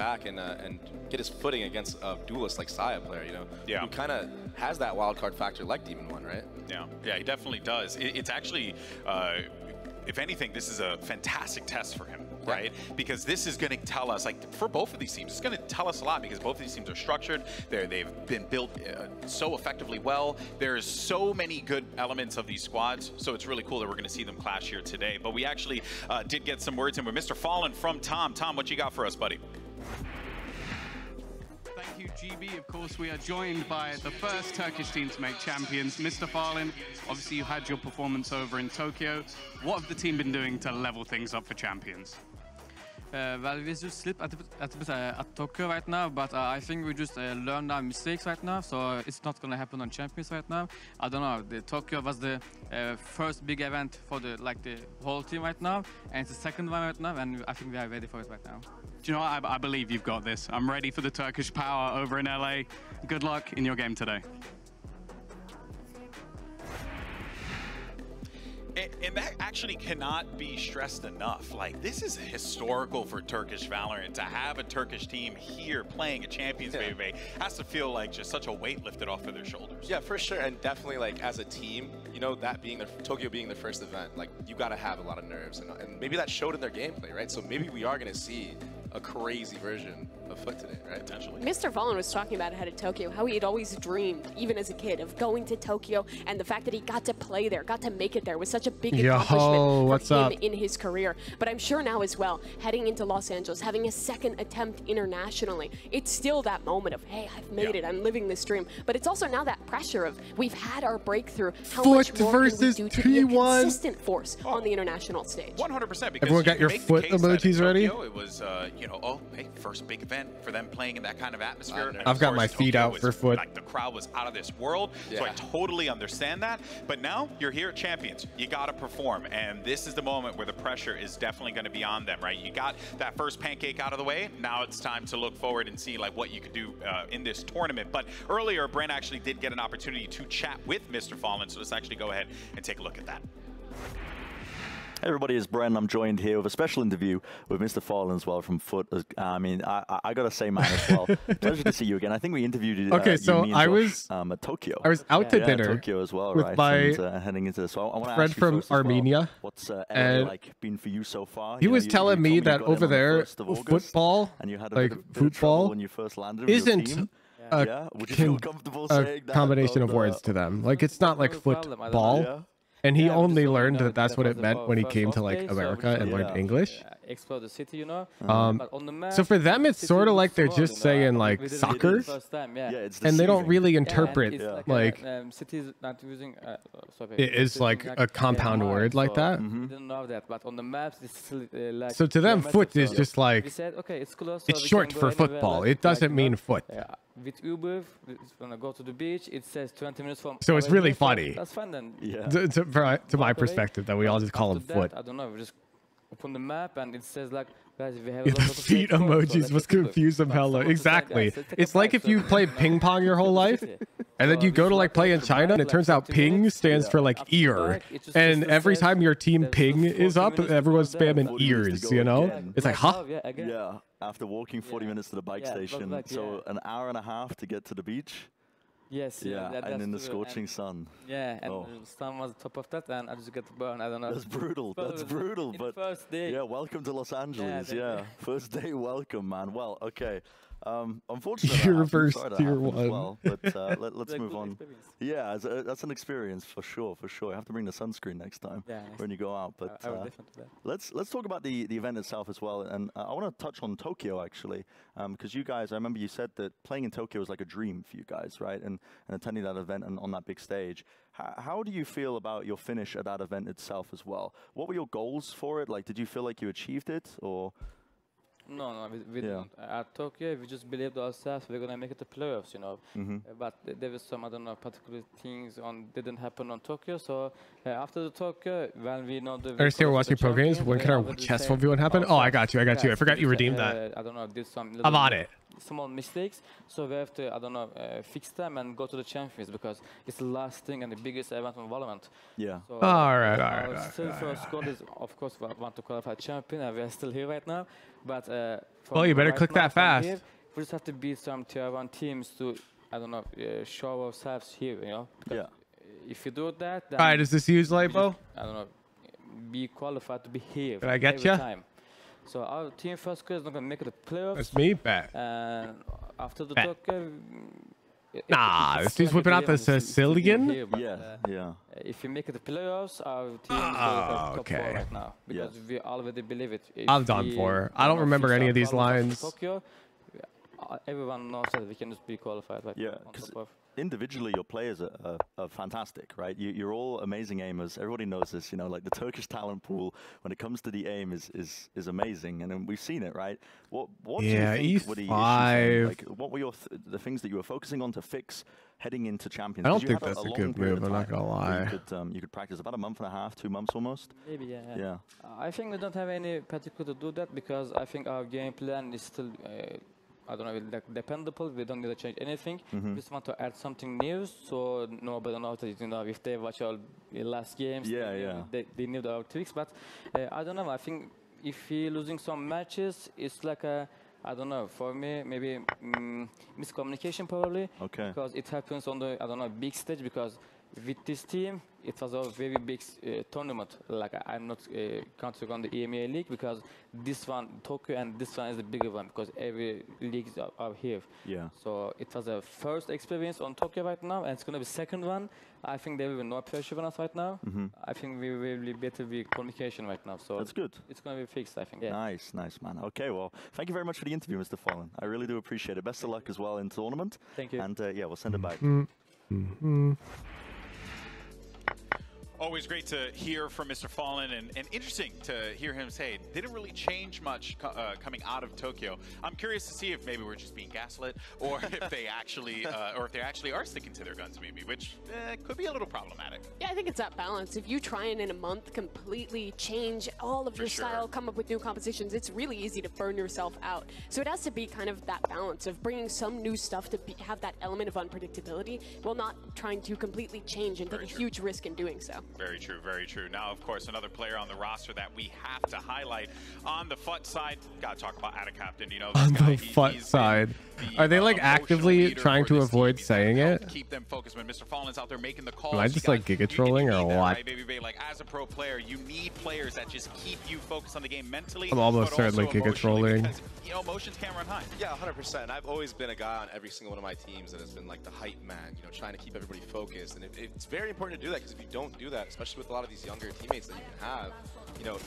back and get his footing against a duelist like Saya player, you know, yeah, who kind of has that wild card factor like Demon One, right? Yeah, yeah, he definitely does. It's actually, if anything, this is a fantastic test for him, right? Because this is going to tell us, like, for both of these teams, it's going to tell us a lot because both of these teams are structured. They've been built so effectively well. There's so many good elements of these squads, so it's really cool that we're going to see them clash here today. But we actually did get some words in with Mr. Fallen from Tom. Tom, what you got for us, buddy? Thank you, GB. Of course, we are joined by the first Turkish team to make champions, Mr. Fallen. Obviously, you had your performance over in Tokyo. What have the team been doing to level things up for champions? Well, we just sleep at Tokyo right now, but I think we just learned our mistakes right now, so it's not going to happen on Champions right now. I don't know. The Tokyo was the first big event for the whole team right now, and it's the second one right now, and I think we are ready for it right now. Do you know what? I believe you've got this. I'm ready for the Turkish power over in LA. Good luck in your game today. And that actually cannot be stressed enough. Like, this is historical for Turkish Valorant. To have a Turkish team here playing a Champions baby has to feel like just such a weight lifted off of their shoulders. Yeah, for sure. And definitely, like, as a team, you know, that being Tokyo being the first event, like, you got to have a lot of nerves. And maybe that showed in their gameplay, right? So maybe we are going to see a crazy version of FUT today, right? Potentially. Mr. Fallen was talking about ahead of Tokyo, how he had always dreamed, even as a kid, of going to Tokyo, and the fact that he got to play there, got to make it there, was such a big accomplishment for him in his career. But I'm sure now as well, heading into Los Angeles, having a second attempt internationally, it's still that moment of, hey, I've made it, I'm living this dream. But it's also now that pressure of, we've had our breakthrough, how much more can we do to be a consistent force on the international stage? 100%. Because everyone got your FUT emojis ready? It was, you know, oh, hey, first big event for them playing in that kind of atmosphere. I've got my feet out for FUT. Like, the crowd was out of this world, so I totally understand that. But now you're here at Champions. You got to perform, and this is the moment where the pressure is definitely going to be on them, right? You got that first pancake out of the way. Now it's time to look forward and see like what you could do in this tournament. But earlier, Brent actually did get an opportunity to chat with Mr. Fallen, so let's actually go ahead and take a look at that. Hey everybody, it's Bren. I'm joined here with a special interview with Mr. Fallen as well from FUT. I mean, I gotta say, man, as well. Pleasure to see you again. I think we interviewed you. Okay, so I was at Tokyo. I was out to dinner Tokyo as well, with right? my and, heading into this. So I want to friend ask you from Armenia. Well, what's LA like been for you so far? He was telling me that over there, football, like football, when you first landed isn't a combination of words to them. Like, it's not like football. And he only learned that that's what it meant when he came to like America and learned English. Explore the city, you know. So for them, it's sort of like they're just saying like soccer, and they don't really interpret like it is like a compound word like that. So to them, FUT is just like it's short for football. It doesn't mean FUT. With Uber, when I go to the beach, it says 20 minutes from. So it's really funny. That's fun then. To my perspective, that we all just call him FUT. I don't know. We just open the map and it says like, guys, we have a lot of feet emojis must confuse them hella. Exactly. It's like if you play ping pong your whole life, and then you go to like play in China, and it turns out ping stands for like ear, and every time your team ping is up, everyone's spamming ears. You know, it's like, huh? Yeah. After walking 40 minutes to the bike station, so an hour and a half to get to the beach. Yes, and in the scorching sun. Yeah, and the sun was top of that, and I just got burned. I don't know. That's brutal. That's brutal. But first day. Yeah, welcome to Los Angeles. Yeah, first day welcome, man. Well, okay. Unfortunately, you're reverse tier 1. Well, but let's move on. Yeah, that's an experience for sure. For sure, you have to bring the sunscreen next time when you go out. But let's talk about the event itself as well. And I want to touch on Tokyo actually, because you guys, I remember you said that playing in Tokyo was like a dream for you guys, right? And attending that event and on that big stage. How do you feel about your finish at that event itself as well? What were your goals for it? Like, did you feel like you achieved it, or? No, we didn't. At Tokyo, we just believed ourselves we're gonna make it to playoffs, you know. But there was some, I don't know, particular things didn't happen on Tokyo. So after the Tokyo, when we know the. Are you still watching pro games? When can our chess 1v1 happen? Oh, I got you. I forgot you redeemed that. I don't know. Did some. I'm on it. Small mistakes, so we have to, I don't know, fix them and go to the champions because it's the last thing and the biggest event on Valorant. Yeah. So, all right. Still, first goal is, of course, we want to qualify champion, and we are still here right now. But well, you better click that fast. Here, we just have to beat some tier 1 teams to, I don't know, show ourselves here, you know? Yeah. If you do that, then... All right, does this use Lipo? I don't know, be qualified to be here. Did I get you? So our team first is not going to make it the playoffs. That's me, bet. And after the bet. Tokyo... Nah, this dude's whipping out the Sicilian? Here, but, yeah. If you make it the playoffs, our team is top 4 right now. Because we already believe it. I'm done for. I don't remember any of these lines. Tokyo, everyone knows that we can just be qualified. Right? Yeah, because individually your players are fantastic, right? You're all amazing aimers. Everybody knows this, you know, like the Turkish talent pool when it comes to the aim is amazing, and we've seen it, right? What do you think were the issues? Like, what were the things that you were focusing on to fix heading into Champions? I don't think that's a good move, I'm not gonna lie. You could practice about a month and a half, 2 months almost. Maybe, yeah. I think we don't have any particular to do that because I think our game plan is still I don't know, like dependable. We don't need to change anything. We just want to add something new, so nobody knows that, you know, if they watch our last games, they need our tweaks. But I don't know. I think if we're losing some matches, it's like a, I don't know. For me, maybe miscommunication probably. Okay. Because it happens on the, I don't know, big stage. Because with this team, it was a very big tournament. Like I'm not counting on the EMEA league because this one, Tokyo, and this one is the bigger one because every leagues are here. Yeah. So it was a first experience on Tokyo right now, and it's gonna be second one. I think there will be no pressure on us right now. I think we will be better with communication right now. So that's good. It's gonna be fixed, I think. Yeah. Nice, man. Okay, well, thank you very much for the interview, Mr. Fallen. I really do appreciate it. Best of luck as well in tournament. Thank you. And yeah, we'll send it back. Always great to hear from Mr. Fallen, and interesting to hear him say it didn't really change much coming out of Tokyo. I'm curious to see if maybe we're just being gaslit, or if they actually, are sticking to their guns, maybe, which could be a little problematic. Yeah, I think it's that balance. If you try and in a month completely change all of your style, come up with new compositions, it's really easy to burn yourself out. So it has to be kind of that balance of bringing some new stuff to have that element of unpredictability, while not trying to completely change and take a huge risk in doing so. Very true, very true. Now, of course, another player on the roster that we have to highlight on the FUT side. Got to talk about Adacaptain, you know. On the FUT side. Are they like actively trying to avoid saying it? Keep them focused when Mr. Fallen's out there making the calls. Am I just like giga trolling or what? Right, baby, like as a pro player, you need players that just keep you focused on the game mentally. I'm almost certainly giga trolling. Because, you know, emotions can't run high. Yeah, 100%. I've always been a guy on every single one of my teams that has been like the hype man, you know, trying to keep everybody focused. And it's very important to do that, because if you don't do that, especially with a lot of these younger teammates that you can have, you know,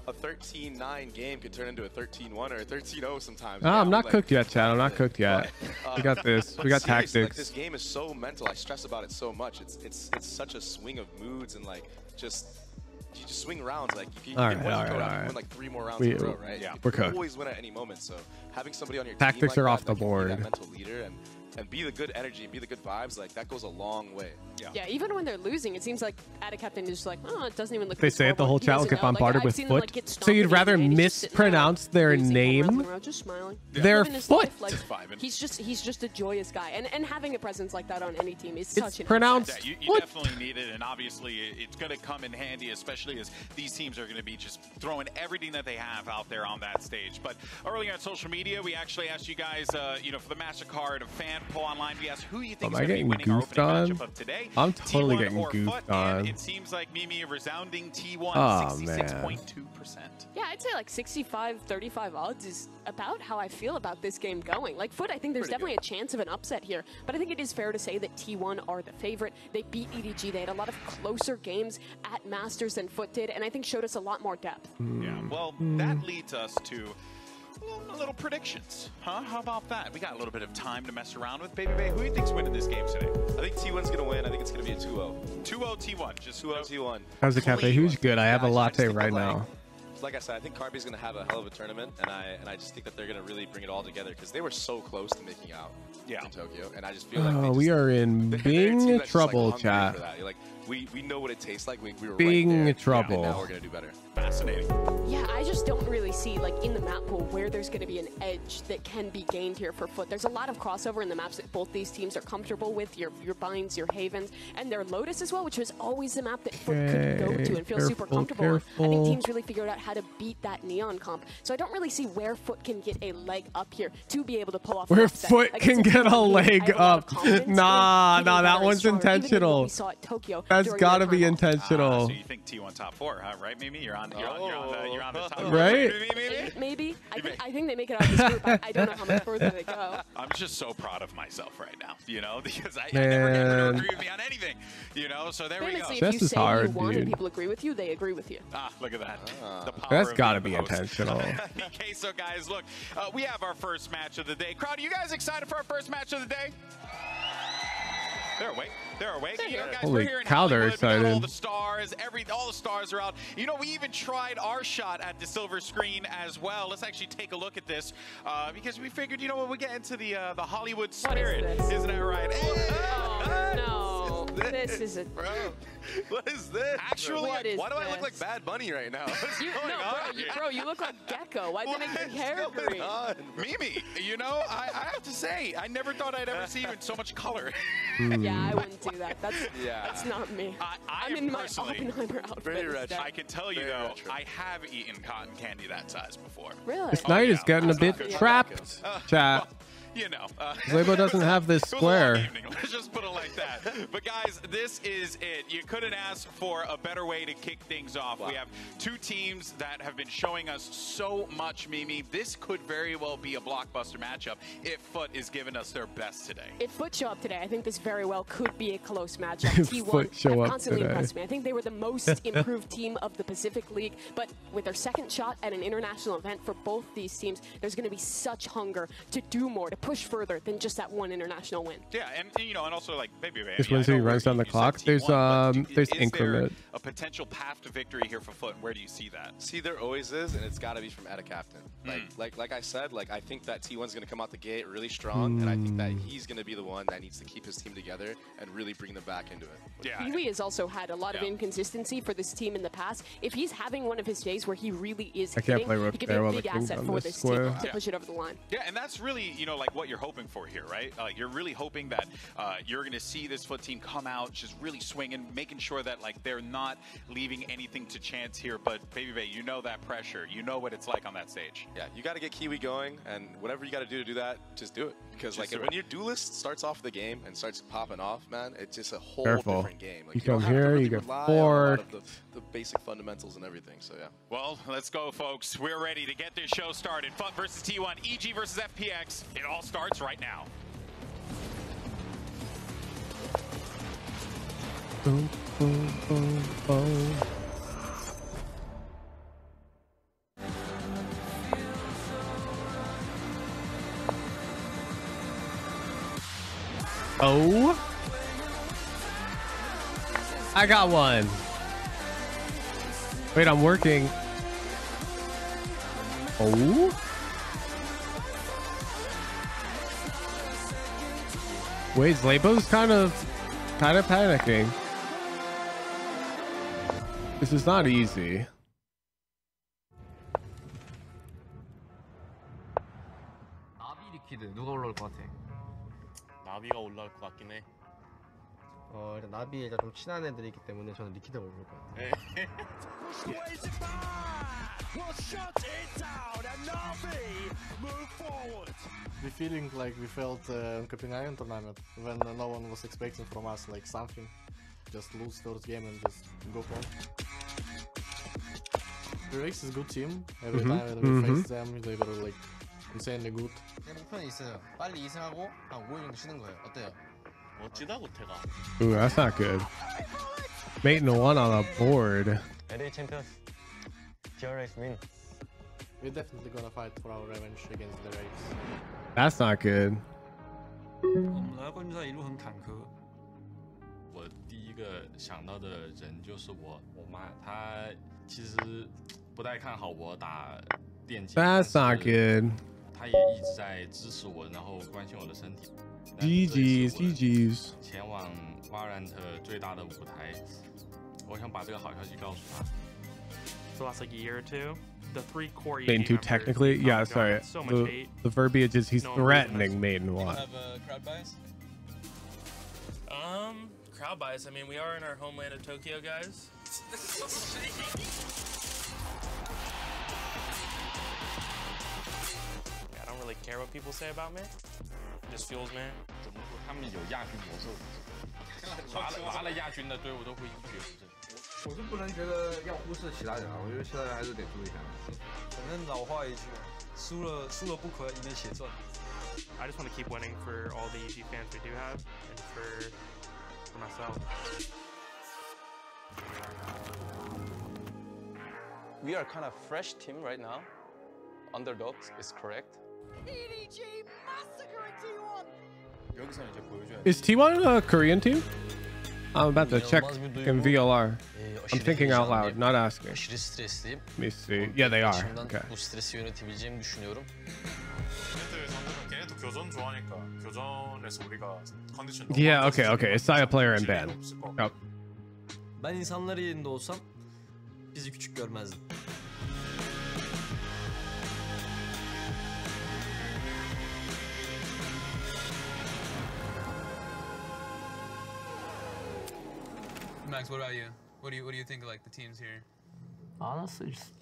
a 13-9 game could turn into a 13-1 or a 13-0 sometimes. Oh, I'm not cooked yet, Chad. I'm not cooked yet. We got this. We got tactics. Like, this game is so mental. I stress about it so much. It's such a swing of moods, and like you just swing rounds. Like if you get one go down, you win like 3 more rounds in a row, right? Yeah, you can always win at any moment. So having somebody on your tactics team are like off the board. that mental leader and be the good energy and be the good vibes, like that goes a long way. Yeah, even when they're losing, it seems like Adacaptain is just like, oh, it doesn't even look. They say it the whole chat will get bombarded with FUT. So you'd rather mispronounce their name? Just smiling. Their FUT. He's just a joyous guy, and having a presence like that on any team is such an pronounced. Yeah, you definitely need it, and obviously it's going to come in handy, especially as these teams are going to be just throwing everything that they have out there on that stage. But earlier on social media, we actually asked you guys, you know, for the MasterCard fan poll online, we asked who you think is going to be winning our opening matchup of today. I'm totally getting goofed on. It seems like Mimi a resounding T1, 66.2%. Yeah, I'd say like 65-35 odds is about how I feel about this game going. Like FUT, I think there's definitely a chance of an upset here, but I think it is fair to say that T1 are the favorite. They beat EDG. They had a lot of closer games at Masters than FUT did, and I think showed us a lot more depth. Yeah, well, that leads us to little predictions, huh? How about that? We got a little bit of time to mess around with. Baby Bay, who do you think's winning this game today? I think T1's gonna win. I think it's gonna be a 2-0. 2-0 T1, just 2-0 T1. How's the cafe? Who's good? I have a latte right now. Like I said, I think Carby's going to have a hell of a tournament, and I just think that they're going to really bring it all together, because they were so close to making out in Tokyo, and I just feel like we are in big trouble, chat. Like we know what it tastes like. We were Being right there, trouble. and now we're gonna do better. Fascinating. Yeah, I just don't really see, like, in the map pool where there's going to be an edge that can be gained here for FUT. There's a lot of crossover in the maps that both these teams are comfortable with, your Binds, your Havens, and their Lotus as well, which was always the map that FUT could go to and feel super comfortable on. I think teams really figured out how to beat that Neon comp. So I don't really see where FUT can get a leg up here to be able to pull off. Where FUT can get a leg up. Nah, that one's intentional. That's got to be intentional. So you think T1 top 4, huh? Right, Mimi? You're on the top. Right? Maybe. I think they make it out of this group. I don't know how much further they go. I'm just so proud of myself right now, you know, because I never get to agree with me on anything, you know, so there we go. If you say you want and people agree with you, they agree with you. Look at that. The power That's got to of be intentional. Okay, so guys, look, we have our first match of the day. Crowd, are you guys excited for our first match of the day? They're awake. They're awake. You know, guys, Holy we're here in cow, they're Hollywood. excited. We got all the stars. All the stars are out. You know, we even tried our shot at the silver screen as well. Let's actually take a look at this because we figured, you know, when we get into the Hollywood spirit, isn't that right? Oh, no. This is a... Bro, what is this? Actually, why do I look like Bad Bunny right now? Bro, you look like Gecko. Why did they make your hair green? Mimi, you know, I have to say, I never thought I'd ever see you in so much color. Yeah, I wouldn't do that. That's not me. I'm in my Oppenheimer outfit. I can tell you, though, I have eaten cotton candy that size before. Really? This night is getting a bit trapped, chat. You know, Lebo doesn't have this square. Let's just put it like that. But guys, this is it. You couldn't ask for a better way to kick things off. Wow. We have two teams that have been showing us so much, Mimi. This could very well be a blockbuster matchup if FUT is giving us their best today. If FUT show up today, I think this very well could be a close matchup. T1 have constantly impressed me. I think they were the most improved team of the Pacific League, but with their second shot at an international event for both these teams, there's going to be such hunger to do more, to push further than just that one international win. Yeah, and you know, and also like Baby Baby. Just when he runs down the clock, there's increment. A potential path to victory here for FUT, and where do you see that? See, there always is, and it's got to be from Etta Captain. Like I said, like I think that T1's going to come out the gate really strong, and I think that he's going to be the one that needs to keep his team together and really bring them back into it. Yeah, Kiwi has also had a lot of inconsistency for this team in the past. If he's having one of his days where he really is hitting, he could be a big asset for this team to push it over the line. Yeah, and that's really, you know, like what you're hoping for here, right? Like you're really hoping that you're going to see this FUT team come out just really swinging, making sure that like they're not leaving anything to chance here. But Baby Bay, you know that pressure. You know what it's like on that stage. Yeah, you got to get Kiwi going, and whatever you got to do that, just do it. Because like when your duelist starts off the game and starts popping off, man, it's just a whole different game. Like, you come here, really you get forked. The basic fundamentals and everything. So yeah. Well, let's go, folks. We're ready to get this show started. FUT versus T1, EG versus FPX. It all starts right now. Boom, boom, boom, boom. Oh, I got one. Wait, I'm working. Oh, wait, Lebo's kind of panicking. This is not easy. 나비 리퀴드 누가 올라올 것 같아? 나비가 올라올 것 같긴 해. 일단 나비에 좀 친한 애들이 있기 때문에 저는 리퀴드가 올라올 것 같아요. The feeling like we felt in Copenhagen tournament when no one was expecting from us like something. Just lose first game and just go home. DRX is a good team. Every time that we faced them, they were like insanely good. 목표는 있어요. 빨리 2승하고 한 5일 정도 쉬는 거예요. 어때요? 멋지다 고태가. Ooh, that's not good. Mating one on a board. LA champions. DRX win. We're definitely gonna fight for our revenge against DRX. That's not good. 我们来冠军赛一路很坎坷。我第一个想到的人就是我妈，她其实不太看好我打电竞。 That's not good. 她也一直在支持我，然后关心我的身体。GG's GG's 前往 Valorant 最大的舞台，我想把这个好消息告诉他。 the last like year or two, the 3 core Main 2 technically, yeah, sorry. The verbiage is he's threatening main 1. Have crowd bias? Crowd bias. I mean, we are in our homeland of Tokyo, guys. I don't really care what people say about me. It just fuels me. 他们有亚军魔兽，拿了亚军的队伍都会一蹶不振。 我是不能觉得要忽视其他人啊，我觉得其他人还是得注意一下。反正老话一句，输了不可，赢了且赚。I just want to keep winning for all the EG fans we do have, and for myself. We are kind of fresh team right now. Underdogs is correct. EDG massacre at T1. 여기서는 이제 보여줘야. Is T1 a Korean team? I'm about to check in VLR. I'm thinking out loud, not asking. Let me see. Yeah, they are. Okay. bu stresi yönetebileceğimi düşünüyorum. 걔네도 교전 좋아하니까 교전에서 우리가 컨디션. Yeah, okay. Isaiah player and ban. Yep. Ben insanlar yerinde olsam bizi küçük görmezdim. Max, what about you? What do you think of like the teams here? Honestly, just...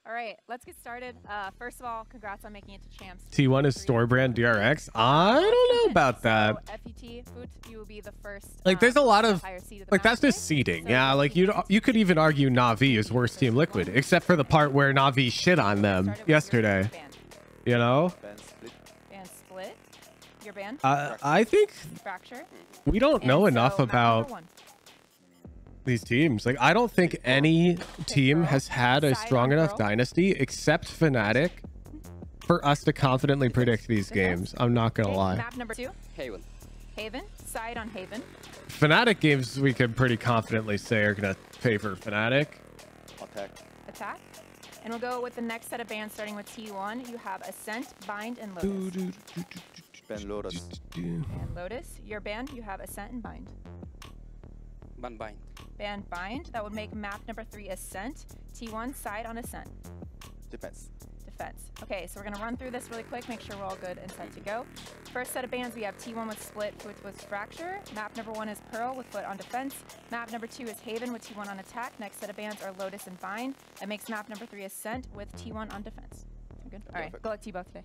All right, let's get started. First of all, congrats on making it to champs. T1 is store brand DRX. I don't know about that. FUT, you will be the first. Like, there's a lot of like that's just seeding. Yeah, like you could even argue NAVI is worse Team Liquid, except for the part where NAVI shit on them yesterday. You know? Band split. Your band. I think Fracture. we don't know enough about these teams. Like, I don't think any team has had a strong enough dynasty except Fnatic for us to confidently predict these games. I'm not gonna lie. Map number 2. Haven. Haven. Side on Haven. Fnatic games we can pretty confidently say are gonna favor Fnatic. Attack. And we'll go with the next set of bands starting with T1. You have Ascent, Bind, and Lotus. Ban Lotus. And Lotus. Your band, you have Ascent and Bind. Ban Bind. Ban Bind. That would make map number 3 Ascent. T1 side on Ascent. Defense. Defense. Okay, so we're gonna run through this really quick, make sure we're all good and set to go. First set of bands, we have T1 with Split, FUT with Fracture. Map number 1 is Pearl with FUT on defense. Map number 2 is Haven with T1 on attack. Next set of bands are Lotus and Bind. That makes map number 3 Ascent with T1 on defense. We're good? All right, go like T-Bow today.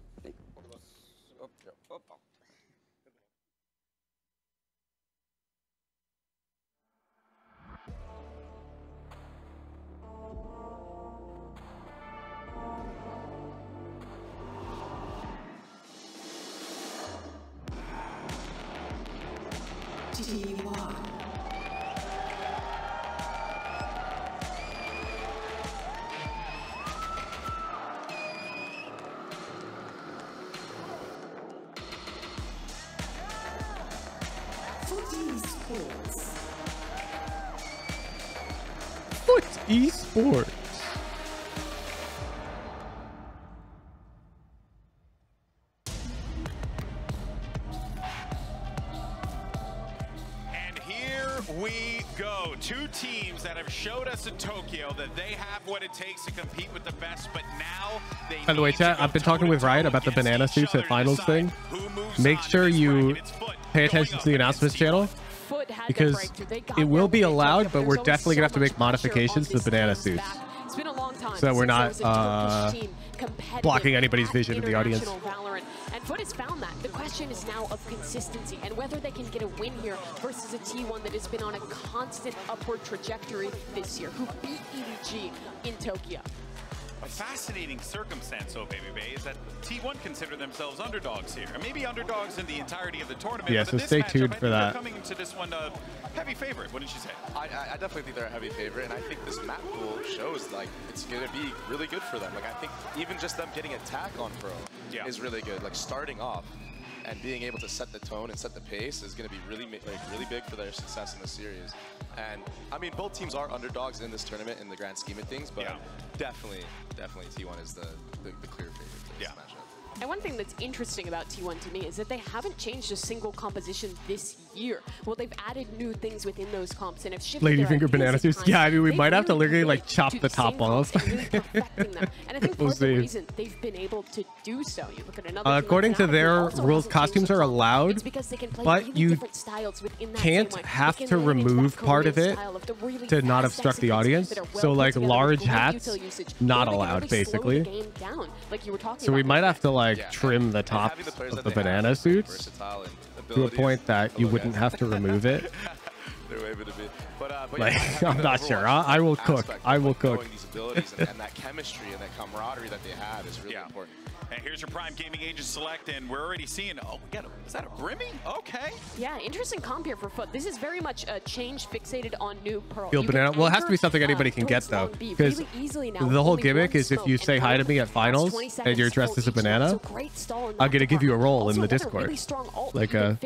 FUT Esports. And here we go. Two teams that have showed us in Tokyo that they have what it takes to compete with the best, but now they By the way, chat, I've been talking with Riot about the banana suits at finals thing. Make sure you pay attention to the announcements channel, because it will be allowed, but we're definitely gonna have to make modifications to the banana suits, It's been a long time so that we're since there not was a Turkish team competitive blocking anybody's at vision in the audience. international Valorant. And FUT has found that. The question is now of consistency and whether they can get a win here versus a T1 that has been on a constant upward trajectory this year, who beat EDG in Tokyo. A fascinating circumstance, oh baby bay, is that T1 consider themselves underdogs here, and maybe underdogs in the entirety of the tournament. Yeah, but so in this stay matchup, tuned I for think that. they're coming into this one a heavy favorite, wouldn't you say? I definitely think they're a heavy favorite, and I think this map pool shows like it's gonna be really good for them. Like, I think even just them getting attack on Pro is really good. Like, starting off and being able to set the tone and set the pace is going to be really big for their success in the series. And I mean, both teams are underdogs in this tournament in the grand scheme of things, but definitely T1 is the clear favorite for this matchup. And one thing that's interesting about T1 to me is that they haven't changed a single composition this year. Well, they've added new things within those comps and have shifted Ladyfinger banana juice. Yeah, I mean, we might have to literally like chop the top off. And I think part of the reason they've been able to do so, you look at another according to their rules, costumes are allowed, but you can't have to remove part of it to not obstruct the audience. So like large hats, not allowed basically. So we might have to like trim the tops of the banana suits to a point that you wouldn't have to remove it. Like, I'm not sure. I will cook. I will cook. These abilities and that chemistry and that camaraderie that they have is really important. And here's your Prime Gaming Agent select, and we're already seeing, oh, is that a Brimmy? Okay. Yeah, interesting comp here for FUT. This is very much a change fixated on new Pearl. Field banana. Well, it has to be something anybody can get, though. Because the whole gimmick is if you say hi to me at finals and you're dressed as a banana, I'm going to give you a role in the Discord. Like a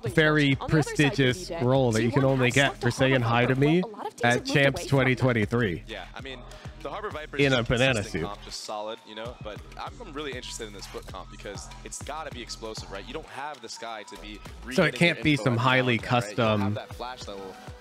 very prestigious role that you can only get for saying hi to me at Champs 2023. Yeah, I mean, the Harbor Vipers in a banana suit. Comp, just solid, you know. But I'm really interested in this FUT comp because it's got to be explosive, right? You don't have this guy to be. So it can't be some highly custom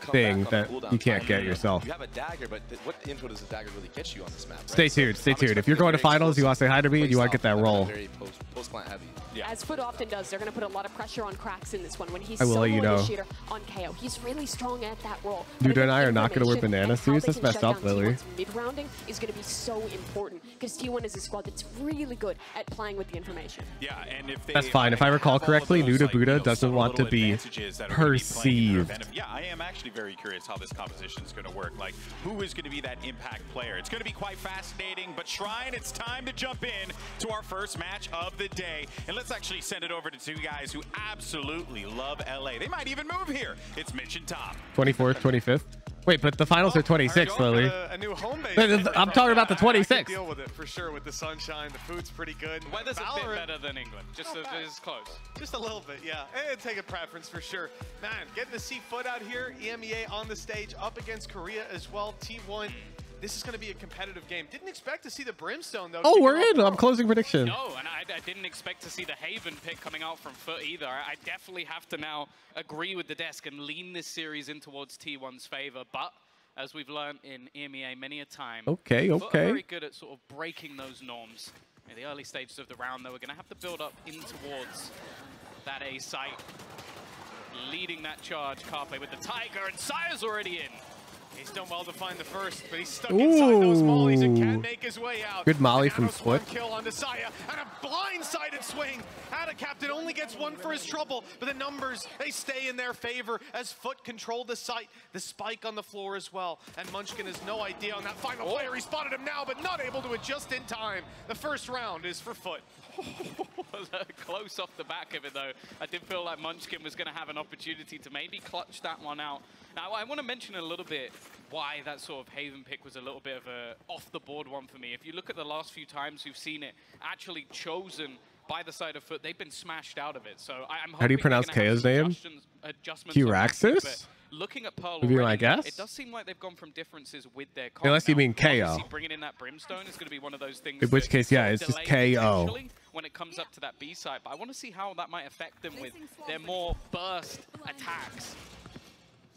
thing that you can't get yourself. You have a dagger, but what info does the dagger really get you on this map? Right? Stay tuned. Stay tuned. If you're going to finals, you want to say hi to me, and you want to get that roll. Very post-plant heavy. Yeah. As FUT often does, they're going to put a lot of pressure on Krax in this one when he's solo initiator on KO. He's really strong at that role. Duda and I are not going to wear banana suits. That's messed up, Lily. Mid-rounding is going to be so important because T1 is a squad that's really good at playing with the information. Yeah, and if they, that's fine. If I recall correctly, Nuda Buddha doesn't want to be perceived. Yeah, I am actually very curious how this composition is going to work. Like, who is going to be that impact player? It's going to be quite fascinating. But Shrine, it's time to jump in to our first match of the day. And let's actually send it over to two guys who absolutely love LA. They might even move here. It's Mitch and Tom. 24th, 25th. Wait, but the finals are 26th, Lily. A new home base. I'm talking about the 26th. I can deal with it for sure with the sunshine. The food's pretty good. The weather's a bit better than England. Just it's close. Just a little bit, yeah. It'd take a preference for sure. Man, getting to see FUT out here. EMEA on the stage up against Korea as well. T1. This is going to be a competitive game. Didn't expect to see the Brimstone, though. Oh, we're in. I'm closing prediction. No, and I didn't expect to see the Haven pick coming out from FUT either. I definitely have to now agree with the desk and lean this series in towards T1's favor. But as we've learned in EMEA many a time, FUT are very good at sort of breaking those norms. In the early stages of the round, though, we're going to have to build up in towards that A site. Leading that charge, Carpe with the Tiger, and Sire's already in. He's done well to find the first, but he's stuck inside those mollies and can't make his way out. Good molly from FUT. Kill onto Saya, and a blindsided swing. Ada Captain only gets one for his trouble, but the numbers, they stay in their favor as FUT control the site. The spike on the floor as well, and Munchkin has no idea on that final player. He spotted him now, but not able to adjust in time. The first round is for FUT. Close off the back of it, though. I did feel like Munchkin was going to have an opportunity to maybe clutch that one out. Now, I want to mention a little bit why that sort of Haven pick was a little bit of a off-the-board one for me. If you look at the last few times we've seen it actually chosen by the side of FUT, they've been smashed out of it. So I'm How do you pronounce KO's name? Q-Raxis? Looking at Pearl Would be my guess? It does seem like they've gone from differences with their comp. Unless you mean KO. Bringing in that Brimstone is going to be one of those things. In which case, yeah, it's just KO. When it comes up to that B side, but I want to see how that might affect them with their more burst attacks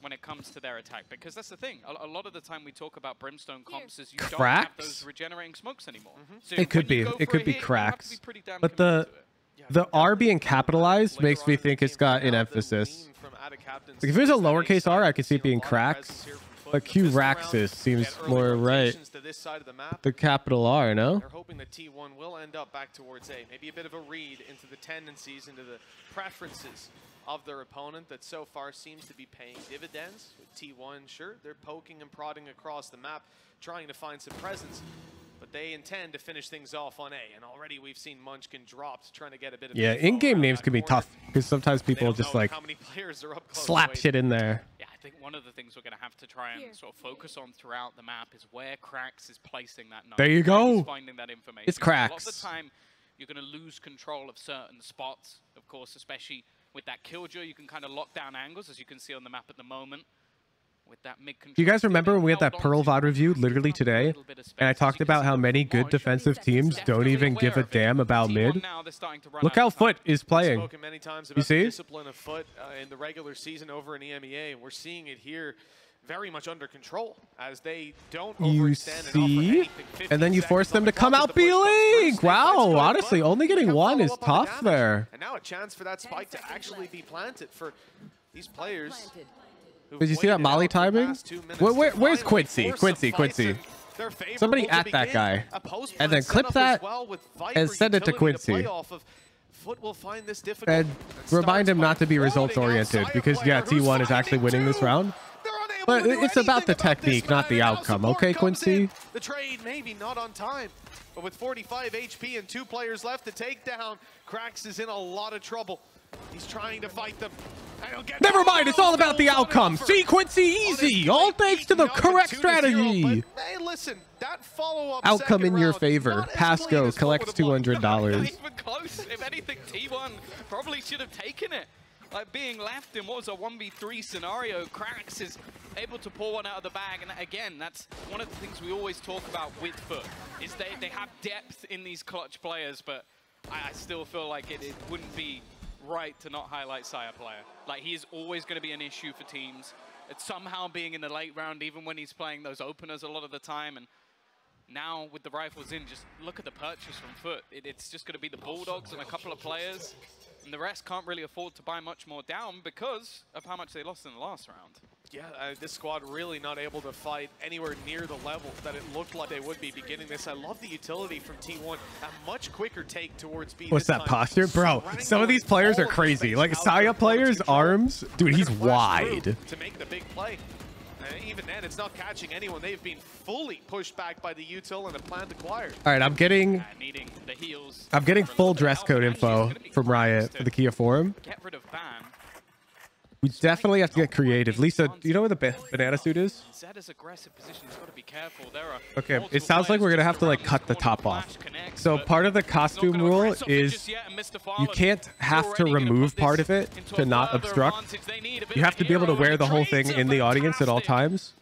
when it comes to their attack, because that's the thing. A lot of the time we talk about Brimstone comps is you don't have those regenerating smokes anymore. So it could be cracks, but the R being capitalized makes me think it's got an emphasis. Like if it was a lowercase r, I could see it being cracks, but Q-Raxis seems more right. The capital R, no? They're hoping that T1 will end up back towards A. Maybe a bit of a read into the tendencies, into the preferences of their opponent that so far seems to be paying dividends. With T1, sure, they're poking and prodding across the map, trying to find some presence. But they intend to finish things off on A, and already we've seen Munchkin dropped, trying to get a bit of in-game names can be tough, because sometimes people just like slap shit in there. Yeah, I think one of the things we're going to have to try and sort of focus on throughout the map is where Krax is placing that number. There you go. Finding that information. It's Krax. A lot of the time, you're going to lose control of certain spots, of course, especially with that Killjoy. You can kind of lock down angles, as you can see on the map at the moment. Do you guys remember when we had that Pearl VOD review literally today? And I talked about how many good defensive teams don't even give a damn about mid? Look how FUT is playing. You see? Discipline of FUT in the regular season over in EMEA, and we're seeing it here very much under control as they don't overextend and offer anything. And then you force them to come out B-League. Wow, honestly, only getting one is tough there. And now a chance for that spike to actually be planted for these players. Did you see that Molly timing? Where's Quincy? Quincy. Somebody at that guy. And then clip that and send it to Quincy. And remind him not to be results oriented because, yeah, T1 is actually winning this round. But it's about the technique, not the outcome. Okay, Quincy? The trade maybe not on time. But with 45 HP and 2 players left to take down, Krax is in a lot of trouble. He's trying to fight them. Never mind, it's all about the outcome. See, Quincy, easy. All thanks to the correct strategy. Hey, listen, that follow-up outcome in your favor. Pasco collects $200. Not even close. If anything, T1 probably should have taken it. Like being left in what was a 1v3 scenario, Krax is able to pull one out of the bag. And again, that's one of the things we always talk about with FUT, is they have depth in these clutch players, but I still feel like it wouldn't be right to not highlight Saya player. Like, he is always going to be an issue for teams. It's somehow being in the late round, even when he's playing those openers a lot of the time. And now with the rifles in, just look at the purchase from FUT. It's just going to be the Bulldogs and a couple of players. And the rest can't really afford to buy much more down because of how much they lost in the last round. Yeah, this squad really not able to fight anywhere near the level that it looked like they would be beginning this. I love the utility from T1. A much quicker take towards B. What's that posture? Bro, some of these players are crazy. Like Saya players' arms, dude, he's wide. To make the big play. And even then, it's not catching anyone. They've been fully pushed back by the util and a plan acquired. All right, I'm getting full dress code info from Riot for the Kia Forum. Get rid of Ban. We definitely have to get creative. Lisa, do you know where the banana suit is? Zed's aggressive position. He's got to be careful. There are okay, it sounds like we're gonna have to like cut the top off. So part of the costume rule is you can't have to remove part of it to not obstruct. You have to be able to wear the whole thing in the audience at all times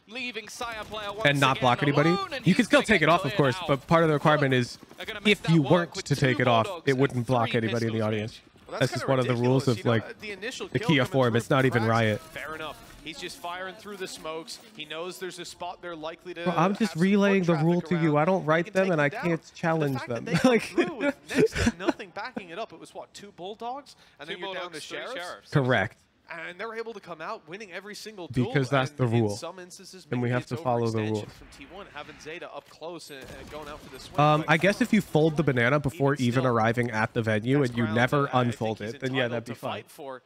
and not block anybody. You can still take it off, of course, but part of the requirement is if you weren't to take it off, it wouldn't block anybody in the audience. That's just one of the rules of like the Kia Forum. It's not even Riot. Fair enough. He's just firing through the smokes. He knows there's a spot they're likely to. Bro, I'm just relaying the rule to you. I don't write them, and I can't challenge them. Like with next to nothing backing it up. It was what, 2 Bulldogs, and then you're down to Sheriffs. Correct. And they're able to come out winning every single duel. Because that's the rule. In some instances, and we have to follow the rules. From T1, having Zeta up close and going out for the swing. I guess if you fold the banana before even arriving at the venue and you never unfold it, then yeah, that'd be fine. For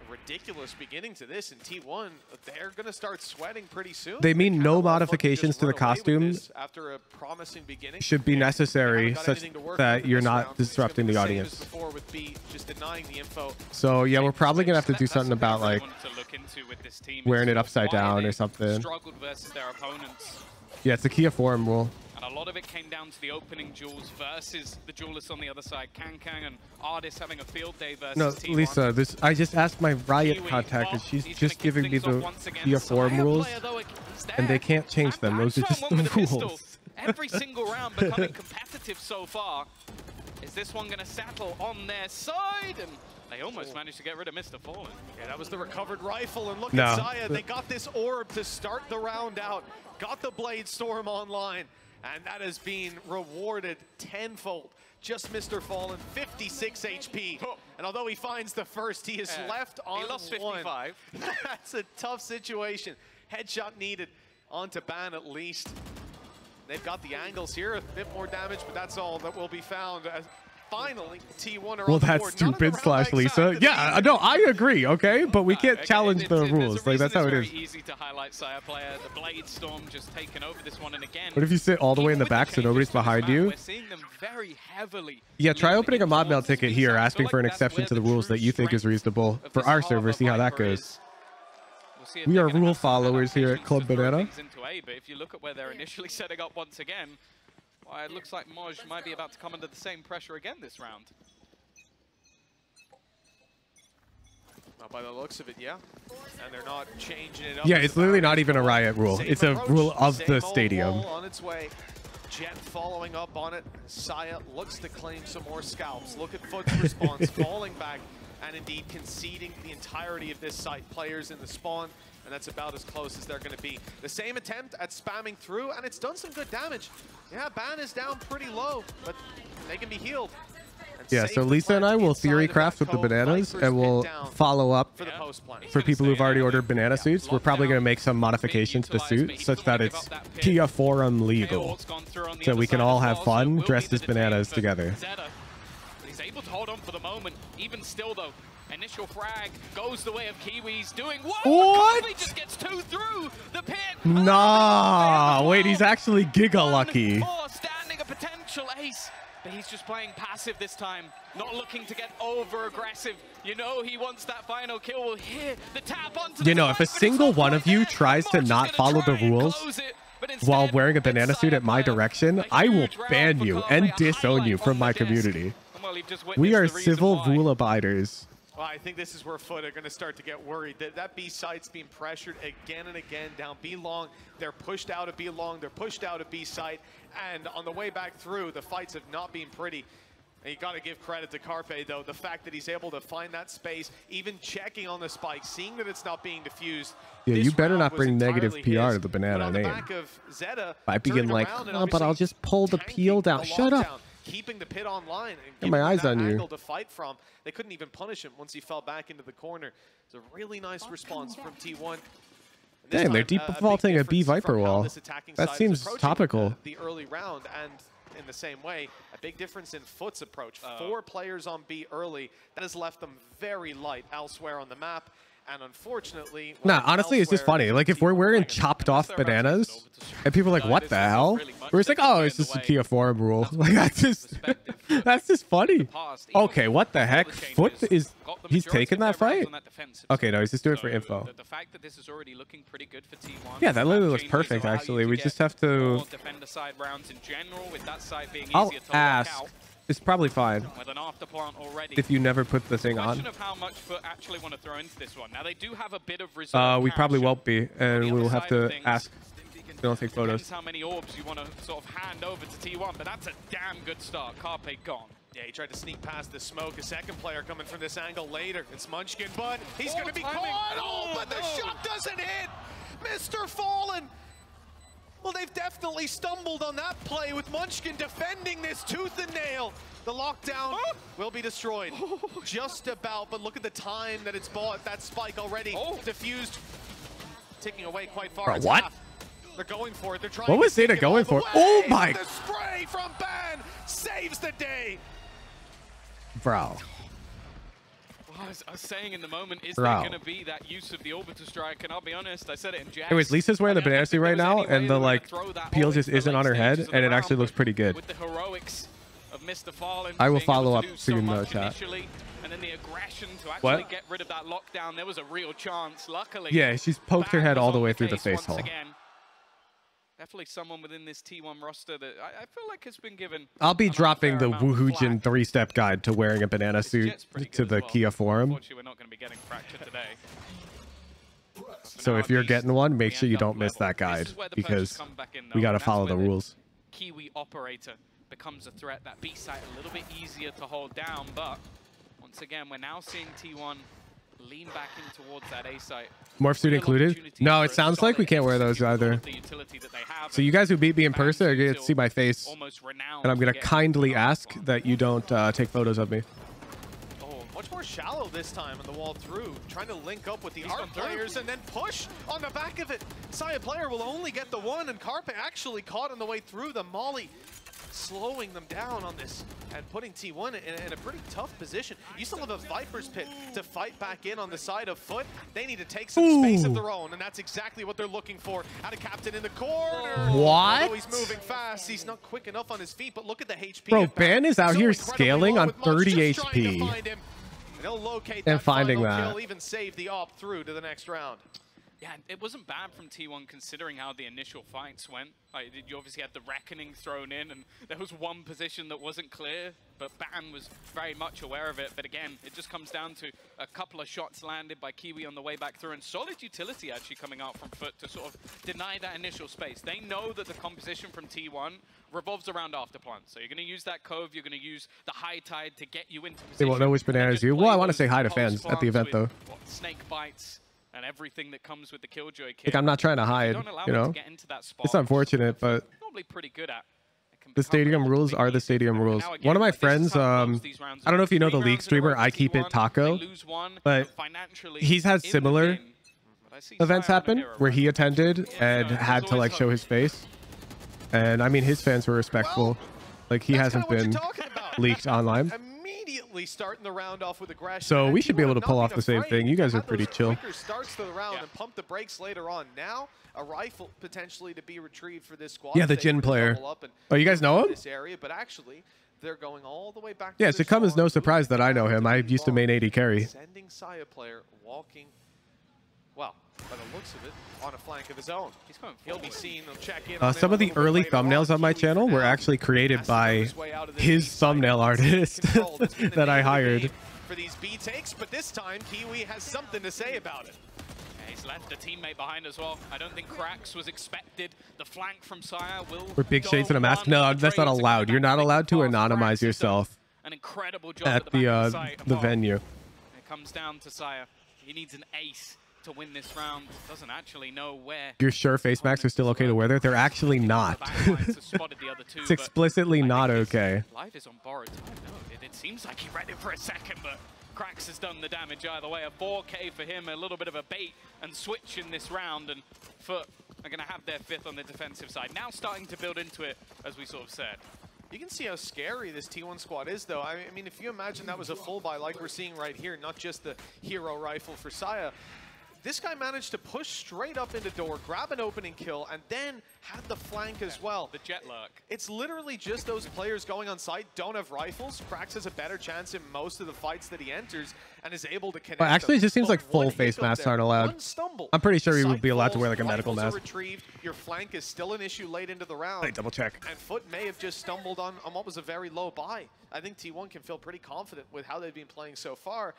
a ridiculous beginning to this in T1, they're going to start sweating pretty soon. They mean no modifications to the costume after a promising beginning should be necessary such that you're not disrupting the audience. So yeah, we're probably going to have to do something about like wearing it upside down or something. Yeah, it's a Kia Forum rule. And a lot of it came down to the opening duels versus the duelists on the other side. Kang and Ardis having a field day versus T1. Lisa, I just asked my Riot contact and she's just giving me the Kia Forum rules. And they can't change them. Those are just the rules. Every single round becoming competitive so far. Is this one going to settle on their side? And they almost managed to get rid of Mr. Fallen. Yeah, that was the recovered rifle. And look at Saya. They got this orb to start the round out. Got the Blade Storm online. And that has been rewarded tenfold. Just Mr. Fallen, 56 HP. And although he finds the first, he is left on he lost 55. That's a tough situation. Headshot needed onto Ban at least. They've got the angles here, a bit more damage, but that's all that will be found. Finally, T1 are well, on the that's board. stupid slash Lisa. Yeah, no, I agree, okay? But we can't challenge the rules. Like, that's how it is. Very easy to highlight Saya player. The Blade Storm just taking over this one, and again. What if you sit all the way in the back so nobody's behind you? We're seeing them very heavily. Yeah, try opening a mod mail ticket here, asking for an exception to the rules that you think is reasonable for our server. See how that goes. We are rule followers here at Club Banana. But if you look at where they're initially setting up once again, well, it looks like Moj might be about to come under the same pressure again this round. By the looks of it, yeah. And they're not changing it up. Yeah, it's literally not even a Riot rule. It's a rule of the stadium. On its way. Jet following up on it. Saya looks to claim some more scalps. Look at FUT's response, falling back and indeed conceding the entirety of this site. Players in the spawn, and that's about as close as they're going to be. The same attempt at spamming through, and it's done some good damage. Yeah, Ban is down pretty low, but they can be healed. Yeah, so Lisa and I will theory craft with the bananas, and we'll follow up for people who've already ordered banana suits. We're probably going to make some modifications to the suit such that it's TIA Forum legal, so we can all have fun dressed as bananas together. He's able to hold on for the moment. Even still, though, initial frag goes the way of Kiwis doing what? He just gets 2 through the pit. Nah, wait, he's actually giga lucky. Standing a potential ace. But he's just playing passive this time, not looking to get over aggressive. You know he wants that final kill. We'll hear the tap onto the if a single one of you tries to not follow the rules while wearing a banana suit at my direction, I will ban you and disown you from my community. We are civil rule abiders. Well, I think this is where FUT are going to start to get worried. That B site's being pressured again and again down B long. They're pushed out of B long. They're pushed out of B site. And on the way back through, the fights have not been pretty. And you got to give credit to Carpe, though. The fact that he's able to find that space, even checking on the spike, seeing that it's not being diffused. Yeah, you better not bring negative PR to the banana name. I begin like, oh, but I'll just pull the peel down. Shut up. Keeping the pit online and get my eyes on you. To fight from. They couldn't even punish him once he fell back into the corner. It's a really nice response from T1. Damn, they're deep defaulting a B Viper wall. That seems topical. The early round, and in the same way, a big difference in FUT's approach. 4 players on B early. That has left them very light elsewhere on the map. And unfortunately, nah, honestly, it's just funny. Like, if we're wearing chopped off bananas and people are like, what the hell? We're just like, oh, it's just a TIA Forum rule. Like, that's just funny. Okay, what the heck? FUT he's taking that fight? Okay, no, he's just doing it for info. The fact that this is already looking pretty good for T1. Yeah, that literally looks perfect, actually. We just have to... defender side rounds in general, with that side being I'll easier to ask. lock out. It's probably fine With an afterplant already. if you never put the thing on. Question of how much FUT actually want to throw into this one. Now they do have a bit of reserve. We probably won't be, and we will have to ask. They don't take photos. Depends how many orbs you want to sort of hand over to T1, but that's a damn good start. Carpe gone. Yeah, he tried to sneak past the smoke. A second player coming from this angle later. It's Munchkin, but he's going to be caught. Oh, but the shot doesn't hit. Mr. Fallen. Well, they've definitely stumbled on that play with Munchkin defending this tooth and nail. The lockdown will be destroyed. Just about, but look at the time that it's bought. That spike already diffused, ticking away quite far. Bro, what? Half. They're going for it. They're trying. What was Zeta going for? Oh my! The spray from Ban saves the day. Bro. Well, I was saying in the moment, is there going to be that use of the Orbiter Strike? And I'll be honest, I said it in Jax. Anyways, Lisa's wearing the banana suit right now, and the like peel just isn't on her head, and it actually looks pretty good. With the heroics of Mr. Fallen, I will follow up soon in the chat. And then the aggression to actually get rid of that lockdown, there was a real chance. Luckily, yeah, she's poked her head all the way through the face hole. Definitely someone within this T1 roster that I feel like has been given. I'll be dropping the Woohoojin 3-step guide to wearing a banana suit to the Kia Forum. Unfortunately, we're not going to be getting fractured today. So if you're getting one, make sure you don't miss that guide, because we got to follow the rules. Kiwi Operator becomes a threat. That B site a little bit easier to hold down, but once again, we're now seeing T1 lean back in towards that A site. Morph suit included? No, it sounds like we can't wear those either. So you guys who beat me in person are going to see my face, and I'm going to kindly ask that you don't take photos of me. Oh, much more shallow this time on the wall through, trying to link up with the art players and then push on the back of it. Saya player will only get the one, and Carpe actually caught on the way through the molly, slowing them down on this and putting T1 in a pretty tough position. You still have a Viper's Pit to fight back in on the side of FUT. They need to take some space of their own, and that's exactly what they're looking for. Out of Captain in the corner. What? Although he's moving fast, he's not quick enough on his feet, but look at the HP. Bro, Ban is out here scaling on 30 HP. They'll locate and that finding final that. kill, even save the op through to the next round. Yeah, it wasn't bad from T1 considering how the initial fights went. Like, you obviously had the Reckoning thrown in, and there was one position that wasn't clear, but Ban was very much aware of it. But again, it just comes down to a couple of shots landed by Kiwi on the way back through, and solid utility actually coming out from FUT to sort of deny that initial space. They know that the composition from T1 revolves around afterplant. So you're going to use that cove, you're going to use the high tide to get you into position. They won't know which bananas you. Well, I want to say hi to fans at the event, though. Snake bites and everything that comes with the Killjoy kit. Like, I'm not trying to hide, you know. It's unfortunate, but probably pretty good at. the stadium rules are the stadium rules. One of my friends, I don't know if you know the league streamer, I Keep It Taco, but he's had similar events happen where he attended and had to like show his face. And I mean, his fans were respectful. Like, he hasn't been leaked online. Starting the round off with aggression. So we should be able to pull off the same thing. You guys are pretty chill. Starts to the round and pump the brakes later on. Now a rifle potentially to be retrieved for this squad. Yeah, the Jin player. Oh, you guys know him? This area, but actually they're going all the way back. Yeah, it should come as no surprise that I know him. I used to main 80 carry. Sending Saya player walking, well, by the looks of it, on a flank of his own. He'll be seen. They'll check in. Some of the early thumbnails on my channel were actually created by his thumbnail artist that I hired. For these B takes, but this time Kiwi has something to say about it. He's left a teammate behind as well. I don't think Cracks was expected. The flank from Saya will. With big shades and a mask. No, that's not allowed. You're not allowed to anonymize yourself an incredible job at the venue. It comes down to Saya. He needs an ace to win this round. Doesn't actually know where. You're sure face masks are still okay to wear there? They're actually not. It's explicitly not okay. Life is on borrowed time. No, it seems like he read it for a second, but Cracks has done the damage either way. A 4K for him, a little bit of a bait and switch in this round, and FUT are going to have their fifth on the defensive side. Now starting to build into it, as we sort of said. You can see how scary this T1 squad is, though. I mean, if you imagine that was a full buy like we're seeing right here, not just the hero rifle for Saya. This guy managed to push straight up into door, grab an opening kill, and then had the flank as well. The jet lurk. It's literally just those players going on site, don't have rifles. Cracks has a better chance in most of the fights that he enters and is able to connect. Well, actually, it just seems like full face masks aren't allowed. I'm pretty sure he would be allowed to wear like a medical mask. Retrieved. Your flank is still an issue late into the round. Wait, double check. And FUT may have just stumbled on what was a very low buy. I think T1 can feel pretty confident with how they've been playing so far.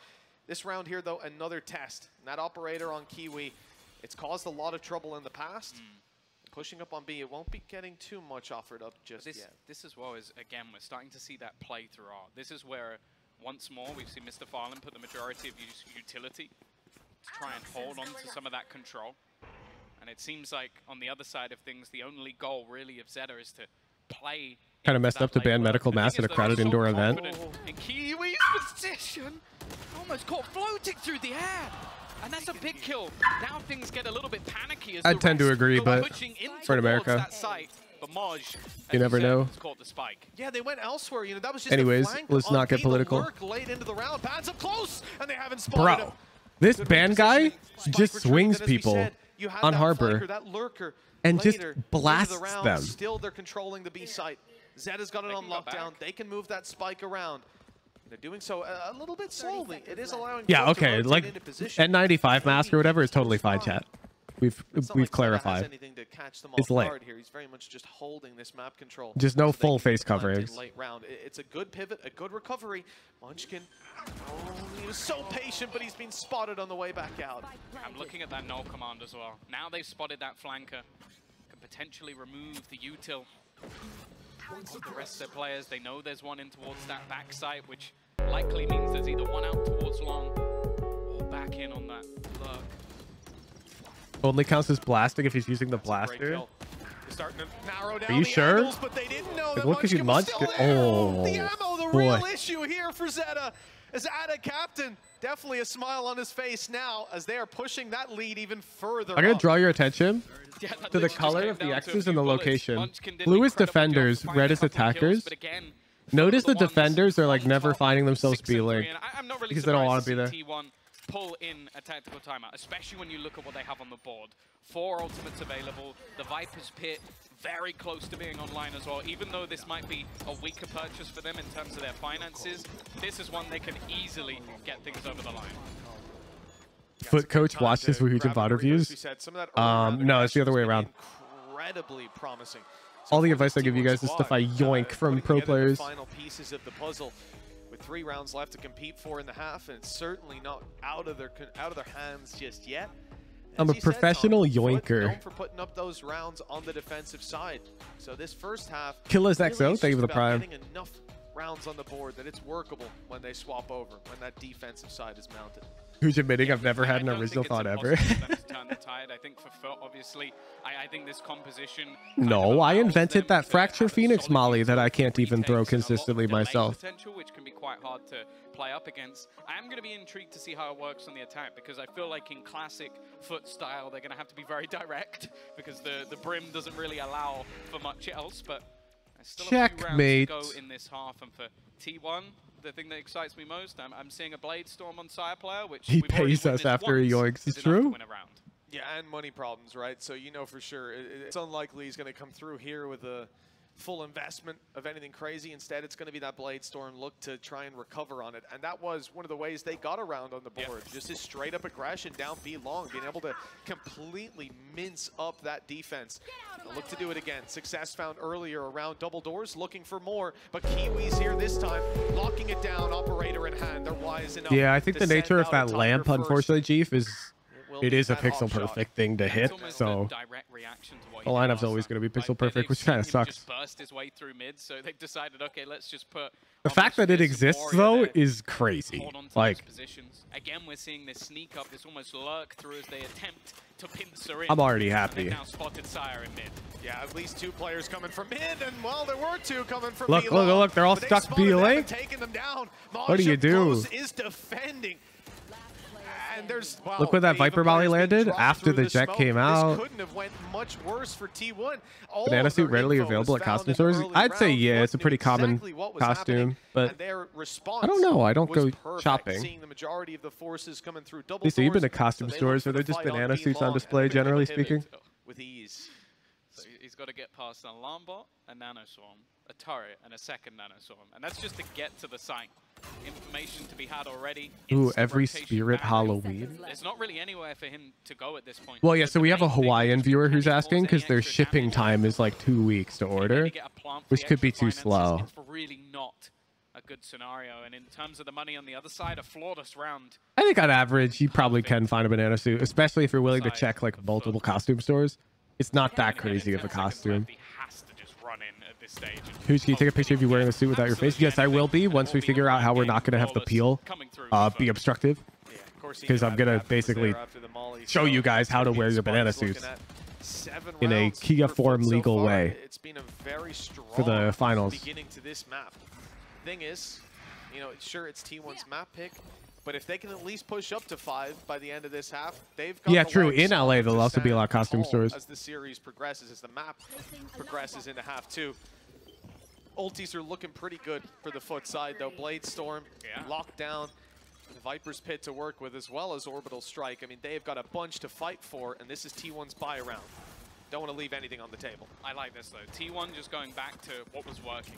This round here, though, another test. And that operator on Kiwi, it's caused a lot of trouble in the past. Pushing up on B, it won't be getting too much offered up just yet. This as well is, again, we're starting to see that play throughout. This is where, once more, we've seen Mr. Farland put the majority of utility to try and hold on to some of that control. And it seems like, on the other side of things, the only goal, really, of Zeta is to play. Kind of messed up to ban medical mask at a crowded indoor event. In Kiwi's position, almost caught floating through the air. And that's a big kill. Now things get a little bit panicky. I tend to agree, but for America, you never know. Yeah, they went elsewhere. You know, that was just anyways, let's not get political. Late into the round, Ban's up close, and they haven't spotted him. This ban guy just swings people on Harbor and just blasts them. Still, they're controlling the B site. Zeta's got it on lockdown. They can move that spike around. They're doing so a little bit slowly. It is allowing. Yeah, okay. Like N95 mask or whatever is totally fine, chat. We've clarified. It's late. Here. He's very much just holding this map control. Just no full face coverings. Late round. It's a good pivot, a good recovery. Munchkin, he was so patient, but he's been spotted on the way back out. I'm looking at that null command as well. Now they've spotted that flanker. Can potentially remove the util. The rest of their players, they know there's one in towards that back site, which likely means there's either one out towards long or back in on that lurk. Only counts as blasting if he's using the blaster. Are you sure? Angles, but they didn't know like, look at you, Munchkin. Oh, the ammo, the real issue here for Zeta. As Ada captain, definitely a smile on his face now as they are pushing that lead even further. I'm going to draw your attention to the color of the X's and the location. Blue is defenders, red is attackers. Notice the defenders are like never finding themselves B lane because they don't want to be there. Pull in a tactical timeout, especially when you look at what they have on the board. 4 ultimates available. The Viper's Pit very close to being online as well. Even though this might be a weaker purchase for them in terms of their finances, this is one they can easily get things over the line. FUT coach watched his Wahoo VOD reviews? No, it's the other way around. Incredibly promising. All the advice I give you guys is stuff I yoink from pro players. Final pieces of the puzzle with 3 rounds left to compete for in the half, and it's certainly not out of their hands just yet. I'm a professional yoinker. Known for putting up those rounds on the defensive side. So this first half, Killer's XO, thank you for the prime. getting enough rounds on the board that it's workable when they swap over, when that defensive side is mounted. Who's admitting I've never had an original thought ever? I think for FUT, obviously, I think this composition. No, I invented that Fracture Phoenix molly that I can't even throw consistently myself. Potential, which can be quite hard to play up against. I am going to be intrigued to see how it works on the attack, because I feel like in classic FUT style, they're going to have to be very direct, because the brim doesn't really allow for much else. But there's still a few rounds to go in this half, and for T1. The thing that excites me most, I'm seeing a Blade Storm on Sire player, which he pays us after he yoinks. It's true. Yeah, and money problems, right? So you know for sure it's unlikely he's going to come through here with a full investment of anything crazy. Instead, it's going to be that Blade Storm look to try and recover on it. And that was one of the ways they got around on the board. Just his straight up aggression down B long, being able to completely mince up that defense. They'll look to do it again. Success found earlier around double doors, looking for more. But Kiwi's here this time, locking it down, operator in hand. They're wise enough. Yeah, I think the nature of that lamp, unfortunately, Chief, is it is a pixel perfect thing to hit, so the lineup's always going to be pixel perfect, which kind of sucks. Burst his way through mid, so they've decided, okay, let's just put the fact that it exists though is crazy. Like, again, we're seeing this sneak up, this almost lurk through as they attempt to pincer in. I'm already happy. Now spotted Sire in mid. Yeah, at least 2 players coming from mid, and well, there were 2 coming from look, look, they're all stuck B lane. What do you do? Is defending. And there's, wow, look where that Viper volley landed after the jet came out. Couldn't have went much worse for T1. Banana suit readily available at costume stores? I'd say yeah, it's a pretty common costume, but I don't know. I don't go shopping. Lisa, you've been to costume stores. Are there just banana suits on display, generally speaking? With ease. So he's got to get past an alarm bot, a nanoswarm, a turret, and a second nanoswarm, and that's just to get to the site. Information to be had already. Ooh, every spirit Halloween. There's not really anywhere for him to go at this point. Well, yeah, so we have a Hawaiian viewer who's asking because their shipping time is like 2 weeks to order, which could be too slow. It's really not a good scenario, and in terms of the money on the other side, a flawless round. I think on average, you probably can find a banana suit, especially if you're willing to check like multiple costume stores. It's not that crazy of a costume. Who's can you take a picture of you wearing a suit without your face? Yes, I will be once we figure out how we're not going to have the peel be obstructive. Because I'm going to basically show you guys how to wear your banana suits in a Kia form legal way for the finals. Beginning to this map. Thing is, you know, sure it's T1's map pick, but if they can at least push up to 5 by the end of this half, they've got true. In LA, there'll also be a lot of costume stores. As the series progresses, as the map progresses into half 2. Ultis are looking pretty good for the FUT side, though. Blade Storm locked down. The Viper's Pit to work with, as well as Orbital Strike. I mean, they've got a bunch to fight for, and this is T1's buy round. Don't want to leave anything on the table. I like this, though. T1 just going back to what was working.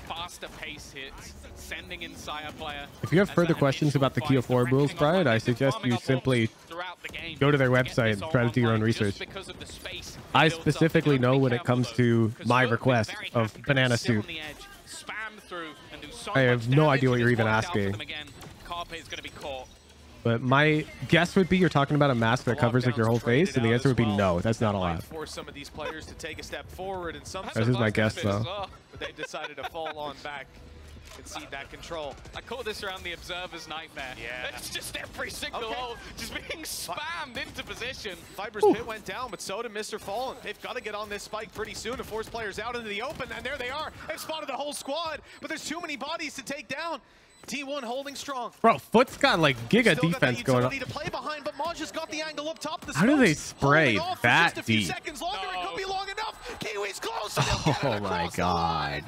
Faster pace hits, sending in Sire player. If you have further questions about the Kia 4 rules, Brian, I suggest you simply go to their website and try to do your own research. I specifically know when it comes to my request of banana suit. I have no idea what you're even asking. But my guess would be you're talking about a mask that covers like your whole face, and the answer would be no, that's not allowed. For some of these players to take a step forward, and some this is my guess though. But they decided to fall on back. Concede that control. I call this around the observer's nightmare. Yeah. It's just every single ult just being spammed into position. Viper's Pit went down, but so did Mr. Fallen. They've got to get on this spike pretty soon to force players out into the open, and there they are. They've spotted the whole squad, but there's too many bodies to take down. T1 holding strong. Bro, FUT's got like giga defense going on. To play behind, but Maj has got the angle up top of the How do they spray that deep? Seconds longer. It could be long enough. Kiwi's close. Oh my god.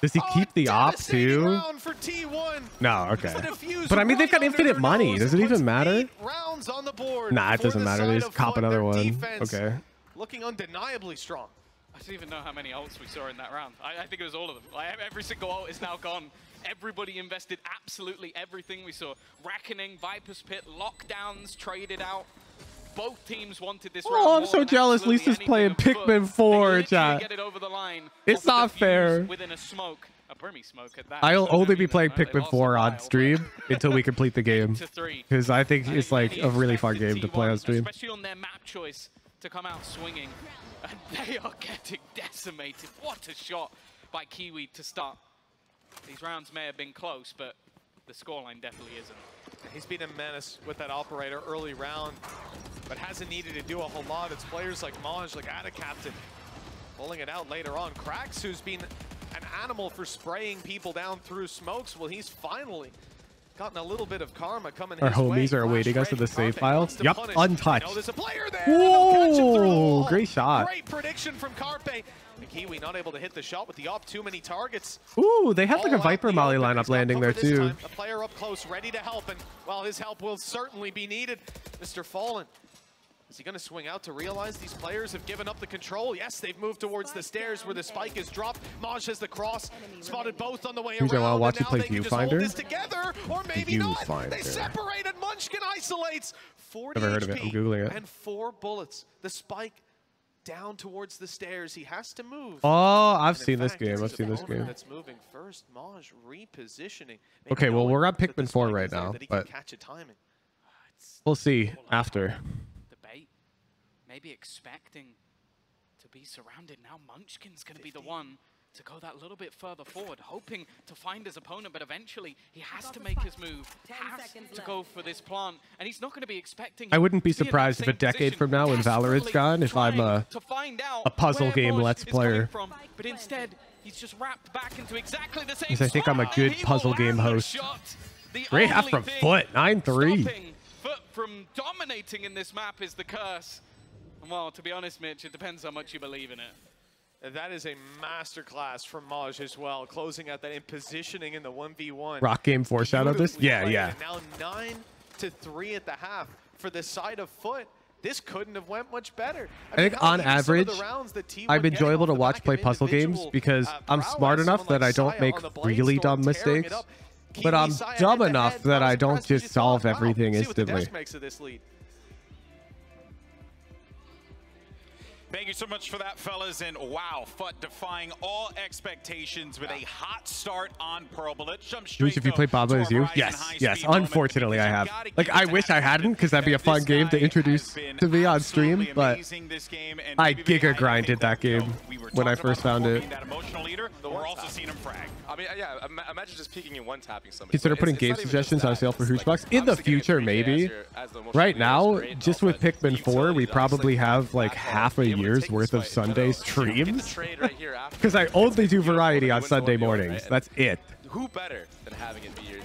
Does he keep the op too? No, okay. But I mean, they've got infinite money. Does it even matter? Nah, it doesn't matter. They just cop another one. Okay. Looking undeniably strong. I don't even know how many ults we saw in that round. I think it was all of them. Like, every single ult is now gone. Everybody invested absolutely everything. We saw Reckoning, Viper's Pit, lockdowns traded out. Both teams wanted this round. Oh, I'm so jealous. Lisa's playing Pikmin 4, chat. Get it over the line. It's not fair. Within a smoke, a brimmy smoke at that. I'll only be playing Pikmin 4 on stream until we complete the game, because I think it's like a really fun game to play on stream. Especially on their map choice to come out swinging. And they are getting decimated. What a shot by Kiwi to start. These rounds may have been close, but the scoreline definitely isn't. He's been a menace with that operator early round, but hasn't needed to do a whole lot. It's players like Maj, like Ada Captain, pulling it out later on. Krax, who's been an animal for spraying people down through smokes, well, he's finally gotten a little bit of karma coming his way. Our homies are awaiting us in the save file. Yep, untouched. There's a player there. Whoa, great shot. Great prediction from Carpe. And Kiwi not able to hit the shot with the op. Too many targets. Ooh, they have like a Viper Molly lineup landing there too. A player up close, ready to help, and well, his help will certainly be needed. Mr. Fallen, is he going to swing out to realize these players have given up the control? Yes, they've moved towards the stairs where the spike is dropped. Maj has the cross, spotted both on the way around. I'll watch you play Viewfinder. Together, or maybe not. They separated. Munchkin isolates. 40 Never heard of it. I'm googling it. And 4 bullets. The spike down towards the stairs. He has to move. Oh, I've seen this game. I've seen this game. That's moving first. Maj repositioning. Okay, well, we're on Pikmin 4 right now, but we'll see after. Debate. Maybe expecting to be surrounded. Now Munchkin's going to be the one to go that little bit further forward, hoping to find his opponent, but eventually he has to make his move, has to go for this plant, and he's not going to be expecting. I wouldn't be surprised if a decade from now when Valorant's gone, if I'm a puzzle game Let's Player. But instead, he's just wrapped back into exactly the same Because I think I'm a good puzzle game host. Great half from FUT, 9-3. FUT from dominating in this map is the curse. And well, to be honest, Mitch, it depends how much you believe in it. That is a masterclass from Maj as well, closing out that in positioning in the 1v1. Rock game foreshadowed this? Yeah, yeah. Now 9-3 at the half for the side of FUT. This couldn't have went much better. I think on average, I'm enjoyable to watch play puzzle games because I'm smart enough that I don't make really dumb mistakes, but I'm dumb enough that I don't just solve everything instantly. Thank you so much for that, fellas. And wow, FUT defying all expectations with a hot start on Pearl. But let's jump straight. If you play Baba as you? Yes, yes. Unfortunately, I have. Like, I wish I hadn't, because that'd be a fun game to introduce to me on stream. But I giga grinded that game when I first found it. We're also seeing him frag. I mean, yeah, imagine just peeking and one-tapping somebody. Consider putting game suggestions on sale for Hoochbox. In the future, maybe. Right now, just with Pikmin 4, we probably have like half a year's worth of Sunday streams. Because I only do variety on Sunday mornings. That's it. Who better than having it be your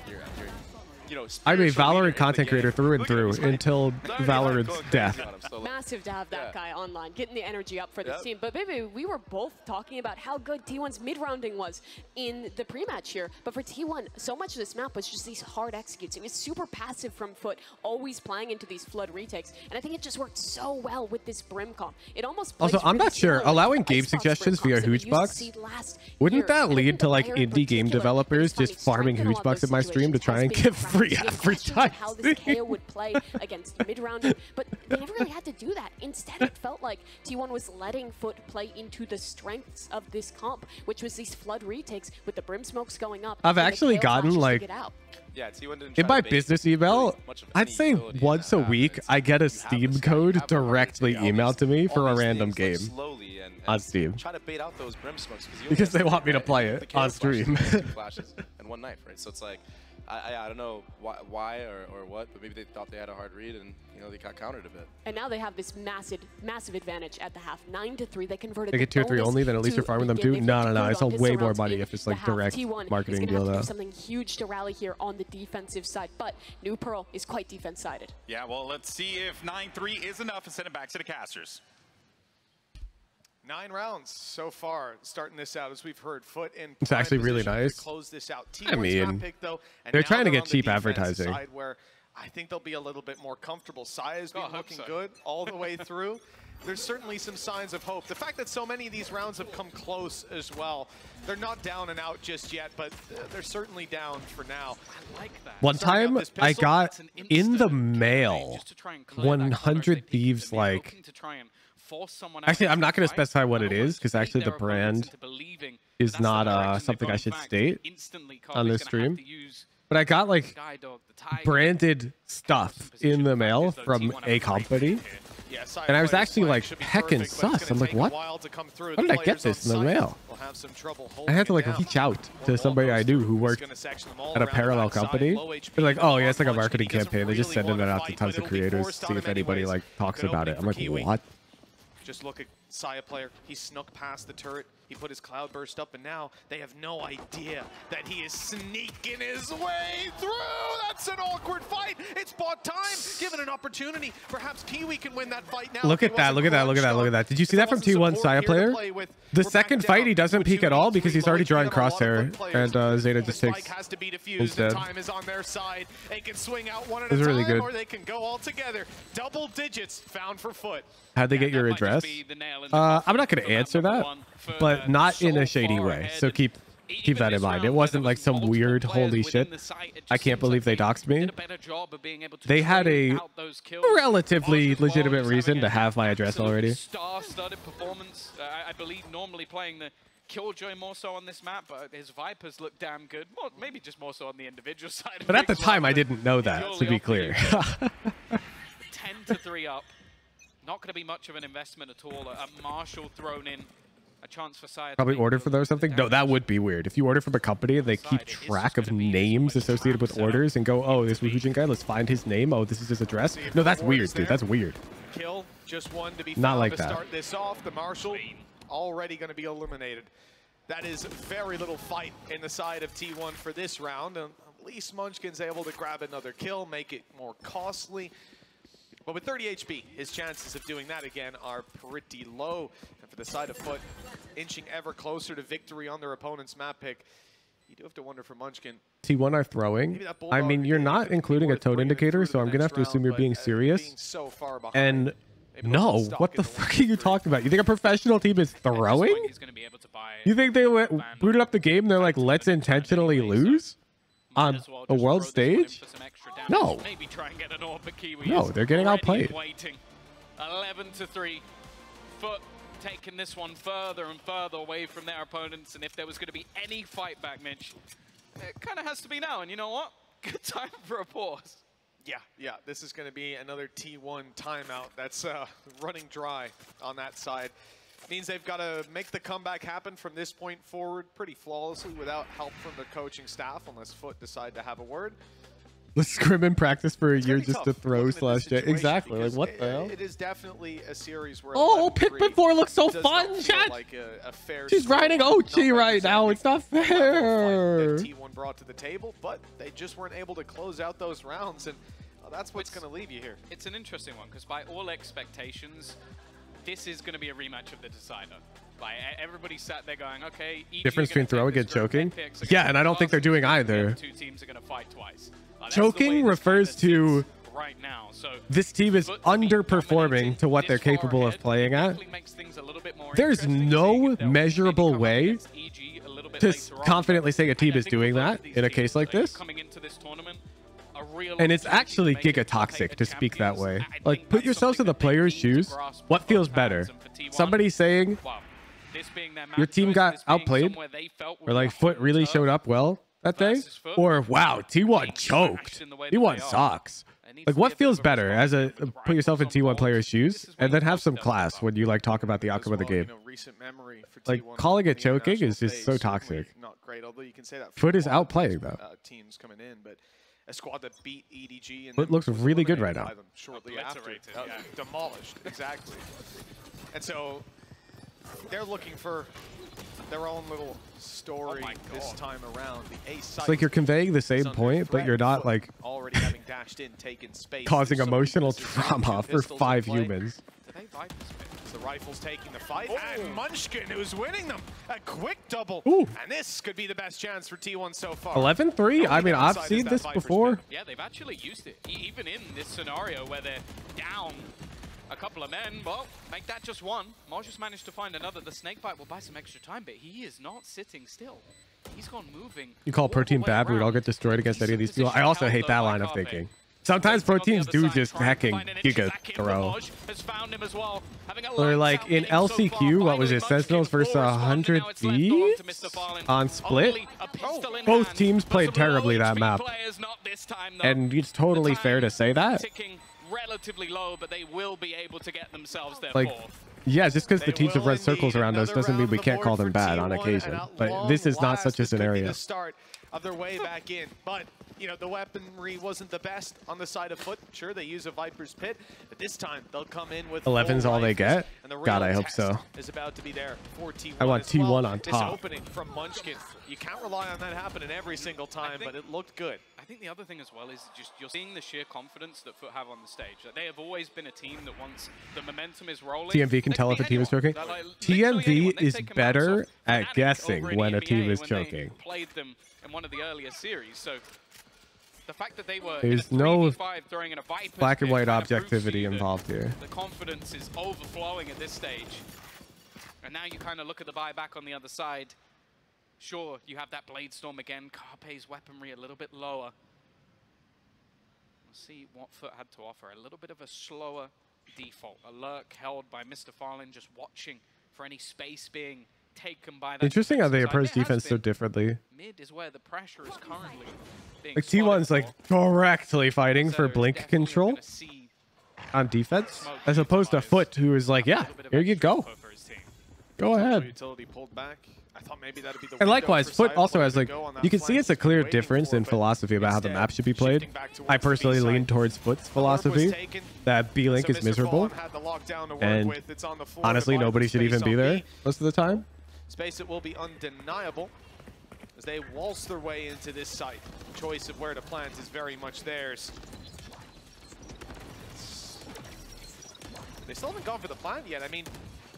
you know, I'm a Valorant content creator through and through until Valorant's death. Massive to have that guy online, getting the energy up for this team. But maybe we were both talking about how good T1's mid-rounding was in the pre-match here. But for T1, so much of this map was just these hard executes. It was super passive from FUT, always playing into these flood retakes. And I think it just worked so well with this Brim comp. It almost also, I'm not sure, allowing game suggestions via Hoochbox, wouldn't that lead to like indie game developers just farming Hoochbox in my stream to try and get free advertising? How this KO would play against mid-rounding, but they never really had to do that. Instead, it felt like T1 was letting FUT play into the strengths of this comp, which was these flood retakes with the Brim smokes going up. I've actually gotten like, in my business email, I'd say once a week, I get a Steam code directly emailed to me for a random game on Steam. Because they want me to play it on stream. Flashes and one knife, right? So it's like, I don't know why or what, but maybe they thought they had a hard read and, you know, they got countered a bit. And now they have this massive advantage at the half. 9-3, they converted. They get tier 3 only, then at least you're farming them too? No. It's a way more money if it's like direct marketing deal though. Something huge to rally here on the defensive side, but New Pearl is quite defense-sided. Yeah, well, let's see if 9-3 is enough and send it back to the casters. 9 rounds so far, starting this out as we've heard. FUT in it's actually really nice. Close this out. I mean, they're trying to get cheap advertising. Where I think they'll be a little bit more comfortable. Saya's been looking good all the way through. there's certainly some signs of hope. The fact that so many of these rounds have come close as well. They're not down and out just yet, but they're certainly down for now. I like that. One time I got in the mail 100 Thieves like... Actually, I'm not going to specify what it is because actually the brand is not something I should state on this stream. But I got like branded stuff in the mail from a company. And I was actually like heckin' sus. I'm like, what? How did I get this in the mail? I had to like reach out to somebody I knew who worked at a parallel company. They're like, oh yeah, it's like a marketing campaign. They're just sending it out to tons of creators, see if anybody like talks about it. I'm like, what? Just look at Saya player. He snuck past the turret. He put his cloud burst up, and now they have no idea that he is sneaking his way through. That's an awkward fight. It's bought time. Given an opportunity, perhaps Kiwi can win that fight now. Look at that. Look at that. Look at that. Look at that. Did you see that from T1 Saya player? The second fight, he doesn't peek at all because he's already drawing crosshair, and Zeta just takes instead. Time is on their side. They can swing out one at a time, good. or they can go all together. Double digits found for FUT. How'd they get your address? I'm not going to answer that, but not in a shady way. So keep that in mind. It wasn't like some weird holy shit. I can't believe they doxed me. They had a relatively legitimate reason to have my address already. Star-studded performance. I believe normally playing the Killjoy more so on this map, but his Vipers look damn good. Well, maybe just more so on the individual side. But at the time, I didn't know that, to be clear. 10-3 up. Not going to be much of an investment at all. A Marshall thrown in. A chance for Saya. Probably ordered for those or something? No, that would be weird. If you order from a company and they keep track of names associated with orders and go, oh, this Wuhujin guy, let's find his name. Oh, this is his address. No, that's weird, dude. That's weird. Kill, just one to be not like to that. Start this off. The Marshall already going to be eliminated. That is very little fight in the side of T1 for this round. At least Munchkin's able to grab another kill, make it more costly. But with 30 HP, his chances of doing that again are pretty low. And for the side of FUT, inching ever closer to victory on their opponent's map pick, you do have to wonder for Munchkin. T1 are throwing. I mean, you're not including a tone indicator, so I'm going to have to assume you're being serious. And no, what the fuck are you talking about? You think a professional team is throwing? You think they booted up the game, they're like, let's intentionally lose? On a world stage? No. No, they're getting outplayed. 11-3. FUT taking this one further and further away from their opponents, and if there was going to be any fight back, Mitch, it kind of has to be now. And you know what? Good time for a pause. Yeah, this is going to be another T1 timeout. That's running dry on that side. Means they've got to make the comeback happen from this point forward pretty flawlessly without help from the coaching staff, unless FUT decide to have a word. Let's scrim and practice for a year just to throw slash jet. Exactly. Like, what the hell? It is definitely a series where oh, Pikmin 4 looks so fun, chat! Like a fair She's riding Ochi right now. It's not fair. T1 brought to the table, but they just weren't able to close out those rounds, and that's what's going to leave you here. It's an interesting one, because by all expectations, this is going to be a rematch of the decider. Like, everybody sat there going, okay, difference between throwing and choking? Yeah, and I don't think they're doing either. Two teams are going to fight twice. Choking refers to right now. So this team is underperforming to what they're capable of playing at. There's no measurable way to confidently say a team is doing that in a case like this. And it's actually giga-toxic to speak that way. Like, put yourselves in the player's shoes. What feels better? Somebody saying your team got outplayed? Or like FUT really showed up well that day? Or wow, T1 choked. T1 sucks. Like, what feels better as a put yourself in T1 player's shoes and then have some class when you like talk about the outcome of the game? Like, calling it choking is just so toxic. FUT is outplaying though. Teams coming in, but a squad that beat EDG and FUT looks really good right now. Shortly after, demolished, exactly. And so they're looking for their own little story this time around. The ace it's like you're conveying the same point, but you're not like already having dashed in, taken space, causing emotional trauma for 5 humans. The Rifles taking the fight, and Munchkin who's winning them. A quick double, and this could be the best chance for T1 so far. 11-3? I mean, I've seen this before. Yeah, they've actually used it, even in this scenario where they're down a couple of men. Well, make that just one. Moj just managed to find another. The snakebite will buy some extra time, but he is not sitting still. He's gone moving. You call Pro Team bad, we would all get destroyed against any of these people. I also hate that line of thinking. Sometimes pro teams do just hacking Giga throw. Or like in LCQ, what was it? Sentinels versus 100 Thieves on Split? Both teams played terribly that map. And it's totally fair to say that. Relatively low, but they will be able to get themselves their like, fourth. Yeah, just because the teams have run circles around us doesn't mean we can't call them bad on occasion. But this is not such a scenario. Of their way back in, but you know the weaponry wasn't the best on the side of FUT. Sure, they use a Viper's Pit, but this time they'll come in with 11's all they get. God, I hope so. Is about to be there for T1. I want T1 on top. This opening from Munchkin, you can't rely on that happening every single time, but it looked good. I think the other thing as well is just you're seeing the sheer confidence that FUT have on the stage. That they have always been a team that once the momentum is rolling. TMV can tell if a team is choking. TMV is better at guessing when a team is choking. Played them in one of the earlier series, so the fact that they were there's no throwing in a Viper's black and white objectivity involved here. The confidence is overflowing at this stage, and now you kind of look at the buyback on the other side. Sure, you have that Blade Storm again. Carpe's weaponry a little bit lower. We'll see what FUT had to offer. A little bit of a slower default. A lurk held by Mr. Farlin, just watching for any space being taken by that. Interesting how they approach defense so differently. Mid is where the pressure is currently being like T1's like directly fighting for blink control on defense, as opposed to FUT, who is like, yeah, here you go. Go ahead. And likewise, FUT also has like, you can see it's a clear difference in philosophy about how the map should be played. I personally lean towards FUT's philosophy that B-Link is miserable, and honestly, nobody should even be there most of the time. Space it will be undeniable as they waltz their way into this site. The choice of where to plant is very much theirs. They still haven't gone for the plant yet. I mean,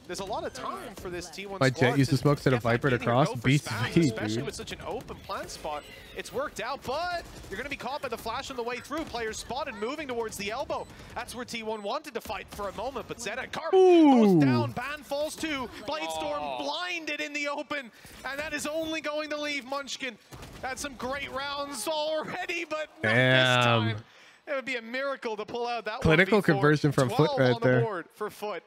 there's a lot of time for this T1 My squad Jet used to smoke set of Viper to cross. Beats me, especially dude. with such an open plant spot. It's worked out, but you're going to be caught by the flash on the way through. Players spotted moving towards the elbow. That's where T1 wanted to fight for a moment, but Zed and Carp goes down. Ban falls too. Blade Storm blinded in the open, and that is only going to leave Munchkin. Had some great rounds already, but not this time. It would be a miracle to pull out that clinical conversion from FUT right there. Board for FUT.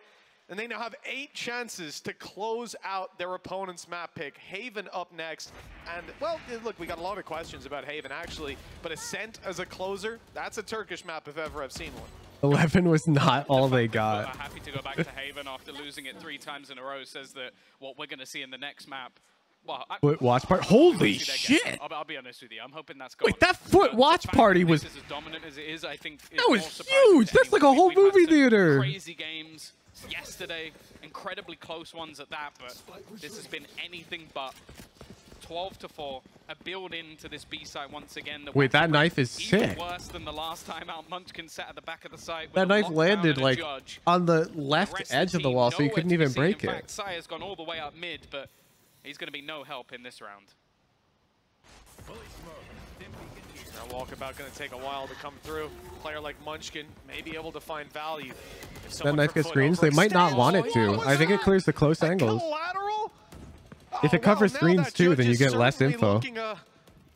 And they now have 8 chances to close out their opponent's map pick. Haven up next. And, well, look, we got a lot of questions about Haven, actually. But Ascent as a closer, that's a Turkish map if ever I've seen one. 11 was not all they got. Happy to go back to Haven after losing it 3 times in a row says that what we're going to see in the next map. Well, watch party. Holy shit! I'll be honest with you. I'm hoping that's gone. Wait, that FUT watch party was. As dominant as it is, I think that was huge. That's like a whole movie theater. Crazy games yesterday, incredibly close ones at that, but this has been anything but. 12-4, a build into this B site once again. Wait, that knife is sick. Worse than the last time out. Munchkin sat at the back of the site. That knife landed like on the left edge of the wall, so you couldn't even break it. In fact, Sire's gone all the way up mid, but he's going to be no help in this round. Now Walkabout going to take a while to come through. Player like Munchkin may be able to find value. That knife gets screens. They might not want it to. I think it clears the close angles. If it covers screens too, then you get less info. Looking a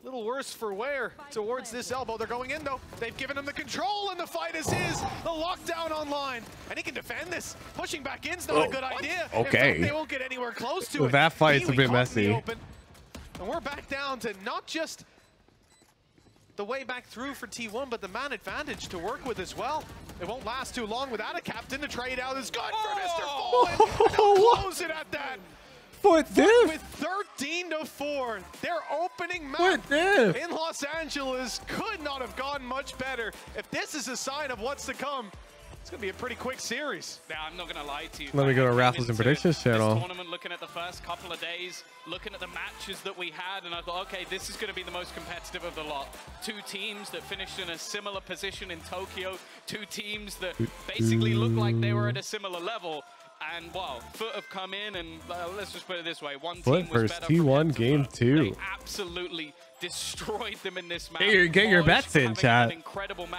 little worse for wear towards this elbow. They're going in though. They've given him the control, and the fight is his. The lockdown online, and he can defend this. Pushing back in's not a good idea. Okay. They won't get anywhere close to it. That fight's a bit messy. And we're back down to not just the way back through for T1, but the man advantage to work with as well. It won't last too long without a captain. The trade out is good for Mr. Fallen. They'll close it at that. FUT with 13-4, their opening map in Los Angeles could not have gone much better. If this is a sign of what's to come, it's going to be a pretty quick series. Now, I'm not going to lie to you. Let me go to Raffles and Predictions channel. This tournament, looking at the first couple of days, looking at the matches that we had, and I thought, okay, this is going to be the most competitive of the lot. 2 teams that finished in a similar position in Tokyo, 2 teams that basically looked like they were at a similar level. And, well, FUT have come in, and let's just put it this way. One team was better. T1 game 2. They absolutely destroyed them in this match. Get your bets in, chat.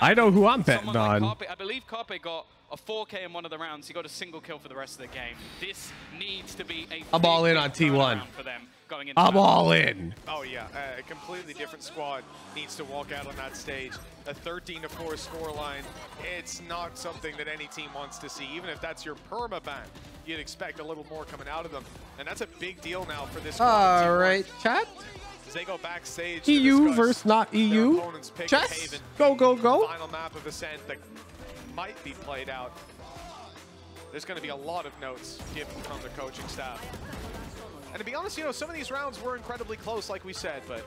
I know who I'm betting on. I believe Carpe got a 4K in one of the rounds. He got a single kill for the rest of the game. This needs to be a I'm all in on T1. for them going into I'm all in. Oh yeah, a completely different squad needs to walk out on that stage. A 13-4 scoreline, it's not something that any team wants to see. Even if that's your perma-ban, you'd expect a little more coming out of them. And that's a big deal now for this squad. All right, chat. As they go backstage EU versus not EU. Chess. Go, go, go. Final map of Ascent that might be played out. There's going to be a lot of notes given from the coaching staff. And to be honest, you know, some of these rounds were incredibly close, like we said, but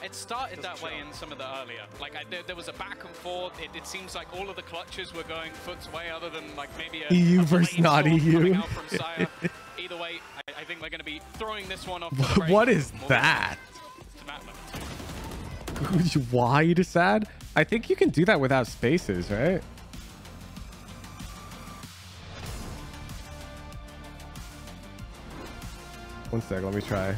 it started that way in some of the earlier. Like, there was a back and forth. It seems like all of the clutches were going FUT's way, other than like maybe a EU versus not EU. Out from Saya. Either way, I think we're going to be throwing this one off. What is that? Wide sad? I think you can do that without spaces, right? One sec, let me try.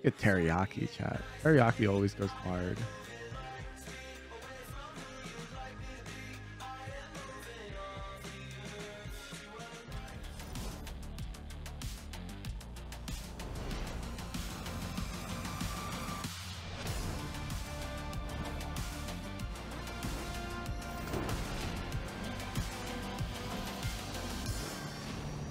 Get teriyaki, chat. Teriyaki always goes hard.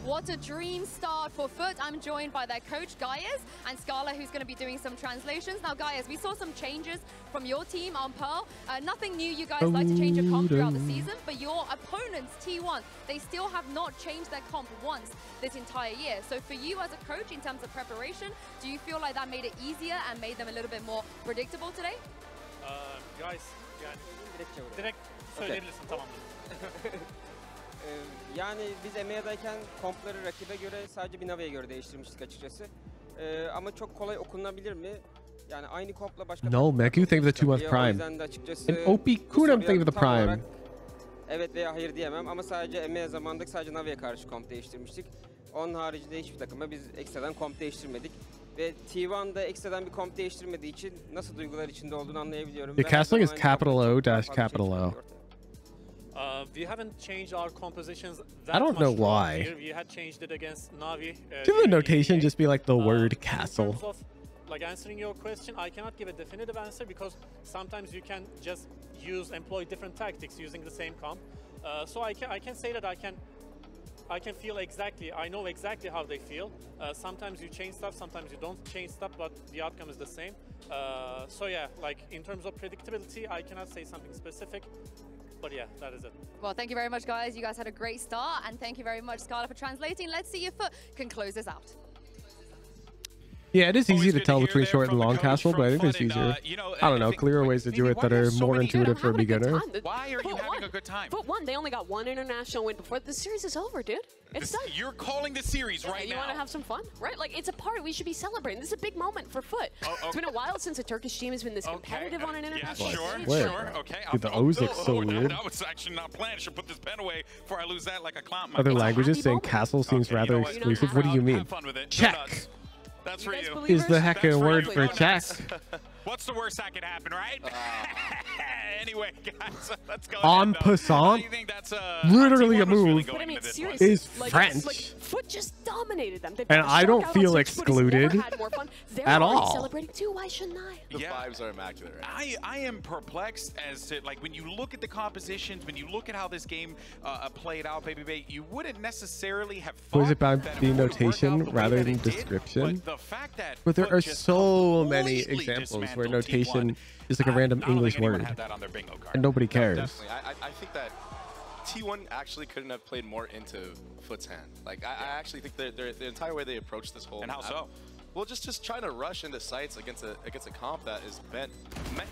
What a dream start for FUT. I'm joined by their coach, Gaius, and Scala, who's going to be doing some translations. Now, Gaius, we saw some changes from your team on Pearl. Nothing new. You guys like to change your comp throughout the season, but your opponents, T1, they still have not changed their comp once this entire year. So for you as a coach, in terms of preparation, do you feel like that made it easier and made them a little bit more predictable today? Guys, direkt söyleyebilirsin, tamamdır. Yani biz EMEA'dayken kompları rakibe göre sadece bir NAVI'ye göre değiştirmiştik açıkçası. Ama çok kolay okunabilir mi? Yani aynı kompla başka... No, Meku, thank you for the 2-month Prime. And Opie Kunam, thank you for the Prime. Evet veya hayır diyemem ama sadece EMEA zamandaki sadece NAVI'ye karşı komp değiştirmiştik. Onun haricinde hiçbir takıma biz ekstradan komp değiştirmedik. Ve T1'da ekstradan bir komp değiştirmediği için nasıl duygular içinde olduğunu anlayabiliyorum. The castling is capital O dash capital O. We haven't changed our compositions that I don't know much why. here. We had changed it against Navi. Shouldn't the notation just be like the word castle? In terms of, like, answering your question, I cannot give a definitive answer because sometimes you can just employ different tactics using the same comp. So I can say that I can feel exactly, I know exactly how they feel. Sometimes you change stuff, sometimes you don't change stuff, but the outcome is the same. So yeah, like in terms of predictability, I cannot say something specific. But yeah, that is it. Well, thank you very much, guys. You guys had a great start, and thank you very much, Scala, for translating. Let's see if FUT can close this out. Yeah, it is easy to tell between short and long castle, but I think there's easier. I don't know, clearer ways to do it that are more intuitive for a beginner. Why are you having a good time? FUT won. They only got one international win before the series is over, dude. It's done. You're calling the series right now. You want to have some fun, right? Like, it's a party. We should be celebrating. This is a big moment for FUT. It's been a while since a Turkish team has been this competitive on an international stage. Sure. Okay. Dude, the O's look so weird. That was actually not planned. I should put this pen away before I lose that like a clown. Other languages saying castle seems rather exclusive. What do you mean? Check. That's for you. Is the heckin' word for check. What's the worst that could happen, right? Anyway, guys, let's go. En passant, literally a move But I mean, seriously, is French. Like, FUT just dominated them. And I don't feel excluded at all. Celebrating too. Why shouldn't I? The vibes are immaculate. Right? I am perplexed as to, like, when you look at the compositions, when you look at how this game played out, baby, you wouldn't necessarily have thought Was it about that the it would notation work out the rather way than that it did, description? but the fact that But there FUT are just so many completely examples where dismantled notation T1. is like a random I don't English think anyone word, had that on their bingo card. and nobody No, cares. definitely. I think that T1 actually couldn't have played more into FUT's hand. Like, I actually think the entire way they approached this whole And how map, so? Well, just trying to rush into sites against a comp that is meant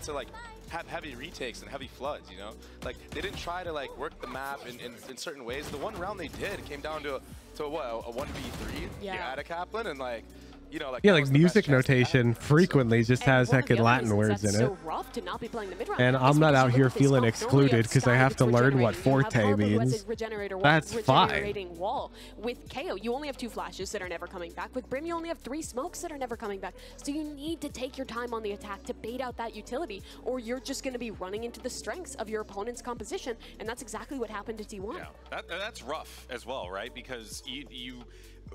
to like have heavy retakes and heavy floods. You know, like they didn't try to like work the map in certain ways. The one round they did came down to what, a 1v3 at a Kaplan, and like. You know, like Yeah, like music notation frequently just has heckin' Latin words in it. And I'm not out here feeling excluded because I have to learn what forte means. That's fine. Wall. With KO, you only have 2 flashes that are never coming back. With Brim, you only have 3 smokes that are never coming back. So you need to take your time on the attack to bait out that utility, or you're just going to be running into the strengths of your opponent's composition, and that's exactly what happened to T1. Yeah, that's rough as well, right? Because you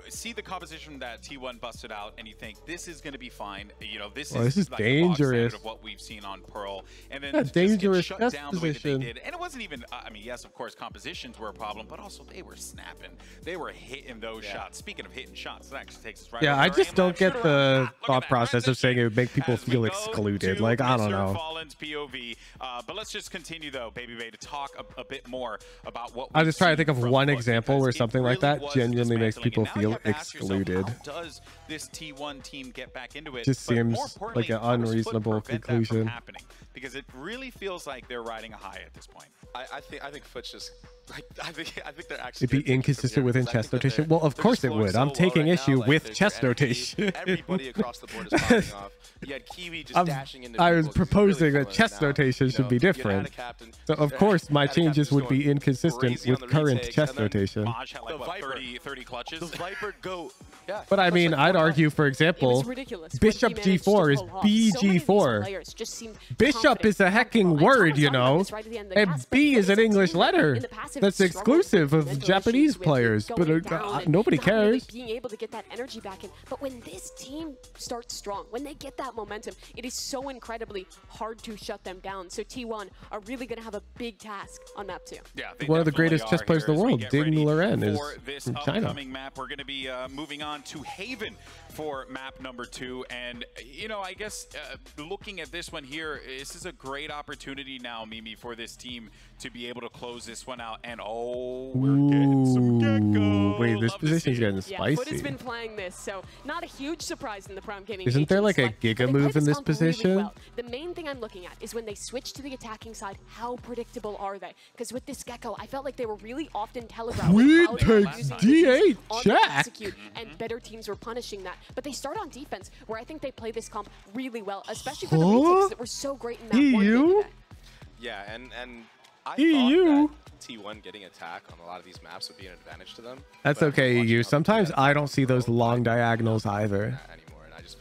see the composition that T1 busted out, and you think this is going to be fine. You know, this is like dangerous. the bog standard of what we've seen on Pearl, and then That's just get dangerous shut chest down the way that they position. did. And it wasn't even. I mean, yes, of course, compositions were a problem, but also they were snapping. They were hitting those shots. Speaking of hitting shots, that actually takes us right. Yeah, over I our just aim don't lab. get Shoot the around. thought process of saying it would make people feel excluded. Like, I don't know. Fallen's POV. But let's just continue though, Baby Bay, to talk a bit more about what. I just try to think of from one FUT, example because where it something like really that was genuinely makes dismantling. people And now you feel have to ask yourself, excluded. how does this T1 team get back into it? Just But seems more importantly, like an how does FUT unreasonable prevent that from conclusion. happening? Because it really feels like they're riding a high at this point. I think FUT's just like I think they're actually. It'd be inconsistent within chess notation. Well, of course it would. I'm taking issue with chess notation. Everybody across the board is popping off. You had Kiwi just dashing into I was vehicles. It's proposing really that chess now. notation should be different. So of course my changes would be inconsistent with current chess notation. Maj had like, what, 30 clutches? The Viper But I mean, I'd argue, for example, Bishop G4 is BG4. Bishop is a hecking word, you know, and B is an English letter that's exclusive of Japanese players, but nobody cares. Being able to get that energy back in. But when this team starts strong, when they get that momentum, it is so incredibly hard to shut them down. So T1 are really going to have a big task on map 2. Yeah, one of the greatest chess players in the world, Ding Loren, is from China. Upcoming map, we're going to be moving on to Haven for map number 2. And, you know, I guess looking at this one here, this is a great opportunity now, Mimi, for this team to be able to close this one out. And we're getting some Gecko. Wait, this position's getting spicy. Yeah, FUT has been playing this, so not a huge surprise in the Prime Gaming. Isn't there like a Giga move in this position? Really well. The main thing I'm looking at is when they switch to the attacking side, how predictable are they? Because with this Gecko, I felt like they were really often telegraphing how they were using D8 check. Execute, and better teams were punishing that. But they start on defense, where I think they play this comp really well, especially for the retakes that were so great in that one. Yeah, and I thought that T1 getting attack on a lot of these maps would be an advantage to them. That's okay, EU. Sometimes I don't see those long diagonals either. Anymore, and I just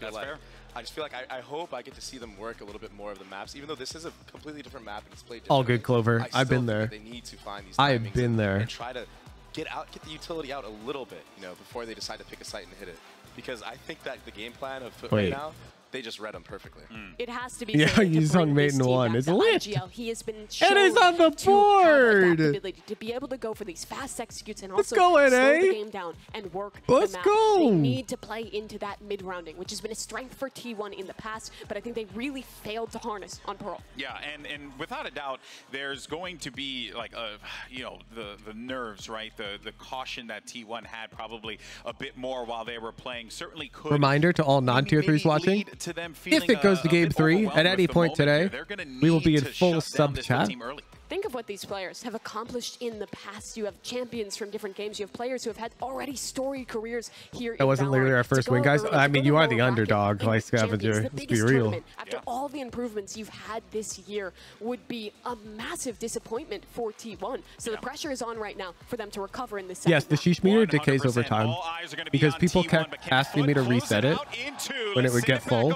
feel like I hope I get to see them work a little bit more of the maps, even though this is a completely different map and it's played differently. All good, Clover. I've been there. They need to find these I've been there. And try to get the utility out a little bit, you know, before they decide to pick a site and hit it. Because I think that the game plan of FUT right now, they just read them perfectly. It has to be. Yeah, he's on Maiden 1. It's lit. He has been it is on the board. To be able to go for these fast executes and also slow the game down and work the map. They need to play into that mid-rounding, which has been a strength for T1 in the past, but I think they really failed to harness on Pearl. Yeah, and without a doubt, there's going to be like you know, the nerves, right? The caution that T1 had probably a bit more while they were playing. Certainly could. Reminder to all non-tier 3s watching. If it goes to game 3 at any point today, we will be in full sub chat. Think of what these players have accomplished in the past. You have champions from different games. You have players who have had already storied careers here. That wasn't literally our first win, guys. I mean, you are the underdog, like Scavenger. Let's be real. After all the improvements you've had this year, would be a massive disappointment for T1. So the pressure is on right now for them to recover in this second Yes, the sheesh meter decays over time because people kept asking me to reset it when it would get full.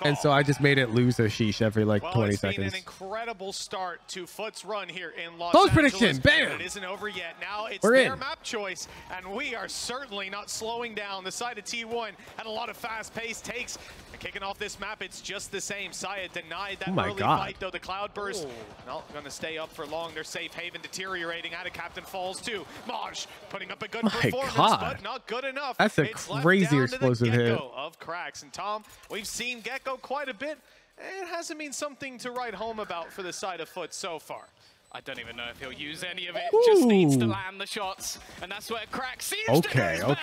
And so I just made it lose a sheesh every like 20 seconds. An incredible start to FUT's run here in Los Close Angeles. prediction, bam! It isn't over yet. Now it's We're their in. map choice, and we are certainly not slowing down. The side of T1 had a lot of fast-paced takes. And kicking off this map, it's just the same. Saya denied that early fight, though. The Cloudburst not going to stay up for long. Their safe haven deteriorating. Out of Captain Falls, too. Maj putting up a good performance, but not good enough. That's a crazy explosive hit. Of Cracks. And Tom, we've seen Gecko quite a bit. It hasn't been something to write home about for the side of FUT so far. I don't even know if he'll use any of it. Just needs to land the shots, and that's where Crack seems Okay, FUT.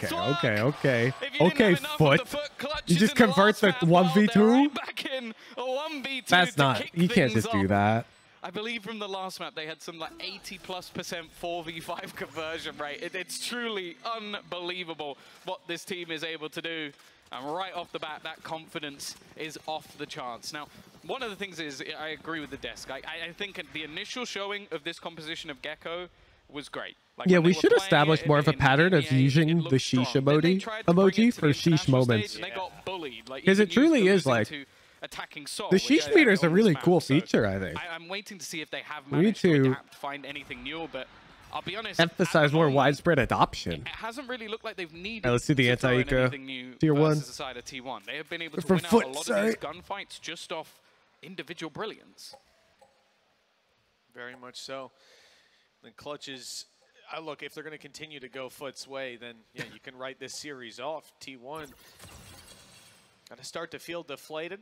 You just convert the 1v2? Back in a 1v2. That's not. You can't just do that. I believe from the last map they had some like 80+% 4v5 conversion rate. It's truly unbelievable what this team is able to do. And right off the bat, that confidence is off the charts. Now, one of the things is, I agree with the desk. I think the initial showing of this composition of Gecko was great. Like, yeah, we should establish more of a pattern of using the sheesh emoji for sheesh moments. Because it truly is like, the sheesh meter is a really cool feature, I think. I'm waiting to see if they have managed to adapt, find anything new, but I'll be honest, emphasize more widespread adoption. It hasn't really looked like they've needed let's see the anti-eco tier 1. The side of T1. They have been able to win out a lot of these gunfights just off individual brilliance. Very much so. The clutches, look, if they're going to continue to go FUT's way, then yeah, you can write this series off. T1 got to start to feel deflated.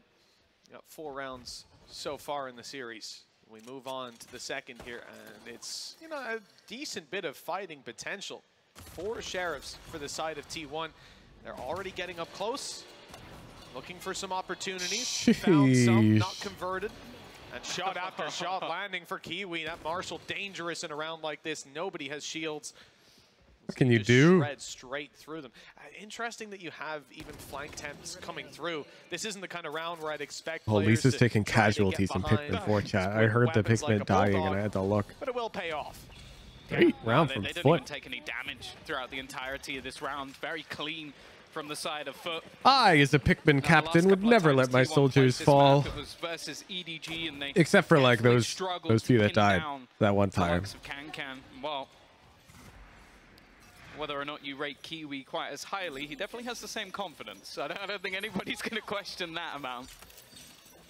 Got 4 rounds so far in the series. We move on to the second here, and it's, you know, a decent bit of fighting potential. 4 sheriffs for the side of T1. They're already getting up close, looking for some opportunities. Found some, not converted. And shot after shot landing for Kiwi. That Marshall dangerous in a round like this. Nobody has shields. What can you do? Shred straight through them. Interesting that you have even flank temps coming through. This isn't the kind of round where I'd expect. Oh, Lisa's taking casualties in Pikmin 4 chat. I heard the Pikmin dying and I had to look. But it will pay off. Great round they from didn't FUT. even take any damage throughout the entirety of this round. Very clean from the side of FUT. I, as a Pikmin captain, would never let my soldiers fall. It was versus EDG, and they Except for like those few that pin died down that one the time. likes of Can. Well, whether or not you rate Kiwi quite as highly, he definitely has the same confidence. I don't think anybody's going to question that amount.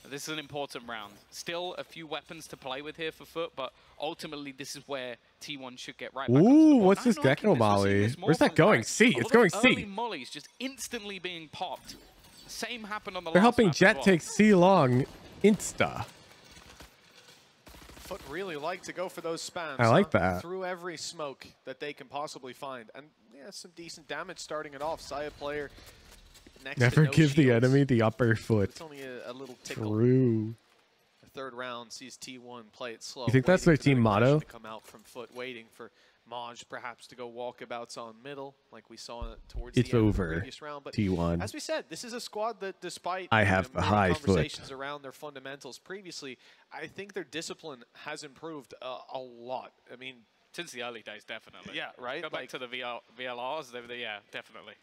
This is an important round. Still a few weapons to play with here for FUT, but ultimately this is where T1 should get right back. Ooh, what's this Gecko Molly? Where's that going? C. It's going Early C. mollies just instantly being popped. Same happened on the They're last helping map as Jet well. take C long insta. FUT really like to go for those spams. I like that. Through every smoke that they can possibly find. And yeah, some decent damage starting it off. Saya player next Never to no give the shields. enemy the upper foot. It's only a little tickle. True. The third round sees T1 play it slow. You think that's their waiting for the team aggression motto? to come out from FUT, waiting for Maj perhaps to go walkabouts on middle, like we saw towards It's the end of the over, previous round. But T1. as we said, this is a squad that, despite I have the many high foot. conversations around their fundamentals previously, I think their discipline has improved a lot. I mean, since the early days, definitely. Yeah, right? Go back to the VLRs. Yeah, definitely.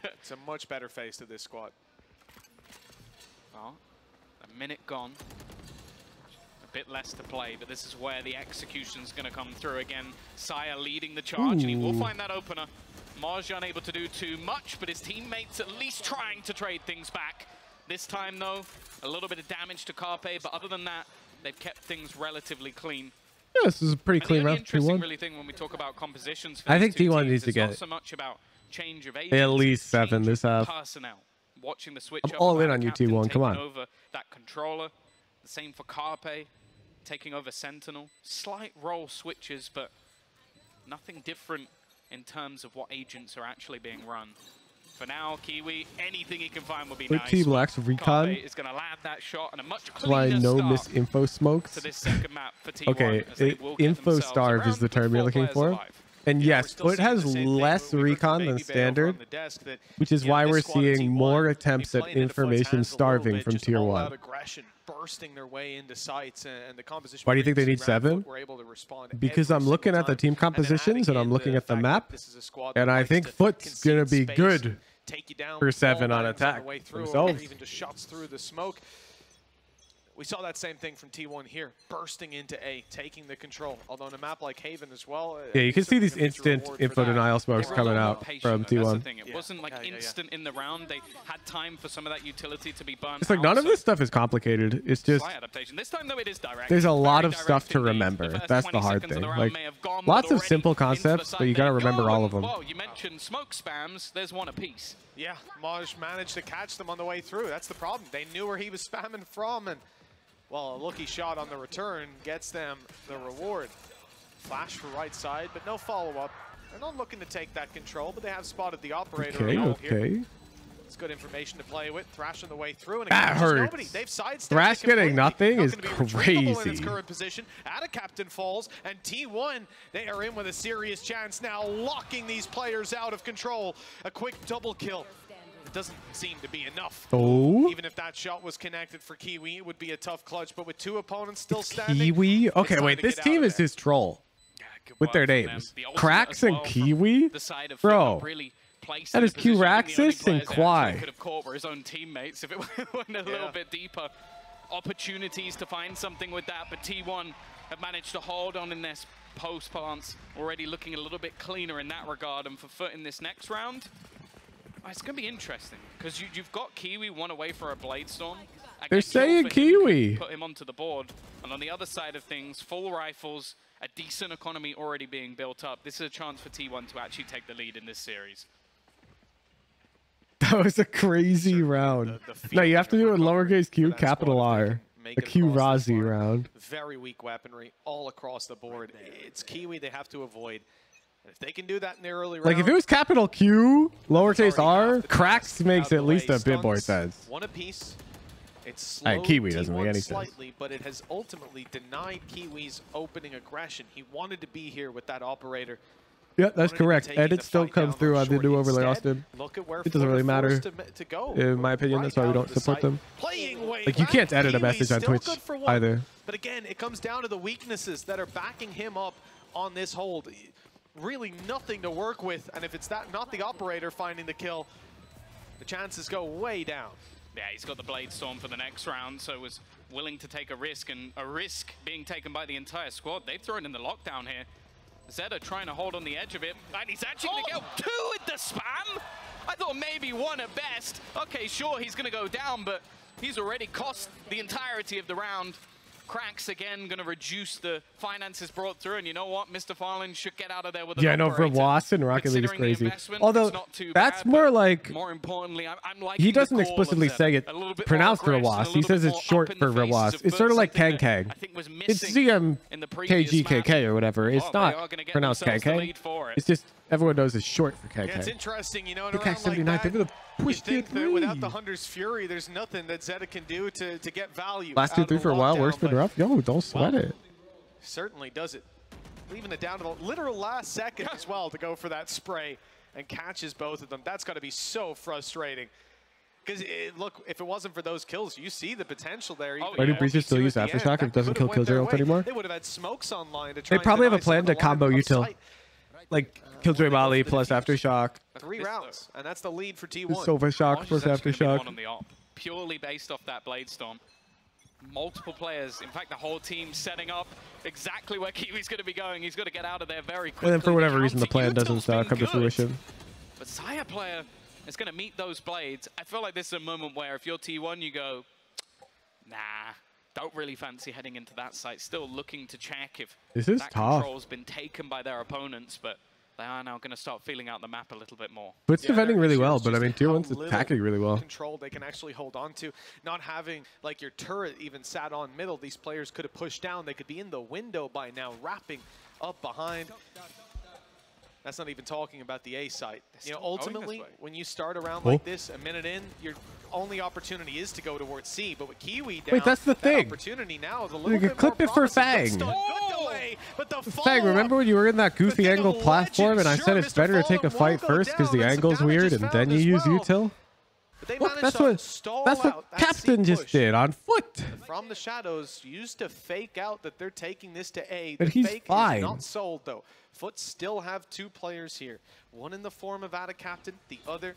It's a much better face to this squad. Well, a minute gone. A bit less to play, but this is where the execution's going to come through again. Saya leading the charge, and he will find that opener. Maj unable to do too much, but his teammates at least trying to trade things back. This time, though, a little bit of damage to Carpe, but other than that, they've kept things relatively clean. Yeah, this is a pretty clean round for Interesting T1. really thing when we talk about compositions for I these think two T1 teams, needs to it's get not so much about change of at agents, least 7 change this of half. personnel. Watching the switch I'm up all in about on you, Captain T1. Come taking on. over that controller. The same for Carpe, taking over Sentinel. Slight role switches, but nothing different in terms of what agents are actually being run. For now, Kiwi, anything he can find will be nice. Team lacks recon. Carpe is going to land that shot and a much That's why cleaner no start misinfo smokes. to this second map for T1. Okay, as they will get info themselves starve is around the term you're looking players for. alive. And yes, FUT has less recon than standard, which is why we're seeing more attempts at information starving from Tier 1. Bursting their way into sites, and the composition. Why do you think they need around 7? FUT were able to respond Because every I'm looking single at the time. team compositions and I'm looking at the map, and I think FUT's going to be good for 7 on attack themselves. Even just shots through the smoke. We saw that same thing from T1 here, bursting into A, taking the control. Although on a map like Haven as well. Yeah, you can see these instant info denial smokes coming out from T1. It wasn't like instant in the round. They had time for some of that utility to be burnt It's like none of this stuff is complicated. It's just adaptation. This time though it is direct. there's a lot of stuff to remember. That's the hard thing. Like lots of simple concepts, but you got to remember all of them. Well, you mentioned smoke spams. There's one apiece. Yeah, Maj managed to catch them on the way through. That's the problem. They knew where he was spamming from, and well, a lucky shot on the return gets them the reward. Flash for right side, but no follow-up. They're not looking to take that control, but they have spotted the operator. Okay. It's good information to play with. Thrash on the way through, and that hurts. They've sidestepped Thrash getting nothing is in crazy. its current position. Ada Captain falls, and T1, they are in with a serious chance now, locking these players out of control. A quick double kill. It doesn't seem to be enough. Oh. Even if that shot was connected for Kiwi, it would be a tough clutch. But with 2 opponents still standing, Kiwi? Okay, wait. This team is his troll with their names. Cracks and Kiwi? Bro. That is Q-Raxis and Kwai. Could have caught were his own teammates if it went a little bit deeper. Opportunities to find something with that, but T1 have managed to hold on in their post plants, already looking a little bit cleaner in that regard. And for FUT in this next round, it's going to be interesting because you've got Kiwi 1 away for a Blade Storm. They're saying Kiwi. Put him onto the board, and on the other side of things, full rifles, a decent economy already being built up. This is a chance for T1 to actually take the lead in this series. That was a crazy round. No, you have to do it in lowercase q, capital R. A Q-Razi round. Very weak weaponry all across the board. It's Kiwi they have to avoid. And if they can do that in the early round, Like if it was capital Q, lowercase R, Cracks makes at least a bit more sense. 1 apiece. It's slowed Kiwi doesn't make T1 any sense. slightly, but it has ultimately denied Kiwi's opening aggression. He wanted to be here with that operator. Yeah, that's correct. Edits don't come through on the new overlay Austin. It doesn't really matter. In my opinion, that's why we don't support them. Like you can't edit a message on Twitch either. But again, it comes down to the weaknesses that are backing him up on this hold. Really nothing to work with, and if it's that not the operator finding the kill, the chances go way down. Yeah, he's got the Blade Storm for the next round, so was willing to take a risk, and a risk being taken by the entire squad. They've thrown in the lockdown here. Zeta trying to hold on the edge of it, and he's actually going to go 2 with the spam? I thought maybe 1 at best. Okay, sure, he's going to go down, but he's already cost the entirety of the round. Cracks again, going to reduce the finances brought through, and you know what? Mr. Farland should get out of there with an Yeah, no, for Wasp and Rocket League is crazy. Although, that's more like, more importantly, I'm he doesn't explicitly say it pronounced for Wasp. He says it's short for Wasp. It's sort of like Kang. It's CMKGKK or whatever. It's not pronounced Kang. It's just, everyone knows it's short for Kang. Yeah, it's interesting, you know, in the a round like that, they're going to push you think that without the Hunter's Fury, there's nothing that Zeta can do to get value. Last 2-3 for a while, work's been rough. Yo, don't sweat it. Certainly does it. Leaving it down to the literal last second as well to go for that spray and catches both of them. That's got to be so frustrating. Because, look, if it wasn't for those kills, you see the potential there. Why do Breezes still use Aftershock if it doesn't kill Killjoy ult anymore? They would have had smokes online to try. They probably have a plan to combo util. Like Killjoy Molly plus Aftershock. 3 rounds, and that's the lead for T1. Silver Shock plus Aftershock. On the op, purely based off that Blade Storm. Multiple players, in fact, the whole team setting up exactly where Kiwi's going to be going. He's got to get out of there very quickly. And then for whatever reason, the plan doesn't come to fruition. But Saya player is going to meet those blades. I feel like this is a moment where if you're T1, you go, nah, don't really fancy heading into that site. Still looking to check if that control's been taken by their opponents, but they are now going to start feeling out the map a little bit more. But it's defending really well, but I mean, Tier 1's attacking really well. Control they can actually hold on to. Not having, like, your turret even sat on middle, these players could have pushed down. They could be in the window by now, wrapping up behind. That's not even talking about the A site. You know, ultimately, when you start around like this, a minute in, your only opportunity is to go towards C. But with Kiwi down, wait, that's the thing. Opportunity now is a You little can bit clip more it for promising. Fang. Fang, remember when you were in that goofy angle platform and I said it's better to take a fight first because the angle's weird and then you use util? Look, that's what Captain just did on foot. From the shadows, used to fake out that they're taking this to A. But he's fake fine. Is not sold though. FUT still have 2 players here. One in the form of Ada Captain, the other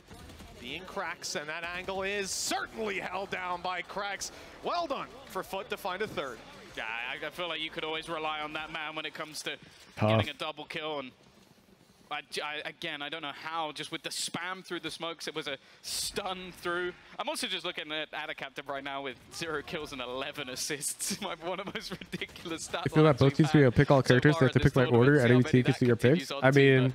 being Cracks, and that angle is certainly held down by Cracks. Well done for FUT to find a 3rd. Yeah, I feel like you could always rely on that man when it comes to getting a double kill. And again, I don't know how, just with the spam through the smokes, it was a stun through. I'm also just looking at Ada Captain right now with 0 kills and 11 assists. One of the most ridiculous stats. I feel that both teams be able to pick all characters. They have to pick right order. Any team can see your picks. I mean,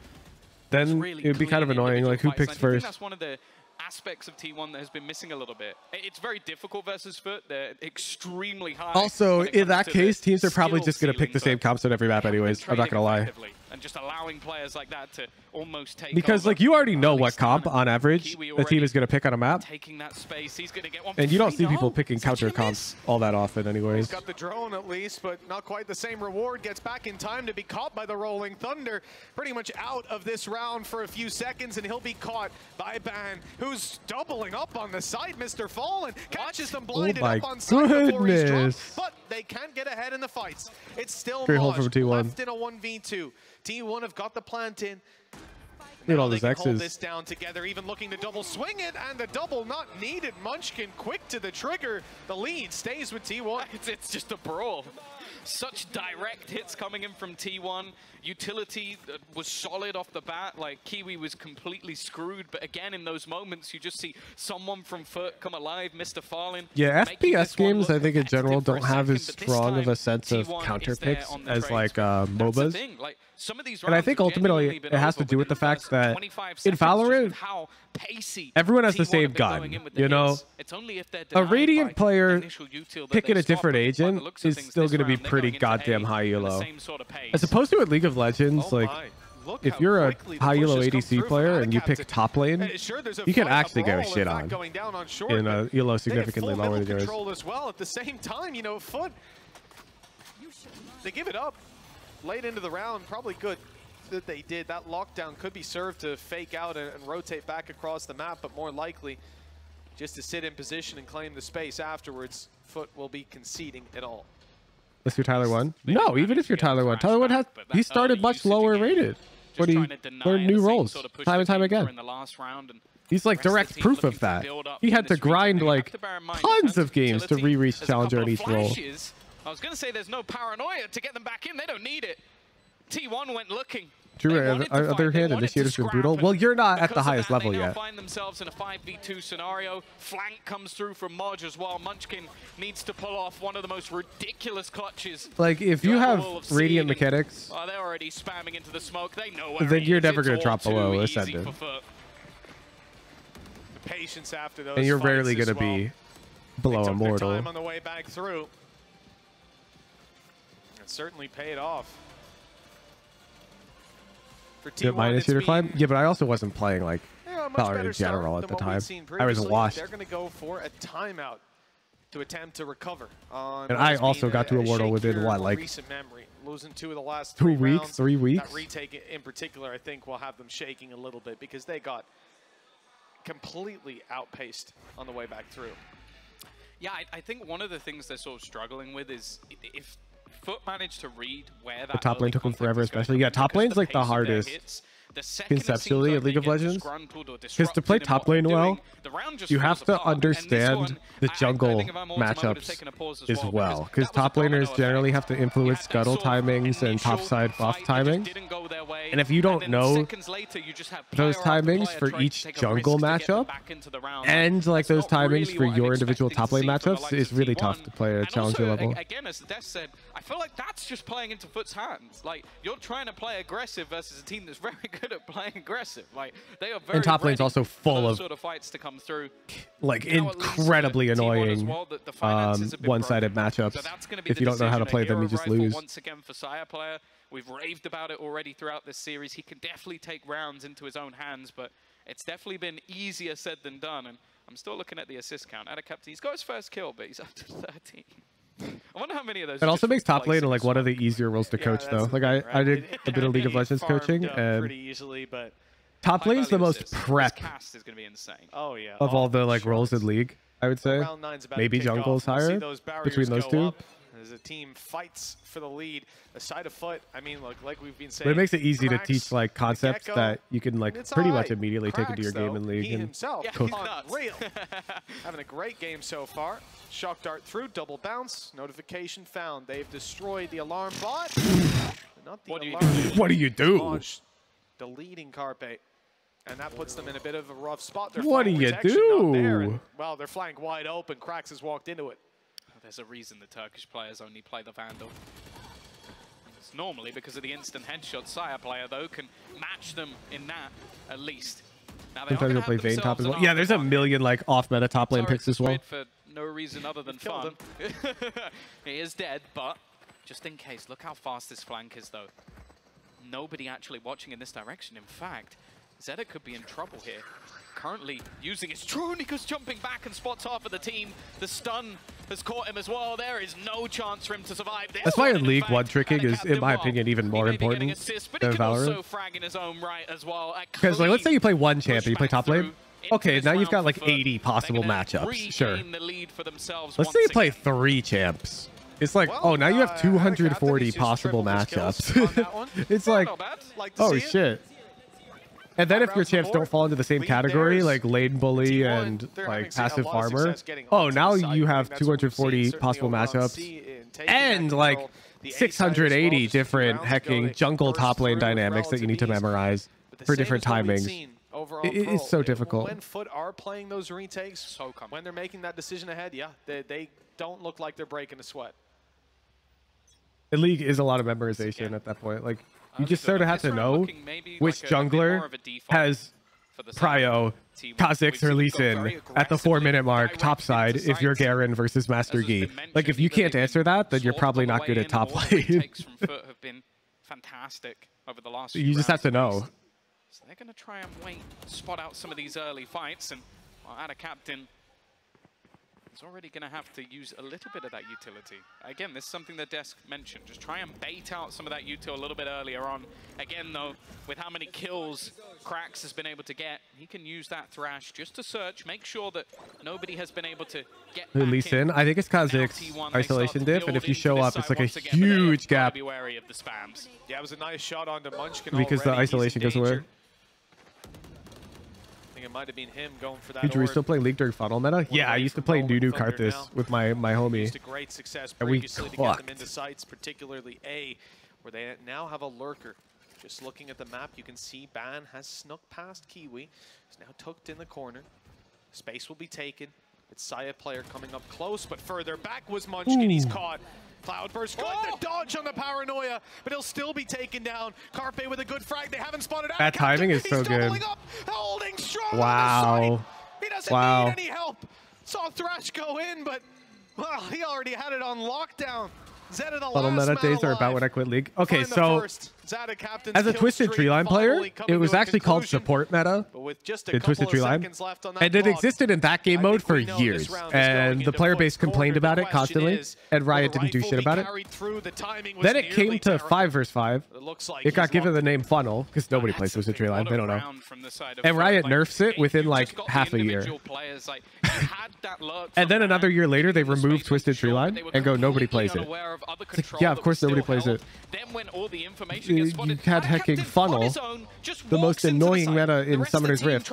then it would be kind of annoying, like who picks first. That's one of the aspects of T1 that has been missing a little bit. It's very difficult versus FUT. They're extremely high. Also, in that case, teams are probably just going to pick the same comps on every map anyways. I'm not going to lie. And just allowing players like that to almost take because like you already know what comp on average the team is going to pick on a map. Taking that space, he's going to get one. And you don't see people picking counter comps all that often anyways. He's got the drone at least, but not quite the same reward. Gets back in time to be caught by the Rolling Thunder. Pretty much out of this round for a few seconds, and he'll be caught by Ban, who's doubling up on the side. Mr. Fallen catches them blinded up on side before he's dropped, but they can't get ahead in the fights. It's still left in a 1v2. T1 have got the plant in. Look at all those X's. Hold X's. this down together, even looking to double swing it, and the double not needed. Munchkin quick to the trigger. The lead stays with T1. It's just a brawl. Such direct hits coming in from T1. Utility was solid off the bat. Like, Kiwi was completely screwed. But again, in those moments, you just see someone from FUT come alive, Mr. Fallen. Yeah, FPX games, I think in general, don't have as strong of a sense of counter picks as like MOBAs. And I think ultimately it has to do with the fact that in Valorant, everyone has the same gun, you know? A Radiant player picking a different agent is still going to be pretty goddamn high elo. As opposed to at League of Legends, like, if you're a high elo ADC player and you pick top lane, you can actually get a shit on in a elo significantly lower than yours. As well. At the same time, you know, FUT, they give it up late into the round. Probably good that they did. That lockdown could be served to fake out and rotate back across the map, but more likely just to sit in position and claim the space afterwards. FUT will be conceding it all. Unless you're Tyler 1. No, even if you're Tyler 1. Tyler 1 has, he started much lower rated. But he learned new roles time and time again. He's like direct proof of that. He had to grind like tons of games to re-reach Challenger in each role. I was going to say there's no paranoia to get them back in. They don't need it. T1 went looking. Drew, on the other hand, Initiator's been brutal. Well, you're not at the highest level yet. Find themselves in a 5v2 scenario. Flank comes through from Moj as well. Munchkin needs to pull off one of the most ridiculous clutches. Like, if you have Radiant mechanics, they're already spamming into the smoke. They know then you're never going to drop below Ascendant. Patience after those and you're rarely going to be below Immortal. Time on the way back through. It certainly paid off. For T1, my Initiator climb? Yeah, but I also wasn't playing like Power in general at the time. I was washed. They're going to go for a timeout to attempt to recover. And I also got to Immortal within what, like recent memory. Losing 2 of the last 2 weeks, 3 weeks. That retake in particular, I think, will have them shaking a little bit because they got completely outpaced on the way back through. Yeah, I think one of the things they're sort of struggling with is if FUT managed to read where that the top lane took them forever, especially. Yeah, top lane's like the hardest conceptually in League of Legends. Because to play top lane well, you have to understand the jungle matchups as well. Because top laners generally have to influence scuttle timings and topside buff timings. And if you don't know those timings for each jungle matchup and like those timings for your individual top lane matchups, it's really tough to play at a challenger level. Again, as Des said, I feel like that's just playing into FUT's hands. Like, you're trying to play aggressive versus a team that's very good at playing aggressive. Like, they are very and top lane's also full of sort of fights to come through. Like incredibly annoying one-sided matchups. So if you don't know how to play them, you just lose. Once again for Sire player, we've raved about it already throughout this series. He can definitely take rounds into his own hands, but it's definitely been easier said than done. And I'm still looking at the assist count. Adacaptan, he's got his first kill, but he's up to 13. I wonder how many of those. It also makes top lane like one of the easier roles to coach, though. Like I did a bit of League of Legends coaching, and pretty easily, but top lane's the most prep is going to be insane. Oh yeah. Of all the like roles in League, I would say. Maybe jungle's higher between those two. As a team fights for the lead, a side of FUT. I mean, look, like we've been saying. But it makes it easy to teach like concepts that you can like pretty much immediately take into your game in League. He himself, unreal. Having a great game so far. Shock dart through, double bounce, notification found. They've destroyed the alarm bot. Not the alarm. What do you do? Deleting Carpe. And that puts them in a bit of a rough spot. What do you do? Well, their flank wide open. Krax has walked into it. There's a reason the Turkish players only play the Vandal. It's normally because of the instant headshot. Sire player, though, can match them in that, at least. Now, sometimes they'll play Vayne top as well. Yeah, there's a million like off-meta top lane picks as well. For no reason other than fun. He is dead, but just in case, look how fast this flank is, though. Nobody actually watching in this direction. In fact, Zeta could be in trouble here. Currently using his Trunika's jumping back and spots half of the team. The stun has caught him as well. There is no chance for him to survive this. That's why in League, one tricking is, in my opinion, even more important than Valorant. Because like, let's say you play one champion, you play top lane. Okay, now you've got like 80 possible matchups. Sure. Let's say you play 3 champs. It's like, oh, now you have 240 possible matchups. It's like, oh shit. And then if your champs don't fall into the same category, like lane bully and like passive farmer, oh, now you have 240 possible matchups and like 680 different hecking jungle top lane dynamics that you need to memorize for different timings. It's so difficult. When FUT are playing those retakes, when they're making that decision ahead, yeah, they don't look like they're breaking a sweat. The League is a lot of memorization at that point. Like, you just sort of have to know which jungler has Prio, Kha'Zix, or Lee Sin at the 4-minute mark topside if you're Garen versus Master Yi. Like, if you can't answer that, then you're probably not good at top lane. have been fantastic over the last you just have to know. So they're going to try and spot out some of these early fights, and Adacaptan He's already going to have to use a little bit of that utility. Again, this is something that Desk mentioned. Just try and bait out some of that util a little bit earlier on. Again, though, with how many kills Krax has been able to get, he can use that Thrash just to search, make sure that nobody has been able to get back Least in. I think it's Kha'Zix's isolation diff, and if you show up, it's like a huge gap. Be wary of the spams. Yeah, it was a nice shot onto Munchkin because the isolation goes away. It might have been him going for that. Dude, were you still playing League during funnel meta? Yeah, I used to play Nunu Karthus with my homie. Used to great success and we previously to get them into sites, particularly A, where they now have a lurker. Just looking at the map, you can see Ban has snuck past Kiwi. He's now tucked in the corner. Space will be taken. It's Saya player coming up close, but further back was Munchkin. He's caught. Cloudburst got the dodge on the paranoia, but he'll still be taken down. Carpe with a good frag. They haven't spotted out. That timing is so good. Up, holding strong wow. He doesn't need any help. Saw Thrash go in, but well, he already had it on lockdown. Zeta the Funnel meta days are about when I quit League. Okay, so as a Twisted Treeline player, it was actually called support meta in Twisted Treeline, and it existed in that game mode for years, and the player base complained about it constantly, and Riot didn't do shit about it. Then it came to 5 vs 5. It got given the name Funnel, because nobody plays Twisted Treeline, they don't know. And Riot nerfs it within like half a year. And then another year later, they removed Twisted Treeline and go, nobody plays it. Like, yeah, of course nobody plays it. You had hecking Funnel, the most annoying meta in Summoner's Rift,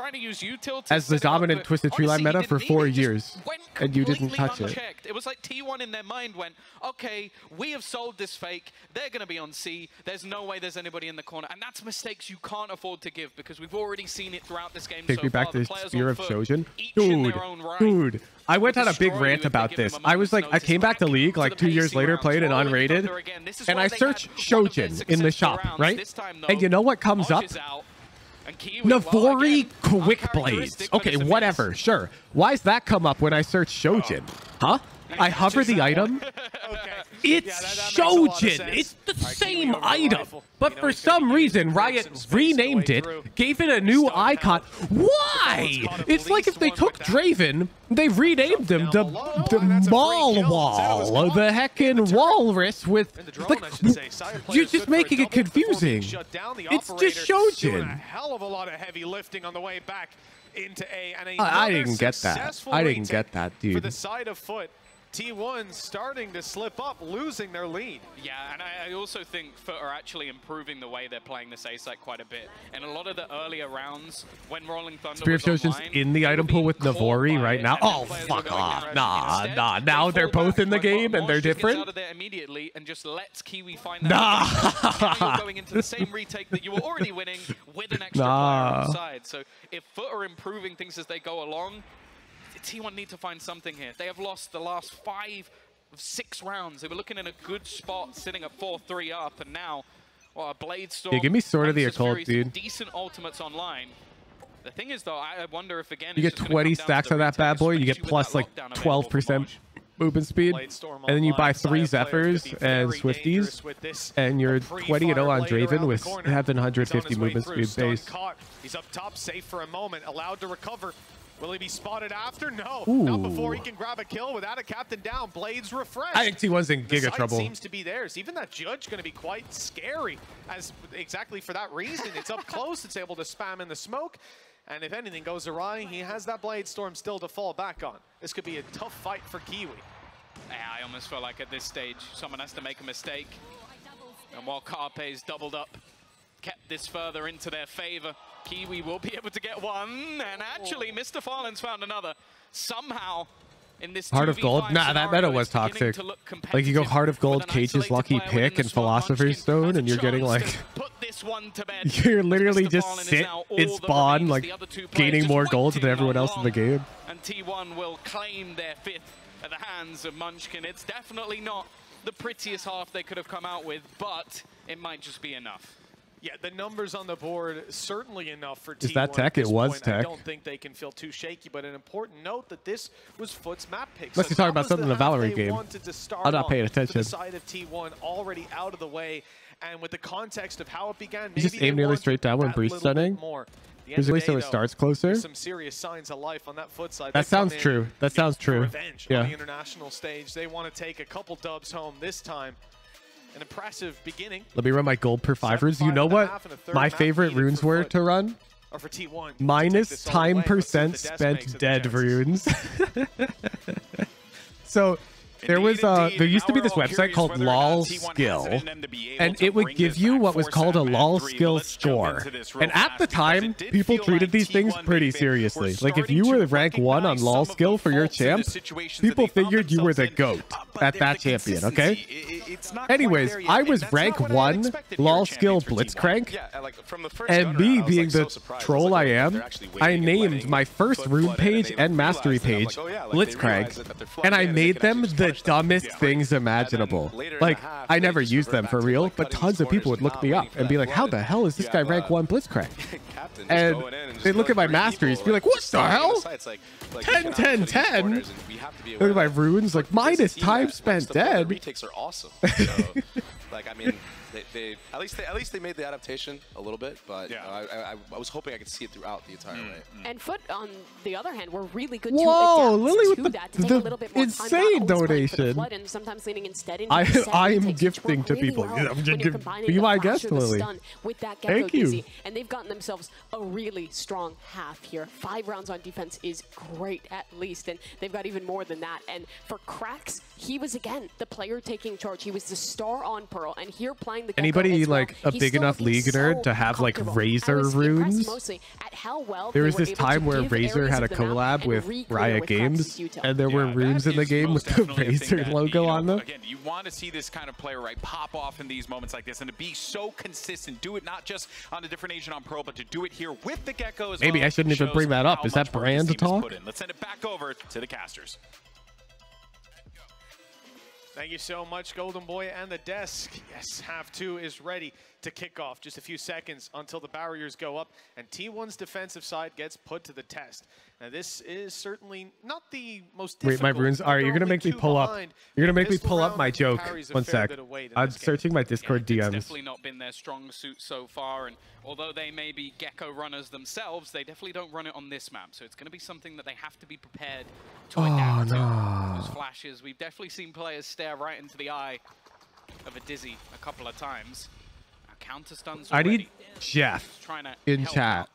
as the dominant Twisted Treeline meta for 4 years, and you didn't touch it. It was like T1 in their mind went, okay, we have sold this fake, they're going to be on C, there's no way there's anybody in the corner, and that's mistakes you can't afford to give, because we've already seen it throughout this game. Take me back to the Spear of Shojin. Dude, I went on a big rant about this. I was like, I came back to League like 2 years later, played an unrated, and I searched Shojin in the shop, right? And you know what comes up? NAVI Quick Blades. Okay, whatever, sure. Why does that come up when I search Shojin? Huh? I hover the item. It's Shojin. It's the same item. But for some reason, Riot renamed it, gave it a new icon. Why? It's like if they took Draven, they renamed him the Maul Wall, the heckin' Walrus with... Like, you're just making it confusing. It's just Shojin. Hell of a lot of heavy lifting on the way back into A. And I didn't get that. I didn't get that, dude. For the side of FUT. T1 starting to slip up, losing their lead. Yeah, and I also think FUT are actually improving the way they're playing this A site quite a bit. In a lot of the earlier rounds, when Rolling Thunder Spear of Shojin's in the item pool with Navori right now. Oh, fuck off. Nah. Now they're both in the game and they're different. Out of there immediately and just lets Kiwi find that. Now you're going into the same retake that you were already winning with an extra player on the side. So if FUT are improving things as they go along, T1 need to find something here. They have lost the last 5 of 6 rounds. They were looking in a good spot, sitting at 4-3 up, and now, well, a Blade Storm. Yeah, give me Sword of the Occult, dude. Decent ultimates online. The thing is, though, I wonder if again you get 20 stacks on that bad boy, you get plus like 12% movement speed, and then you buy 3 Zephyrs and Swifties, and you're 20-0 on Draven with 750 movement speed base. He's up top, safe for a moment, allowed to recover. Will he be spotted after? No. Ooh. Not before he can grab a kill without a captain down. Blades refreshed. I think T1's in giga trouble. Seems to be theirs. Even that judge going to be quite scary, as exactly for that reason. It's up close. It's able to spam in the smoke. And if anything goes awry, he has that Blade Storm still to fall back on. This could be a tough fight for Kiwi. Yeah, I almost feel like at this stage, someone has to make a mistake. And while Carpe's doubled up, kept this further into their favor, Kiwi will be able to get one, and actually Mr. Farland's found another. Somehow, in this Heart of Gold? Nah, that meta was toxic. Like, you go Heart of Gold, Cage's Lucky Pick, and Philosopher's Stone, and you're getting, like... You're literally just sit in spawn, like, gaining more gold than everyone else in the game. And T1 will claim their 5th at the hands of Munchkin. It's definitely not the prettiest half they could have come out with, but it might just be enough. Yeah, the numbers on the board, certainly enough for T1. Is that tech? It was tech. I don't think they can feel too shaky, but an important note that this was FUT's map pick. Unless you're talking about something in the Valorant game. I'm not paying attention. The side of T1 already out of the way, and with the context of how it began, maybe just aim nearly straight down when breach stunning. There's a way so it starts closer. Some serious signs of life on that FUT side. That sounds true. That sounds true. Revenge on the international stage. They want to take a couple dubs home this time. An impressive beginning. Let me run my gold per 5 runes. You know what my favorite runes were to run? Or for T1. Minus time % spent dead runes. So there was there used to be this website called LOL Skill, and it would give you what was called a LOL Skill score. And at the time, people treated these things pretty seriously. Like if you were rank 1 on LOL Skill for your champ, people figured you were the GOAT at that champion, okay? Anyways, I was rank 1 LOL Skill Blitzcrank, and me being the troll I am, I named my first rune page and mastery page Blitzcrank, and I made them the dumbest things imaginable. Like, I never used them for real, but tons of people would look me up and be like, how the hell is this guy rank 1 Blitzcrank? And they'd look at my masteries, be like, what the hell? 10, 10, 10? Look at my runes, like, minus time spent dead. Retakes are awesome. So, like, I mean, they at least they made the adaptation a little bit, but I was hoping I could see it throughout the entire way. And FUT, on the other hand, were really good Whoa, to Lily with that, to take a little bit more insane donation. And sometimes leaning instead I'm gifting to people. I'm giving be my guest, Lily. With that Thank you. Dizzy, and they've gotten themselves a really strong half here. 5 rounds on defense is great, at least, and they've got even more than that. And for Cracks, he was again the player taking charge. He was the star on Pearl, and here playing the anybody like a big enough league nerd to have like Razor runes. There was this time where Razor had a collab with Riot Games, and there were runes in the game with the Razor logo on them. Again, you want to see this kind of player, right, pop off in these moments like this, and to be so consistent. Do it not just on a different Asian on Pearl, but to do it here with the Gecko as well. Maybe I shouldn't even bring that up. Is that brand talk? Let's send it back over to the casters. Thank you so much, Golden Boy and the desk. Yes, half 2 is ready to kick off. Just a few seconds until the barriers go up and T1's defensive side gets put to the test. Now, this is certainly not the most difficult. Wait, my runes. All right, you're gonna make me pull up. You're gonna make me pull up my joke. One sec. I'm searching my Discord DMs. It's definitely not been their strong suit so far, and although they may be Gecko runners themselves, they definitely don't run it on this map. So it's going to be something that they have to be prepared to adapt to. Those flashes, we've definitely seen players stare right into the eye of a Dizzy a couple of times. Counter stuns I need Jeff in chat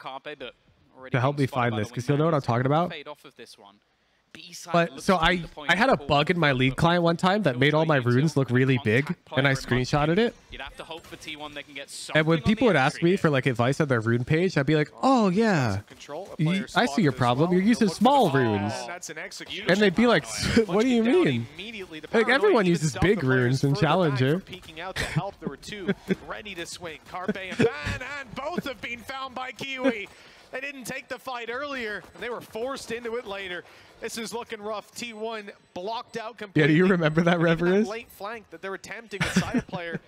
to help me find this, because he'll know what I'm talking about. But so I had a bug in my league client one time that made all my runes look really big, and I screenshotted it. And when people would ask me for like advice on their rune page, I'd be like, "Oh yeah, I see your problem. You're using small runes." And they'd be like, "What do you mean?" Like everyone uses big runes in Challenger. Peeking out to help. There were 2 ready to swing. Carpe and Ban, and both have been found by Kiwi. They didn't take the fight earlier, and they were forced into it later. This is looking rough. T1 blocked out completely. Yeah, do you remember that reference? That late flank that they're attempting with Side player.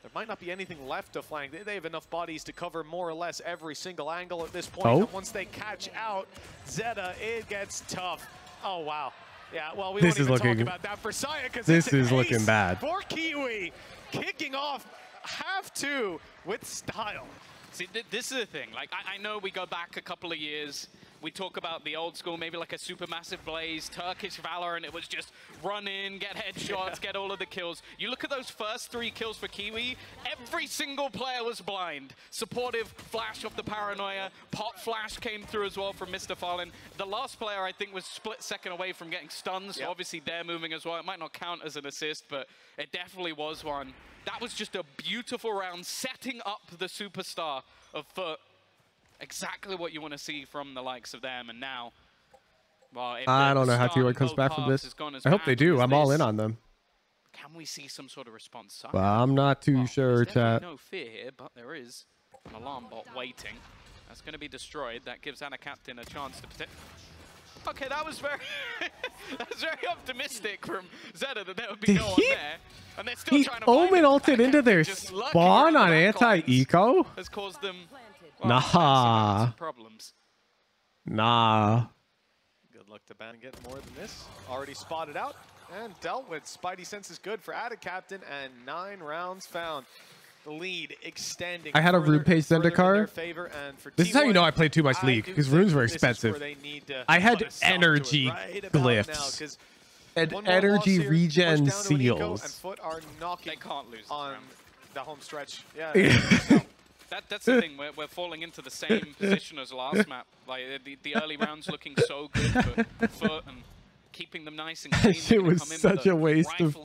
There might not be anything left to flank. They have enough bodies to cover more or less every single angle at this point. And once they catch out Zeta, it gets tough. Oh, wow. Yeah, well, we won't even talk about that for Saya, because this is looking bad. For Kiwi, kicking off half 2 with style. See, this is the thing. Like, I know we go back a couple of years. We talk about the old school, maybe like a Supermassive Blaze, Turkish Valor, and it was just run in, get headshots, get all of the kills. You look at those first 3 kills for Kiwi, every single player was blind. Supportive flash off the Paranoia, Pot Flash came through as well from Mr. Fallen. The last player, I think, was split second away from getting stunned, so obviously they're moving as well. It might not count as an assist, but it definitely was one. That was just a beautiful round, setting up the superstar of FUT. Exactly what you want to see from the likes of them, and now, well, I don't know how T1 comes back from this. I hope they do. I'm all in on them. Can we see some sort of response? Well, I'm not too sure, chat. No fear here, but there is an alarm bot waiting. That's going to be destroyed. That gives Anna Captain a chance to protect. Okay, that was very optimistic from Zeta that there would be no one there. And they're still trying to Omen ulted into their spawn on anti-eco? Has caused them nah. problems. Nah. Good luck to Ban getting more than this. Already spotted out and dealt with. Spidey sense is good for Ada Captain, and 9 rounds found. lead extending. I had a rune page Zendikar. This is how you know I played too much League, because runes were expensive. I had energy glyphs and energy regen seals. They can't lose on the home stretch. Yeah. That's the thing. We're falling into the same position as last map. Like the early rounds looking so good for FUT and keeping them nice and clean. It was such a waste of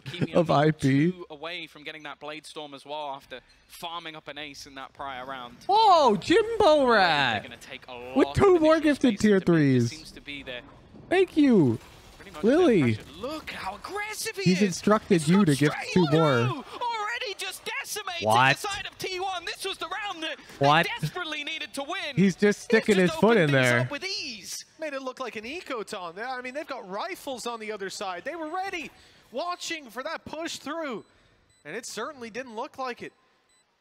IP. 2 away from getting that Blade Storm as well after farming up an ace in that prior round. Whoa, Jimbo Rat! With 2 more gifted tier 3s. Thank you, Lily. Look how aggressive He's instructed you to gift 2 more. Already just decimated What? the side of T1. This was the round that What? they desperately needed to win. He's just sticking his foot in there. With ease. Made it look like an eco-ton. I mean, they've got rifles on the other side. They were ready, watching for that push through. And it certainly didn't look like it.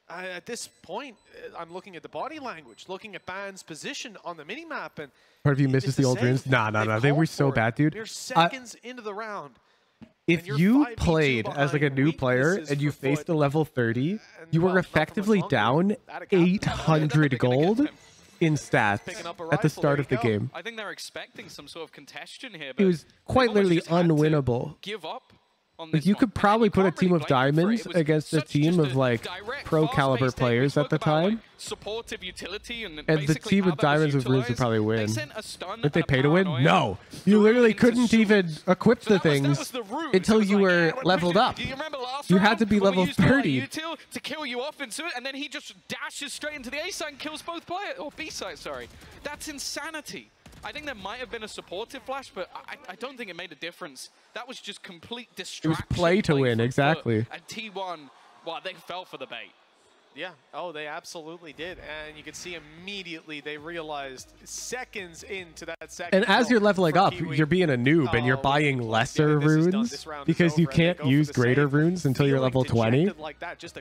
At this point, I'm looking at the body language, looking at Ban's position on the minimap. And Part of you misses the old runes? Nah. They were so bad, dude. You're seconds into the round. If you played as like a new player and you faced a level 30, you were effectively down 800 gold in stats at the start of the game. I think they're expecting some sort of contention here. It was quite literally unwinnable. Give up on Like you could probably put a team of diamonds against a team of like pro caliber players at the time. Supportive utility and the team with diamonds with runes would probably win. Did they pay to win? No. You literally couldn't even equip the things until you were leveled up. You had to be level 30. To kill you off into it, and then he just dashes straight into the A side and kills both players, or B side, sorry. That's insanity. I think there might have been a supportive flash, but I don't think it made a difference. That was just complete distraction. It was play to win, exactly. And T1, well, they fell for the bait. Yeah. Oh, they absolutely did. And you could see immediately they realized seconds into that second. And as you're leveling up, you're being a noob and you're buying lesser runes because you can't use greater runes until you're level 20.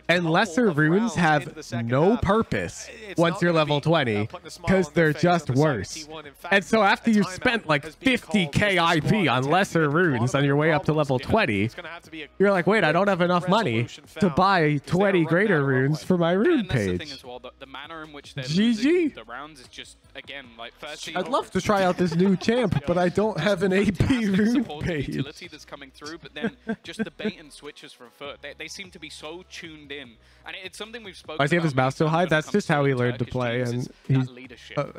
And lesser runes have no purpose once you're level 20 because they're just worse. And so after you spent like 50k IP on lesser runes on your way up to level 20, you're like, wait, I don't have enough money to buy 20 greater runes for my rune page. The thing as well, the manner in which they're GG. losing the rounds is just, again, like firstly, I'd love to try out this new champ, but I don't have an AP rune page. Utility that's coming through, but then just the bait and switches from FUT. They seem to be so tuned in, and it's something we've spoken about. Why does he have his mouse so high? That's just how he learned to play, and he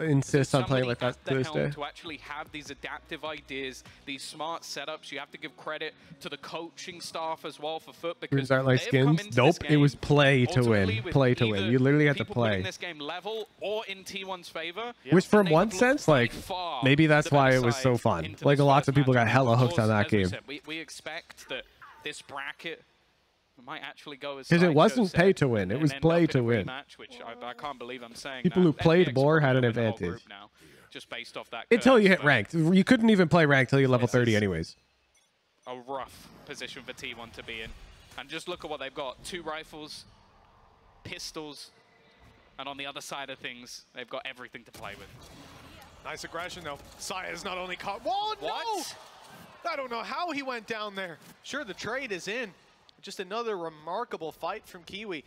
insists on playing like that to this day. To actually have these adaptive ideas, these smart setups, you have to give credit to the coaching staff as well for FUT, because runes aren't like skins. Nope, it was play to win. Play to win. You literally had to play. This game level or in T1's favor. Which, from one sense, like maybe that's why it was so fun. Like lots of people got hella hooked on that game. We expect that this bracket might actually go as because it wasn't pay to win. It was play to win. Which I can't believe I'm saying. People who played more had an advantage. Now, just based off that. Until you hit ranked. You couldn't even play ranked till you're level 30 anyways. A rough position for T1 to be in. And just look at what they've got. 2 rifles, pistols, and on the other side of things, they've got everything to play with. Nice aggression, though. Saya's not only caught. Whoa, what? No! I don't know how he went down there. Sure, the trade is in. Just another remarkable fight from Kiwi.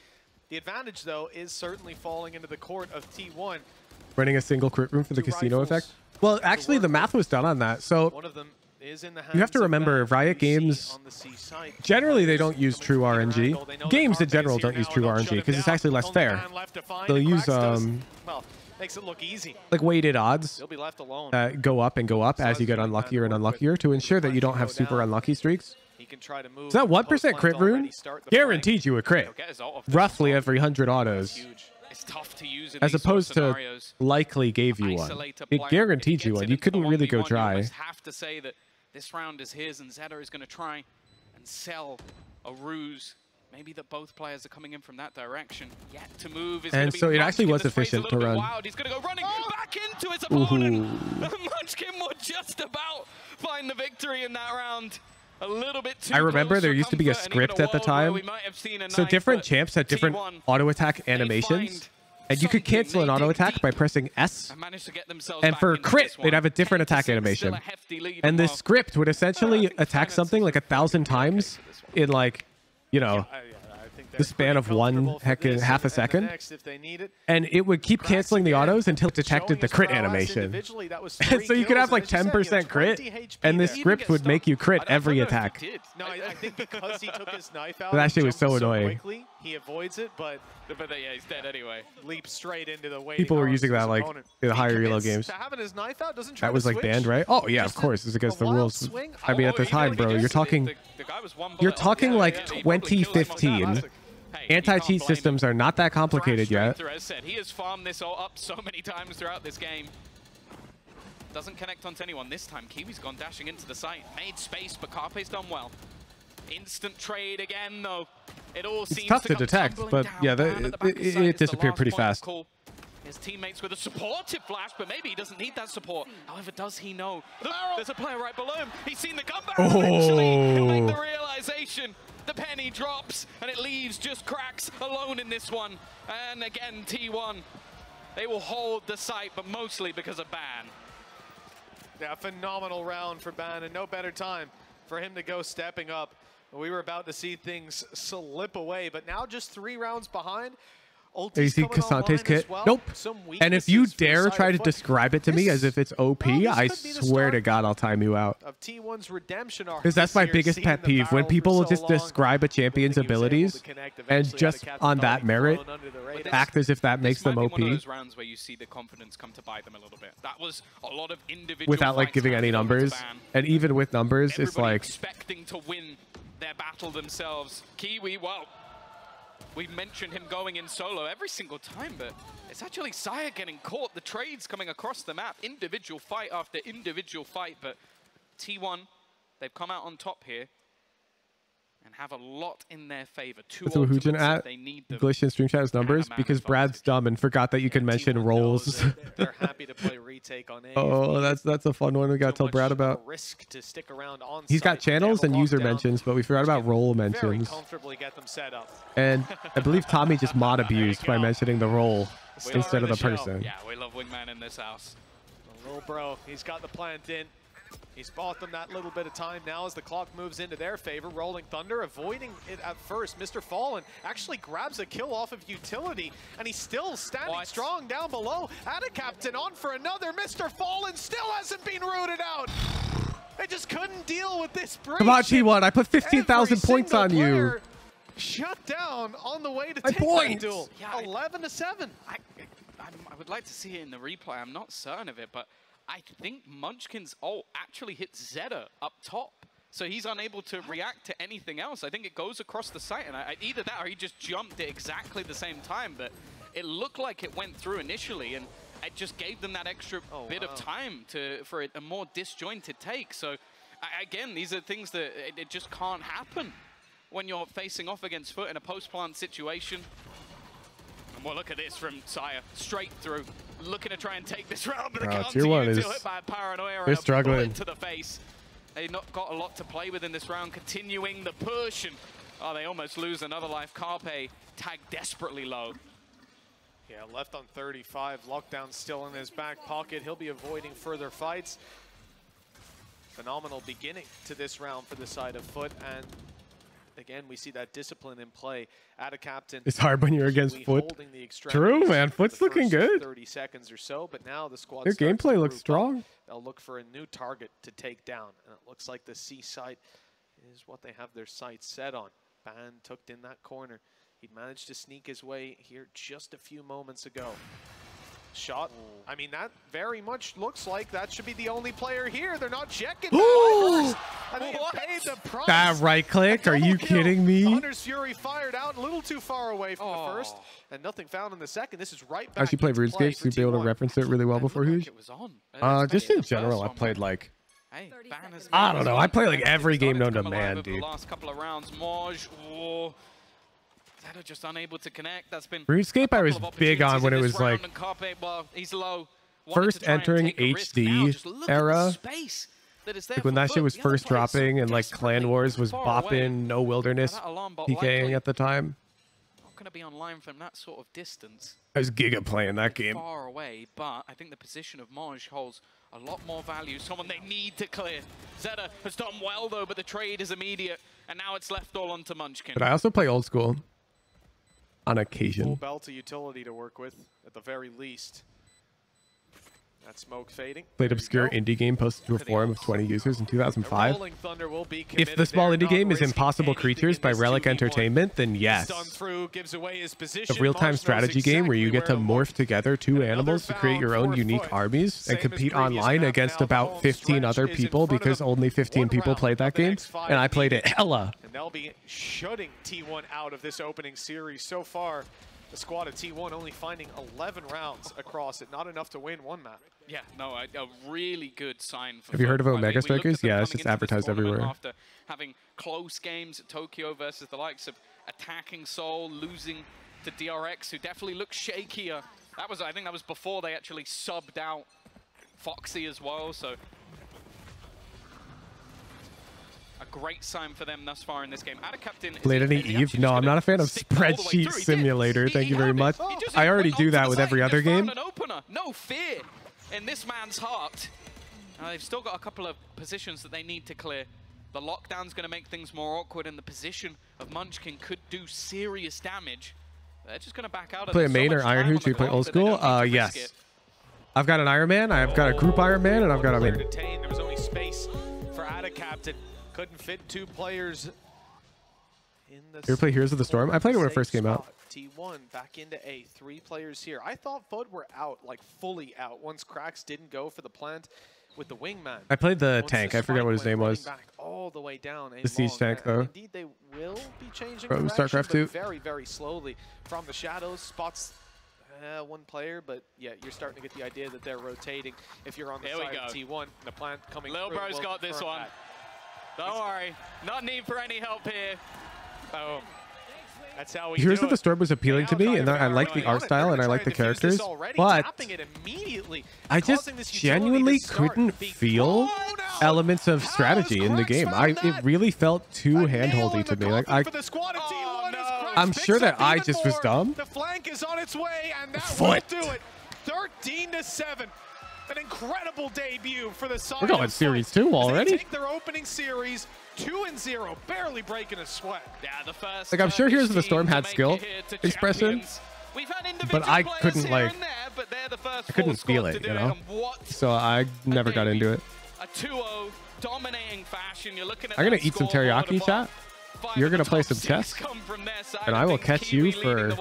The advantage, though, is certainly falling into the court of T1. Running a single crit room for the casino effect. Well, actually, the math was done on that. So one of them is in the you have to remember, Riot Games, generally they don't use true RNG. Games in general don't use true RNG because it's actually less fair. They'll use makes it look easy. Like weighted odds He'll be left alone. that go up and go up as you get unluckier and unluckier to ensure that you don't have super unlucky streaks. He can try to move. So that 1% crit rune guarantees you a crit. Roughly every 100 autos. It's tough to use in as these opposed sort of to likely gave you one. It guaranteed you one. You couldn't really go dry. You have to say that this round is his, and Zeta is going to try and sell a ruse. Maybe that both players are coming in from that direction. Yet to move is and so it actually was efficient to run. Wild. He's going to go running back into his opponent. Munchkin would just about find the victory in that round. A little bit too I remember there used to be a script at the time. So different champs had different auto attack animations. And you could cancel an auto attack by pressing S. And for crit, they'd have a different attack animation. And the script would essentially attack something like 1,000 times in like, you know, the span of half a second, and it would keep canceling the autos until it detected the crit animation. And so you could have like 10% crit, and the script would make you crit every attack. No, I think because he took his knife out, That shit was so annoying. Quickly, he avoids it, but yeah, he's dead anyway. Leaps straight into the waiting People were arms using of that his like opponent. in He higher elo commits games. to having his knife out, doesn't try That was to like switch. banned, right? Oh yeah, of course. It's against the rules. I mean, at the time, bro, you're talking like 2015. Anti-cheat systems are not that complicated yet. He has farmed this all up so many times throughout this game. Doesn't connect onto anyone this time. Kiwi's gone dashing into the site. Made space, but Carpe's done well. Instant trade again, though. It all seems It's tough to detect, but yeah, it disappeared pretty fast. His teammates with a supportive flash, but maybe he doesn't need that support. However, does he know? Look, there's a player right below him. He's seen the gun barrel eventually. He'll make the realization. The penny drops, and it leaves just Cracks alone in this one. And again, T1, they will hold the site, but mostly because of Ban. Yeah, phenomenal round for Ban, and no better time for him to go stepping up. We were about to see things slip away, but now just 3 rounds behind. You see Casante's kit? Well. Nope. And if you dare try to describe it to me as if it's OP, I swear to God, I'll time you out. Because that's my biggest pet peeve. When people just describe a champion's abilities and just on that merit act as if that makes them OP. One of those rounds where you see the confidence come to bite them a little bit. That was a lot of individual without like giving any numbers. And even with numbers, it's like expecting to win their battle themselves. Kiwi, well, we've mentioned him going in solo every single time, but it's actually Saya getting caught. The trades coming across the map, individual fight after individual fight, but T1, they've come out on top here and have a lot in their favor. So Hujin at Glitch and Stream Chat's numbers because Brad's dumb and forgot that you can mention roles. They're happy to play retake on Oh, that's a fun one we got to tell Brad about. Risk to stick around on He's got channels and user mentions, but we forgot about role very mentions. comfortably get them set up. And I believe Tommy just mod abused by mentioning the role instead of the person. Yeah, we love Wingman in this house. The little bro, he's got the plant in. He's bought them that little bit of time now as the clock moves into their favor. Rolling Thunder avoiding it at first. Mr. Fallen actually grabs a kill off of utility, and he's still standing strong down below. Captain on for another. Mr. Fallen still hasn't been rooted out. They just couldn't deal with this breach. Come on, T1, I put 15,000 points on you. Shut down on the way to My take points. that duel. Yeah, 11-7. I would like to see it in the replay. I'm not certain of it, but I think Munchkin's ult actually hits Zeta up top. So he's unable to react to anything else. I think it goes across the site, and either that or he just jumped at exactly the same time. But it looked like it went through initially, and it just gave them that extra bit of time for a more disjointed take. So again, these are things that it just can't happen when you're facing off against FUT in a post-plant situation. Well, look at this from Saya, straight through, looking to try and take this round, but they can't Tier 1 is hit by a paranoia they're struggling. bullet to the face. They've not got a lot to play with in this round, continuing the push, and they almost lose another life. Carpe tagged desperately low. Yeah, left on 35, lockdown still in his back pocket. He'll be avoiding further fights. Phenomenal beginning to this round for the side of FUT, and again, we see that discipline in play. Captain. It's hard when you're against FUT. True, man. FUT's looking good. 30 seconds or so, but now the squad. Their gameplay looks strong. They'll look for a new target to take down, and it looks like the C site is what they have their sights set on. Ban tucked in that corner. He'd managed to sneak his way here just a few moments ago. Shot. I mean, that very much looks like that should be the only player here. They're not checking. I think it paid the price. That right click? Are you kidding me? Thunder's Fury fired out a little too far away from the first, and nothing found in the second. This is right back. I actually played RuneScape, so you'd be able to reference it really well before Huge. Just in general, I played like. I don't know. I play like every game known to man, dude. The last couple of rounds, Moj. Zeta just unable to connect. That's been RuneScape I was big on when it was like first entering HD era. Like when that shit was first dropping and like Clan Wars was bopping, no wilderness PKing at the time. Not going to be online from that sort of distance. I was giga playing that game. Far away, but I think the position of Moj holds a lot more value. Someone they need to clear. Zeta has done well though, but the trade is immediate, and now it's left all onto Munchkin. But I also play old school. on occasion. Full belt of utility to work with at the very least. That smoke fading. Played obscure indie game posted to a forum of 20 users in 2005. If the small indie game is Impossible Creatures by Relic Entertainment, then yes. A real-time strategy game where you get to morph together 2 animals to create your own unique armies and compete online against about 15 other people because only 15 people played that game, and I played it hella. And they'll be shutting T1 out of this opening series. So far, the squad of T1 only finding 11 rounds across it. Not enough to win one map. Yeah, no, a really good sign for Have you heard of FUT. Omega Strikers? Yeah, it's just advertised everywhere. After having close games at Tokyo versus the likes of Attacking Soul, losing to DRX, who definitely looks shakier. That was, I think that was before they actually subbed out Foxy as well, so a great sign for them thus far in this game. Captain, Played any Eve? No, I'm not a fan of Spreadsheet Simulator. Thank you very much. I already do that with every other game. An opener. No fear in this man's heart. They've still got a couple of positions that they need to clear. The lockdown's going to make things more awkward, and the position of Munchkin could do serious damage. They're just going to back out. Play a main or Iron Hooch? You play old school? Yes. I've got an Iron Man, I've got a group Iron Man, and I've got a main. There was only space for Captain. Couldn't fit 2 players in the. You ever play Heroes of the Storm? I played it when it first came out. T1 back into A, 3 players here. I thought FUT were out, like fully out, once Cracks didn't go for the plant with the wingman. I played the tank. I forget what his name was. Back all the way down. The siege tank, though. Indeed, they will be changing From direction, StarCraft 2. Very, very slowly from the shadows. Spots 1 player, but yeah, you're starting to get the idea that they're rotating. If you're on the side of T1, the plant coming Lil through. Bro's got this one. Don't worry, not need for any help here. Boom. That's how we Heroes of the Storm was appealing to me, and I like the art style and I like the characters, but I just genuinely couldn't feel elements of strategy in the game. It really felt too handholdy to me. Like I'm sure that I just was dumb. The flank is on its way, and that FUT. will do it. 13-7. An incredible debut for the side. We're going Series 2 already. They take their opening series 2-0, barely breaking a sweat. Yeah, the first. Like I'm sure Heroes of the Storm had skill expression, but I couldn't I couldn't feel it, you know. So I never got into it. A 2-0 dominating fashion. You're looking at. I'm gonna eat some teriyaki, chat. You're gonna play some chess, and I will catch you for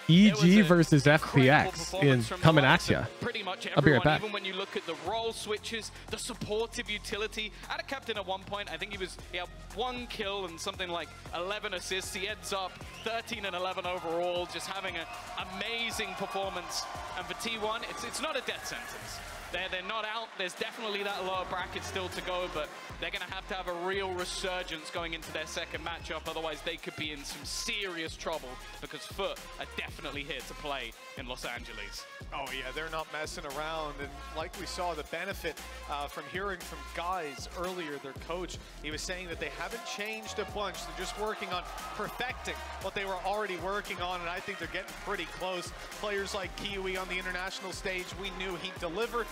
EG versus FPX in coming at you. I'll be right back. Even when you look at the role switches, the supportive utility. At a captain at one point, I think he had 1 kill and something like 11 assists. He ends up 13 and 11 overall, just having an amazing performance. And for T1, it's not a death sentence. They're not out. There's definitely that lower bracket still to go, but they're going to have a real resurgence going into their second matchup. Otherwise, they could be in some serious trouble because FUT are definitely here to play in Los Angeles. Oh, yeah, they're not messing around. And like we saw, the benefit from hearing from Guys earlier, their coach, he was saying that they haven't changed a bunch. They're just working on perfecting what they were already working on, and I think they're getting pretty close. Players like Kiwi on the international stage, we knew he'd deliver.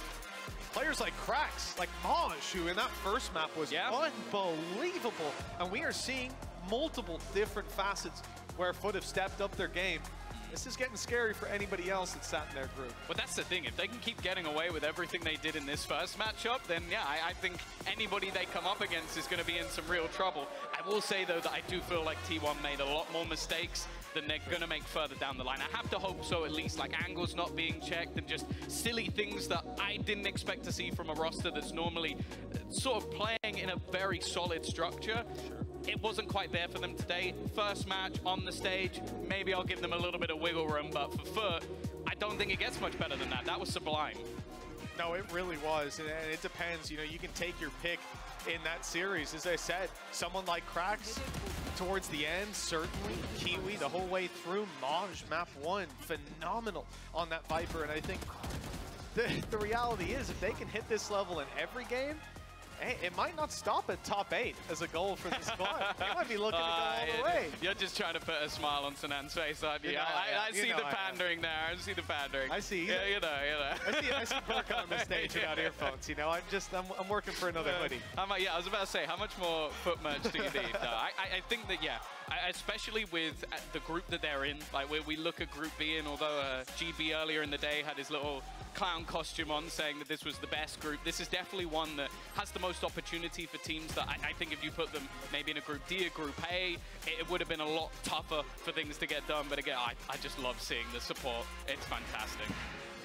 Players like Cracks, like Maj, who in that first map was unbelievable. And we are seeing multiple different facets where FUT have stepped up their game. This is getting scary for anybody else that sat in their group. But that's the thing. If they can keep getting away with everything they did in this first matchup, then yeah, I think anybody they come up against is going to be in some real trouble. I will say, though, that I do feel like T1 made a lot more mistakes than they're going to make further down the line. I have to hope so, at least, like angles not being checked and just silly things that I didn't expect to see from a roster that's normally sort of playing in a very solid structure. It wasn't quite there for them today. First match on the stage, maybe I'll give them a little bit of wiggle room, but for FUT, I don't think it gets much better than that. That was sublime. No, it really was, and it depends. You know, you can take your pick in that series. As I said, someone like Cracks towards the end, certainly. Kiwi the whole way through. Maj, map 1, phenomenal on that Viper, and I think the reality is if they can hit this level in every game, hey, it might not stop at top 8 as a goal for the squad. They might be looking to go all the way. You're just trying to put a smile on Sanan's face, aren't you? I see the pandering there. I see the pandering. I see. Yeah, you know. I see Burke on the stage without earphones. You know, I'm working for another hoodie. Yeah, I was about to say, how much more FUT merch do you need? No, I think that, yeah, especially with the group that they're in, like we look at Group B, and although GB earlier in the day had his little clown costume on saying that this was the best group, this is definitely one that has the most opportunity for teams that I think if you put them maybe in a Group D or Group A, it would have been a lot tougher for things to get done. But again, I just love seeing the support. It's fantastic.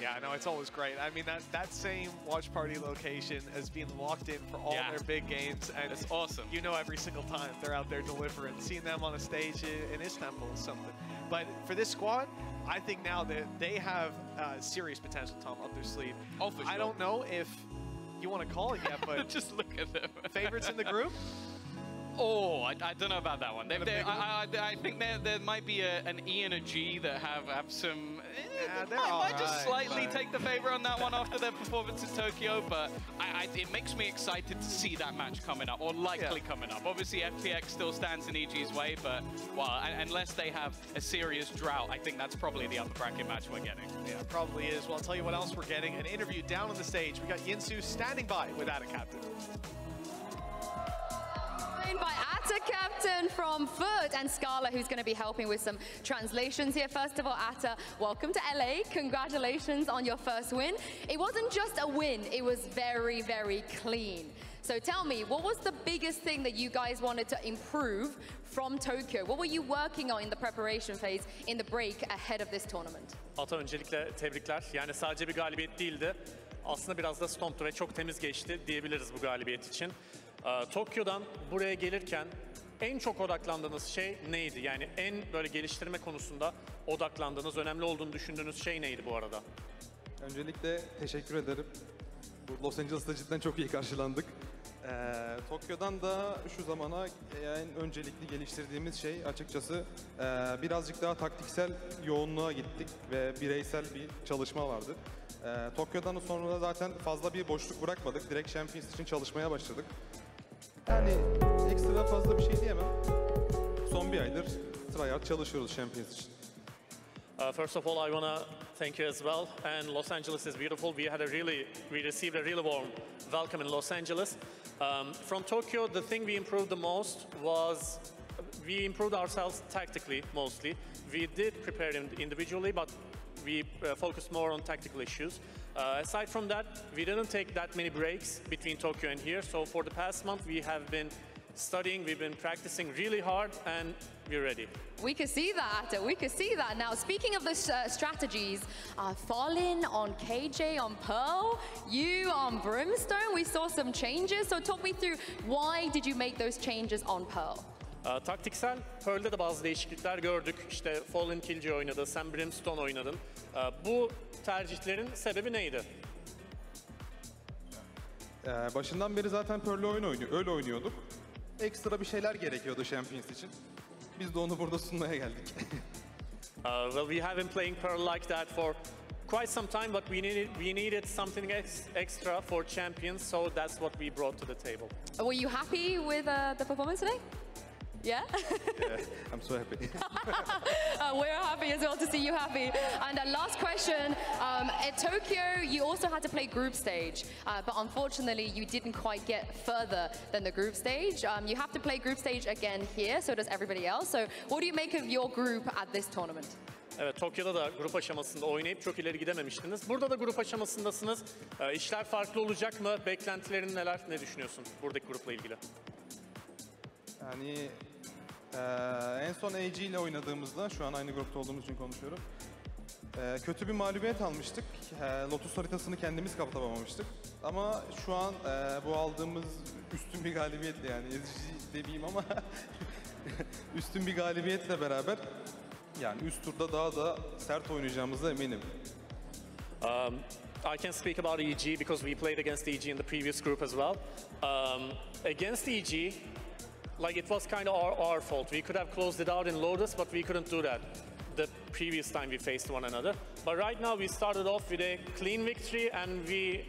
Yeah, no, it's always great. I mean, that same watch party location has been locked in for all their big games, and it's awesome. You know, every single time they're out there delivering. Seeing them on a stage in Istanbul is something. But for this squad, I think now that they have serious potential, Tom, up their sleeve. Oh, for sure. I don't know if you want to call it yet, but just look at them. Favorites in the group? Oh, I don't know about that one. I think there might be an E and a G that have some. Might just slightly take the favor on that one after their performance in Tokyo, but it makes me excited to see that match coming up, or likely coming up. Obviously, FPX still stands in EG's way, but well, unless they have a serious drought, I think that's probably the upper bracket match we're getting. Yeah, probably is. Well, I'll tell you what else we're getting. An interview down on the stage. We got Yinsu standing by without a captain. By Atta Captain from FUT and Scala, who's going to be helping with some translations here. First of all, Atta, welcome to LA. Congratulations on your first win. It wasn't just a win, it was very, very clean. So tell me, what was the biggest thing that you guys wanted to improve from Tokyo? What were you working on in the preparation phase, in the break ahead of this tournament? Ata, öncelikle tebrikler. Yani sadece bir galibiyet değildi. Aslında biraz da stomptu ve çok temiz geçti diyebiliriz bu galibiyet için. Tokyo'dan buraya gelirken en çok odaklandığınız şey neydi? Yani en böyle geliştirme konusunda odaklandığınız, önemli olduğunu düşündüğünüz şey neydi bu arada? Öncelikle teşekkür ederim. Bu Los Angeles'ta cidden çok iyi karşılandık. Tokyo'dan da şu zamana en öncelikli geliştirdiğimiz şey açıkçası birazcık daha taktiksel yoğunluğa gittik ve bireysel bir çalışma vardı. Tokyo'dan sonra da zaten fazla bir boşluk bırakmadık. Direkt Champions için çalışmaya başladık. Yani ekstra fazla bir şey diyemem. Son bir aydır tryhard çalışıyoruz Champions için. First of all, I want to thank you as well. And Los Angeles is beautiful. We received a really warm welcome in Los Angeles. From Tokyo, the thing we improved the most was we improved ourselves tactically mostly. We did prepare individually, but we focused more on tactical issues. Aside from that, we didn't take that many breaks between Tokyo and here. So for the past month, we have been studying, we've been practicing really hard, and we're ready. We could see that. We could see that. Now, speaking of the strategies, Fallen on KJ on Pearl, you on Brimstone, we saw some changes. So talk me through, why did you make those changes on Pearl? Taktiksel, Pearl'de de bazı değişiklikler gördük. İşte Fallen Killjoy oynadı, sen Brimstone oynadın. Bu tercihlerin sebebi neydi? Başından beri zaten Pearl'le öyle oynuyorduk. Ekstra bir şeyler gerekiyordu Champions için. Biz de onu burada sunmaya geldik. Well, we have been playing Pearl like that for quite some time, but we needed something extra for Champions, so that's what we brought to the table. Were you happy with the performance today? Yeah? Yeah, I'm so happy. We're happy as well to see you happy. And last question, at Tokyo, you also had to play group stage, but unfortunately, you didn't quite get further than the group stage. You have to play group stage again here, so does everybody else. So what do you make of your group at this tournament? Evet, Tokyo'da da grup aşamasında oynayıp çok ileri gidememiştiniz. Burada da grup aşamasındasınız. İşler farklı olacak mı? Beklentilerin neler? Ne düşünüyorsun buradaki grupla ilgili? Yani en son AG ile oynadığımızda, şu an aynı grupta olduğumuz için konuşuyorum. Kötü bir mağlubiyet almıştık. Lotus haritasını kendimiz kapatamamıştık. Ama şu an bu aldığımız üstün bir galibiyetle, yani ezici demeyeyim ama üstün bir galibiyetle beraber yani üst turda daha da sert oynayacağımıza eminim. I can speak about EG because we played against EG in the previous group as well. Against EG, like it was kind of our fault. We could have closed it out in Lotus, but we couldn't do that the previous time we faced one another. But right now we started off with a clean victory, and we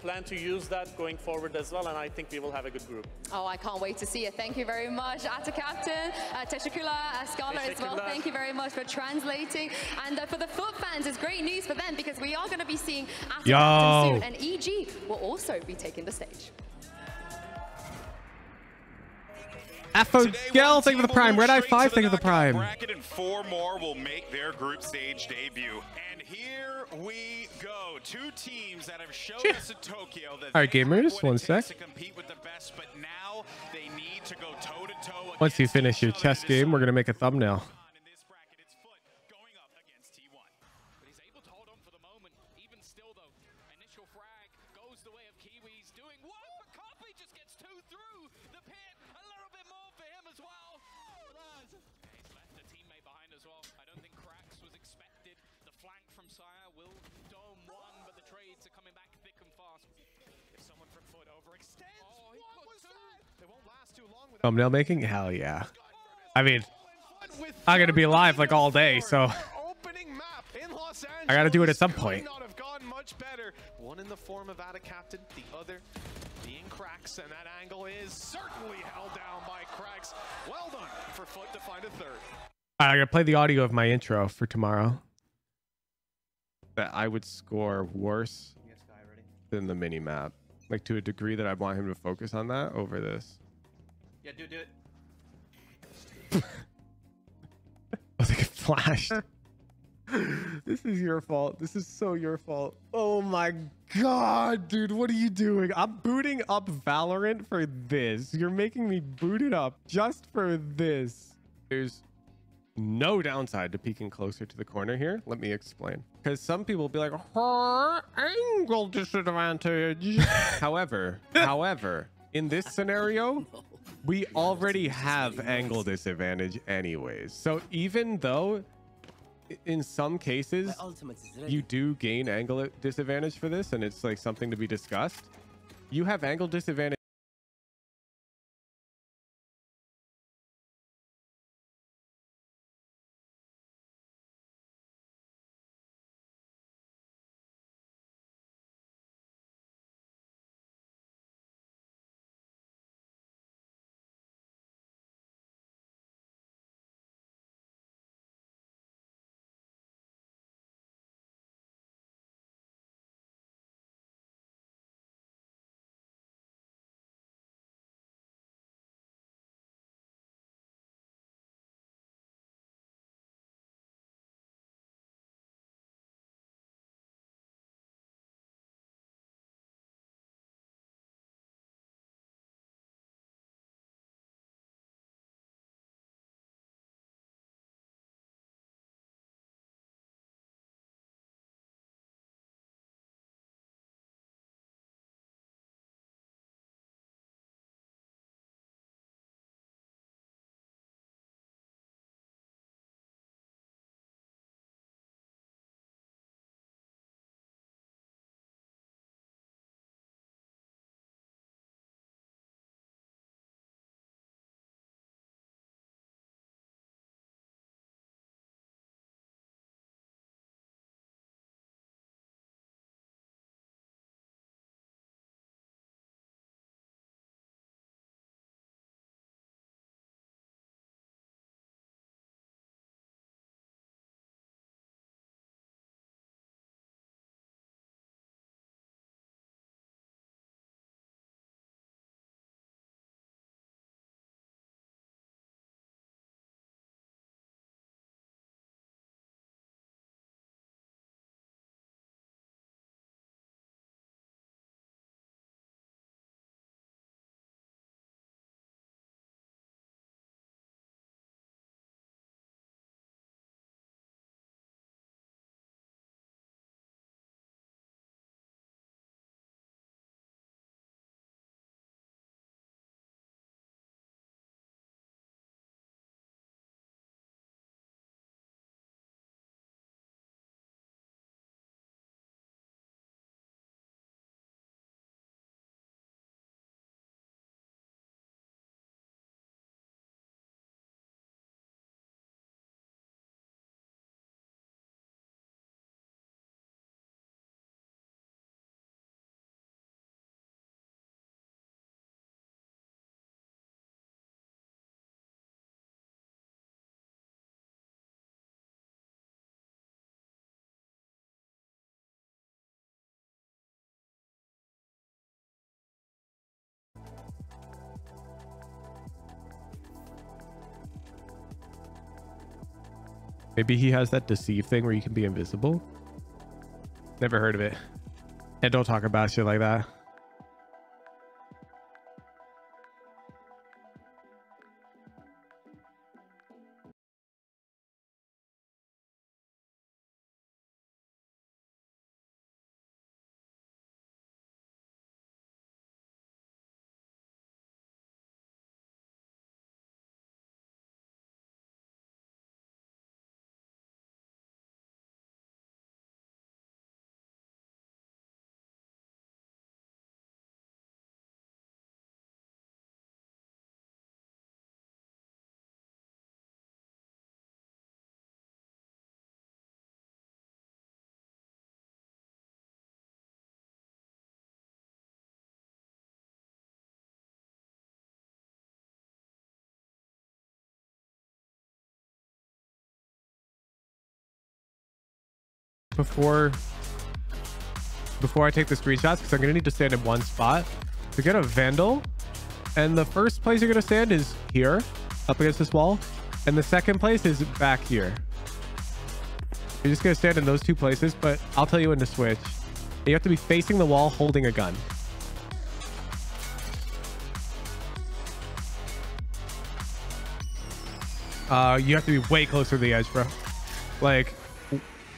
plan to use that going forward as well, and I think we will have a good group. Oh, I can't wait to see it. Thank you very much, Atta Captain, Teşekkürler, Scala as well. Thank you very much for translating. And for the FUT fans, it's great news for them because we are going to be seeing Atta Captain soon, and EG will also be taking the stage. Afogel, thank you for the prime. Red Eye 5, thank you for the prime. Bracket and 4 more will make their group stage debut. And here we go. 2 teams that have shown us at Tokyo that all right, gamers, one sec. to compete with the best, but now they need to go toe-to-toe. Once you finish your chess game, we're going to make a thumbnail. Thumbnail making? Hell yeah. I mean, I'm going to be live like all day, so I got to do it at some point. Not have gone much better. One in the form of Atta Captain, the other being Cracks, and that angle is certainly held down by Cracks. Well done for FUT to find a third. All right, I got to play the audio of my intro for tomorrow. That I would score worse than the mini map, like to a degree that I want him to focus on that over this. Yeah, do it. I think it flashed. This is your fault. This is so your fault. Oh my god, dude, what are you doing? I'm booting up Valorant for this. You're making me boot it up just for this. There's no downside to peeking closer to the corner here. Let me explain. Because some people will be like, angle disadvantage. However, in this scenario, we already have angle disadvantage anyways. So even though in some cases you do gain angle disadvantage for this, and it's like something to be discussed, you have angle disadvantage Maybe he has that deceive thing where you can be invisible. Never heard of it. And don't talk about shit like that. Before I take the screenshots, because I'm gonna need to stand in one spot to get a Vandal, and the first place you're gonna stand is here up against this wall, and the second place is back here. You're just gonna stand in those two places, but I'll tell you when to switch. You have to be facing the wall holding a gun. You have to be way closer to the edge, bro. Like,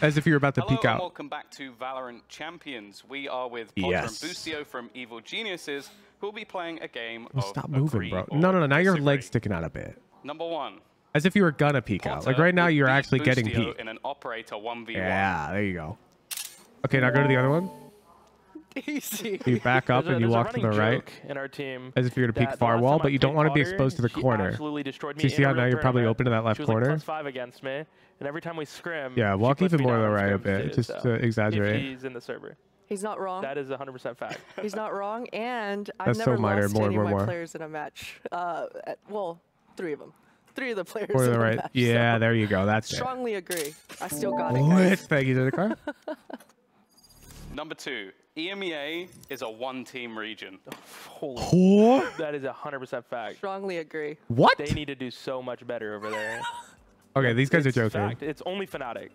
as if you're about to peek out. Welcome back to Valorant Champions. We are with Potter and Busio from Evil Geniuses, who will be playing a game of Stop moving, bro. No. Now your leg's sticking out a bit. Number 1. As if you were gonna peek out. Like right now, you're actually getting peeked. In an operator 1v1. Yeah, there you go. Okay, now go to the other one. Easy. You back up and you walk to the right. In our team, as if you're gonna peek far wall, but you don't want to be exposed to the corner. So you see how now you're probably open to that left corner? Like +5 against me, and every time we scrim, yeah, walk even more to the right a bit, just to exaggerate. He's in the server. He's not wrong. That is 100% fact. He's not wrong, and I've That's never so minor. lost More, any of my more. players in a match. Well, 3 of them. 3 of the players More to in the a right. match. Yeah, so there you go. That's it. strongly agree. I still got it, What? guys. Thank you to the car. Number 2. EMEA is a 1-team region. Holy. That is 100% fact. Strongly agree. What? They need to do so much better over there. Okay, these guys are It's joking. fact. It's only Fnatic.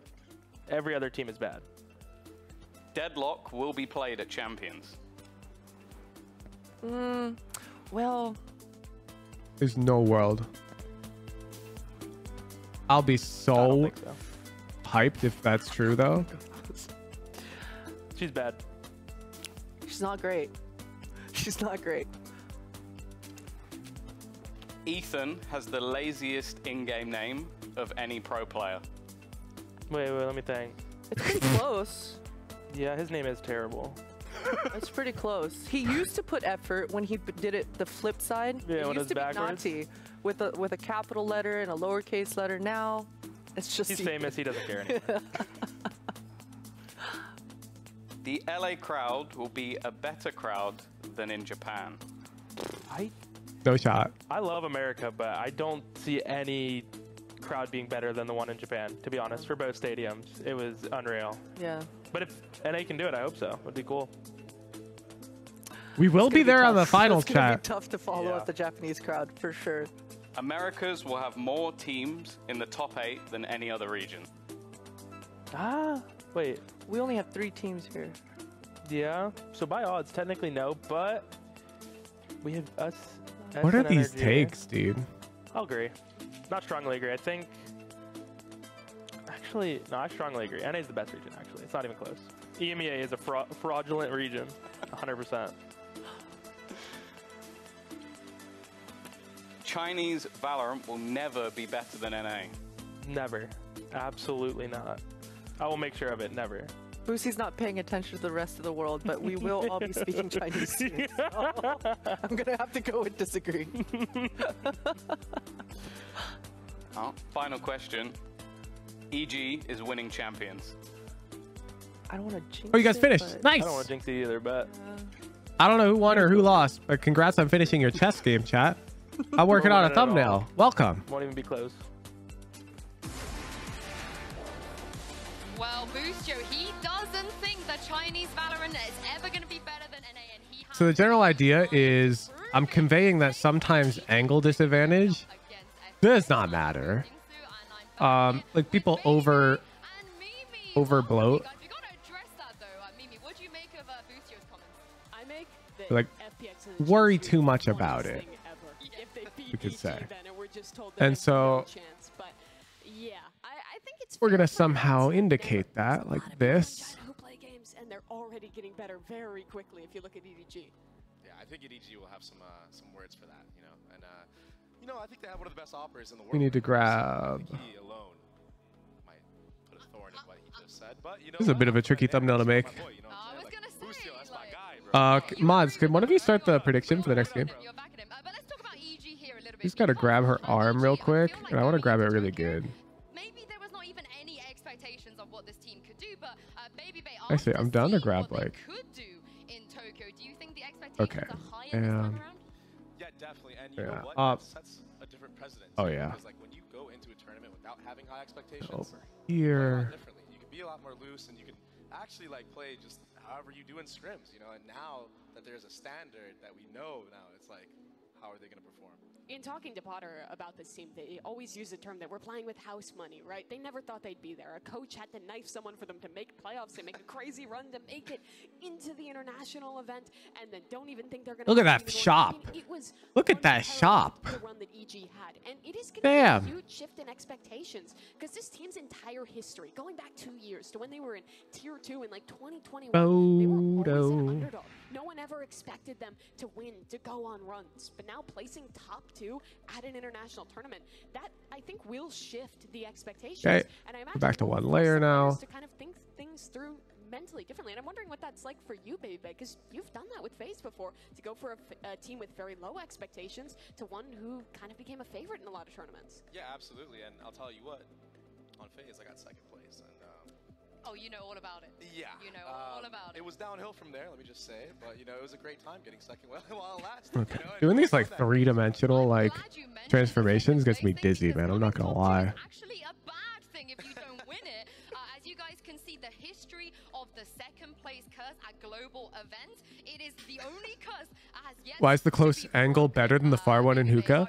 Every other team is bad. Deadlock will be played at Champions. Well, There's no world. I'll be so hyped if that's true, though. She's bad. she's not great. She's not great. Ethan has the laziest in-game name of any pro player. Wait, let me think. It's pretty close. Yeah, his name is terrible. It's pretty close. He used to put effort when he did it the flip side. Yeah, it when used it's to backwards. be Nati with a capital letter and a lowercase letter. Now, it's just He's famous. He doesn't care anymore. The LA crowd will be a better crowd than in Japan. No shot. I love America, but I don't see any crowd being better than the one in Japan, to be honest, for both stadiums. It was unreal. Yeah. But if NA can do it, I hope so. It'd be cool. We will be there on the finals It's gonna chat. be tough to follow up the Japanese crowd for sure. Americas will have more teams in the top 8 than any other region. Wait. We only have 3 teams here. Yeah. So by odds, technically no, but we have us. What are and these NRG. takes, dude? I'll agree. Not strongly agree. I think. Actually, no, I strongly agree. NA is the best region, actually. It's not even close. EMEA is a fraudulent region. 100%. Chinese Valorant will never be better than NA. Never. Absolutely not. I will make sure of it. Never. Boosie's not paying attention to the rest of the world, but we will all be speaking Chinese soon. So I'm gonna have to go with disagree. Final question. EG is winning champions. I don't want to jinx Oh, you guys it, finished. but- Nice. I don't want to jinx it either, but I don't know who won or who lost, but congrats on finishing your chess game, chat. I'm working on a thumbnail. Welcome. won't even be close. Well, Boostio, he doesn't think that Chinese Valorant is ever going to be better than NA, and he So the general idea is I'm conveying that sometimes angle disadvantage does not matter. like people overbloat. Like worry too much about it, we could say. And so we're gonna somehow indicate that like this. Who play games and they're already getting better very quickly. If you look at EDG. Yeah, I think EDG will have some words for that, you know. And you know, I think they have one of the best operators in the world. We need to grab. He alone might put a thorn in what he just said, but you know, This is a bit of a tricky thumbnail to make. Mods, can one of you start the prediction for the next game? Just gotta grab her arm real quick, and I want to grab it really good. Actually, I'm down to grab like. Okay. And yeah, definitely. And you know what? That sets a different precedent. Oh yeah. Because like when you go into a tournament without having high expectations, over here. Differently. You can be a lot more loose, and you can actually like play just however you do in scrims, you know. And now that there's a standard that we know now, it's like, how are they going to perform? In talking to Potter about this team, they always use the term that we're playing with house money, right? They never thought they'd be there. A coach had to knife someone for them to make playoffs. They make a crazy run to make it into the international event, and then don't even think they're going to. Look at that shop. Look at that shop. The run that EG had, and it is going to be a huge shift in expectations because this team's entire history, going back 2 years to when they were in Tier 2 in like 2021, they were always an underdog. No one ever expected them to win, to go on runs, but now placing top 2 at an international tournament, that I think will shift the expectations. Okay, and I we're back to one layer now. To kind of think things through mentally differently, and I'm wondering what that's like for you, Baby, because you've done that with FaZe before, to go for a team with very low expectations to one who kind of became a favorite in a lot of tournaments. Yeah, absolutely, and I'll tell you what, on FaZe I got second place, and oh, you know all about it. Yeah. You know all about it. It was downhill from there, let me just say. But, you know, it was a great time getting second while it lasted. Okay. You know, Doing these like three-dimensional like transformations gets me dizzy, man. I'm not gonna lie. Actually, a bad thing if you don't win it. As you guys can see, the history of the second place curse at global events, it is the only curse as yet. Why is the close angle better than the far one in hookah?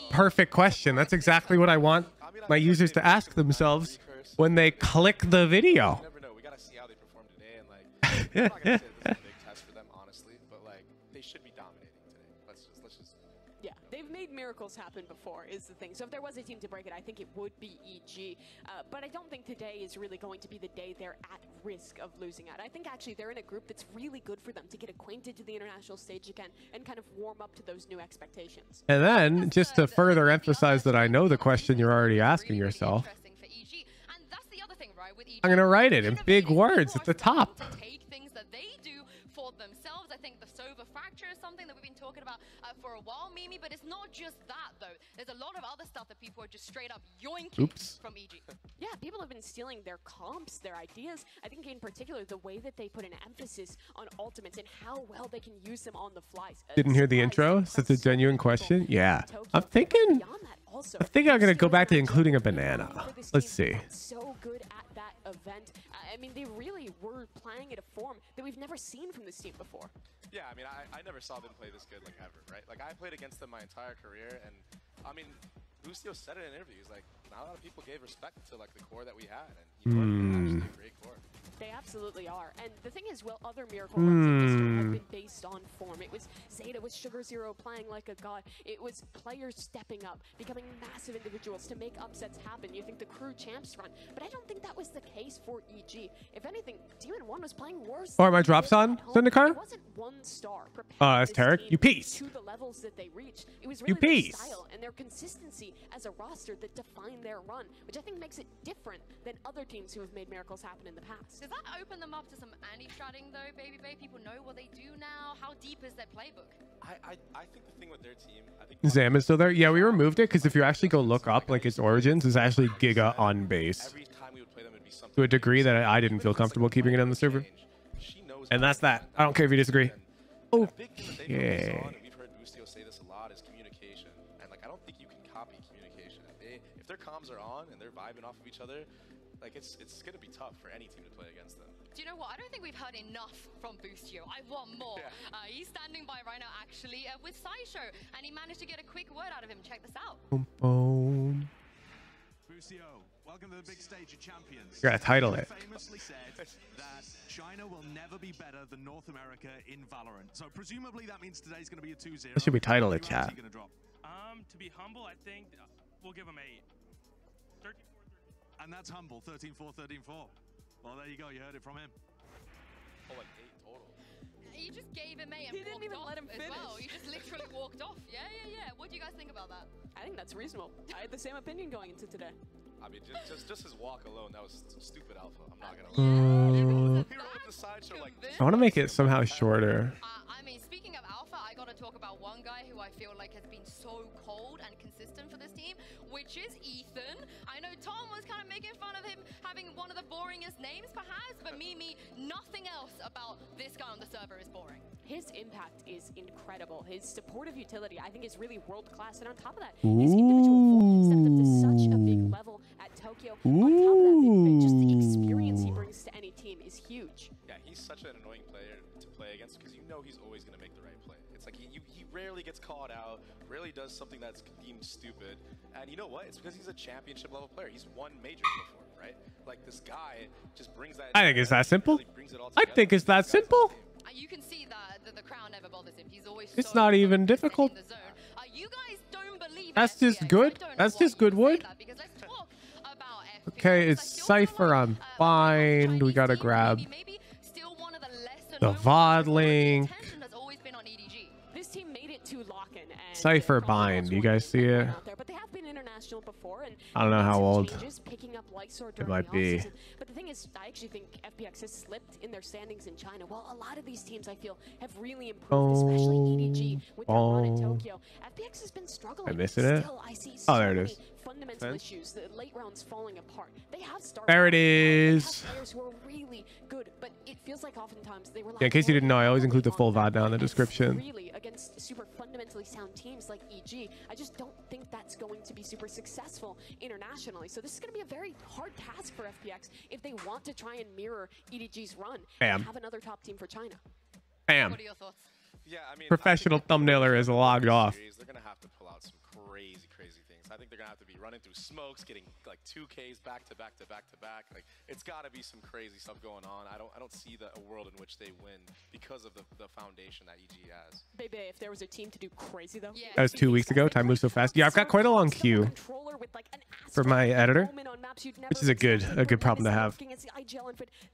Perfect question. That's exactly what I want my users to ask themselves when they click the video. You never know. We gotta see how they perform today, and like, I'm not gonna say this is a big test for them, honestly, but like, they should be dominating today. Let's just. Yeah, they've made miracles happen before, is the thing. So if there was a team to break it, I think it would be EG. But I don't think today is really going to be the day they're at risk of losing out. I think actually they're in a group that's really good for them to get acquainted to the international stage again and kind of warm up to those new expectations. And then, just to further emphasize that I know the question you're already asking yourself, I'm going to write it in big words at the top. Take things that they do for themselves. I think the Sova fracture is something that we've been talking about for a while, Mimi, but it's not just that, though. There's a lot of other stuff that people are just straight up yoinking from EG. Yeah, people have been stealing their comps, their ideas. I think in particular, the way that they put an emphasis on ultimates and how well they can use them on the fly. Didn't hear the intro? Such a genuine question. Yeah. I'm thinking I'm going to go back to including a banana. Let's see. So good at that event. I mean, they really were playing at a form that we've never seen from this team before. Yeah, I mean, I never saw them play this good, like, ever, right? Like, I played against them my entire career, and, I mean, Bustio said it in interviews, like, not a lot of people gave respect to, like, the core that we had, and, you know, actually a great core. They absolutely are. And the thing is, well, other Miracle runs in history have been based on form. It was Zeta with Sugar Zero playing like a god. It was players stepping up, becoming massive individuals to make upsets happen. You think the crew champs run, but I don't think that was the case for EG. If anything, Demon 1 was playing worse. Are my drops on, Zendikar? It wasn't one star. That's Tarek. You piece. To the levels that they reached. It was really their style and their consistency as a roster that defined their run, which I think makes it different than other teams who have made miracles happen in the past. Does that open them up to some anti-stratting though, Baby Bay? People know what they do now. How deep is their playbook? I think the thing with their team, I think Zam is still there. Yeah, we removed it because if you actually go look up like its origins, it's actually Giga on base. every time we would play them, it'd be something To a degree that I didn't feel comfortable keeping it on the server. And that's that. I don't care if you disagree. Okay. We've heard Bustio say this a lot, is communication. And like, I don't think you can copy communication. If their comms are on and they're vibing off of each other, like it's gonna be tough for any team to play against them. Do you know what? I don't think we've heard enough from Bustio. I want more. Yeah. He's standing by right now, actually, with Sideshow, and he managed to get a quick word out of him. Check this out. Boom, boom. Busio, welcome to the big stage of champions. You gotta title it. Famously said that China will never be better than North America in Valorant. So presumably that means today's going to be a 2-0. What should we title it, chat? To be humble, I think we'll give him 8. 13-4, 13-4. And that's humble, 13-4, 13-4. Well, there you go. You heard it from him. Oh, like 8 total. You just gave him 8 and He didn't even let him finish. well. You just literally walked off. Yeah. What do you guys think about that? I think that's reasonable. I had the same opinion going into today. I mean, just his walk alone, that was stupid alpha. I'm not gonna lie. I want to make it somehow shorter. I mean, speaking of alpha, I gotta talk about one guy who I feel like has been so cold and consistent for this team, which is Ethan. I know Tom was kind of making fun of him having one of the boringest names, perhaps, but Mimi, nothing else about this guy on the server is boring. His impact is incredible. His supportive utility, I think, is really world-class. And on top of that, Ooh. his individual form stepped up to such a big level at Tokyo. Ooh. On top of that, just the experience he brings to any team is huge. Yeah, he's such an annoying player to play against because you know he's always going to make the right play. It's like he rarely gets called out, rarely does something that's deemed stupid. And you know what? It's because he's a championship level player. He's won majors before, right? Like this guy just brings that. I think it's that simple. I think it's that simple. You can see that the crowd never bothers him. He's always It's not even difficult. You guys don't believe That's just good. That's just good wood. Okay, it's Cypher. I'm fine. We gotta grab the VOD link. This team made it to lock-in. Cypher bind. You guys see it? But they have been international before, and I don't know how old picking up it might be. But the thing is, I actually think FPX has slipped in their standings in China. Well, a lot of these teams, I feel, have really improved, especially EDG with their run in Tokyo. FPX has been struggling. I'm missing it. Still, I see Oh, there it is. fundamental issues. The late rounds falling apart. They have started. There it is. Players who are really good, but it feels like oftentimes they rely Yeah, in case you didn't know, I always include the full VOD down in the description. Really, against super fundamentally sound teams like EG, I just don't think that's going to be super successful internationally. So this is going to be a very hard task for FPX if they want to try and mirror EDG's run and have another top team for China. Bam. What are your thoughts? Yeah, I mean, Professional thumbnailer is logged off. They're gonna have to pull out some crazy things. I think they're gonna have to be running through smokes, getting like 2Ks back to back to back to back. Like it's got to be some crazy stuff going on. I don't see a world in which they win because of the foundation that EG has. Baby, if there was a team to do crazy though. That was 2 weeks ago. Time moves so fast. Yeah, I've got quite a long queue for my editor, which is a good problem to have.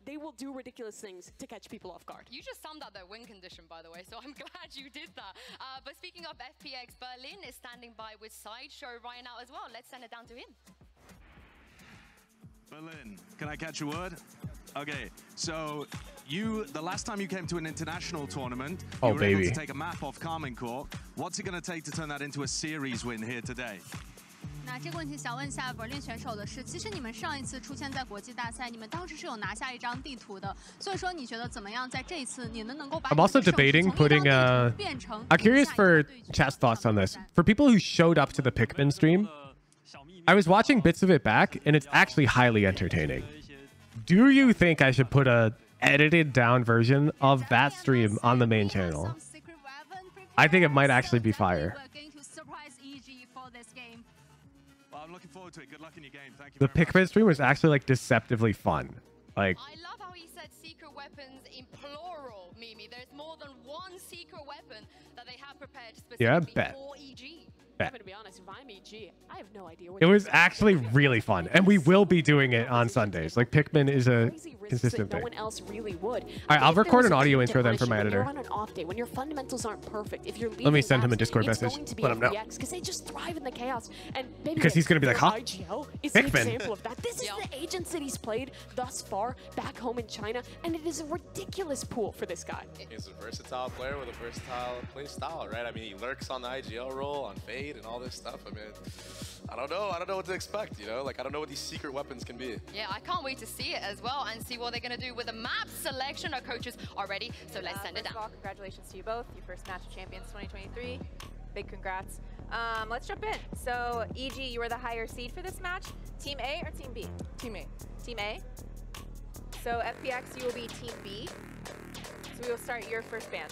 They will do ridiculous things to catch people off guard. You just summed up their win condition, by the way, so I'm glad you did that. But speaking of FPX, Berlin is standing by with Sideshow right now as well. Let's send it down to him. Berlin, can I catch a word? Okay, so the last time you came to an international tournament, you were able to take a map off Carmen Court. What's it going to take to turn that into a series win here today? 那这个问题想问一下 Berlin 选手的是，其实你们上一次出现在国际大赛，你们当时是有拿下一张地图的，所以说你觉得怎么样？在这一次，你们能够把 I'm also debating putting I'm curious for chat's thoughts on this. For people who showed up to the Pikmin stream, I was watching bits of it back, and it's actually highly entertaining. Do you think I should put a edited down version of that stream on the main channel? I think it might actually be fire. I'm looking forward to it. Good luck in your game. Thank you. The Pikmin stream was actually like deceptively fun. Like I love how he said secret weapons in plural, Mimi. There's more than one secret weapon that they have prepared specifically for EG. I'm gonna be honest, if I'm EG, I have no idea what it was actually really fun, and we will be doing it on Sundays. Like Pikmin is a consistent thing. No one else really would. All right, I'll record an audio intro then for my editor. You're on an off day when your fundamentals aren't perfect. If you're let me send him a Discord message. Let him know. Because they just thrive in the chaos. And maybe because he's gonna be like, huh? IGL is an example of that. This is the agents that he's played thus far back home in China, and it is a ridiculous pool for this guy. He's a versatile player with a versatile play style, right? I mean, he lurks on the IGL role, on Fade, and all this stuff. I mean, I don't know what to expect, you know? Like, I don't know what these secret weapons can be. Yeah, I can't wait to see it as well and see what they're going to do with the map selection. Our coaches are ready, so let's send it down. First of all, congratulations to you both. Your first match of Champions 2023. Big congrats. Let's jump in. So, EG, you were the higher seed for this match. Team A or Team B? Team A. Team A. So, FPX, you will be Team B. So, we will start your first ban.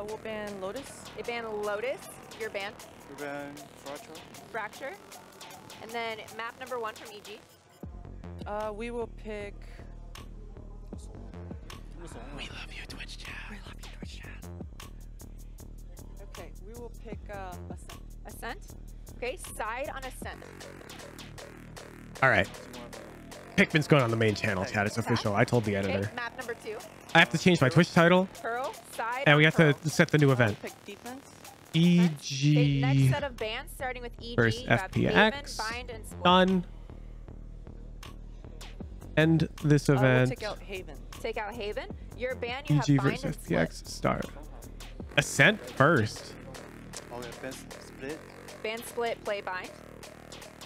We'll ban Lotus. They ban Lotus. Your ban? We ban Fracture. Fracture. And then map number 1 from EG. We will pick... We love you, Twitch chat. We love you, Twitch chat. Okay, we will pick Ascent. Ascent? Okay, side on Ascent. All right. Pikmin's going on the main channel, chat. It's official. I told the editor. Okay, map number 2. I have to change my Twitch title. Pearl, side And we on have to set the new event. Pick defense. EG. Okay, next set of bans starting with EG. Versus You have Haven, FPX. Bind, and Split. Done. End this We'll event. take out Haven. Take out Haven. Your ban, you have EG Bind versus and Split. FPX. Start. Ascent first. Split. Ban, Split, play Bind.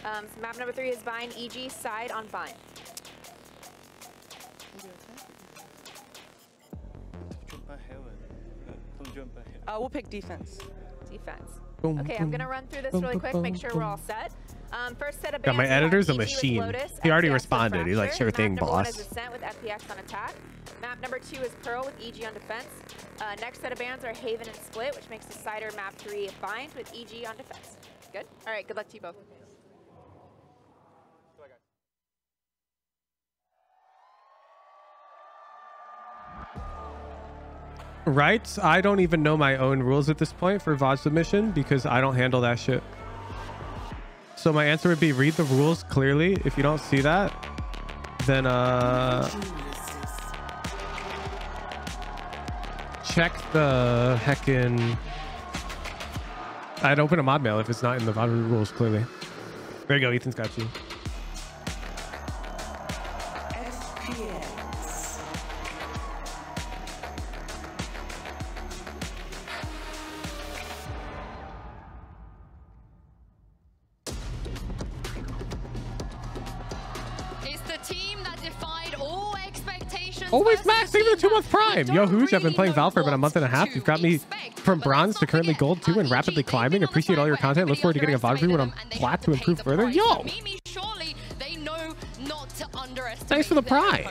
So map number 3 is Bind. EG, side on Bind. We'll pick defense. Defense. Boom, Okay, I'm going to run through this really quick, make sure we're all set. First set of God, bans, my we have editor's a EG with machine. Lotus, He already FPX with responded. He's like, Fracture. sure thing, Map number 1 boss. is Ascent with FPX on attack. Map number 2 is Pearl with EG on defense. Next set of bans are Haven and Split, which makes the cider map 3 Bind with EG on defense. Good? All right, good luck to you both. Right? I don't even know my own rules at this point for VOD submission because I don't handle that shit. So my answer would be read the rules clearly. If you don't see that, then check the heckin'... I'd open a mod mail if it's not in the VOD rules clearly. There you go, Ethan's got you. Always max, even the 2-month prime. Yo, Hooch, I've been playing Valve for about a month and a half. You've got me from bronze to currently gold 2 and rapidly climbing. Appreciate all your content. Look forward to getting a VOD review when I'm plat to improve further. Yo! Thanks for the prime.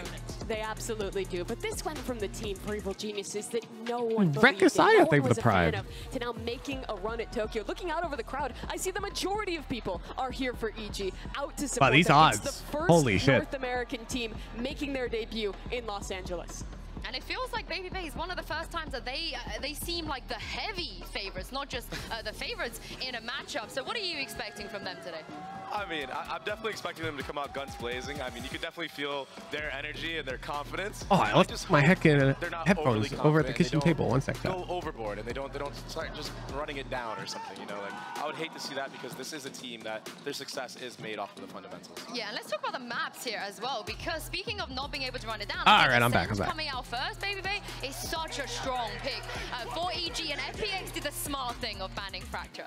They absolutely do, but this went from the team for Evil Geniuses that no one Rekasaya, thank you for the prime. To now making a run at Tokyo. Looking out over the crowd, I see the majority of people are here for EG, out to support Wow, these them. odds. It's the first Holy shit. North American team making their debut in Los Angeles. And it feels like Baby Bay is one of the first times that they seem like the heavy favorites, not just the favorites in a matchup. So what are you expecting from them today? I mean, I'm definitely expecting them to come out guns blazing. I mean, you could definitely feel their energy and their confidence. Oh, I left my heckin' headphones over at the kitchen table. One sec. Go overboard, and they don't start just running it down or something. You know, like I would hate to see that because this is a team that their success is made off of the fundamentals. Yeah, and let's talk about the maps here as well, because speaking of not being able to run it down, all right, I'm back. Coming out first, Baby Bay is such a strong pick for EG, and FPX did the smart thing of banning Fracture.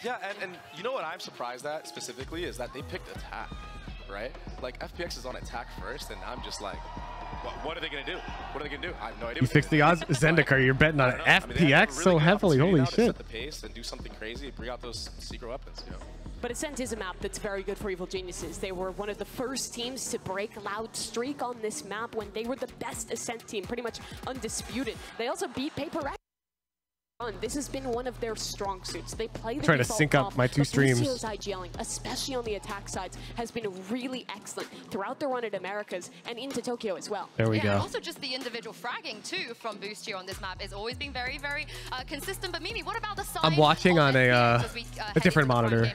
Yeah, and you know what I'm surprised at specifically is that they picked attack, right? Like FPX is on attack first, and I'm just like, what are they gonna do? What are they gonna do? I have no idea. You fixed the odds, Zendikar. You're betting on FPX so heavily. Holy shit! Set the pace and do something crazy, bring out those secret weapons, you know. But Ascent is a map that's very good for Evil Geniuses. They were one of the first teams to break Loud streak on this map when they were the best Ascent team, pretty much undisputed. They also beat Paper X. This has been one of their strong suits. They play the trying to sync up my two streams. Lucio's IGLing, especially on the attack sides, has been really excellent throughout the run at Americas and into Tokyo as well. There we go. And also just the individual fragging too from Boostio on this map is always being very, very consistent. But Mimi, what about the side? I'm watching on a different monitor.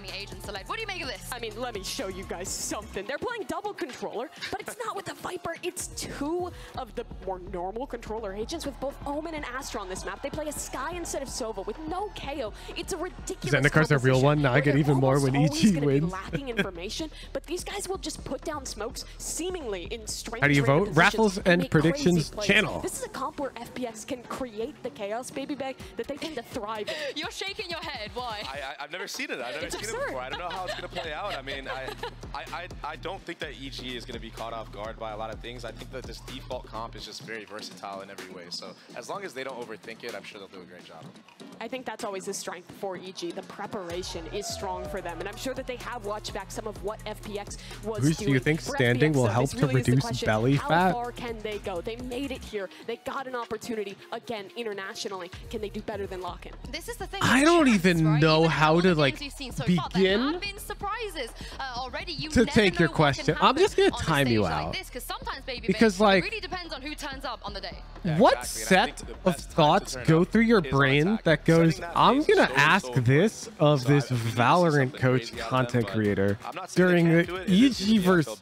What do you make of this? I mean, let me show you guys something. They're playing double controller, but it's not with the Viper. It's 2 of the more normal controller agents with both Omen and Astra on this map. They play a Sky instead of Sova with no KO. It's a ridiculous Zendikar's a real one. Now I get even more when EG wins. Lacking information, but these guys will just put down smokes seemingly in strange. How do you vote? Raffles and Predictions channel. This is a comp where FPX can create the chaos, Baby Bag, that they tend to thrive in. You're shaking your head. Why? I've never seen it. I've never seen it before. I don't know how it's going to play out. I mean, I don't think that EG is going to be caught off guard by a lot of things. I think that this default comp is just very versatile in every way. So as long as they don't overthink it, I'm sure they'll do a great job. I think that's always the strength for EG. The preparation is strong for them, and I'm sure that they have watched back some of what FPX was Who doing. do you think For standing FPX, will though, help this to really is the reduce question, belly how fat? How far can they go? They made it here. They got an opportunity again internationally. Can they do better than Lock-in? This is the thing. I don't even know how to like begin surprises already. You To never take your know what can question, I'm just gonna happen on a time you stage out. like this, sometimes, because like, it really depends on who turns up on the day. what set of thoughts go through your brain that goes, I'm gonna ask this of this Valorant coach content creator during the EG versus?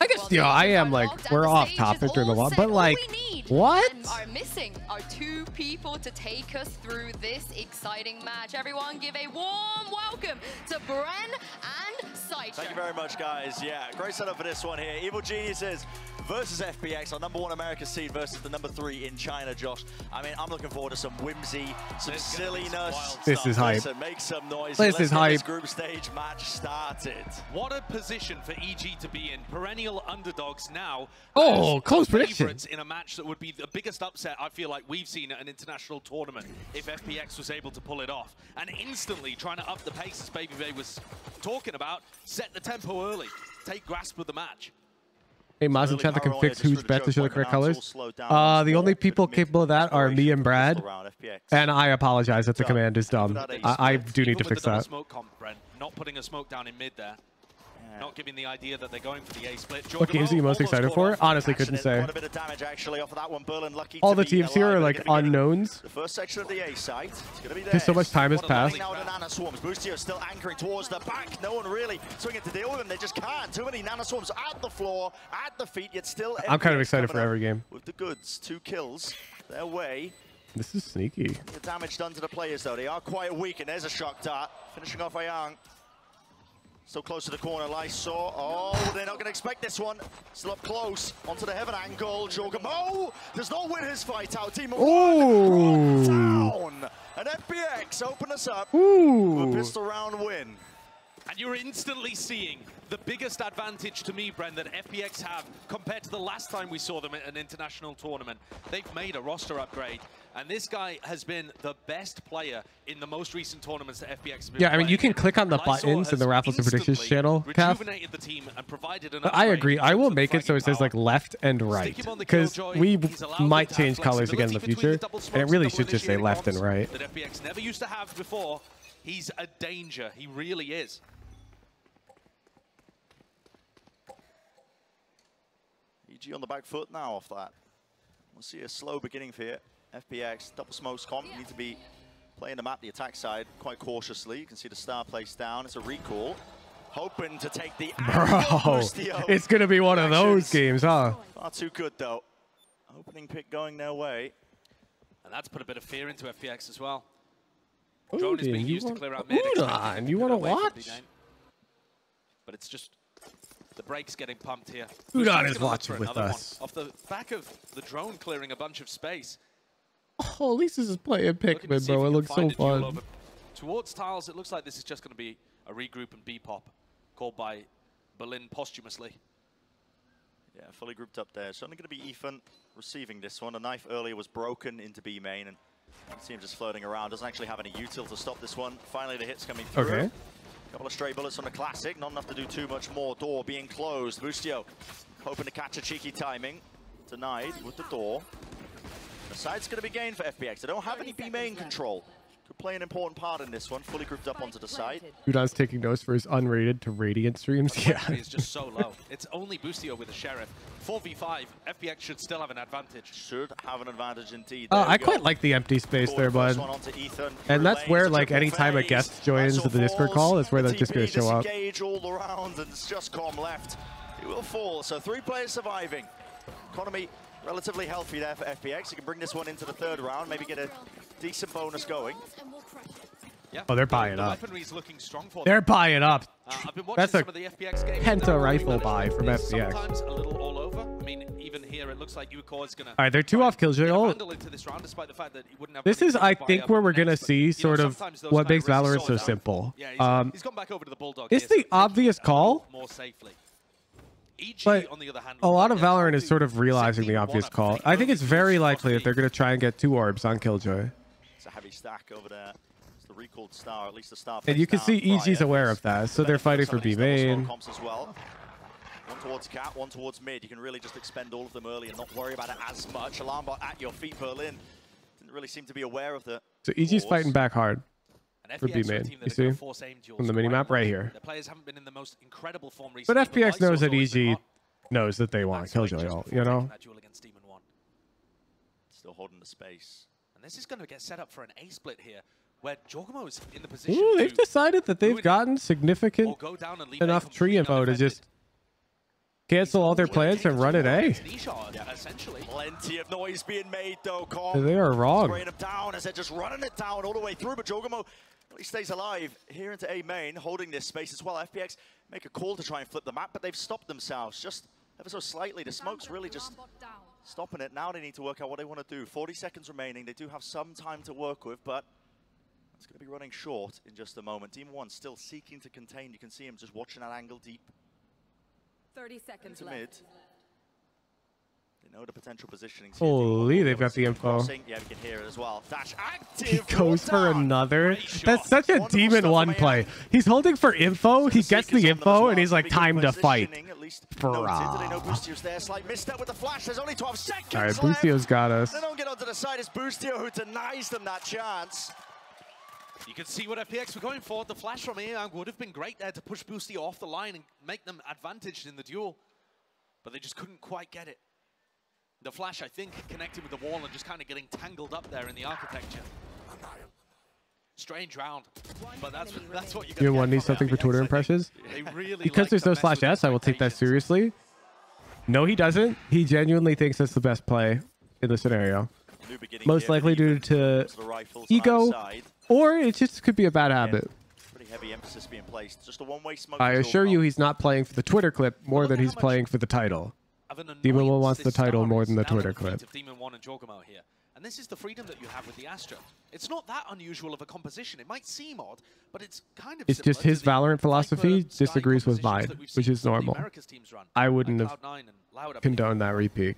I guess, yeah, I am like, we're off topic during the one, but like, what? Are missing are 2 people to take us through this exciting match. Everyone give a warm welcome to Bren and Saicha. Thank you very much, guys. Yeah, great setup for this one here. Evil Geniuses versus FPX, our #1 America seed versus the #3 in China, Josh. I mean, I'm looking forward to some whimsy, some silliness. This is hype. Listen, make some noise. This is hype. This group stage match started. What a position for EG to be in. Perennial underdogs now. Oh, close prediction. In a match that would be the biggest upset I feel like we've seen at an international tournament if FPX was able to pull it off. And instantly trying to up the pace, as Baby Bay was talking about, set the tempo early, take grasp of the match. Hey, Maz in chat that can fix who's bet to show the correct colors. The only people capable of that are me and Brad. And I apologize that the command is dumb. I do need to fix that. Not putting a smoke down in mid there. Not giving the idea that they're going for the A split. What games are you most excited for? Honestly, couldn't say. All the teams here are like unknowns. The first section of the A site. Because so much time has passed. Boostio still anchoring towards the back. No one really swinging to deal with them. They just can't. Too many nanoswarms at the floor, at the feet, yet still. I'm kind of excited for every game. With the goods, 2 kills their way. This is sneaky. The damage done to the players though. They are quite weak, and there's a shock dart finishing off Ayang. So close to the corner, Lysor. Oh, they're not going to expect this one. Still up close, onto the heaven angle. Jogamo does not win his fight out. Team of 1 down. And FPX open us up with a pistol round win. And you're instantly seeing the biggest advantage to me, Bren, that FPX have compared to the last time we saw them at an international tournament. They've made a roster upgrade, and this guy has been the best player in the most recent tournaments that FPX has been Yeah, I mean, you can click on the buttons in the Raffles and Predictions channel, Kath. I agree. I will make it so it says like left and right, because we might change colors again in the future, and it really should just say left and right. That FPX never used to have before. He's a danger. He really is. EG on the back foot now off that. We'll see a slow beginning for you. FPX, double smokes comp. You need to be playing the map, the attack side, quite cautiously. You can see the star placed down. It's a recall. Hoping to take the Bro, it's going to be one of those games, huh? Not too good, though. Opening pick going their way. And that's put a bit of fear into FPX as well. Ooh, Drone is being used to clear out mid. You want to watch? But it's just the brakes getting pumped here. Udon is watching with us. Off the back of the drone clearing a bunch of space. Oh, at least this is playing Pikmin, bro. It looks so fun. Towards tiles, it looks like this is just going to be a regroup and B-pop called by Berlin posthumously. Yeah, fully grouped up there. It's only going to be Ethan receiving this one. A knife earlier was broken into B main, and you see him just floating around. Doesn't actually have any util to stop this one. Finally, the hit's coming through. Okay. Couple of stray bullets on the classic. Not enough to do too much more. Door being closed. Boostio hoping to catch a cheeky timing. Denied with the door. The side's going to be gained for FPX. They don't have any B main control. Could play an important part in this one. Fully grouped up onto the side. Udon's taking notes for his unrated to Radiant streams. Yeah. It's just so low. It's only Boostio with a Sheriff. 4v5, FPX should still have an advantage. Should have an advantage indeed. I quite like the empty space there, bud. And that's where, like, anytime a guest joins the Discord call, that's where they're just going to show up. Disengage all around, and it's just Calm left. He will fall. So 3 players surviving. Economy relatively healthy there for FPX. You can bring this one into the 3rd round, maybe get a decent bonus going. Yeah. Oh, they're buying up. Looking strong for They're buying up. That's a some of the FPX games. Penta rifle buy from FPX. Sometimes a little all over. I mean, even here it looks like Ucore is going to. All right, they're 2 off Killjoy ult. This is, I think, where we're going to see sort of what makes Valorant so simple. He's gone back over to the Bulldog. It's the obvious call. More safely. But a lot of Valorant is sort of realizing the obvious call. I think it's very likely that they're going to try and get 2 orbs on Killjoy. It's a heavy stack over there. It's the recalled star, at least the star. And you can see EG's aware of that, so they're fighting for B main. Well. One towards Cat, one towards mid. You can really just expend all of them early and not worry about it as much. Alarm bot at your feet, Berlin. Didn't really seem to be aware of the. So EG's fighting back hard. For B main, you see? From the minimap right here. The players haven't been in the most incredible form But recently. FPX knows that EG knows that they want Killjoy ult, you know? Still holding the space. And this is going to get set up for an A split here, where Jorgamo is in the position. Ooh, they've decided that they've gotten significant enough tree info to just cancel all their plans and run it A. Plenty of noise being made though. They are wrong. Spraying him down as they're just running it down all the way through, but Jorgamo he stays alive here into A main, holding this space as well. FPX make a call to try and flip the map, but they've stopped themselves just ever so slightly. The smoke's really just stopping it. Now they need to work out what they want to do. 40 seconds remaining. They do have some time to work with, but it's going to be running short in just a moment. Team 1 still seeking to contain. You can see him just watching that angle deep. 30 seconds left. Mid. They know the potential positioning. Holy, they've got the info. Yeah, we can hear it as well. Dash active. He goes for another. That's such a Demon 1 play. He's holding for info, he gets the info, and he's like, time to fight. Alright, Boostio's got us. They don't get onto the side. It's Boostio who denies them that chance. You can see what FPX were going for. The flash from Aang would have been great there to push Boostio off the line and make them advantaged in the duel. But they just couldn't quite get it. The flash, I think, connected with the wall and just kind of getting tangled up there in the architecture. Strange round, but that's what you're You want need something for Twitter impressions? Because there's no /S, I will take that seriously. No, he doesn't. He genuinely thinks that's the best play in the scenario. Most likely due to ego, or it just could be a bad habit. Pretty heavy emphasis being placed. Just a one-way smoke. I assure you he's not playing for the Twitter clip more than he's playing for the title. Demon 1 wants the title more than the Twitter clip. Demon 1 and Jorgamo here. And this is the freedom that you have with the Astra. It's not that unusual of a composition. It might seem odd, but it's kind of It's just his Valorant philosophy disagrees with mine, which is normal. I wouldn't have condoned that repeat.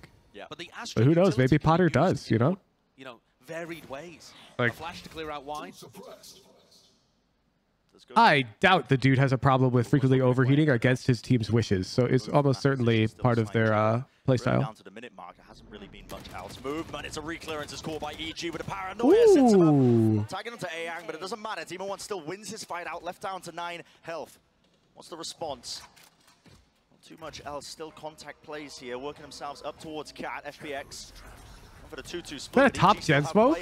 But who knows? Maybe Potter does, you know? Varied ways. Like, a flash to clear out wine. I doubt the dude has a problem with frequently overheating against his team's wishes, so it's almost certainly part of their playstyle. Down to the minute mark, it hasn't really been much house movement. It's a reclearance is called by EG with a paranoia. Sets him up. Tagging onto Aang, but it doesn't matter. Demon 1 still wins his fight out, left down to 9 health. What's the response? Not too much else. Still contact plays here, working themselves up towards Cat. FPX for the 2-2 split. Is that a top gen smoke?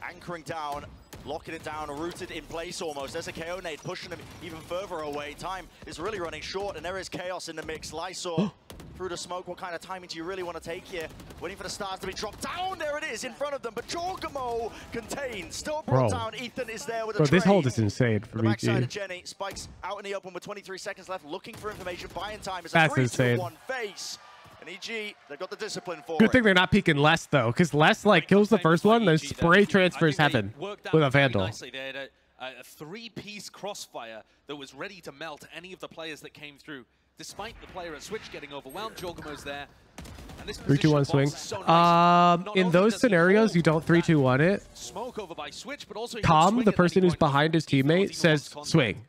Anchoring down, locking it down, rooted in place almost. There's a KO nade pushing him even further away. Time is really running short, and there is chaos in the mix. Lysor through the smoke. What kind of timing do you really want to take here? Waiting for the stars to be dropped down. There it is in front of them, but Jorgamo contained. Still brought down. Ethan is there with a trade. This hold is insane for the backside of EG. Jenny. Spikes out in the open with 23 seconds left, looking for information, buying time. It's a That's 3-2-1 face. And EG, they've got the discipline for Good it. thing they're not peeking less, though, because less, like, kills the first one, then spray transfers heaven with a Vandal. They had a three-piece crossfire that was ready to melt any of the players that came through. Despite the player at Switch getting overwhelmed, Jorgamo's there. 3-2-1 swing. In those scenarios, you don't 3-2-1 it. Smoke over by Switch, but also Calm, the person who's behind his teammate, says swing.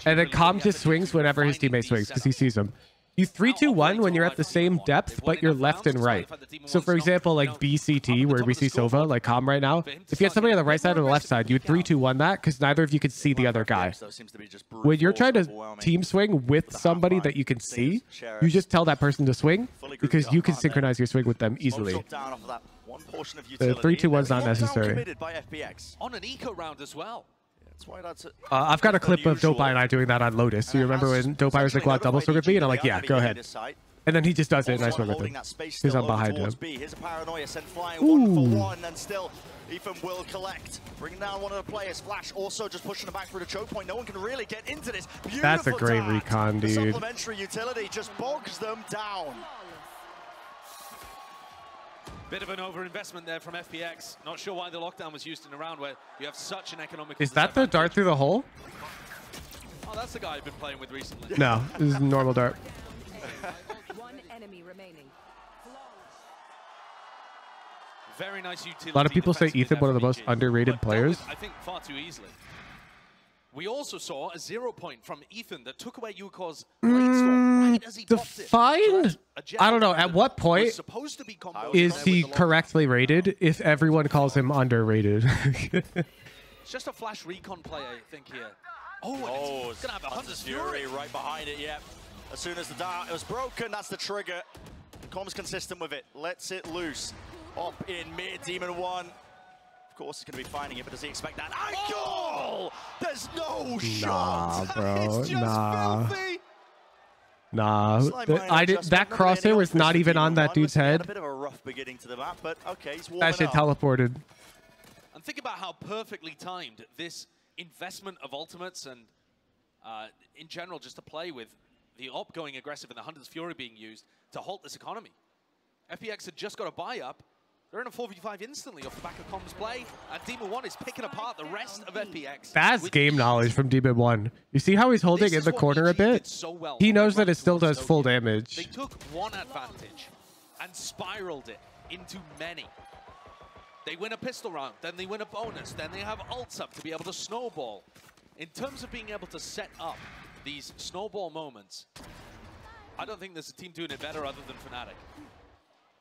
And then Calm just swings whenever his teammate swings, because he sees him. You 3-2-1 when you're at the same depth, but you're left and right. So for example, like BCT, where we see Sova, like Calm right now, if you had somebody on the right side or the left side, you'd 3-2-1 that, because neither of you could see the other guy. When you're trying to team swing with somebody that you can see, you just tell that person to swing, because you can synchronize your swing with them easily. The 3-2-1's not necessary. On an eco round as well. I've got a clip of Dopeye and I doing that on Lotus. So you remember when Dopeye was like, "What, double swing with me?" And I'm like, "Yeah, go ahead." And then he just does it, and I swing with him because I'm behind him. Here's a paranoia sent flying 1-for-1, and still Ethan will collect, bringing down one of the players. Flash also just pushing them back through the choke point. No one can really get into this. Beautiful. That's a great recon, dude. The supplementary utility just bogs them down. Bit of an overinvestment there from FPX. Not sure why the lockdown was used in a round where you have such an economical. Is that the dart through the hole? Oh, that's the guy I've been playing with recently. No, this is a normal dart. One enemy remaining. Very nice utility. A lot of people say Ethan one of the most underrated players. I think far too easily. We also saw a 0 point from Ethan that took away Yuko's right as he defined? I don't know. At what point is he correctly rated if everyone calls him underrated? It's just a flash recon play, I think, here. Oh, and it's going to have a Hunter's Fury right behind it, yep. As soon as the dart was broken, that's the trigger. Com's consistent with it, lets it loose. Up in mid, Demon 1. Of course, he's going to be finding it, but does he expect that? Oh! There's no shot! Nah, bro, It's just filthy. Nah. That crosshair was not even on that dude's head. A bit of a rough beginning to the map, but okay, he's warming That shit up. teleported. And think about how perfectly timed this investment of ultimates and in general just to play with the op going aggressive and the Hunter's Fury being used to halt this economy. FPX had just got a buy up. They're in a 4v5 instantly off the back of Com's play, and Demon 1 is picking apart the rest of FPX. That's game knowledge from Demon 1. You see how he's holding in the corner a bit? So well. He knows that it still does full damage. They took one advantage and spiraled it into many. They win a pistol round, then they win a bonus, then they have ults up to be able to snowball. In terms of being able to set up these snowball moments, I don't think there's a team doing it better other than Fnatic.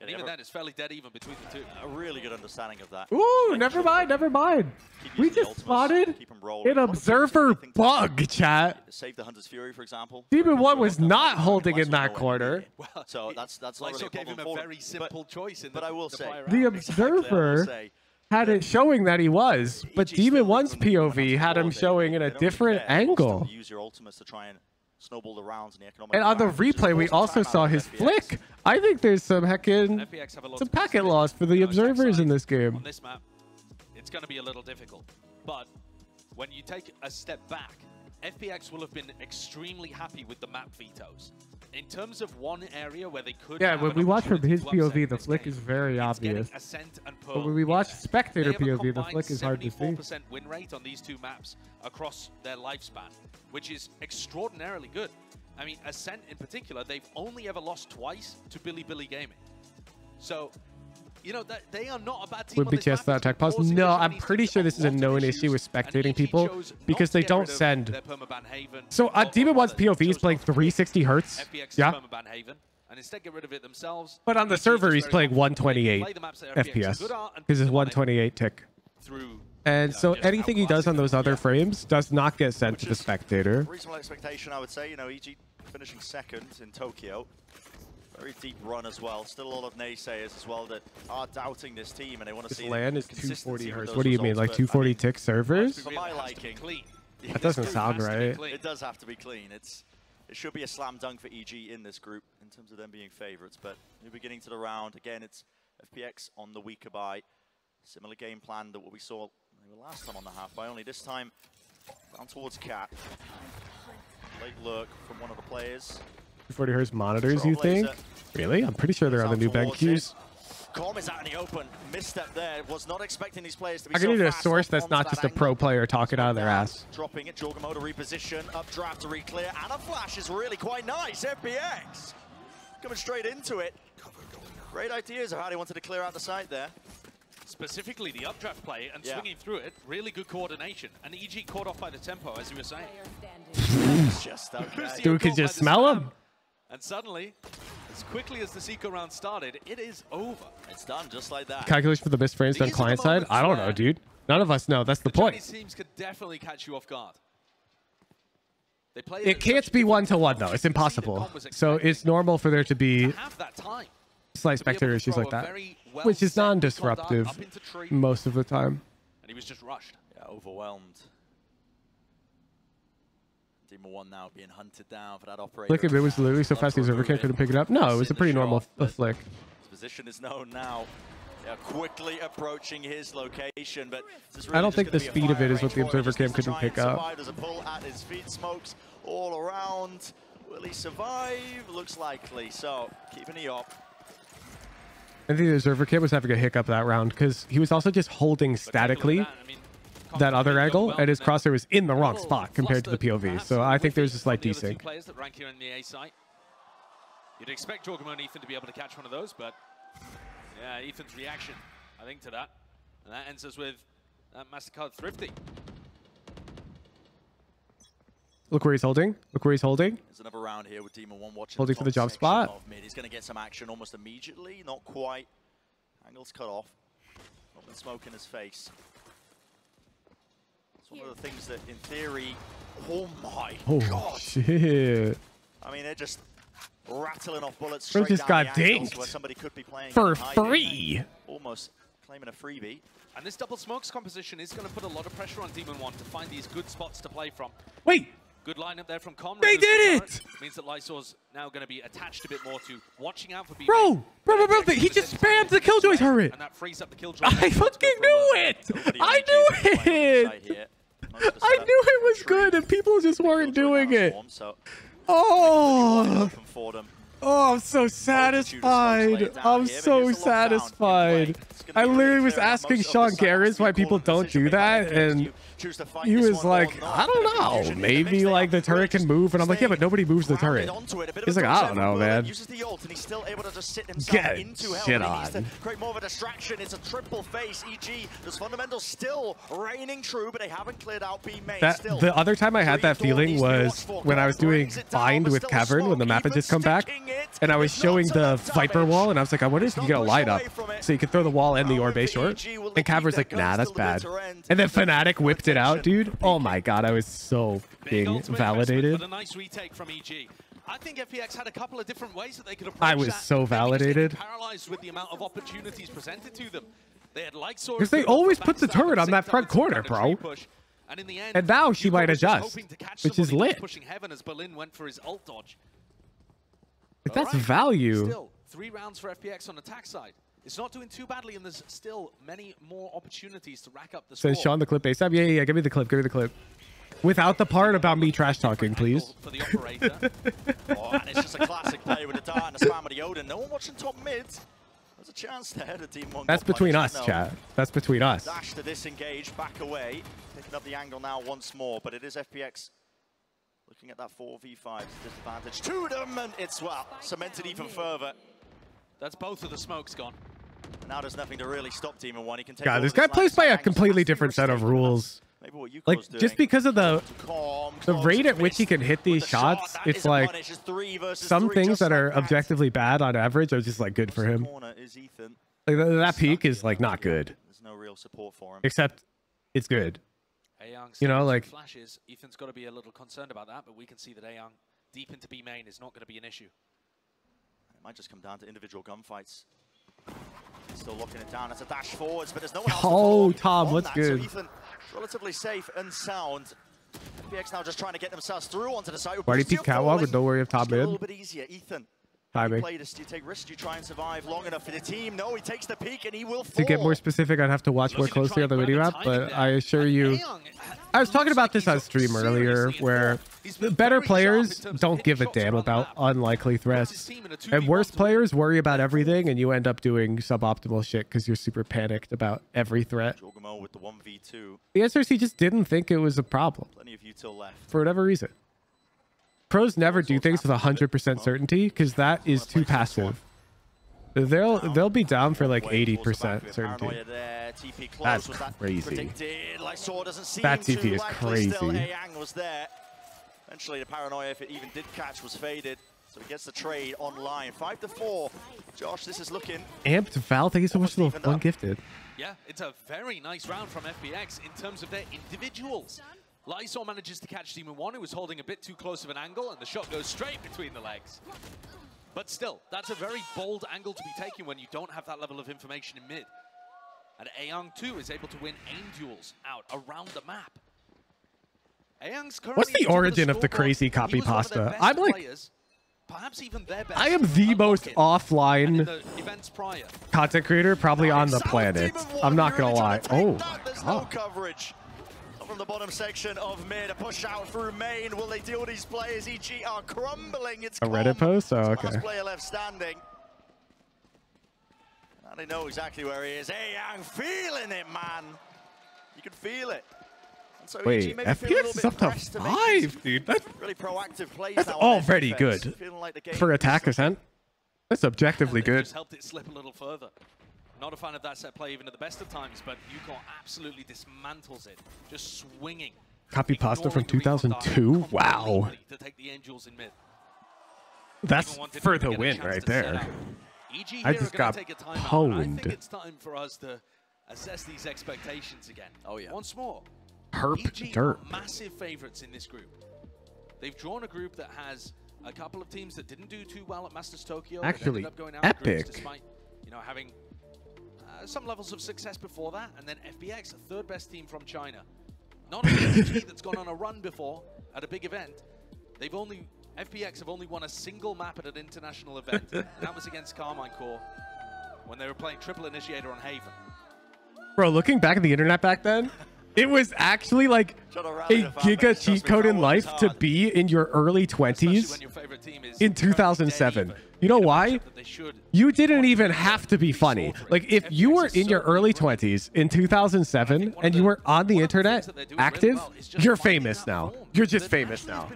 And even then, it's fairly dead even between the two. A really good understanding of that. Ooh, never mind, never mind. We just spotted an observer bug, chat. Save the Hunter's Fury, for example. Demon 1 was not holding in that corner. So that's not really a gave problem him for a him. very simple choice. But I will say, The observer had it showing that he was, but Demon 1's POV had him showing in a different angle. Use your ultimates to try and snowball the rounds in the economic. And on the replay, we also saw his flick. I think there's some some packet loss for the observers in this game. On this map, it's going to be a little difficult. But when you take a step back, FPX will have been extremely happy with the map vetoes. In terms of one area where they could Yeah, have when an we watch from his opportunity to POV, the flick is very obvious. Ascent and But Pearl when we watch spectator They have a POV, the flick is hard to see. 74% win rate on these two maps across their lifespan, which is extraordinarily good. I mean, Ascent in particular, they've only ever lost twice to Billy Gaming. So, you know, they are not a bad team. Would BTS that attack pause? No, I'm pretty sure this is a known issue with spectating people because they don't send. So Demon 1's POV is playing 360 hertz. Yeah. And instead get rid of it themselves. But on the server, he's playing 128 FPS because it's 128 tick. And so anything he does on those other frames does not get sent to the spectator. Reasonable expectation, I would say. You know, EG finishing second in Tokyo. Very deep run as well. Still a lot of naysayers as well that are doubting this team and they want to see. This LAN is 240 hertz. What do you mean, like 240 tick servers? For my liking, That doesn't sound right. It does have to be clean. It should be a slam dunk for EG in this group in terms of them being favorites. But new beginning to the round. Again, it's FPX on the weaker buy. Similar game plan to what we saw last time on the half buy, only this time down towards Cat. Late look from one of the players. 240 hertz monitors, you think? Really? I'm pretty sure they're on the new bank queues. Com is out in the open. Misstep there. Was not expecting these players to be I can so need a fast. source that's not just a pro player talking out of their ass. Dropping it, Jorgamo to reposition, updraft to re-clear, and a flash is really quite nice. FPX coming straight into it. Great ideas of how they wanted to clear out the site there. Specifically the updraft play and swinging through it, really good coordination. And EG caught off by the tempo, as you were saying. Just okay. Dude could just smell him. And suddenly, as quickly as the Seeker round started, it is over. It's done just like that. Calculation for the best frames done client side? I don't know, dude. None of us know. That's the point. Chinese teams could definitely catch you off guard. They play It can't be 1-to-1 though. It's impossible. So it's normal for there to be slight spectator issues like that, which is non-disruptive most of the time. And he was just rushed. Yeah, overwhelmed. Demon 1 now being hunted down for that operator. Look, it was literally so fast his overcam couldn't pick it up. No, it was a pretty normal flick. His position is known now. They are quickly approaching his location, but I don't think the speed of it is what the observer cam couldn't pick up. There's a pull at his feet, smokes all around. Will he survive? Looks likely. So keeping the op. I think the observer cam was having a hiccup that round because he was also just holding statically that other angle, and his crosshair was in the wrong spot compared to the POV. So I think there's a slight desync. Players that rank here in the A site. You'd expect Jorgamo and Ethan to be able to catch one of those, but yeah, Ethan's reaction, I think, to that. And that ends us with MasterCard Thrifty. Look where he's holding. Look where he's holding. There's another round here with Demon 1 watching. Holding for the jump spot. He's going to get some action almost immediately. Not quite. Angle's cut off. Open smoke in his face. It's one of the things that, in theory, oh my god. Shit. I mean, they're just rattling off bullets Bro straight just down got the angles dinked where somebody could be playing for in hiding. free. Almost claiming a freebie. And this double smokes composition is going to put a lot of pressure on Demon One to find these good spots to play from. Wait. Good lineup there from Conrad. They did it! Means that Lysor's now going to be attached a bit more to watching out for B. Bro, he just spammed the Killjoy turret. And that frees up the Killjoy. I fucking knew it! I knew it! I knew it was good and people just weren't doing it. Oh! Oh, I'm so satisfied. I'm so satisfied. I literally was asking Sean Garris why people don't do that, and he was like, I don't know, maybe like the turret can move, and I'm like, yeah, but nobody moves the turret. He's like, I don't know, man. Get it. Shit on. Create more of a distraction. It's a triple face. EG, there's fundamentals still reigning true, but they haven't cleared out B main. The other time I had that feeling was when I was doing Bind with Cavern when the map had just come back, and I was showing the Viper wall, and I was like, I wonder if you can get a light up so you can throw the wall and the orb short. And Cavern's like, nah, that's bad. And then Fnatic whipped it out, dude. Oh my god, I was so being validated. A nice retake from EG. I think FPX had a couple of different ways that they could approach I was so validated. Paralyzed with the amount of opportunities presented to them. They had light swords. Because they always put the turret on that front corner, bro. And in the end, and now she might adjust, which is lit. Pushing heaven as Berlin went for his ult dodge. But that's value. Still, 3 rounds for FPX on attack side. It's not doing too badly, and there's still many more opportunities to rack up the score. Says Sean the clip ASAP. Yeah, give me the clip. Give me the clip. Without the part about me trash talking, please. For the operator. And it's just a classic play with the dart and the spam of the Odin. No one watching top mid. There's a chance there. The team won't. That's between us, chat. That's between us. Dash to disengage, back away. Picking up the angle now once more, but it is FPX looking at that 4v5 disadvantage to them, and it's, well, cemented even further. That's both of the smokes gone. Now there's nothing to really stop Demon One. He can take God, this guy plays by a completely different set of rules. Like, just because of the rate at which he can hit these shots, it's like some things that are objectively bad on average are just like good for him. Like that peak is like not good. There's no real support for him. Except it's good. You know, like flashes. Ethan's got to be a little concerned about that, but we can see that Ayoung deep into B main is not going to be an issue. It might just come down to individual gunfights. Still locking it down. It's a dash forwards, but there's no one else. Oh, Tom, what's good? So Ethan, relatively safe and sound. FPX now just trying to get themselves through onto the side. Why do you peek catwalk with no worry of top mid? A little bit easier, Ethan. Timing. Do you take risks? Do you try and survive long enough for the team? No, he takes the peak and he will fall. To get more specific, I'd have to watch more closely on the minimap, but I assure you, I was talking about this on stream earlier, where the better players don't give a damn about unlikely threats, and worse players worry about everything, and you end up doing suboptimal shit because you're super panicked about every threat. With the 1v2. The answer is he just didn't think it was a problem. Plenty of util left. For whatever reason. Pros never do things with 100% certainty because that is too passive. They'll be down for like 80% certainty. That's crazy. That TP is crazy. Eventually, the paranoia, if it even did catch, was faded. So he gets the trade online. 5-4. Josh, this is looking. Amped Val, thank you so much for the one gifted. Yeah, it's a very nice round from FPX in terms of their individuals. Lysor manages to catch Demon One, who was holding a bit too close of an angle, and the shot goes straight between the legs. But still, that's a very bold angle to be taken when you don't have that level of information in mid. And Ayoung, too, is able to win aim duels out around the map. What's the origin of the crazy copy pasta? I'm like, players, perhaps even their best. I am the most offline content creator probably on the planet. I'm not gonna lie. Oh my god. Coverage from the bottom section of mid, a push out through main. Will they deal with these players? EG are crumbling. It's a Reddit post? Oh, okay. Last player left standing. Now they know exactly where he is. Hey, I'm feeling it, man. You can feel it. So wait, FPX is up to 5, dude. That's really proactive plays. That's already good for attack Ascent. That's objectively good. Just helped it slip a little further. Not a fan of that set play even at the best of times, but Yukon absolutely dismantles it, just swinging. Copy pasta from 2002. Wow. To take the Angels in mid. That's for the win right there. I just got pwned. I think it's time for us to assess these expectations again. Oh yeah. Once more. Herp EG Derp. are massive favorites in this group. They've drawn a group that has a couple of teams that didn't do too well at Masters Tokyo. Actually, ended up going out in groups epic. despite, having some levels of success before that. And then FPX, the third best team from China. Not only is EG that's gone on a run before at a big event, FPX have only won a single map at an international event. That was against Carmine Core when they were playing Triple Initiator on Haven. Bro, looking back at the internet back then, it was actually like a giga cheat code in life to be in your early 20s in 2007. You know why? You didn't even have to be funny. Like, if you were in your early 20s in 2007 and you were on the internet active, you're famous now. You're just famous now.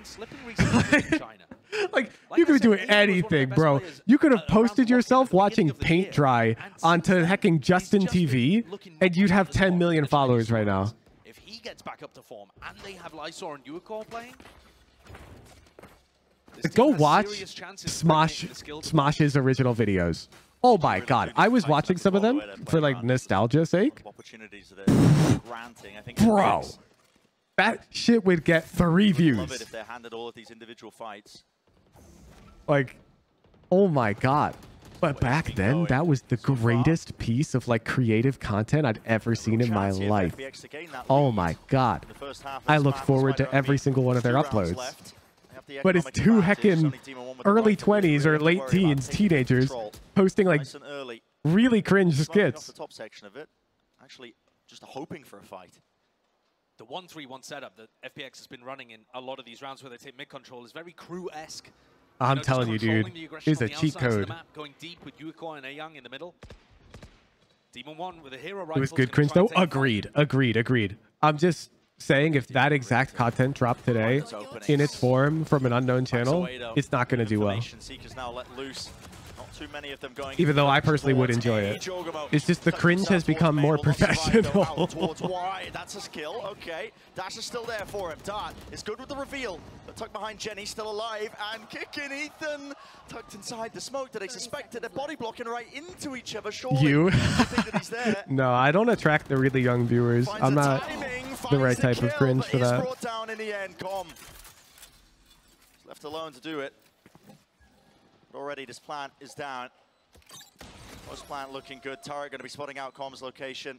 Like, you could be doing anything, bro. You could have posted yourself watching paint dry onto hecking Justin TV, and you'd have 10 million followers right now. If he gets back up to form, and they have Lysor and Ucore playing, go watch Smosh's original videos. Oh my god, I was watching some of them for like nostalgia's sake. Bro, that shit would get 3 views. If they're handed all of these individual fights. Like, oh my god. But back then, that was the greatest piece of like creative content I'd ever seen in my life. Oh my god. I look forward to every single one of their uploads. But it's 2 heckin' early 20s or late teens, teenagers, posting like really cringe skits. The top section of it, actually just hoping for a fight. The 1-3-1 setup that FPX has been running in a lot of these rounds where they take mid control is very crew-esque. I'm telling you, dude, it's a cheat code. Going deep with Yuko and Ayoung in the middle. Demon 1 with a hero It was good cringe though. Agreed. I'm just saying, if that exact content dropped today in its form from an unknown channel, it's not going to do well. Even though I personally would enjoy it. It's just the cringe has become more professional. That's a skill. Okay. Dash is still there for him. Dart is good with the reveal. But tucked behind Jenny, still alive. And kicking Ethan. Tucked inside the smoke that they suspected. They're body blocking right into each other. Surely You? think that he's there. No, I don't attract the really young viewers. I'm not the right type of cringe for that. Brought down in the end. Com left alone to do it. But already this plant is down. Most plant looking good. Turret going to be spotting out Com's location.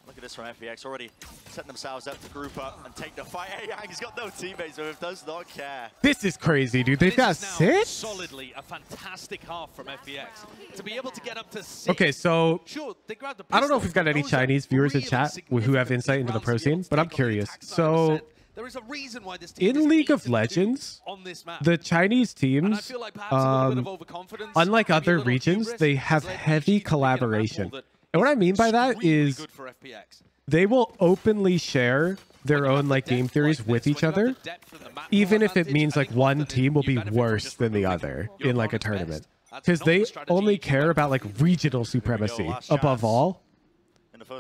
Look at this from FPX, already setting themselves up to group up and take the fight. Hey, Yang, he's got no teammates with him, does not care. This is crazy, dude. They've got 6? Solidly a fantastic half from FPX. To be able to get up to 6. Okay, so sure, they grabbed the I don't know if we've got any Chinese viewers in chat who have insight into the pro scene, but I'm curious. So there is a reason why this team in League of Legends, the Chinese teams, unlike other regions, they have heavy collaboration. And what I mean by that is they will openly share their own like game theories with each other, even if it means like one team will be worse than the other in like a tournament, because they only care about like regional supremacy above all.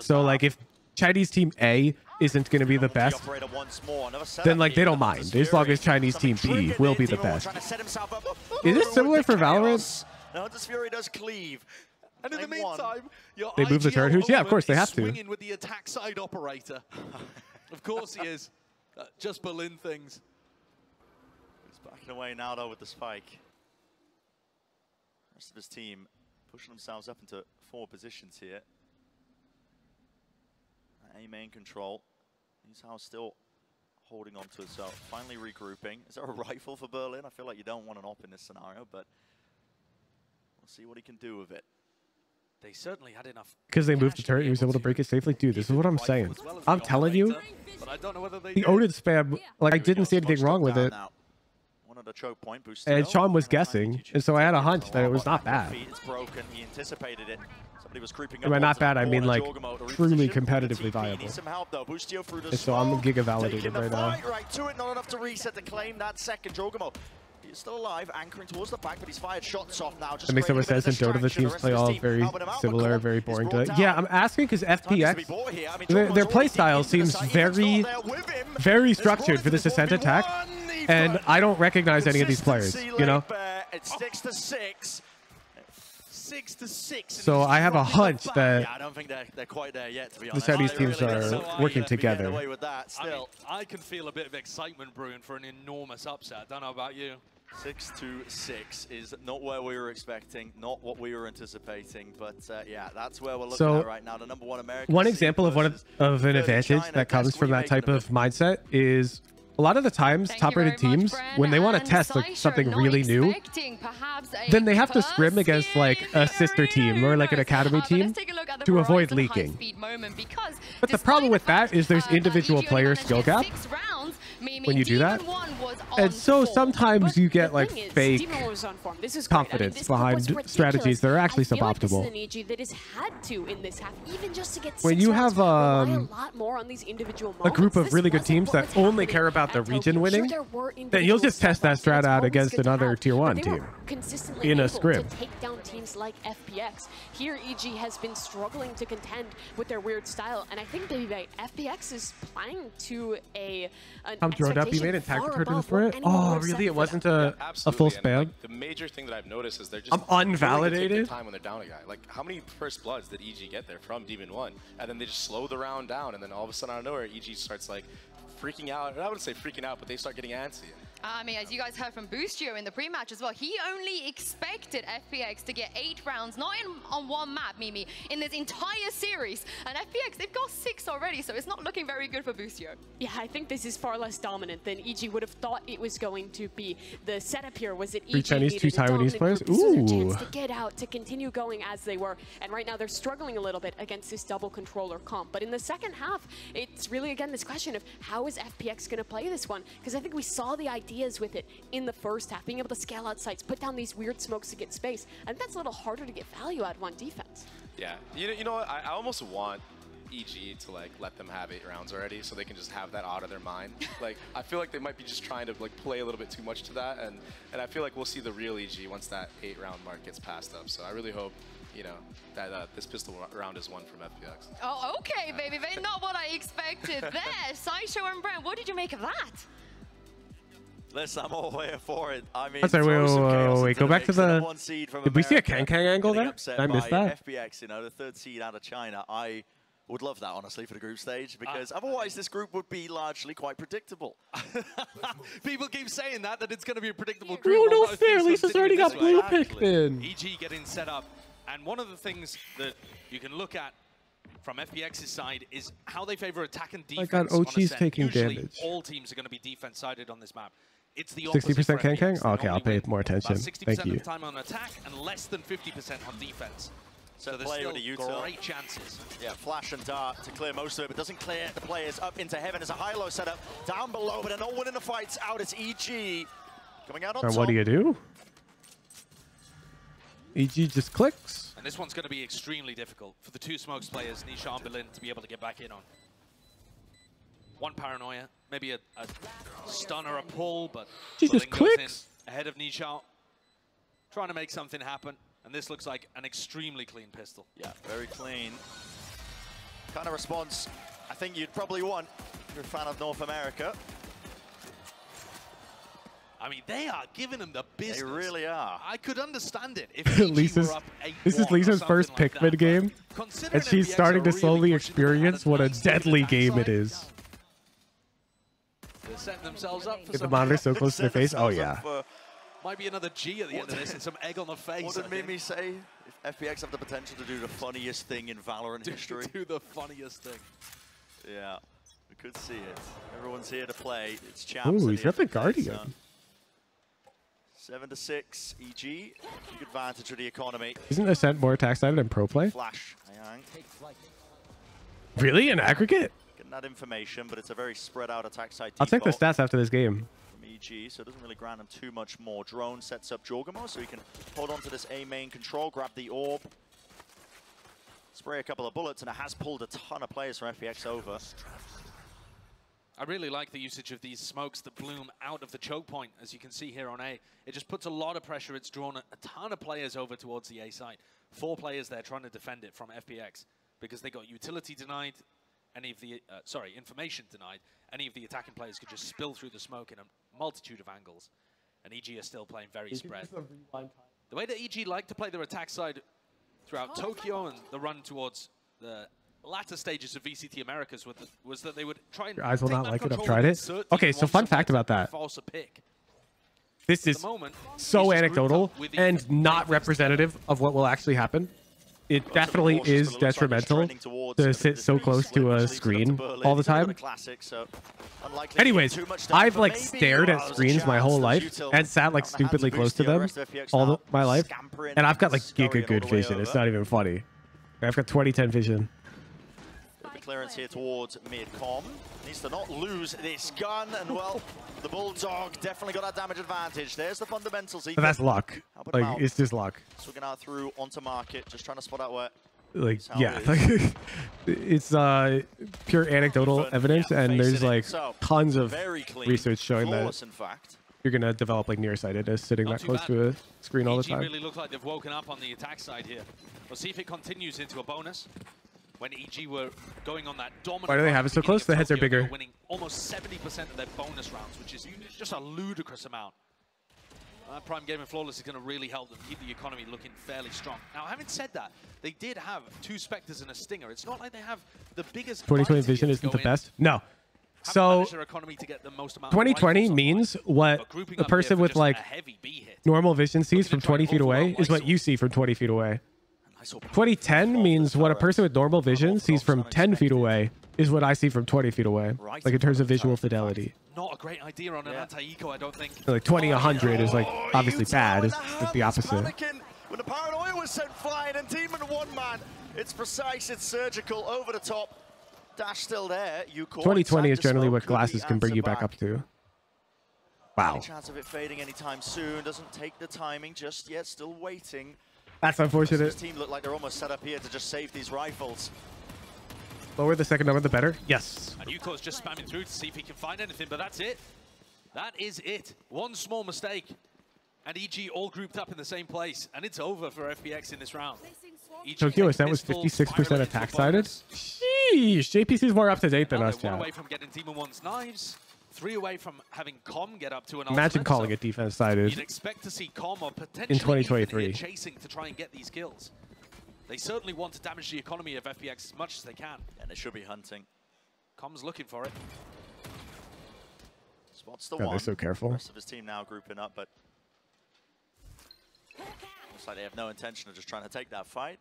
So like if Chinese team A isn't going to be the best, then like they don't mind as long as Chinese team B will be the best. Is it similar for Valorant? No, this Fury does cleave. And in the meantime, they move the turret who's, yeah, of course they have to. Swinging with the attack side operator. Of course he is. Just Berlin things. He's backing away now though with the spike. The rest of his team pushing themselves up into 4 positions here. A main control. He's how still holding on to himself. Finally regrouping. Is there a rifle for Berlin? I feel like you don't want an op in this scenario, but we'll see what he can do with it. They certainly had enough. Because they moved the turret, he was able to break it safely. Dude, this is what I'm saying. I'm telling you, the Odin spam, like I didn't see anything wrong with it. And Sean was guessing, and so I had a hunch that it was not bad. It's broken. He anticipated it. Somebody was creeping up. And by not bad, I mean like truly competitively viable. And so I'm giga validated right now. Right to it, not enough to reset to claim that second. Jogomo. He's still alive, anchoring towards the back, but he's fired shots off now. That makes so much sense. In Dota, the teams play all very similar, very boring to it. Yeah, I'm asking because FPX, their play style seems very structured for this Ascent attack, and I don't recognize any of these players, you know? It sticks to 6. 6-6. So I have a hunch that Yeah, I don't think they're quite there yet, to be the honest. Chinese teams really are working together. Away with that still. I mean, I can feel a bit of excitement brewing for an enormous upset. I don't know about you. 6-6 is not where we were expecting, not what we were anticipating, but yeah, that's where we're looking So, at right now. The #1 American. one example of an advantage that comes from that type of mindset is a lot of the times top-rated teams, when they want to test like something really new, then they have to scrim against like a sister team or like an academy team to avoid leaking. But the problem with that is there's individual player skill gap when you do that. And so sometimes you get like fake confidence behind strategies that are actually suboptimal. When you have a group of really good teams that only care about the region winning, then you'll just test that strat out against another tier 1 team in a scrim. To take down teams like FPX. Here, EG has been struggling to contend with their weird style, and I think that FPX is playing to an Drone up, you made it tag return to the front. Oh, really? It wasn't a full spam? Like, the major thing that I've noticed is they're just unvalidated time when they're down a guy. Like, how many first bloods did EG get there from Demon 1? And then they just slow the round down, and then all of a sudden out of nowhere, EG starts like freaking out. And I wouldn't say freaking out, but they start getting antsy. I mean, as you guys heard from Boostio in the pre-match as well, he only expected FPX to get 8 rounds, not on one map, Mimi, in this entire series. And FPX, they've got 6 already, so it's not looking very good for Boostio. Yeah, I think this is far less dominant than EG would have thought it was going to be. The setup here was that EG 3 Chinese, 2 Taiwanese players. Ooh. Chance to get out, to continue going as they were. And right now they're struggling a little bit against this double controller comp. But in the second half, it's really, again, this question of how is FPX going to play this one? Because I think we saw the ideas with it in the first half, being able to scale out sites, put down these weird smokes to get space. I think that's a little harder to get value out of on defense. Yeah, you know what? I almost want EG to like let them have 8 rounds already, so they can just have that out of their mind. Like, I feel like they might be just trying to like play a little bit too much to that, and I feel like we'll see the real EG once that 8-round mark gets passed up. So I really hope, you know, that this pistol round is one from FPX. Oh, okay, baby. Not what I expected there. Sideshow and Brent, what did you make of that? Listen, I'm all here for it. I mean, I'm sorry, wait. Go back to the. Did we see a Kang angle there? Did I miss that? FPX, you know, the 3rd seed out of China. I would love that, honestly, for the group stage, because otherwise this group would be largely quite predictable. People keep saying that it's going to be a predictable group. Oh, no fair. Lisa's already got blue picked in. EG getting set up. And one of the things that you can look at from FPX's side is how they favor attack and defense. I got Ochi's taking Usually, damage. all teams are going to be defense-sided on this map. It's the 60% Kang? Okay, I'll pay more attention. Thank you. Of the time on attack and less than 50% on defense. So there's still great chances. Yeah, flash and dart to clear most of it, but doesn't clear the players up into heaven. There's a high-low setup down below, but they're not winning the fights out. It's EG coming out on top. And what do? EG just clicks. And this one's going to be extremely difficult for the 2 smokes players, Nisha and Berlin, to be able to get back in on. 1 paranoia, maybe a stun or a pull, but Jesus clicks ahead of Nisha, trying to make something happen. And this looks like an extremely clean pistol. Yeah, very clean. Kind of response I think you'd probably want if you're a fan of North America. I mean, they are giving them the business. They really are. I could understand it if Lisa's were up 8-1. This is Lisa's first pick mid game, and she's starting to slowly experience what a deadly game it is. They're setting themselves up for Get the monitor so close to their face. Oh yeah. Might be another G at the end of this and some egg on the face. What did Mimi say? If FPX have the potential to do the funniest thing in Valorant history. Do the funniest thing. Yeah, we could see it. Everyone's here to play. It's champs. Ooh, he's got the Guardian. 7-6 EG. Big advantage of the economy. Isn't Ascent more attack-sided than pro play? Flash. Really? In aggregate? Getting that information, but it's a very spread out attack side. I'll check the stats after this game. From EG, so it doesn't really grant him too much more. Drone sets up Jorgamo, so he can hold on to this A main control, grab the orb, spray a couple of bullets, and it has pulled a ton of players from FPX over. I really like the usage of these smokes that bloom out of the choke point, as you can see here on A. It just puts a lot of pressure. It's drawn a ton of players over towards the A side. 4 players there trying to defend it from FPX because they got utility denied, any of the, information denied. Any of the attacking players could just spill through the smoke in a multitude of angles. And EG are still playing very spread. The way that EG like to play their attack side throughout Tokyo and the run towards the latter stages of VCT Americas was that they would try and Your eyes will take not map like it. I've control tried and it. insert Okay, Demon so One fun fact somewhere about to that. force a pick. This is so anecdotal and not representative of what will actually happen. It definitely is detrimental to sit so close to a screen all the time. Anyways, I've like stared at screens my whole life and sat like stupidly close to them all my life, and I've got like giga good vision. It's not even funny. I've got 20/10 vision. The clearance here towards mid-com. Needs to not lose this gun, and well, the Bulldog definitely got that damage advantage. There's the fundamentals. But that's luck. Like, it's just luck. Swigging out through onto market, just trying to spot out where. Like, yeah, it's pure anecdotal evidence, and there's like tons of research showing that you're gonna develop like nearsightedness sitting that close to a screen all the time. Really look like they've woken up on the attack side here. We'll see if it continues into a bonus. When EG were going on that dominant. Why do they have it so close? The heads are bigger. Winning almost 70% of their bonus rounds, which is just a ludicrous amount. Prime Game and Flawless is going to really help them keep the economy looking fairly strong. Now, having said that, they did have 2 Spectres and a Stinger. It's not like they have the biggest. 2020 vision isn't the best. No. So 2020 means what the person with like normal vision sees from 20 feet away is what you see from 20 feet away. 2010 means what a person with normal vision sees from 10 feet away is what I see from 20 feet away, like in terms of visual fidelity. Not a great idea on an anti-eco, I don't think. Like 20/100 is like obviously bad. It's the opposite. When the Paranoia was sent flying and Demon One man, it's precise, it's surgical, over the top. Dash still there. 2020 is generally what glasses can bring you back up to. Wow. Any chance of it fading anytime soon? Doesn't take the timing just yet. Still waiting. That's unfortunate. This team look like they're almost set up here to just save these rifles. Lower the second number, the better. Yes. And Yuko's just spamming through to see if he can find anything, but that's it. That is it. One small mistake, and EG all grouped up in the same place, and it's over for FPX in this round. Tokyo Ascent was 56% attack sided. Sheesh, JPC's more up to date than us, One yeah. away from getting Demon One's knives. 3 away from having Com get up to an Imagine ultimate, calling so it defense sided you'd expect to see Com or potentially in 2023. even here chasing to try and get these kills. They certainly want to damage the economy of FPX as much as they can. And they should be hunting. Com's looking for it. Spots the God, one. they're so careful. The rest of his team now grouping up, but looks like they have no intention of just trying to take that fight.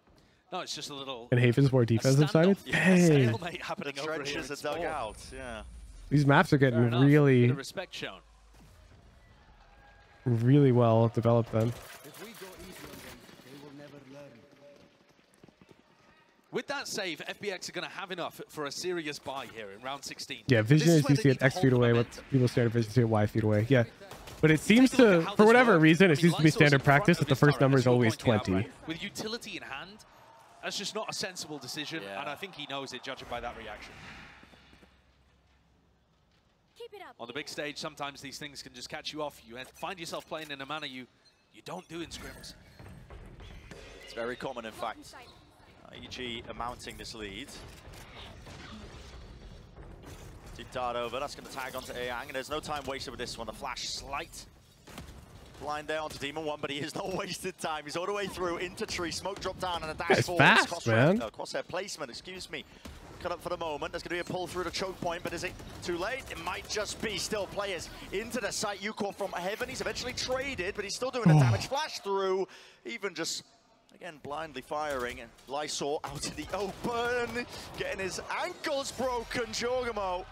No, it's just a little. And Haven's more defensive sided? Hey. The trenches are dug out, yeah. These maps are getting really, respect shown. really well developed then. With that save, FPX are going to have enough for a serious buy here in round 16. Yeah, vision is you see it X feet away, what people standard vision see it Y feet away. Yeah. But it seems to, for whatever reason, it seems to be standard practice that the first number is always 20. With utility in hand, that's just not a sensible decision, and I think he knows it, judging by that reaction. On the big stage, sometimes these things can just catch you off. You find yourself playing in a manner you don't do in scrims. It's very common, in fact. EG are mounting this lead. Deep dart over, that's going to tag onto Ayang, and there's no time wasted with this one. The flash slight. Blind there onto Demon One, but he is not wasted time. He's all the way through into tree, smoke drop down, and a dash That's forward. fast, man. Crosshair placement, excuse me. Cut up for the moment. There's going to be a pull through the choke point, but is it too late? It might just be. Still players into the site. Yuko from Heaven. He's eventually traded, but he's still doing a damage flash through. Even just, again, blindly firing. And Lysor out in the open, getting his ankles broken. Jorgamo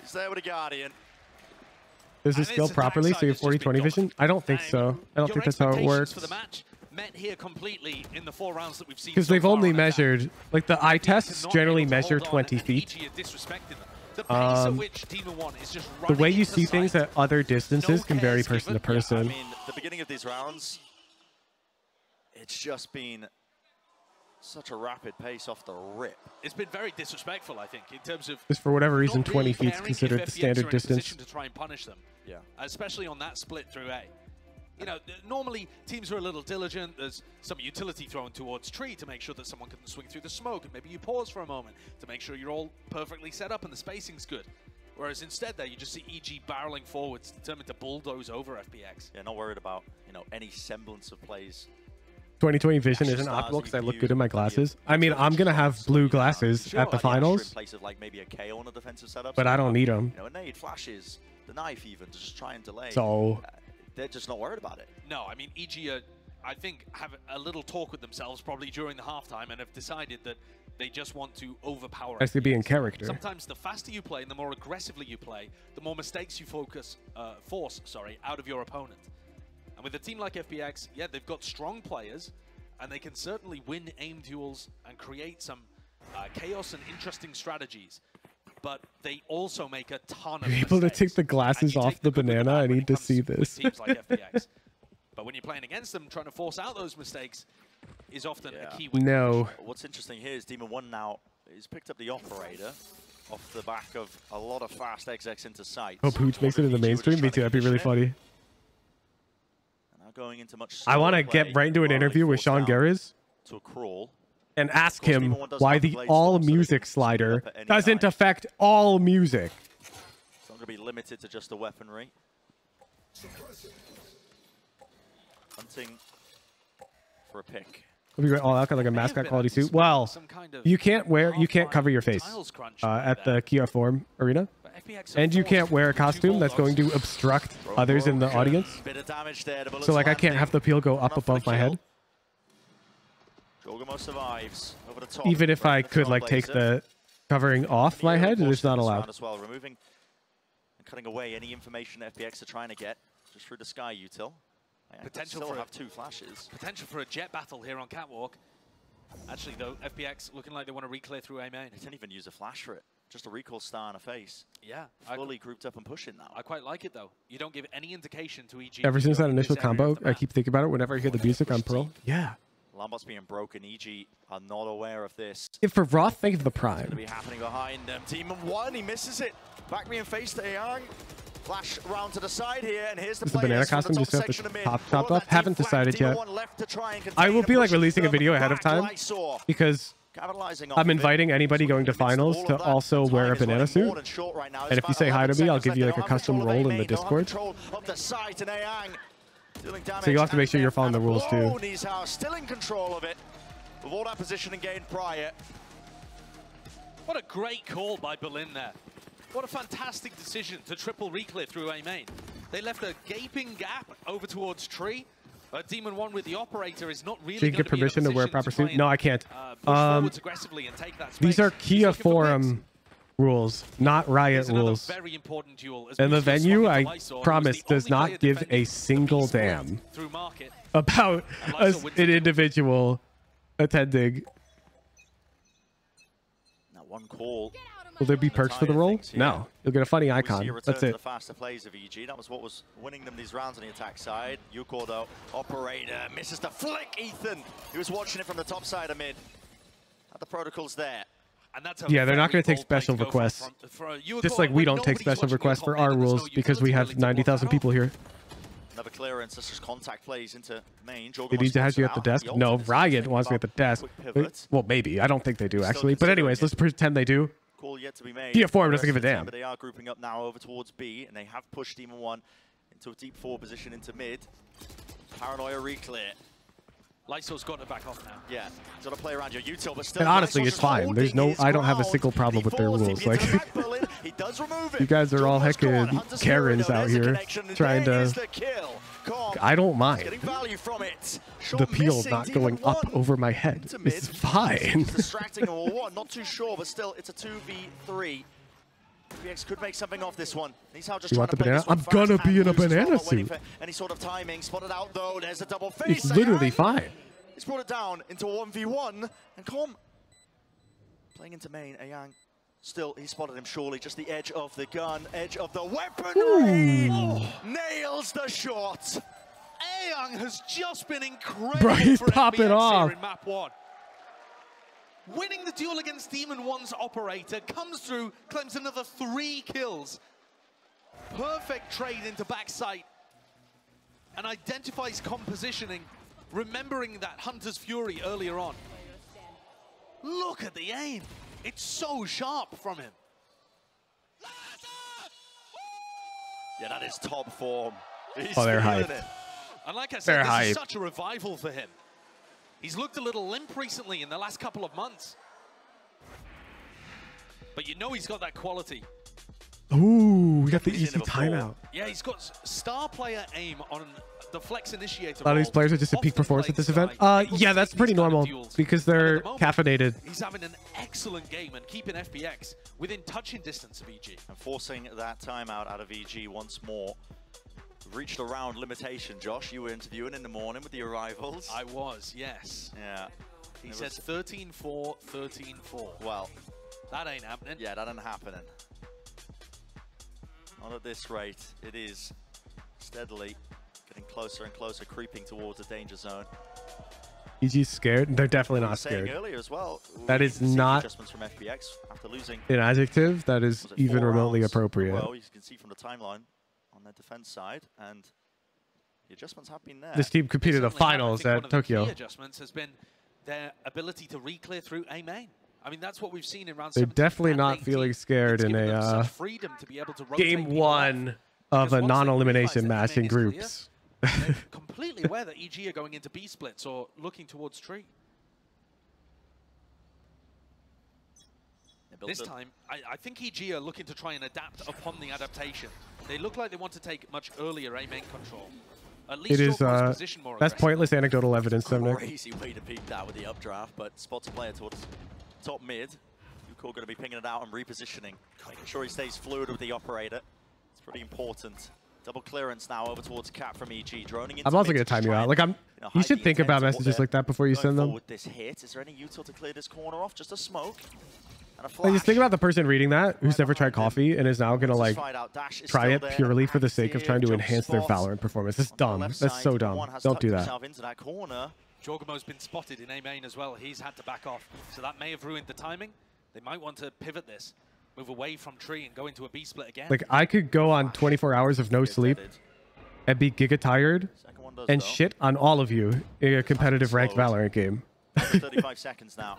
is there with a Guardian. Does it scale properly so you have 40/20 vision? I don't think so. I don't think that's how it works. For the match met here completely in the 4 rounds that we've seen. Because they've only measured, like the eye tests generally measure 20 feet. The way you see things at other distances can vary person to person. I mean, the beginning of these rounds, it's just been such a rapid pace off the rip. It's been very disrespectful, I think, in terms of just for whatever reason, 20 feet is considered the standard distance. To try and punish them, yeah, especially on that split through A. You know, normally teams are a little diligent. There's some utility thrown towards tree to make sure that someone can swing through the smoke, and maybe you pause for a moment to make sure you're all perfectly set up and the spacing's good. Whereas instead there, you just see EG barreling forwards, determined to bulldoze over FPX. Yeah, not worried about, you know, any semblance of plays 2020 vision isn't optimal because I look good in my glasses. I mean, I'm going to have blue glasses at the finals, but I don't need them. You know, a nade flashes, the knife even, to just try and delay. So they're just not worried about it. No, I mean, EG, I think, have a little talk with themselves probably during the halftime and have decided that they just want to overpower. Has to be in character. Sometimes the faster you play and the more aggressively you play, the more mistakes you force out of your opponent. And with a team like FPX, yeah, they've got strong players, and they can certainly win aim duels and create some chaos and interesting strategies. But they also make a ton of You're able to take the glasses off the banana? I need to see this. teams like FPX. But when you're playing against them, trying to force out those mistakes is often a key weakness. No. What's interesting here is Demon 1 now has picked up the operator off the back of a lot of fast execs into sight. Hope Hooch makes it in the mainstream. Me too. That'd be really funny. Going into much I want to get right into an interview with Sean Garris to a crawl and ask him why the all music slider doesn't affect all music. It's not going to be limited to just the weaponry. Hunting for a pick. Will be all out like a mascot quality suit. Well, you can't cover your face at the Kia Forum arena. And you can't wear a costume that's going to obstruct others in the audience. So like I can't have the peel go up above my head. Even if I could like take the covering off my head, it's not allowed. Removing and cutting away any information FPX are trying to get just through the sky util. Potential for have 2 flashes. Potential for a jet battle here on Catwalk. Actually, though, FPX looking like they want to re-clear through A main. They didn't even use a flash for it. Just a recall star in a face. Yeah. Fully grouped up and pushing now. I quite like it, though. You don't give any indication to EG. Ever since that initial combo, I keep thinking about it whenever I hear the music on Pearl. Yeah. Lambot's being broken. EG are not aware of this. If for Roth, think of the It's Prime. going to be happening behind them. Demon 1, he misses it. Back me and face to Ayang. Flash round to the side here, and here's the Is the banana costume just have to pop chopped off? Haven't decided yet. I will be like releasing a video ahead of time because I'm inviting anybody going to finals to also wear a banana suit. And if you say hi to me, I'll give you like a custom role in the Discord. So you'll have to make sure you're following the rules too. Still in control of it with all that position and gain prior. What a great call by Berlin there. What a fantastic decision to triple reclear through A main. They left a gaping gap over towards Tree. Demon 1 with the operator is not really. Should you get permission to wear a proper suit? No, I can't. Aggressively and take that space. These are Kia Forum rules, not Riot rules. Very important duel. And the venue, I promise, does not give a single damn about an individual attending. Now one call. Will there be perks for the role? No. You'll get a funny icon. That's it. The faster plays of EG. That was what was winning them these rounds on the attack side. Yuko, though, operator misses the flick. Ethan, he was watching it from the top side of mid. Had the protocols there. And that's yeah, they're not going to take special requests. Just like we don't take special requests for our rules because we have 90,000 people here. Another clearance. This is contact plays into main. They need to have you at the desk. No, Riot wants me at the desk. Well, maybe. I don't think they do, actually. But anyways, let's pretend they do. Call yet to be made. Kia Forum doesn't give a damn. But they are grouping up now over towards B, and they have pushed Demon 1 into a deep 4 position into mid. Paranoia re-clear. Lysol's got to back off now. Yeah, he's got to play around your util, but still. And honestly, it's fine. There's no, I don't have a single problem with their rules. Like, you guys are all heckin' Karens out here trying to. I don't mind. The peel not going up over my head. It's fine. Distracting or what? Not too sure, but still, it's a 2v3. FPX could make something off this one. He's how just you want the banana? I'm gonna be in a banana suit. Any sort of timing spotted out though. There's a double face. It's literally fine. He's brought it down into 1v1 and Com playing into main. Ayang still, he spotted him surely. Just the edge of the gun, edge of the weaponry. Nails the shot. Ayang has just been incredible. Bro, he's for popping FPX off. Here in map 1. Winning the duel against Demon 1's operator, comes through, claims another 3 kills. Perfect trade into backside. And identifies compositioning, remembering that Hunter's Fury earlier on. Look at the aim. It's so sharp from him. Yeah, that is top form. He's they're hyped. it. And like I said, this is such a revival for him. He's looked a little limp recently in the last couple of months. But you know he's got that quality. Ooh, we got the easy timeout. Yeah, he's got star player aim on the flex initiator. A lot of these players are just at peak performance at this event. Yeah, that's pretty normal because they're caffeinated. He's having an excellent game and keeping FPX within touching distance of EG. And forcing that timeout out of EG once more. We've reached a round limitation, Josh. You were interviewing in the morning with the arrivals. I was, yes. Yeah. He said 13-4, 13-4. Well, that ain't happening. Yeah, that ain't happening. Not at this rate. It is steadily getting closer and closer, creeping towards the danger zone. EG's scared? They're definitely not scared. Earlier as well, that is not adjustments from FPX after losing an adjective that is even remotely appropriate. Well, you can see from the timeline on their defense side, and the adjustments have been there. This team competed the finals at Tokyo. One of the key adjustments has been their ability to re-clear through A main. I mean, that's what we've seen in round 17. They're definitely not feeling scared in a game 1 of a non-elimination match in groups. They're completely aware that EG are going into B splits or looking towards tree. This time, I think EG are looking to try and adapt upon the adaptation. They look like they want to take much earlier A main control. At least it is, that's pointless anecdotal evidence, Semnick. Crazy way to peek that with the updraft, but spots a player towards top mid. Yuko going to be pinging it out and repositioning, making sure he stays fluid with the operator. It's pretty important. Double clearance now over towards Cap from EG, droning into I'm also going to time you out. Like you should think about messages like that before you send them. With this hit, is there any util to clear this corner off? Just a smoke and a flash. Like, just think about the person reading that who's never tried coffee and is now going to like try it purely for the sake of trying to enhance their Valorant performance. That's dumb. That's so dumb. Don't do that. Jorgamo's been spotted in A main as well. He's had to back off, so that may have ruined the timing. They might want to pivot this, move away from tree and go into a B split again. Like I could go on 24 hours of no sleep and be giga tired and shit on all of you in a competitive ranked Valorant game. 35 seconds now.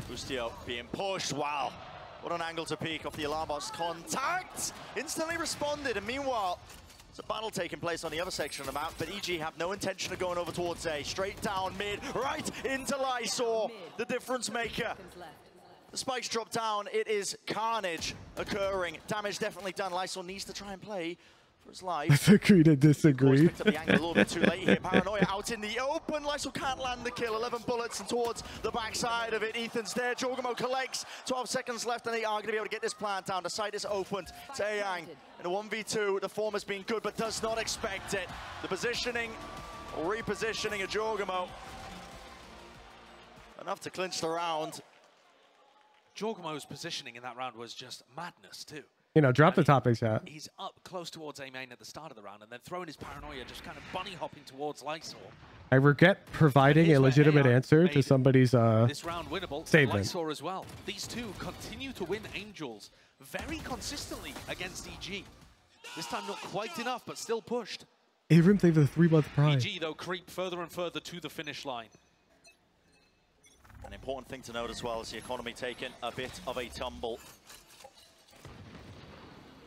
Bustio being pushed. Wow. What an angle to peek off the alarm box. Contact! Instantly responded. And meanwhile, there's a battle taking place on the other section of the map, but EG have no intention of going over towards A. Straight down mid, right into Lysor, the difference maker. The spikes drop down. It is carnage occurring. Damage definitely done. Lysor needs to try and play for his life. Agree to disagree. Picked up the angle a little bit too late here. Paranoia out in the open. Lysor can't land the kill. 11 bullets and towards the backside of it. Ethan's there. Jorgamo collects. 12 seconds left, and they are going to be able to get this plant down. The site is opened. Taeyang in a 1v2. The form has been good, but does not expect it. The positioning, or repositioning of Jorgamo. Enough to clinch the round. Jorgamo's positioning in that round was just madness too. You know, drop the topic chat. He's up close towards A main at the start of the round and then throwing his paranoia, just kind of bunny hopping towards Lysor. I regret providing a legitimate answer to somebody's this round winnable. statement. Lysor as well. These two continue to win Angels very consistently against EG. This time not quite enough, but still pushed. Abram played with a 3-month prime. EG though creep further and further to the finish line. An important thing to note as well is the economy taking a bit of a tumble.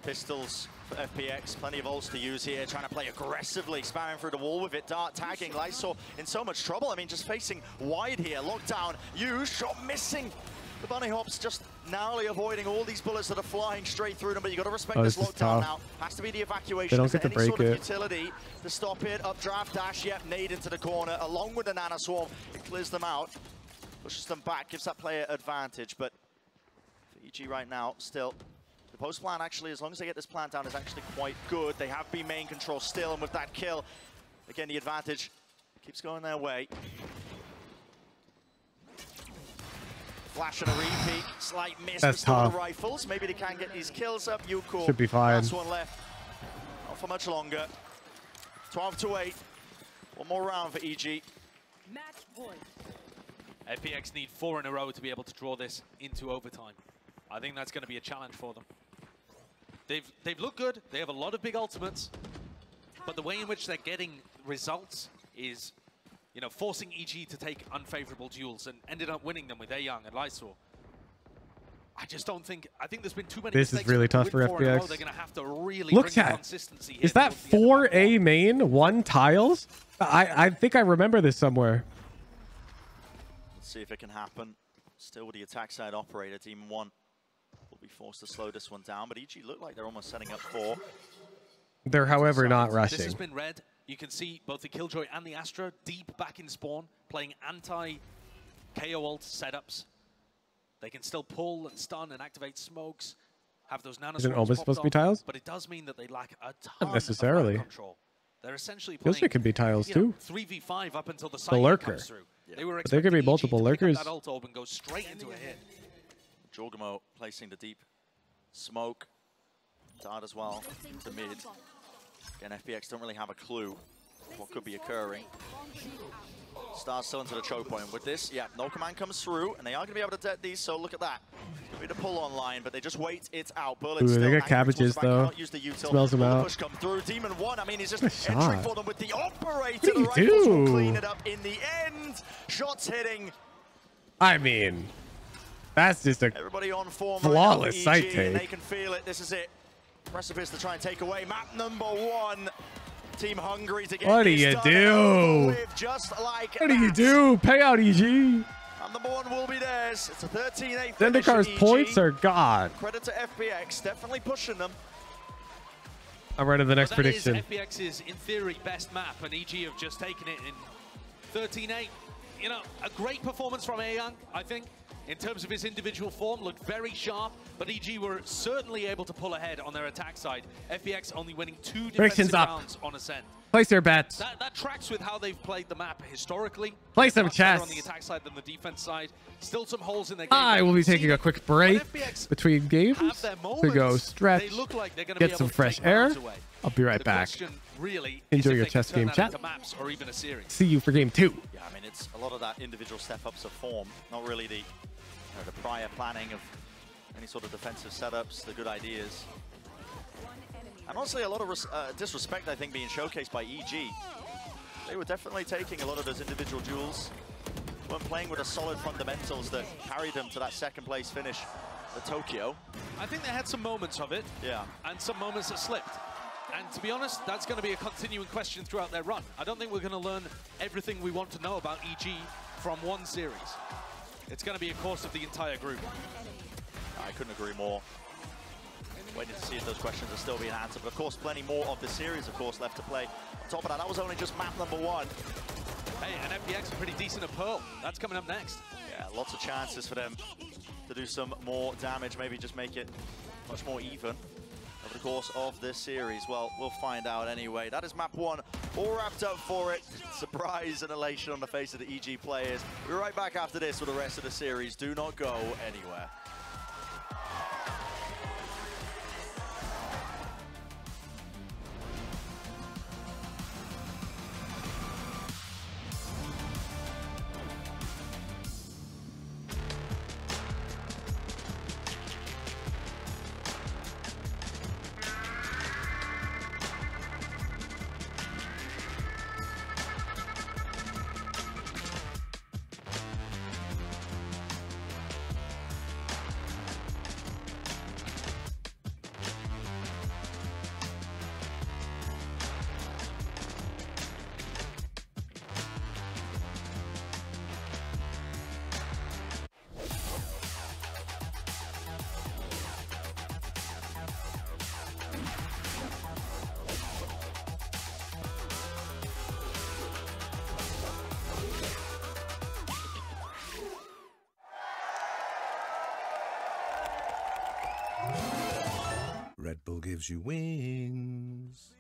Pistols for FPX, plenty of ults to use here, trying to play aggressively, spamming through the wall with it, dart tagging. Lysor in so much trouble. I mean, just facing wide here, lockdown, shot missing. The bunny hops just narrowly avoiding all these bullets that are flying straight through them, but you got to respect this lockdown now. Has to be the evacuation. They don't get to break sort of it. Utility to stop it. Updraft dash, yep, nade into the corner, along with the Nana Swarm. It clears them out. Pushes them back, gives that player advantage, but for EG right now, still, the post plan actually, as long as they get this plant down, is actually quite good. They have been main control still, and with that kill, again, the advantage keeps going their way. Flash and a repeat, slight miss with the rifles. Maybe they can get these kills up. Yuko, should be fine. Last one left, not for much longer. 12-8, one more round for EG. Match point. FPX need 4 in a row to be able to draw this into overtime. I think that's going to be a challenge for them. They've looked good. They have a lot of big ultimates, but the way in which they're getting results is, you know, forcing EG to take unfavorable duels and ended up winning them with Ayoung and Lysor. I just don't think. I think there's been too many. This is really tough for FPX. They're going to have to really look bring at consistency here. Is that 4 A main 1 tiles? I think I remember this somewhere. Let's see if it can happen. Still with the attack side operator, Team 1 will be forced to slow this one down, but EG look like they're almost setting up 4. They're, however, not This rushing. has been read. You can see both the Killjoy and the Astra deep back in spawn, playing anti-KO ult setups. They can still pull and stun and activate smokes, have those nano Isn't swarms almost popped supposed to be off, tiles? but it does mean that they lack a ton Not necessarily. of control. They're essentially Feels playing, like it could be tiles too. 3v5 up until the The Sight lurker. comes through. They were But there could be expecting EG multiple to pick up lurkers. that ult orb and go straight into a hit. Jorgamo placing the deep smoke. Dart as well to mid. Again, FPX don't really have a clue what could be occurring. Star's still into the choke point. With this, yeah, no command comes through, and they are going to be able to dead these, so look at that. Going to be the pull online, but they just wait it out. Ooh, they got cabbages, though. Smells them out. Push come through. Demon 1, I mean, he's just Good entering shot. for them with the operator. What do The you rifles will do? clean it up in the end. Shots hitting. I mean, that's just a Everybody on form flawless right now, sight EG, take. and they can feel it. This is it. Precipice to try and take away map number 1. Team hungry to get What do this you done do? with just like What do you that. do? Pay out, EG. And number 1 will be theirs. It's a 13-8 finish. Zendikar's EG. points are gone. Credit to FPX, definitely pushing them. I'm ready to the next But that is prediction. FPX's, in theory, best map, and EG have just taken it in 13-8. You know, a great performance from Aeyang, I think, in terms of his individual form, looked very sharp, but EG were certainly able to pull ahead on their attack side. FPX only winning 2 Predictions defensive up. rounds on Ascent. Place your bets. That tracks with how they've played the map historically. Play some Much better chess. on the attack side than the defense side. Still some holes in their game. I will be taking a quick break between games their to moments, go stretch, they look like they're gonna be get some able to fresh take air. rounds away. I'll be right The back. question really Enjoy is if your they can chess turn game that chat. into maps or even a series. See you for game 2. Yeah, I mean, it's a lot of that individual step-ups of form, not really the prior planning of any sort of defensive setups, the good ideas. And honestly, a lot of disrespect, I think, being showcased by EG. They were definitely taking a lot of those individual duels, weren't playing with the solid fundamentals that carried them to that second-place finish at Tokyo. I think they had some moments of it, Yeah. and some moments that slipped. And to be honest, that's going to be a continuing question throughout their run. I don't think we're going to learn everything we want to know about EG from one series. It's going to be a course of the entire group. I couldn't agree more. Waiting to see if those questions are still being answered. But of course, plenty more of the series, of course, left to play. On top of that, that was only just map number 1. Hey, and FPX are pretty decent at Pearl. That's coming up next. Yeah, lots of chances for them to do some more damage, maybe just make it much more even over the course of this series. Well, we'll find out anyway. That is map 1, all wrapped up for it. Surprise and elation on the face of the EG players. We're right back after this with the rest of the series. Do not go anywhere. Red Bull gives you wings.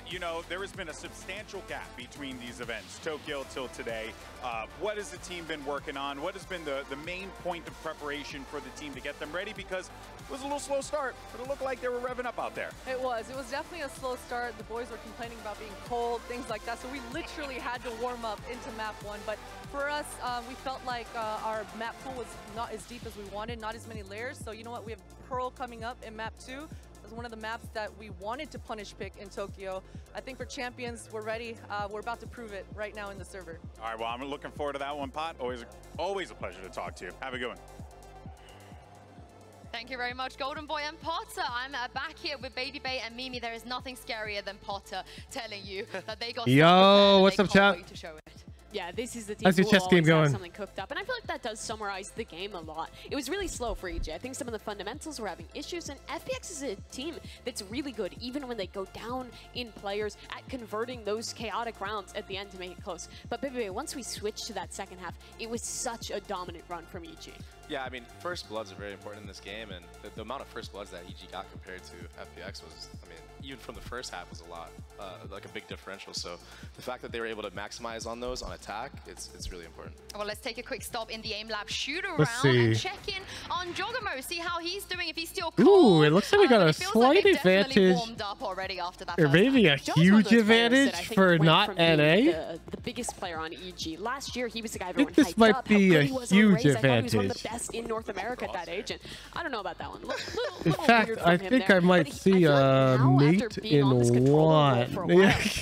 you know, there has been a substantial gap between these events, Tokyo till today. What has the team been working on? What has been the main point of preparation for the team to get them ready? Because it was a little slow start, but it looked like they were revving up out there. It was definitely a slow start. The boys were complaining about being cold, things like that. So we literally had to warm up into map 1. But for us, we felt like our map pool was not as deep as we wanted, not as many layers. So you know what? We have Pearl coming up in map 2. It's one of the maps that we wanted to punish pick in Tokyo. I think for Champions, we're ready. We're about to prove it right now in the server. All right, well, I'm looking forward to that one, Pot. Always a pleasure to talk to you. Have a good one. Thank you very much, Golden Boy and Potter. I'm back here with Baby Bay and Mimi. There is nothing scarier than Potter telling you that they got Yo, what's up, chat? to show it. Yeah, this is the team How's your who chess will game always have going? something cooked up. And I feel like that does summarize the game a lot. It was really slow for EJ. I think some of the fundamentals were having issues, and FPX is a team that's really good, even when they go down in players, at converting those chaotic rounds at the end to make it close. But baby, once we switched to that second half, it was such a dominant run from EG. Yeah, I mean, first bloods are very important in this game, and the amount of first bloods that EG got compared to FPX was, I mean, even from the first half was a lot, like a big differential. So the fact that they were able to maximize on those on attack, it's really important. Well, let's take a quick stop in the aim lab shoot Let's around see. and check in on Jogamo, see how he's doing, if he's still cold. Ooh, it looks like we got a slight advantage, Warmed up already after that or maybe a huge advantage for not NA. The biggest player on EG. Last year, he was the guy I everyone think this hyped might up, be how a good he was on huge Raze. I thought he was one of advantage. the best in North America at that age, and I don't know about that one. In fact, I think I might see a mate in one.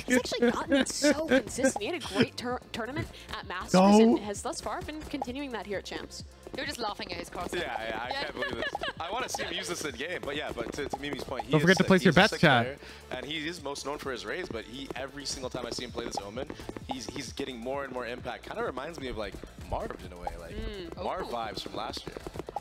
He's actually gotten so consistent. He had a great tournament at Masters and has thus far been continuing that here at Champs. You're just laughing at his cross. Yeah, I can't believe this. I want to see him use this in game, but yeah, but to Mimi's point, Don't forget to place your bets, chat. And he is most known for his Raze, but every single time I see him play this Omen, he's getting more and more impact. Kind of reminds me of like Marv in a way, like Marv vibes from last year.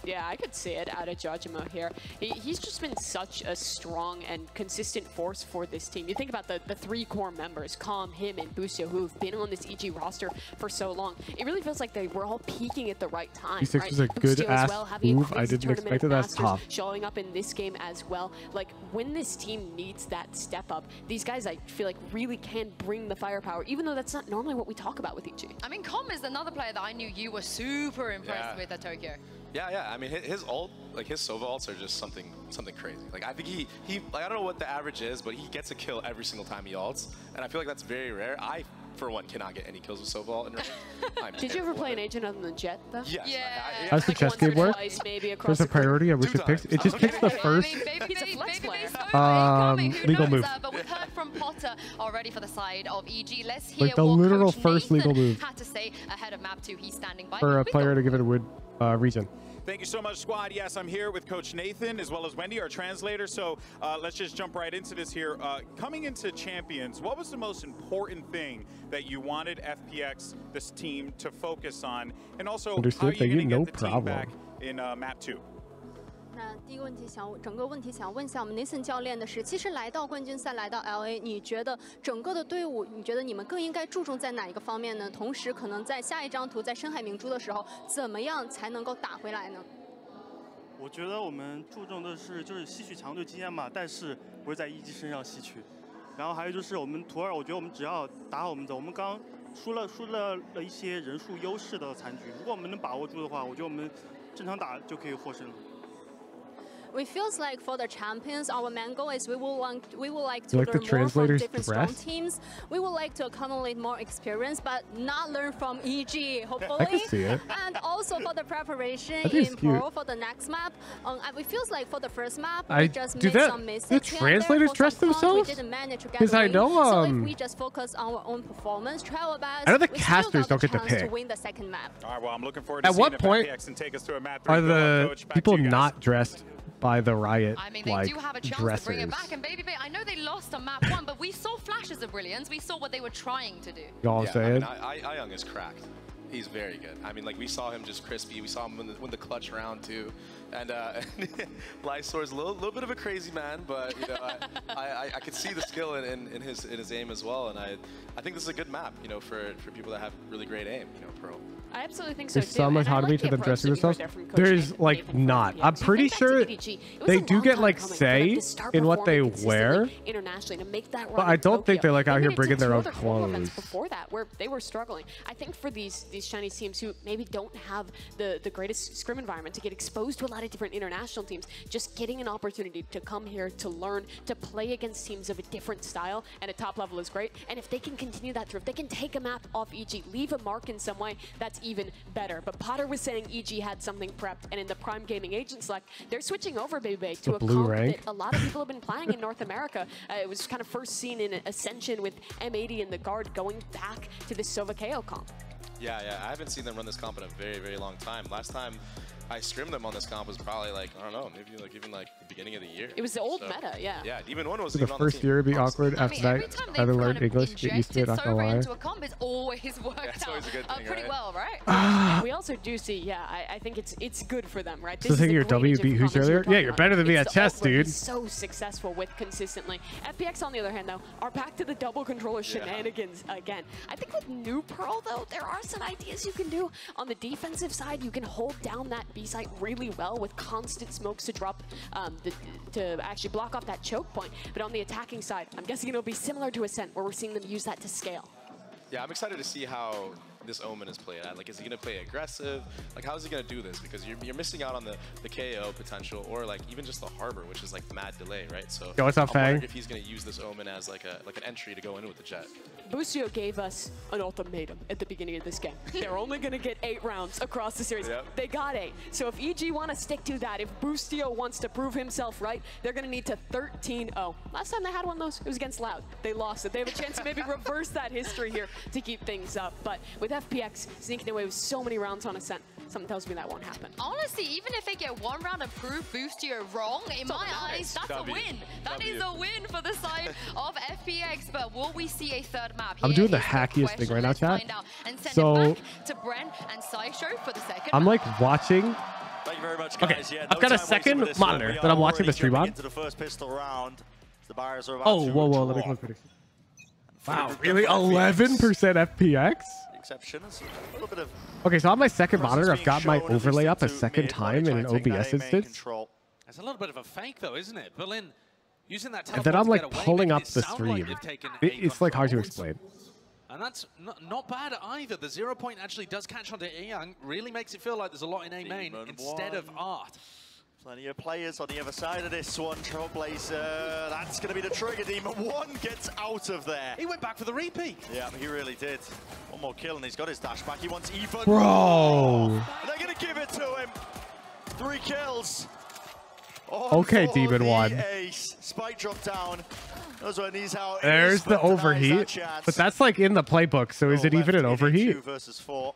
Yeah, I could see it out of Jojimo here. He's just been such a strong and consistent force for this team. You think about the 3 core members, Calm, him, and Busio, who've been on this EG roster for so long. It really feels like they were all peaking at the right time. P6 was a good ass move. I didn't expect it. That's tough. Showing up in this game as well. Like, when this team needs that step up, these guys, I feel like, really can bring the firepower, even though that's not normally what we talk about with EG. I mean, Calm is another player that I knew you were super impressed with at Tokyo. Yeah. I mean, his ult, like his Sova ults are just something crazy. Like I think he like I don't know what the average is, but he gets a kill every single time he ults, and I feel like that's very rare. I, for one, cannot get any kills with Sova ult. Did you ever play an agent other than Jet though? Yes. Yeah. How's the chess game work? There's a priority. I wish it picks. It just picks the first legal move. But we've heard from Potter already for the side of EG. Let's hear Like the what literal Coach first Nathan legal move had to say ahead of map 2. He's standing by. for a player to give it a wood region. Thank you so much, squad. Yes, I'm here with Coach Nathan as well as Wendy, our translator. So let's just jump right into this here. Coming into Champions, what was the most important thing that you wanted FPX, this team, to focus on? And also, how are you going to get the team back in map 2? 那第一个问题整个问题想问一下我们 Nathan 教练的是，其实来到冠军赛，来到 LA， 你觉得整个的队伍，你觉得你们更应该注重在哪一个方面呢？同时，可能在下一张图在深海明珠的时候，怎么样才能够打回来呢？我觉得我们注重的是就是吸取强队经验嘛，但是不是在一级身上吸取。然后还有就是我们图2，我觉得我们只要打好我们的，我们刚输了一些人数优势的残局，如果我们能把握住的话，我觉得我们正常打就可以获胜了。 It feels like for the champions, our main goal is we would like to You learn like the more from translator's different strong dress? teams. We would like to accumulate more experience, but not learn from EG, hopefully. I can see it. And also for the preparation I think it's in cute. Pro for the next map. It feels like for the first map, I we just do made that. some mistakes. The translators dress themselves? We didn't manage to get 'Cause I the know, win. So if we just focus on our own performance, try our best. I know the we still casters got don't the get to chance to pick. win the second map. All right, well, I'm looking forward to At seeing what if point FPX can take us to a map 3. are Go on, the Coach. Back people to you guys. not dressed by the Riot I mean, they like do have a chance dressers? to bring it back. And Baby Bay, I know they lost on map 1, but we saw flashes of brilliance. We saw what they were trying to do. You know what I'm saying? I mean, Iyoung is cracked. He's very good. I mean, like, we saw him just crispy. We saw him win the clutch round, too. And Lysor's a little bit of a crazy man, but, you know, I could see the skill in his aim as well. And I think this is a good map, you know, for people that have really great aim, you know, Pearl. I absolutely think so, There's some autonomy to them dressing themselves. There's, like, not. I'm pretty sure they do get, like, say in what they wear. But I don't think they're, like, out here bringing their own clothes. Before that, where they were struggling. I think for these Chinese teams who maybe don't have the greatest scrim environment to get exposed to a lot of different international teams, just getting an opportunity to come here to learn, to play against teams of a different style and at top level is great. And if they can continue that through, if they can take a map off EG, leave a mark in some way, that's even better. But Potter was saying EG had something prepped, and in the Prime Gaming Agent Select, they're switching over, baby, to a comp that a lot of people have been playing in North America. It was kind of first seen in Ascension with M80 and the Guard going back to the Sova KO comp. Yeah, I haven't seen them run this comp in a very, very long time. Last time I scrimmed them on this comp was probably like, I don't know, maybe like even like the beginning of the year. It was the old meta, yeah. Yeah, Demon 1 was the first year would be awkward. After that, I had to learn English, get used to it, not gonna lie. Into a comp, it's always worked out pretty well, right? We also do see, yeah, I think it's good for them, right? So thinking your W beat who's earlier? Yeah, you're better than me at chess, dude. So successful with consistently. FPX, on the other hand, though, are back to the double controller shenanigans again. I think with new Pearl, though, there are some ideas you can do. On the defensive side, you can hold down that B site really well with constant smokes to drop, to actually block off that choke point. But on the attacking side, I'm guessing it'll be similar to Ascent, where we're seeing them use that to scale. Yeah, I'm excited to see how this Omen is played at. Like, is he going to play aggressive? Like, how is he going to do this? Because you're missing out on the KO potential, or like even just the Harbor, which is like mad delay, right? So yo, what's up, I'm wondering Fang? if he's going to use this Omen as like an entry to go in with the Jet. Boostio gave us an ultimatum at the beginning of this game. They're only going to get 8 rounds across the series. Yep. They got 8. So if EG want to stick to that, if Boostio wants to prove himself right, they're going to need to 13-0. Last time they had one of those, it was against Loud. They lost it. They have a chance to maybe reverse that history here to keep things up. But with FPX sneaking away with so many rounds on Ascent, something tells me that won't happen. Honestly, even if they get 1 round and prove Boostio wrong, in my eyes, that's a win. That is a win for the side of FPX. But will we see a third map? I'm doing the hackiest thing right now, chat. So to Brent and Sideshow for the second. I'm like watching. Thank you very much, okay, guys. Yeah, I've got a second monitor that I'm watching the stream on. Into the first pistol round. The barriers are about Oh, whoa, let me click prediction. Wow, really? 11% FPX? Exception is a little bit of. Okay, so on my second monitor, I've got my overlay up a second time in an OBS instance. It's a little bit of a fake, though, isn't it? Berlin using that and then I'm like pulling up the stream. It's like hard to explain. And that's not bad either. The 0 point actually does catch onto Young, really makes it feel like there's a lot in A main instead of Art. Plenty of players on the other side of this one. Trailblazer, that's going to be the trigger. Demon 1 gets out of there. He went back for the repeat. Yeah, he really did. One more kill and he's got his dash back. He wants even more. And they're going to give it to him. 3 kills. Okay, Demon 1. Ace. Spike drop down. There's the overheat. But that's like in the playbook, so is it even an overheat? 2 versus 4.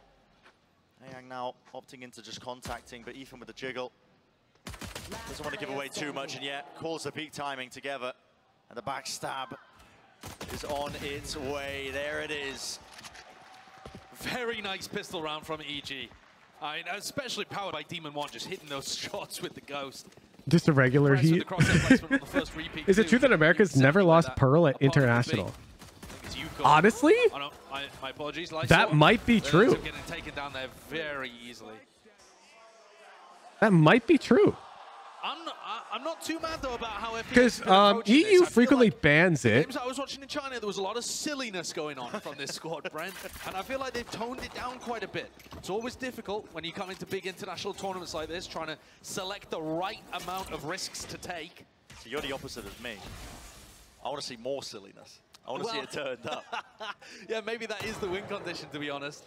Yang now opting into just contacting, but Ethan with the jiggle. Doesn't want to give away too much, and yet calls the peak timing together. And the backstab is on its way. There it is. Very nice pistol round from EG. Especially powered by Demon 1, just hitting those shots with the Ghost. Just a regular heat. Is it true that America's never lost Pearl at International? Honestly? My apologies. That might be true. Getting taken down there very easily. That might be true. I'm not too mad though about how because EU frequently bans it. Games I was watching in China, there was a lot of silliness going on from this squad, Brent, and I feel like they've toned it down quite a bit. It's always difficult when you come into big international tournaments like this, trying to select the right amount of risks to take. So you're the opposite of me. I want to see more silliness. I want to see it turned up. Yeah, maybe that is the win condition, to be honest.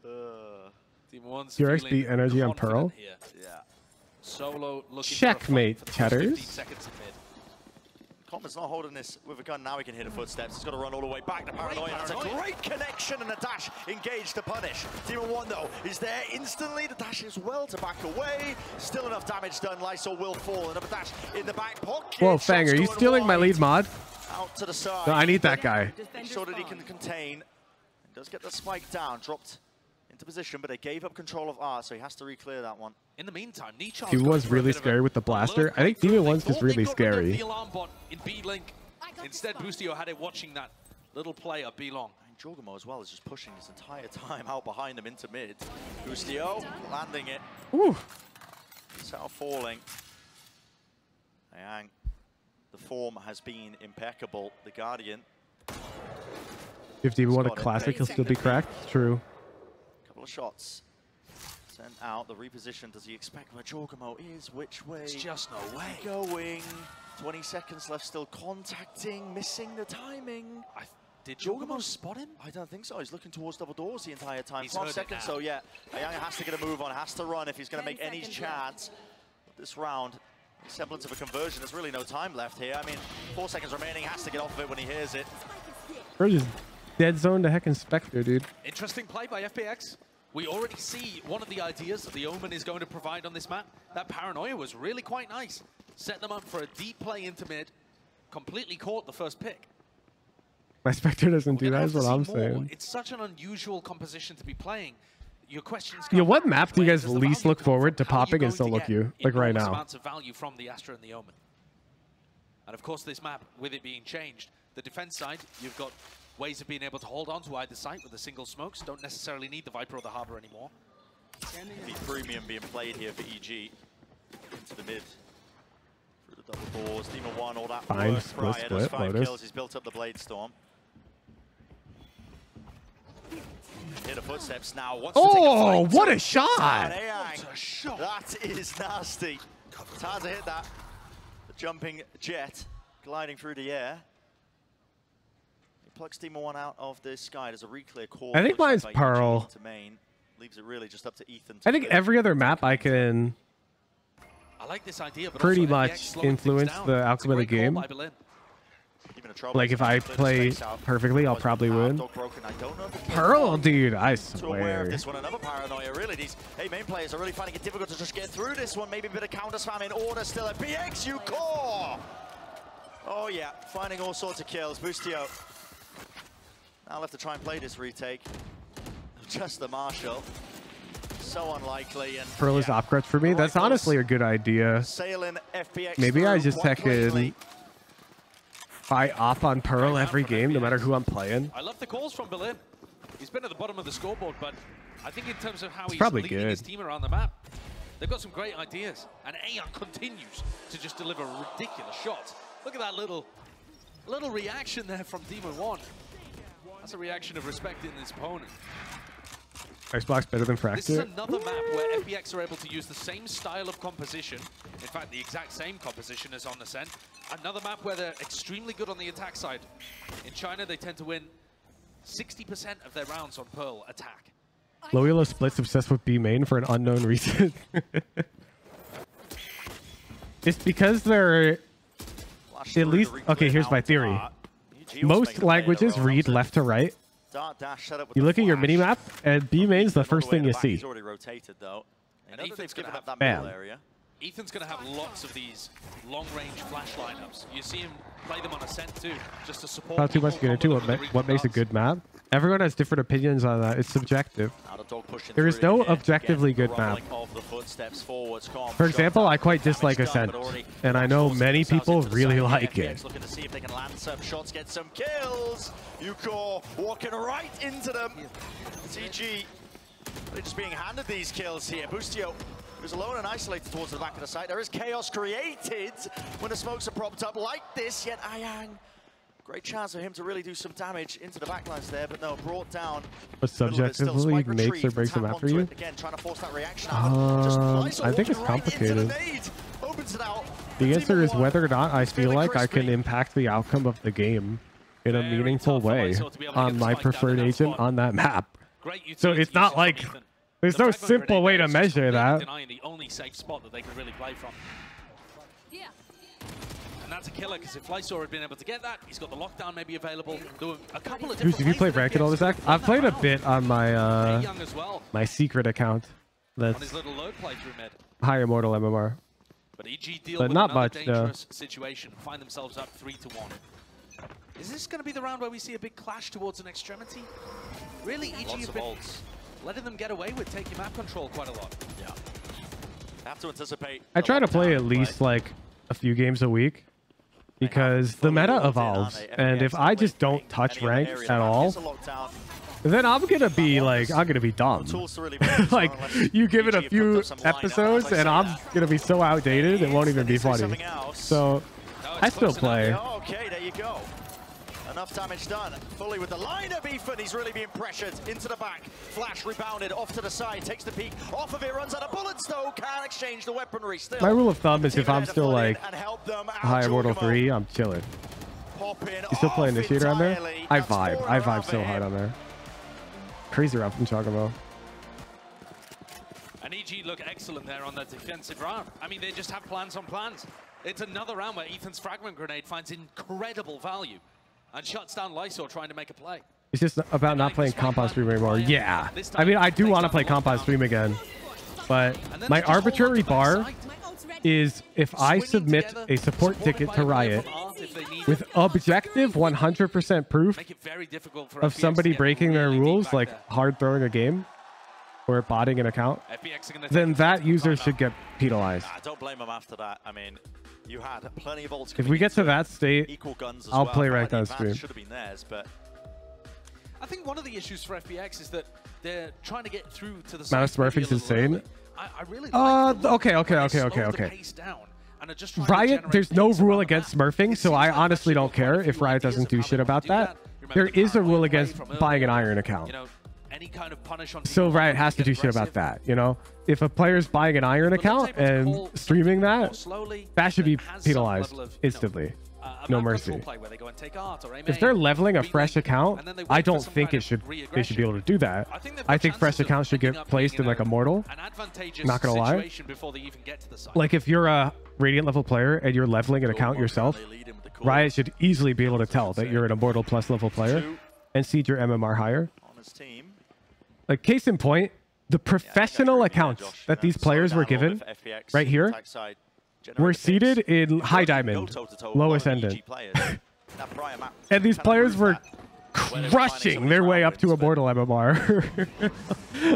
Team 1's DRX beat energy on Pearl. Here. Yeah. Solo looking checkmate, chatters. Commons not holding this with a gun. Now he can hear the footsteps. He's got to run all the way back to Paranoia. That's a great connection and a dash engaged to punish. Demon 1 though is there instantly. The dash is well to back away. Still enough damage done. Lysol will fall. Another dash in the back pocket. Whoa, Fang, are you stealing my lead mod? Out to the side. No, I need that guy. Make sure that he can contain. Does get the spike down. Dropped into position, but they gave up control of R, so he has to re-clear that one. In the meantime, He was really scary with the blaster. I think Demon 1's just really scary. The alarm bot in B-Link. Instead, Boostio had it watching that little player B-Long. And Jorgamo as well is just pushing his entire time out behind him into mid. Boostio landing it. Ooh. Cell falling. Ayang, the form has been impeccable. The Guardian. If Demon 1 a classic, he'll still be cracked. True. Couple of shots. Sent out, the reposition. Does he expect where Jorgamo is? Which way? It's just no way. Going. 20 seconds left, still contacting, missing the timing. Did Jorgamo spot him? I don't think so. He's looking towards double doors the entire time. He's 12 seconds, so yeah. Ayang has to get a move on, has to run if he's going to make any chance. This round, semblance of a conversion. There's really no time left here. I mean, 4 seconds remaining, has to get off of it when he hears it. We're just dead zone to heckin' Spectre, dude. Interesting play by FPX. We already see one of the ideas that the Omen is going to provide on this map. That paranoia was really quite nice. Set them up for a deep play into mid. Completely caught the first pick. My Spectre doesn't do that, is what I'm saying. It's such an unusual composition to be playing. Your questions. Yeah, what map do you guys least look forward to popping and still look you? Like right now. Amounts of value from the Astra and the Omen. And of course, this map, with it being changed, the defense side, you've got ways of being able to hold on to either site with the single smokes. Don't necessarily need the Viper or the Harbor anymore. The premium being played here for EG. Into the mid. Through the double doors. Demon 1, all that Fine, work. split, Does 5 Lotus. kills. He's built up the Blade Storm. Hear the footsteps now. Wants to take a fight. What a shot! What a shot! That is nasty. It's hard to hit that. The jumping jet gliding through the air. He plucks Demon 1 out of the sky. There's a re-clear call. I think mine's Pearl. To main. Leaves it really just up to Ethan. I think every other map I can I like this idea, but pretty also much influence the outcome of the game. Like if I play perfectly, I'll probably win. Pearl, dude, I swear. This one, another paranoia, really. These main players are really finding it difficult to just get through this one. Maybe a bit of counter spam in order still. At FPX core. Oh yeah, finding all sorts of kills. Boostio now left to try and play this retake. Just the Marshal. So unlikely. And Pearl is upgrades for me. That's honestly a good idea. Sailing FPX Maybe I just heckin' I op on Pearl every game, no matter who I'm playing. I love the calls from Berlin. He's been at the bottom of the scoreboard, but I think in terms of how he's probably leading good. his team around the map, they've got some great ideas. And Ayan continues to just deliver ridiculous shots. Look at that little reaction there from Demon 1. That's a reaction of respecting his opponent. Icebox better than Fracture. This is another map where FPX are able to use the same style of composition. In fact, the exact same composition as on Ascent. Another map where they're extremely good on the attack side. In China, they tend to win 60% of their rounds on Pearl attack. Loyola Split's obsessed with B main for an unknown reason. It's because they're at least... Okay, here's my theory. Most languages read left to right. You look at your minimap, and B main's the first thing you see. He's already rotated though. And Ethan's going to have that middle area. Ethan's going to have lots of these long-range flash lineups. You see him play them on Ascent too, just to support. Not too much to get into what makes a good map. Everyone has different opinions on that. It's subjective. There is no objectively good map. For example, I quite dislike Ascent, and I know many people really like it. Looking to see if they can land some shots, get some kills. Ucore walking right into them. CG, they're just being handed these kills here. Boostio is alone and isolated towards the back of the site. There is chaos created when the smokes are propped up like this, yet Ayang, great chance for him to really do some damage into the backlines there, but no, brought down. But subjectively makes or breaks a map for you? Again, trying to force that reaction I think it's complicated. The answer is whether or not I feel like I can impact the outcome of the game in a meaningful way on my preferred agent on that map. So it's not like there's no simple way to measure that. The only safe spot that they could really play from. And that's a killer, because if Lysor had been able to get that, he's got the lockdown maybe available. There were a couple of different Did you play Ranked all this act? I've played a bit on my my secret account. That's on his little load play through mid. High Immortal MMR. But EG deal but with not another much, dangerous situation, find themselves up 3-1. Is this going to be the round where we see a big clash towards an extremity? Really, EG Lots have of been ults. letting them get away with taking map control quite a lot. Yeah. Have to anticipate. I try to play at least like a few games a week because the meta evolves, and if I just don't touch rank at all, then I'm gonna be like, I'm gonna be dumb. Like, you give it a few episodes and I'm gonna be so outdated it won't even be funny. So I still play. Okay, there you go. Enough damage done. Fully with the lineup, Ethan. He's really being pressured into the back. Flash rebounded off to the side. Takes the peek. Off of it, runs out of bullets though. Can't exchange the weaponry still. My rule of thumb is if I'm still like high Immortal 3, I'm chilling. You still play Initiator on there? I vibe so hard on there. Crazy rough from Chocobo. And EG look excellent there on the defensive round. I mean, they just have plans on plans. It's another round where Ethan's fragment grenade finds incredible value and shuts down Lysor trying to make a play. It's just about not playing comp on stream anymore. Yeah. I mean, I do want to play comp on stream again, but my arbitrary bar is if I submit a support ticket to Riot with objective 100% proof of somebody breaking their rules, like hard throwing a game or botting an account, then that user should get penalized. Don't blame him after that. I mean, you had plenty of ults. If we get to that state, I'll play ranked on stream. Should have been theirs, but I think one of the issues for FPX is that they're trying to get through to the Amount of smurfing's insane. I really like okay. Riot, there's no rule against smurfing, so I honestly don't care if Riot doesn't do shit about that. There is a rule against buying an iron account. So Riot has to do shit about that, you know? If a player's buying an iron account and streaming that, that should be penalized instantly. No mercy. If they're leveling a fresh account, I don't think they should be able to do that. I think fresh accounts should get placed in like a mortal. Not gonna lie. Like if you're a Radiant level player and you're leveling an account yourself, Riot should easily be able to tell that you're an Immortal Plus level player and seed your MMR higher. Like case in point, the professional accounts that these players were given right here were seated in high diamond, low ascendant. And these players were crushing their way up to Immortal MMR.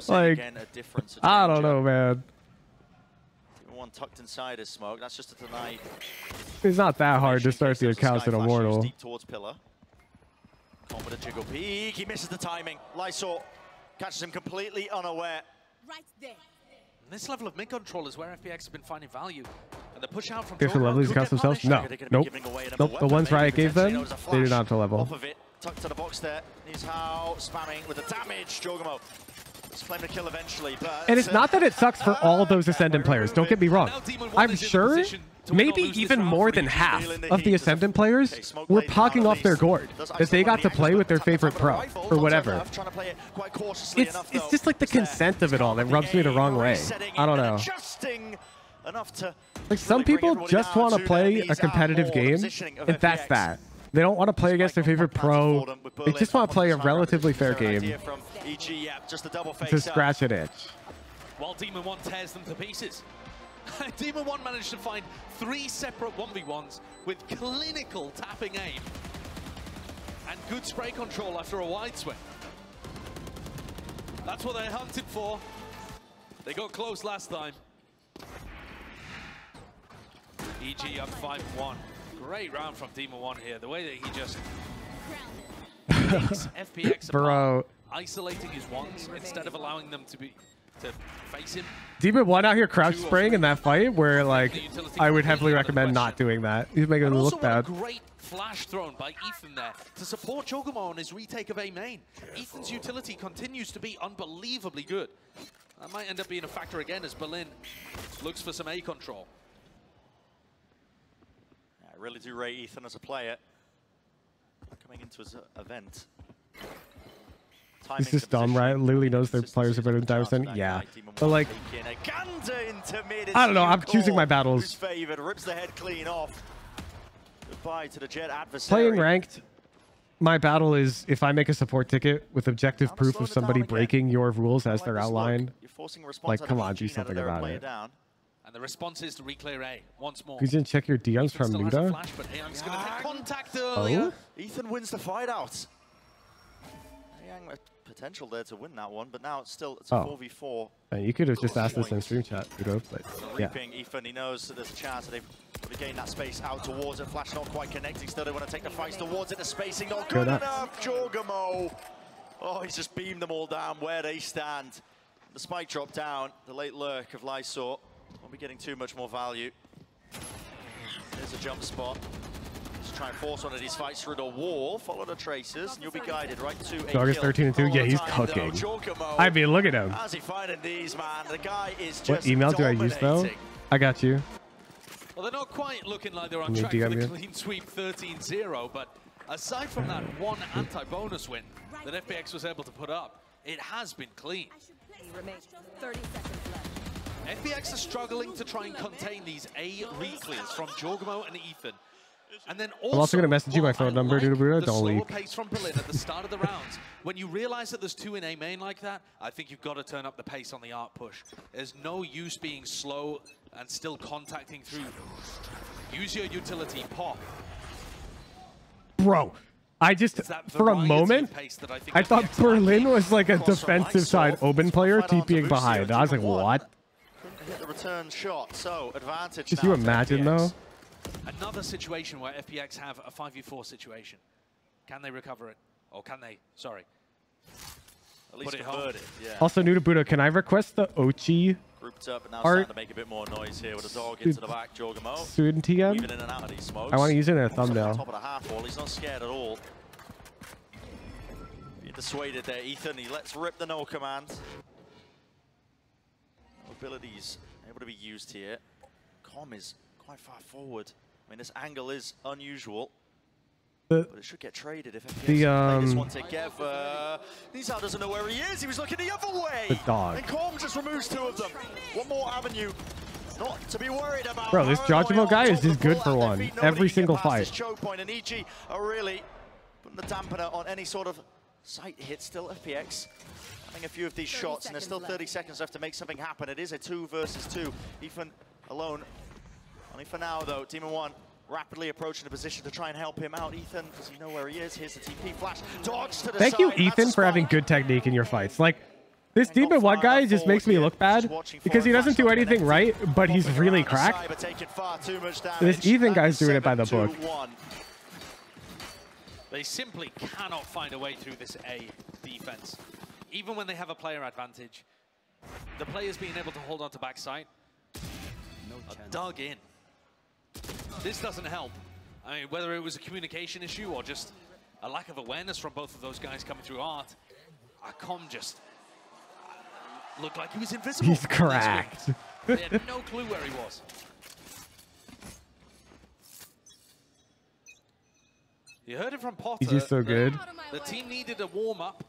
Like, I don't know, man. One tucked inside his smoke. That's just to deny. It's not that hard to start the accounts in Immortal. Deep towards pillar. Confident jiggle peek. He misses the timing. Lysor catches him completely unaware. Right there. This level of mid control is where FPX has been finding value. And the push out from Guess the level accounts themselves? No. Nope. Nope. The ones Riot gave them, they did not to level. Off of it, tucked to the box there. He's how spamming with the damage. Jogamo. Claim to kill eventually, but and it's not that it sucks for all those Ascendant players, don't get me wrong. I'm sure maybe even more than half of the Ascendant players were pogging off their gourd because they got to play with their favorite pro or whatever. It's just like the consent of it all that rubs me the wrong way. I don't know. Like some people just want to play a competitive game and that's that. They don't want to play against their favorite pro. They just want to play a relatively fair game to scratch an itch. While Demon 1 tears them to pieces. Demon 1 managed to find 3 separate 1v1s with clinical tapping aim and good spray control after a wide swing. That's what they hunted for. They got close last time. EG up 5-1. Great round from Demon 1 here. The way that he just takes FPX apart, isolating his ones instead of allowing them to face him. Demon 1 out here crouch spraying in that fight where like I would heavily recommend not doing that. He's making him look bad. Great flash thrown by Ethan there to support Chocobo on his retake of A main. Ethan's utility continues to be unbelievably good. That might end up being a factor again as Berlin looks for some A control. I really do rate Ethan as a player coming into his event. It's just dumb, right? Literally knows their players are better than Dynasty. Yeah. But like, I don't know. I'm choosing my battles. Rips the head clean off. Goodbye to the Jet adversary. Playing ranked, my battle is if I make a support ticket with objective proof of somebody breaking your rules as they're outlined. Like, come on, do something about it. And the response is to reclear A once more. You didn't check your DMs from Nuda? Contact earlier. Ethan wins the fight out. potential there to win that one, but now it's a 4v4. You could have just asked this in stream chat, Udo, but yeah. Reaping, Ethan, he knows that there's a chance that they've gained that space out towards it. Flash not quite connecting, still they want to take the fights towards it. The spacing not good enough. Jorgamo. Oh, he's just beamed them all down where they stand. The spike drop down. The late lurk of Lysor won't be getting too much more value. There's a jump spot. Just try and force one of these fights through the wall. Follow the traces, and you'll be guided right to a Dog is 13-2. Yeah, he's cooking. I mean, look at him. How's he finding these, man? The guy is just What email do I use though? I got you. Well, they're not quite looking like they're on track for the clean sweep 13-0, but aside from that one anti-bonus win that FPX was able to put up, it has been clean. 30 seconds left. FPX are struggling to try and contain these A re-clears from Jorgamo and Ethan. And then I'm also going to message you my phone number, dude. Don't slower leak. Pace from Berlin at the start of the rounds. When you realize that there's 2 in A main like that, I think you've got to turn up the pace on the arc push. There's no use being slow and still contacting through. Use your utility, pop. Bro, I just, for a moment, I thought Berlin was like a defensive side Oben player TPing behind. I was like, what? Hit the return shot, so advantage. Could you imagine though? Another situation where FPX have a 5v4 situation. Can they recover it? Or can they, sorry, at least convert it, yeah. Also, Nudabudo, can I request the Ochi grouped up, and now starting to make a bit more noise here with a dog into the back, Jorgamo. Student TM? Weaving in and out of these smokes. I want to use it in a thumbnail. Top of the half wall, he's not scared at all. Being dissuaded there, Ethan, he lets rip the no command. Abilities able to be used here. Com is quite far forward. I mean, this angle is unusual, but it should get traded if FPX play this one together. Nizar doesn't know where he is. He was looking the other way. The dog. And Com just removes 2 of them. One more avenue. Not to be worried about. Bro, this Jojimo guy is just good for one. Every single fight. Choke point, and EG are really putting the dampener on any sort of sight hit. Still FPX having a few of these shots, and there's still 30 seconds left to make something happen. It is a 2 versus 2. Ethan alone. Only for now, though. Demon 1 rapidly approaching the position to try and help him out. Ethan, does he know where he is? Here's the TP flash. Dodge to the Thank side. you, Ethan, for having good technique in your fights. Like, this Demon 1 guy just makes me look bad because he doesn't do anything right, but he's really cracked. This Ethan guy's doing it by the book. They simply cannot find a way through this A defense. Even when they have a player advantage, the players being able to hold on to backside are dug in. This doesn't help. I mean, whether it was a communication issue or just a lack of awareness from both of those guys coming through art, Akon just looked like he was invisible. He's cracked. They had no clue where he was. You heard it from Potter. He's just so good. The team needed a warm-up,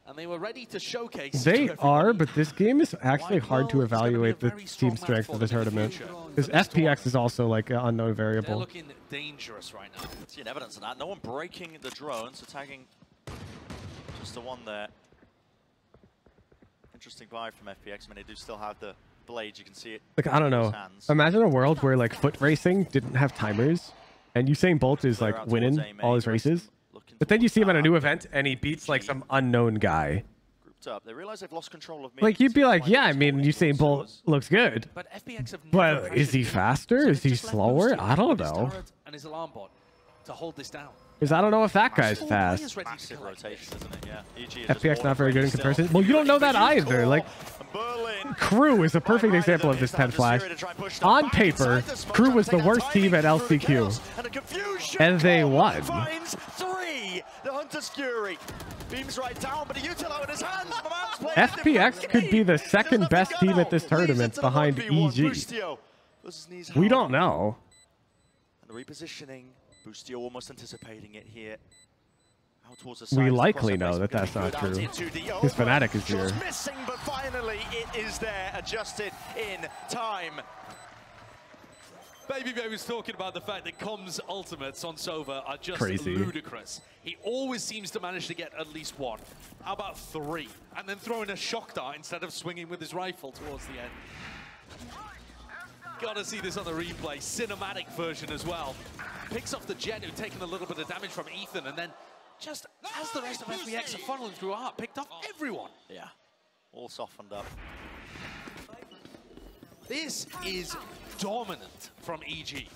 and they were ready to showcase. They are, but this game is actually hard to evaluate the team strength of the tournament. Because FPX is also like an unknown variable. They're looking dangerous right now. Seeing evidence of that. No one breaking the drone, so tagging just the one there. Interesting buy from FPX. I mean, they do still have the blades. You can see it. Like, I don't know. Imagine a world where like foot racing didn't have timers, and Usain Bolt is like winning all his races. But then you see him at a new event, and he beats like some unknown guy. Up. They realize they've lost control of like, you'd be like, yeah, I mean, Usain Bolt looks good. But is he faster? Is he slower? I don't know. And his alarm bot to hold this down. Because I don't know if that guy's fast. Massive rotation, isn't it? Yeah. FPX not very good in comparison. Well, you don't know that either. Like, Crew is a perfect example of this 10 flash. On paper, Crew was the worst team at LCQ. And they won. The Hunter Skewery beams right down, but Utilo in his hands. FPX could be the second best team at this tournament behind EG. We don't know. And repositioning, Boostio almost anticipating it here. Out towards the We side, likely know that that's not true. His Fnatic is here. Missing, but finally it is there, adjusted in time. Baby Bay was talking about the fact that Com's ultimates on Sova are just crazy. Ludicrous. He always seems to manage to get at least 1. How about 3? And then throwing a shock dart instead of swinging with his rifle towards the end. Gotta see this on the replay. Cinematic version as well. Picks off the Jet, who'd taken a little bit of damage from Ethan, and then just as the rest of FPX are funneling through art, picked off everyone. Yeah, all softened up. This is dominant from EG.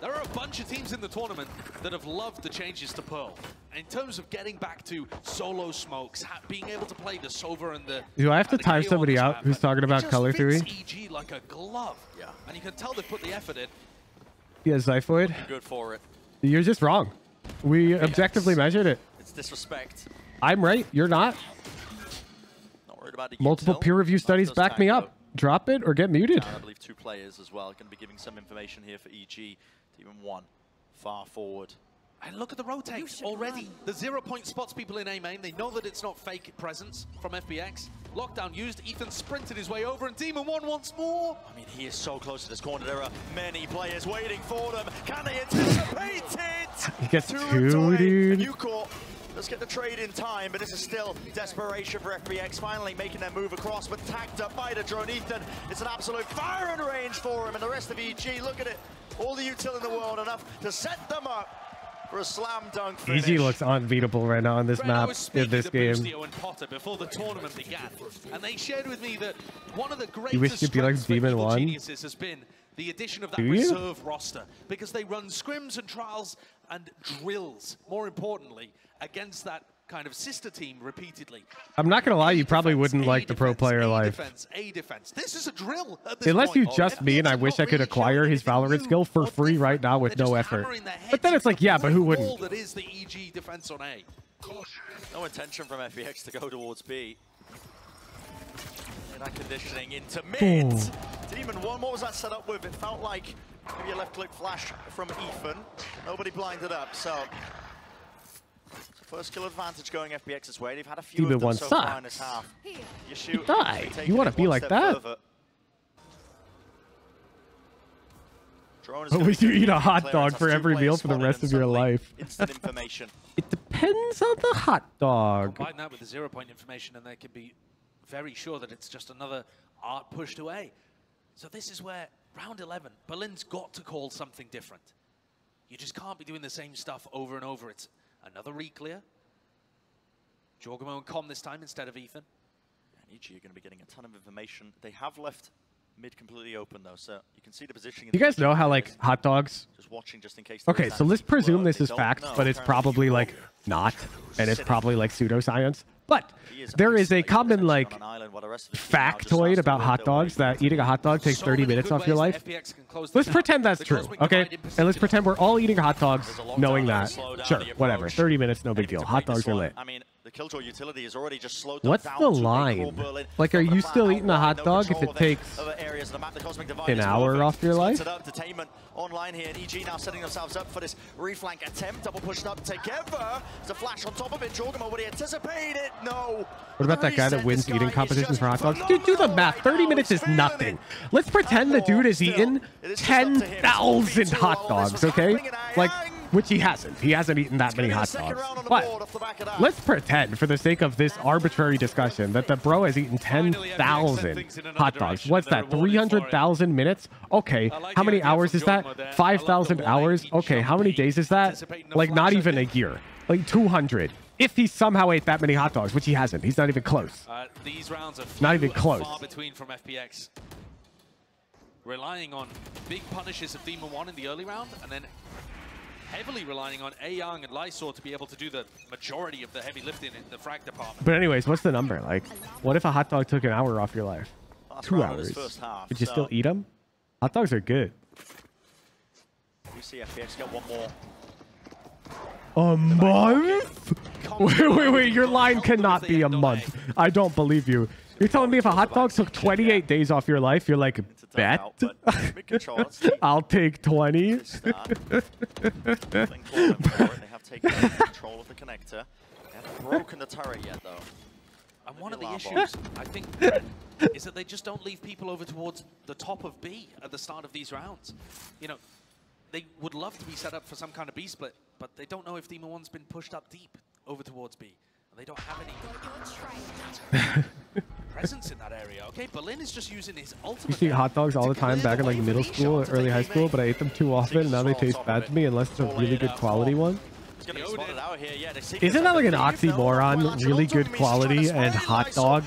There are a bunch of teams in the tournament that have loved the changes to Pearl. In terms of getting back to solo smokes, being able to play the Sova and the... Do I have to time somebody out who's talking about color theory? EG like a glove. Yeah. And you can tell they put the effort in. Yeah, Zyphoid. Good for it. You're just wrong. We objectively measured it. It's disrespect. I'm right. You're not. Not worried about the Multiple util. peer review studies back me up. Drop it or get muted. I believe 2 players as well. Going to be giving some information here for EG. Team 1 far forward. And look at the rotates already. The 0-point spots people in A main. They know that it's not fake presence from FPX. Lockdown used. Ethan sprinted his way over, and Demon 1 once more. I mean, he is so close to this corner. There are many players waiting for them. Can they anticipate it? He gets 2, dude. dude. Let's get the trade in time, but this is still desperation for FPX, finally making their move across, but tagged up by the drone. Ethan, it's an absolute firing range for him, and the rest of EG, look at it. All the util in the world, enough to set them up for a slam dunk finish. EG looks unbeatable right now on this map in this game. And Potter before the tournament began, and they shared with me that one of the You wish greatest you'd be like strengths for Demon Evil 1? Geniuses has been the addition of that Do you? reserve roster, because they run scrims and trials and drills, more importantly, against that kind of sister team repeatedly. I'm not gonna lie, you probably wouldn't like the pro player life. A defense. This is a drill at this Unless point. you just me, and I wish I could acquire his Valorant skill for free right now with no effort. But then it's like, yeah, but who wouldn't? That is the EG defense on A. No intention from FPX to go towards B. In that conditioning into mid. Demon 1, what was that set up with? It felt like maybe a left click flash from Ethan. Nobody blinded up, so first kill advantage going FPX's way. They've had a few Demon of them 1 so far in sucks. this half. You shoot, Die. You want to be like that? Drone is Or gonna would you be eat a hot clearance dog as for 2 every players meal for the spotted rest and of your suddenly life? Instant information. It depends on the hot dog. Combine that with the 0-point information, and they can be very sure that it's just another art pushed away. So this is where round 11, Berlin's got to call something different. You just can't be doing the same stuff over and over. It's another re-clear. Jorgamo and Com this time instead of Ethan. And EG are going to be getting a ton of information. They have left mid completely open though, so you can see the positioning. You guys know how like hot dogs? Just watching just in case. Okay, so let's presume this is fact, but it's probably like not, and it's probably like pseudoscience. But there is a common like factoid about hot dogs that eating a hot dog takes 30 minutes off your life. Let's pretend that's true, okay? And let's pretend we're all eating hot dogs knowing that. Sure, whatever. 30 minutes, no big deal. Hot dogs are lit. I mean, the Killjoy utility is already just slowed What's down the to line? Like, are you still eating a hot dog if it takes an hour off your life? Detainment online here, and EG now setting themselves up for this reflank attempt. Double pushed up together. There's a flash on top of it. Jorgamo, would he anticipate it? No. What about that guy that wins eating competitions for hot dogs? Dude, do the math. 30 minutes is nothing. Let's pretend the dude has eaten 10,000 hot dogs, okay? Like, which he hasn't. He hasn't eaten that many hot dogs. But let's pretend, for the sake of this arbitrary discussion, that the bro has eaten 10,000 hot dogs. What's that? 300,000 minutes? Okay. How many hours is that? 5,000 hours? Okay. How many days is that? Like, not even a year. Like, 200. If he somehow ate that many hot dogs, which he hasn't. He's not even close. These rounds are not even close. Far between from FPX. Relying on big punishes of Demon 1 in the early round, and then heavily relying on Young and Lysor to be able to do the majority of the heavy lifting in the frag department. But anyways, what's the number? Like, what if a hot dog took an hour off your life? 2 hours. Would you still eat them? Hot dogs are good. We see FPX get one more. A month? Wait, your line cannot be a month. I don't believe you. You're telling me if a hot dog took 28 days off your life, you're like, bet? I'll take 20. They have taken control of the connector. They haven't broken the turret yet, though. And one of the issues, I think, is that they just don't leave people over towards the top of B at the start of these rounds. You know, they would love to be set up for some kind of B split, but they don't know if Demon 1's been pushed up deep over towards B. And they don't have any presence in that area. Okay, Berlin is just using his ultimate. Used to eat hot dogs all the time back in like middle school or early high school, but I ate them too often and now they taste bad to me unless it's a really good quality one. Isn't that like an oxymoron? Really good quality and hot dog.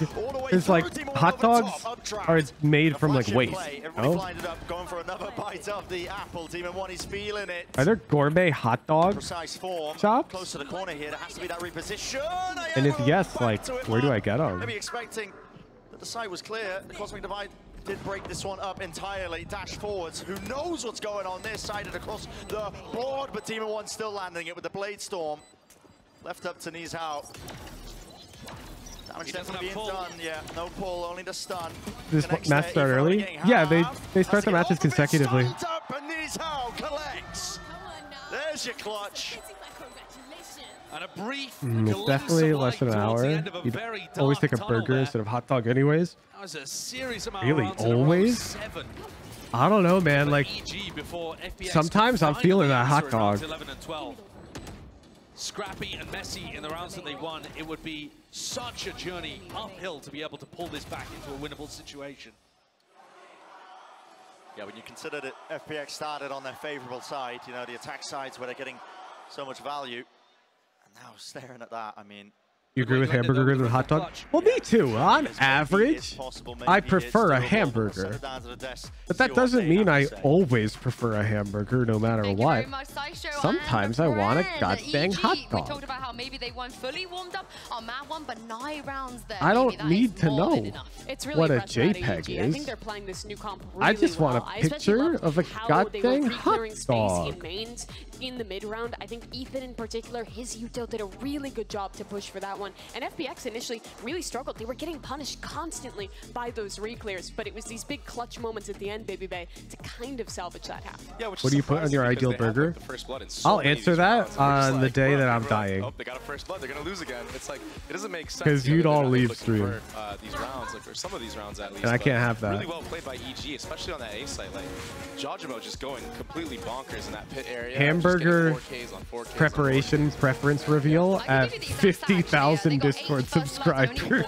It's like hot dogs are made from like waste. No? Are there gourmet hot dog shops? Close to the corner here, there has to be that reposition. And if yes, like where do I get them? Maybe expecting that the side was clear. The Cosmic Divide did break this one up entirely. Dash forwards. Who knows what's going on this side and across the board, but Demon One still landing it with the Blade Storm. Left up to Knees out. Damage definitely being done. Yeah, no pull, only the stun. This match start early? Yeah, they start the matches consecutively. Up and Knees out collects. There's your clutch. And a brief it's definitely less than an hour. You'd always take a burger instead of hot dog anyways. That was a series of really? Always? I don't know, man. Like, sometimes I'm feeling that hot dog. 11 and 12. Scrappy and messy in the rounds that they won. It would be such a journey uphill to be able to pull this back into a winnable situation. Yeah, when you consider that FPX started on their favorable side, you know, the attack sides where they're getting so much value. And now staring at that, I mean... You agree with hamburger grills and hot dog? Well, me too. On average, I prefer a hamburger. But that doesn't mean I always prefer a hamburger no matter what. Sometimes I want a goddamn hot dog. We talked about how maybe they weren't fully warmed up on map 1, but 9 rounds there. I don't need to know what a JPEG is. I think they're playing this new comp really I just want a picture of a goddamn hot dog. In the mid round, I think Ethan in particular, his util did a really good job to push for that one. And FPX initially really struggled. They were getting punished constantly by those reclears, but it was these big clutch moments at the end, Baby Bay, to kind of salvage that half. Yeah, what do you put on your ideal burger? I'll answer that on the day that I'm dying. Oh, they got a first blood. They're gonna lose again. It's like it doesn't make sense. Because you'd all leave stream. These rounds, like, or some of these rounds at least. And I can't have that. Really well played by EG, especially on that A site. Like Jajimo just going completely bonkers in that pit area. Hamburger preparation preference reveal at 50,000 Discord subscribers.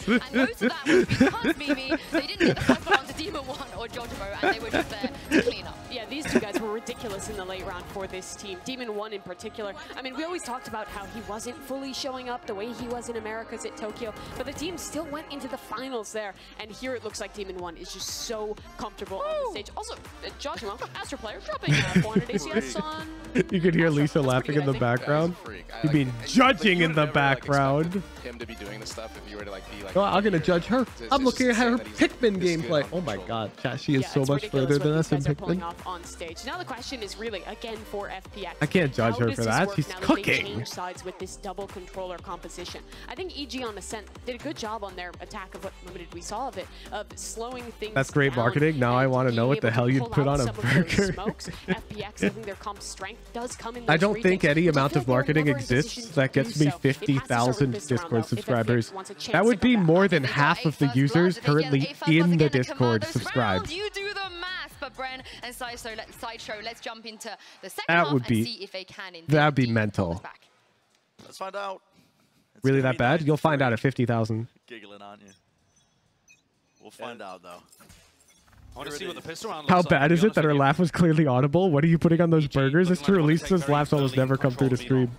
And most of that was because Mimi, they didn't get the first one onto Demon One or Jajimo, and they were just there to clean up. Yeah, these two guys were ridiculous in the late round for this team. Demon One in particular. I mean, we always talked about how he wasn't fully showing up the way he was in Americas at Tokyo, but the team still went into the finals there. And here it looks like Demon One is just so comfortable on the stage. Also, Jajimo, Astro player, dropping 400 ACS on... You could hear Lisa laughing in the background. You mean judging in the background. Him to be doing this stuff if you were to like be like. Oh, I'm gonna judge her. I'm looking at her Pikmin gameplay. Oh my god, chat, she is so much further than us in Pikmin. On stage. Now the question is really again for FPX. I can't judge her for that. She's cooking. Change sides with this double controller composition. I think EG on Ascent did a good job on their attack of what limited we saw of it, of slowing things. That's great marketing. Now I want to know what the hell you'd put on a burger. FPX, I think their comp strength does come in. I don't think any amount of marketing exists that gets me 50,000 Discord subscribers. That would be more than half of the users currently in the Discord subscribed. You do the math, but Bren and Sideshow, let's jump into the second half and see if they can. That'd be mental. Let's find out. Really that bad? You'll find out at 50,000. Giggling, aren't you? We'll find out though. I want to see what the pistol round How bad is it that her laugh was clearly audible? What are you putting on those burgers? It's true. Lisa's laughs almost never come through the stream.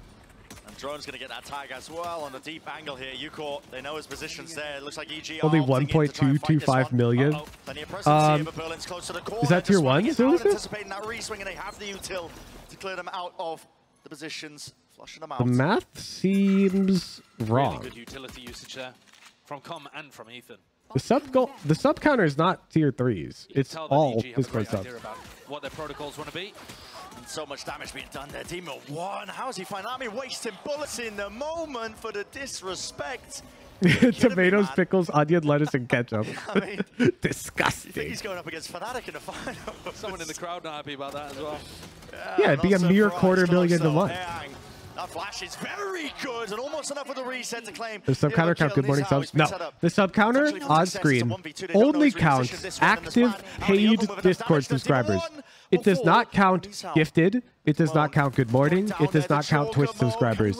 And Drone's going to get that tag as well on the deep angle here. Yuko, they know his position's there. It looks like EG only 1.225 million. Is that tier 1? Anticipating that re-swing, and they have the util to clear them out of the positions, flushing them out. The math seems wrong. Really good utility usage there from Com and from Ethan. The sub counter is not tier 3s. It's all Discord subs. What their protocols want to be. And so much damage being done there. Demon One, how's he find that? I mean, wasting bullets in the moment for the disrespect. Tomatoes, pickles, onion, lettuce, and ketchup. I mean, disgusting. You think he's going up against Fnatic in the final? Someone in the crowd not happy about that as well. Yeah, it'd be a mere $250,000 a month. That flash is very good and almost enough with the reset to claim. The sub counter count good morning subs. No, the sub counter on screen only counts active paid Discord subscribers. It does not count gifted. It does not count good morning. It does not count Twitch subscribers.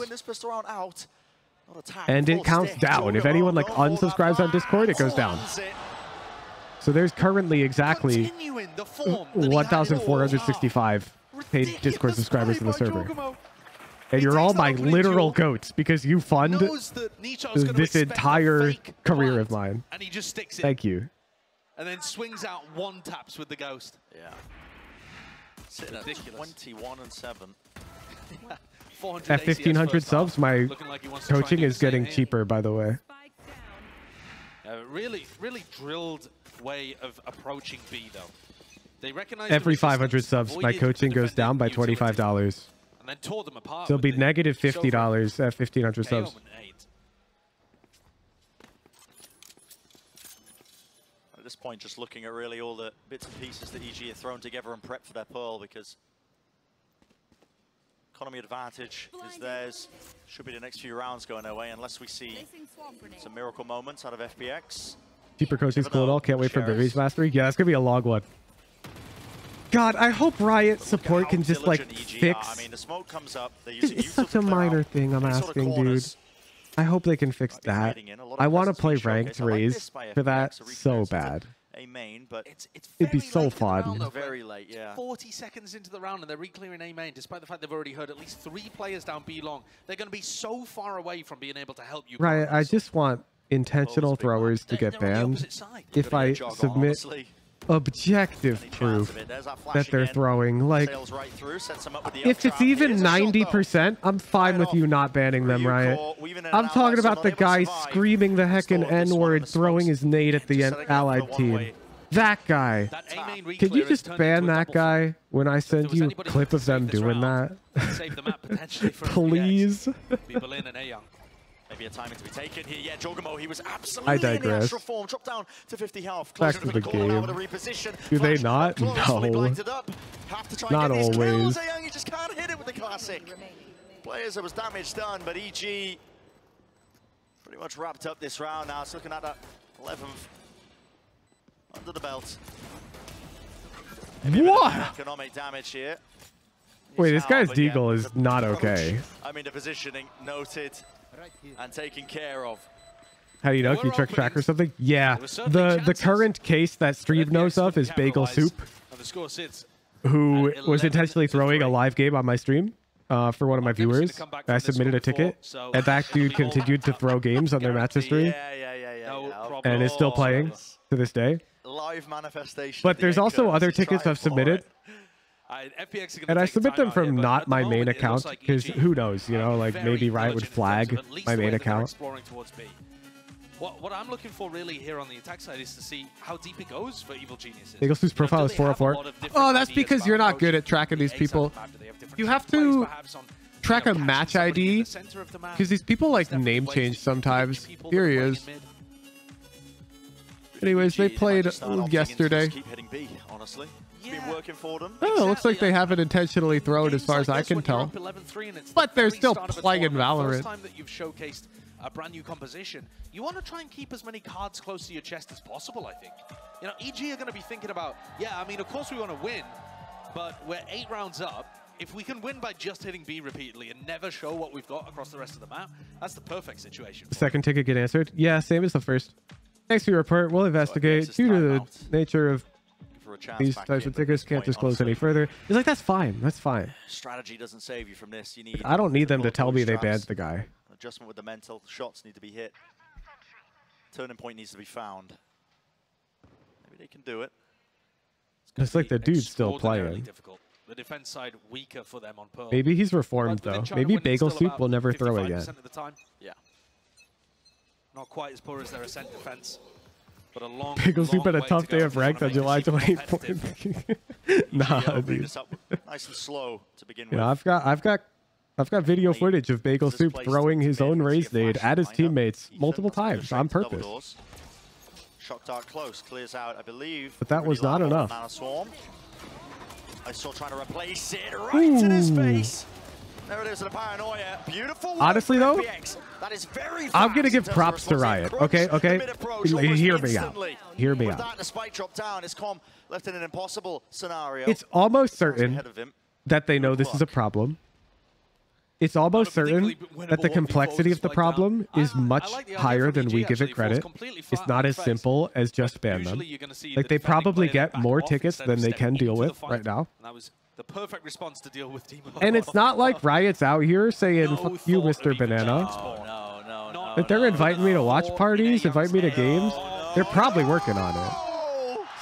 And it counts down. If anyone like unsubscribes on Discord, it goes down. So there's currently exactly 1,465 paid Discord subscribers in the server. And you're all my literal goats because you fund this entire career of mine. And he just sticks it. Thank you. And then swings out one taps with the ghost. Yeah. Sitting at 21 and 7. At 1,500 subs, my coaching is getting cheaper, by the way. Really drilled way of approaching B, though. They recognize every 500 subs, my coaching goes down by $25. And then tore them apart. So it'll be negative $50 at 1,500 subs. At this point, just looking at really all the bits and pieces that EG have thrown together and prepped for their Pearl, because economy advantage is theirs. Should be the next few rounds going their way, unless we see some miracle moments out of FPX. Cheaper coaching's cool at all. Can't wait for Vivi's Mastery. Yeah, that's going to be a long one. God, I hope Riot support can just like fix. I mean, the smoke comes up. It's such a minor thing I'm asking, dude. I hope they can fix that. I want to play ranked raise for that so bad. It'd be so fun. Very late, yeah. 40 seconds into the round and they're re-clearing A main, despite the fact they've already heard at least 3 players down B long. They're going to be so far away from being able to help you. Right, I just want intentional throwers to get banned if I submit objective proof that they're throwing. Like, if it's even 90%, I'm fine with you not banning them, Riot. I'm talking about the guy screaming the heckin' N-word, throwing his nade at the allied team. That guy. Can you just ban that guy when I send you a clip of them doing that? Please? Maybe a timing to be taken here. Yeah, Jogamo, he was absolutely I digress. in the astral form. Drop down to 50 health. Back to the game. Do they not? No. Not always. You just can't hit it with the classic. Players, there was damage done, but EG pretty much wrapped up this round now. It's looking at that 11th under the belt. What? Economic damage here. Wait, this guy's deagle is not okay. I mean, the positioning noted and taken care of. How do you know? Can you check track or something? Yeah. The current case that Stream knows of is Bagel Soup, who was intentionally throwing a live game on my stream for one of my viewers. I submitted a ticket, and that dude continued to throw games on their match history, and is still playing to this day. Live manifestation. But there's also other tickets I've submitted. And I submit them from not my main account, because who knows, you know, like maybe Riot would flag my main account. What I'm looking for really here on the attack side is to see how deep it goes for Evil Geniuses. Eagles's profile is 404. Oh, that's because you're not good at tracking these people. You have to track a match ID, because these people like name change sometimes. Here he is. Anyways, they played yesterday. Been working for them. Oh, looks like they haven't intentionally thrown as far as I can tell. But they're still playing in Valorant. First time that you've showcased a brand new composition, you want to try and keep as many cards close to your chest as possible, I think. You know, EG are going to be thinking about, yeah, I mean, of course we want to win, but we're 8 rounds up. If we can win by just hitting B repeatedly and never show what we've got across the rest of the map, that's the perfect situation. Second ticket get answered? Yeah, same as the first. Thanks for your report. We'll investigate. Due to the nature of these types of tickets, can't disclose any further. He's like, that's fine. That's fine. Strategy doesn't save you from this. You need. I don't need them to tell me they banned the guy. Adjustment with the mental. Shots need to be hit. Turning point needs to be found. Maybe they can do it. It's like the dude's still playing. The defense side weaker for them on Pearl. Maybe he's reformed though. Maybe Bagel Soup will never throw again. Of the time. Yeah. Not quite as poor as their Ascent defense. But a long, Bagel Soup had a tough day of ranked on July 28th. Nah, dude. Nice and slow to begin with. Yeah, I've got video footage of Bagel Soup throwing his own raise nade at his teammates multiple times on purpose. Shock dart close, clears out, I believe. But that was not enough. I saw trying to replace it right in his face. There it is, the paranoia. Beautiful. Honestly, though, that is very I'm going to give props to Riot. Okay, okay? Hear me out. Hear me out. The spike drop down, his comm left in an impossible scenario. It's almost certain that they know this is a problem. It's almost certain that the complexity of the problem is much higher than we give it credit. It's not as simple as just ban them. Like, they probably get more tickets than they can deal with right now. the perfect response to deal with Team. And it's not like Riot's out here saying, fuck you, Mr. Banana. If they're inviting me to watch parties, invite me to games, they're probably working on it.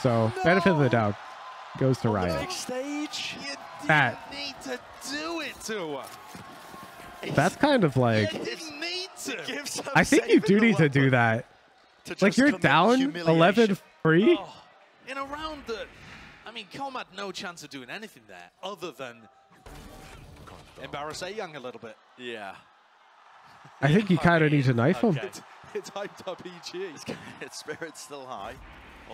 So, benefit of the doubt goes to Riot. Big stage. That. Need to do it to her. That's kind of like... I think you do need to do that. Like, you're down 11-3? Oh, in a round that... I mean, Com had no chance of doing anything there other than embarrass A-Young a little bit. Yeah. I think you kind of need to knife him. It's hyped up EG. Its spirit's still high.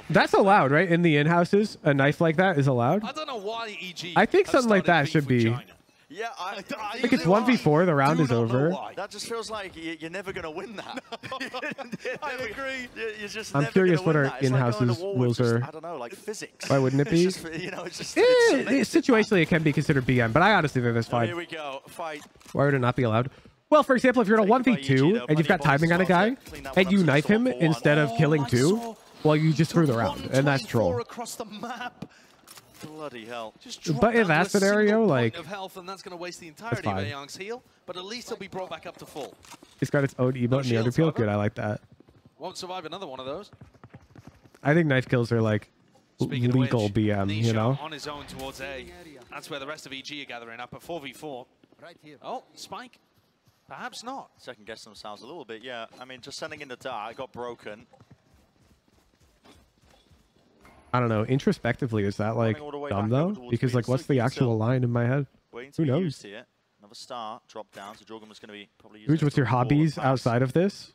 That's allowed, right? In the in-houses, a knife like that is allowed? I don't know why EG... I think something like that should be... Yeah, I think it's 1v4, the round is over. That just feels like you're never going to win that. I agree. You're just I'm curious what our in-houses rules are. I don't know, like physics. Why wouldn't it be? It's just, you know, it's just, situationally, it can be considered BM, but I honestly think that's fine. Here we go. Fight. Why would it not be allowed? Well, for example, if you're in a 1v2 and you've got timing on a guy, and you knife him instead of killing two, well, you just threw the round, and that's troll. Across the map. Bloody hell. But in that scenario, like, of health, and that's going to waste the entirety of A-Young's heal, but at least he'll be brought back up to full. It's got its own emote in the underpeel. Good, I like that. Won't survive another one of those. I think knife kills are like legal BM, you know? On his own towards A. That's where the rest of EG are gathering up at 4v4. Right here. Oh, Spike. Perhaps not. Second guess themselves a little bit, yeah. I mean, just sending in the dart, got broken. I don't know. Introspectively, is that like dumb though? Because like, what's the actual line in my head? Who knows? Here. Another star drop down, so Jorgen was going to be probably. What's your hobbies outside of this?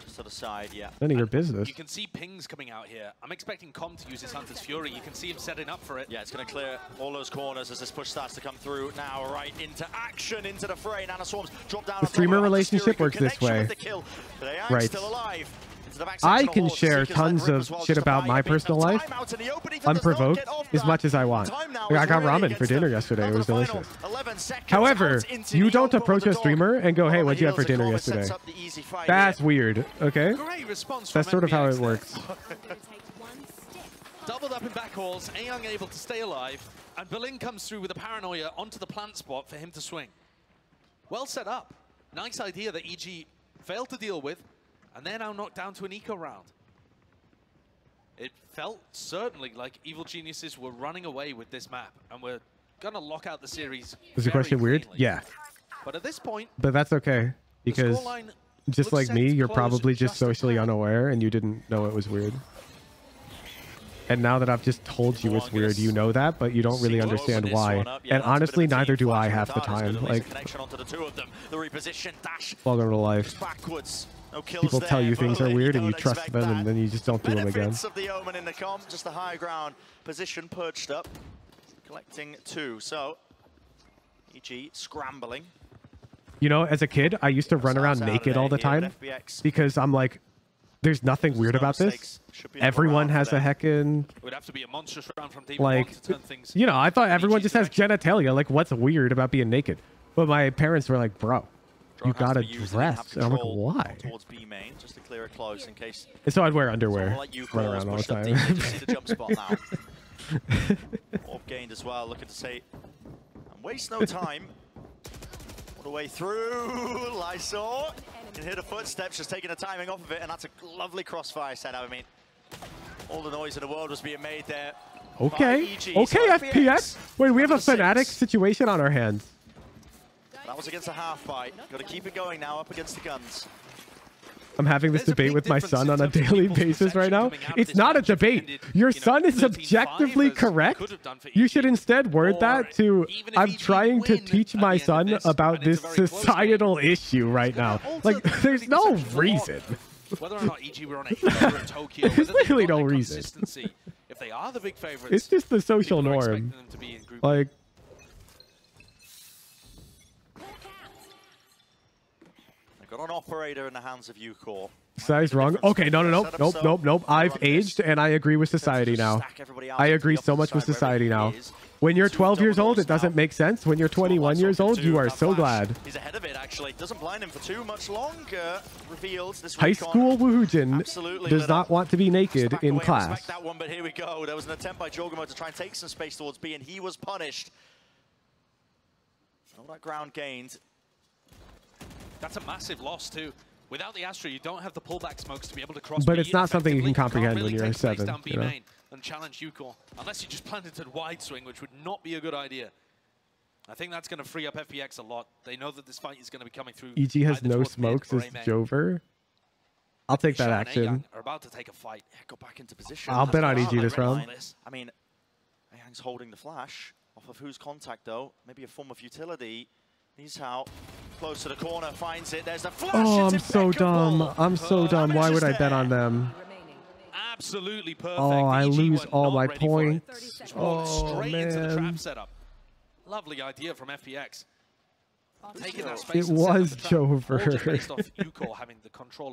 Just to the side, yeah. None of your business. You can see pings coming out here. I'm expecting Com to use his Hunter's Fury. You can see him setting up for it. Yeah, it's going to clear all those corners as this push starts to come through. Now, right into action, into the fray. Nana Swarms drop down. The streamer relationship works this way. Right. Still alive. I can share tons of shit about my personal life, unprovoked, as much as I want. Like, I got ramen for dinner yesterday. It was delicious. However, you don't approach a streamer and go, hey, what'd you have for dinner yesterday? That's weird, okay? That's sort of how it works. Doubled up in backhauls, A-Young able to stay alive, and Berlin comes through with a paranoia onto the plant spot for him to swing. Well set up. Nice idea that EG failed to deal with. And they're now knocked down to an eco round. It felt certainly like Evil Geniuses were running away with this map, and we're gonna lock out the series. Was the question weird? Yeah. But at this point, but that's okay, because just like me, you're probably just socially unaware and you didn't know it was weird. And now that I've just told you it's weird, you know that, but you don't really understand why. And honestly, neither do I half the time. Like, welcome to life. People tell you things are weird and you trust them, and then you just don't do them again. Of the Omen in the com, just the high ground position perched up, collecting two. So EG scrambling. You know, as a kid, I used to run around naked all the time because I'm like, there's nothing weird about this. Everyone has a heckin', would have to be a monstrous round from Team like, to turn things. You know, I thought everyone just has genitalia. Like, what's weird about being naked? But my parents were like, bro, you gotta dress. And I'm like, why? Towards B main, just to clear it close in case. And so I'd wear underwear, run around all the time. The jump spot now. Orb gained as well, looking to say, and waste no time. All the way through, Lysor can hear the footsteps, just taking the timing off of it, and that's a lovely crossfire setup. I mean, all the noise in the world was being made there. Okay, okay, FPX. Wait, we have a Fnatic situation on our hands. That was against a half fight. Got to keep it going now, up against the guns. I'm having this debate with my son on a daily basis right now. It's not a debate. Your son is objectively correct. You should instead word that to, I'm trying to teach my son about this societal issue right now. Like, there's no reason. Whether or not EG were on a hero in Tokyo, there's literally no reason. If they are the big favorites, it's just the social norm. Like, got an operator in the hands of Ucore. Society's wrong. Okay, nope. I've aged and I agree with society now. I agree so much with society now. When you're 12 years old, it doesn't make sense. When you're 21 years old, you are so glad. He's ahead of it, actually. Doesn't blind him for too much longer. Reveals this High school Woohoojin does not want to be naked in class. That one, but here we go. There was an attempt by Jorgamo to try and take some space towards B, and he was punished. All that ground gained. That's a massive loss, too. Without the Astra, you don't have the pullback smokes to be able to cross. But it's not something you can comprehend when you're 7. You know? And challenge Yuko, unless you just planted a wide swing, which would not be a good idea. I think that's going to free up FPX a lot. They know that this fight is going to be coming through. EG has no smokes as Jover. I'll take that action. Are about to take a fight. Yeah, go back into position. I'll bet on EG this round. I mean, Ayang's holding the flash. Off of whose contact, though? Maybe a form of utility. He's out. Close to the corner, finds it. There's the flash. Oh, I'm so dumb. I'm so dumb. Why would I bet on them? Absolutely perfect. Oh, I lose all my points. Oh, straight into the trap setup. Lovely idea from FPX. Taking that space. It was Jover.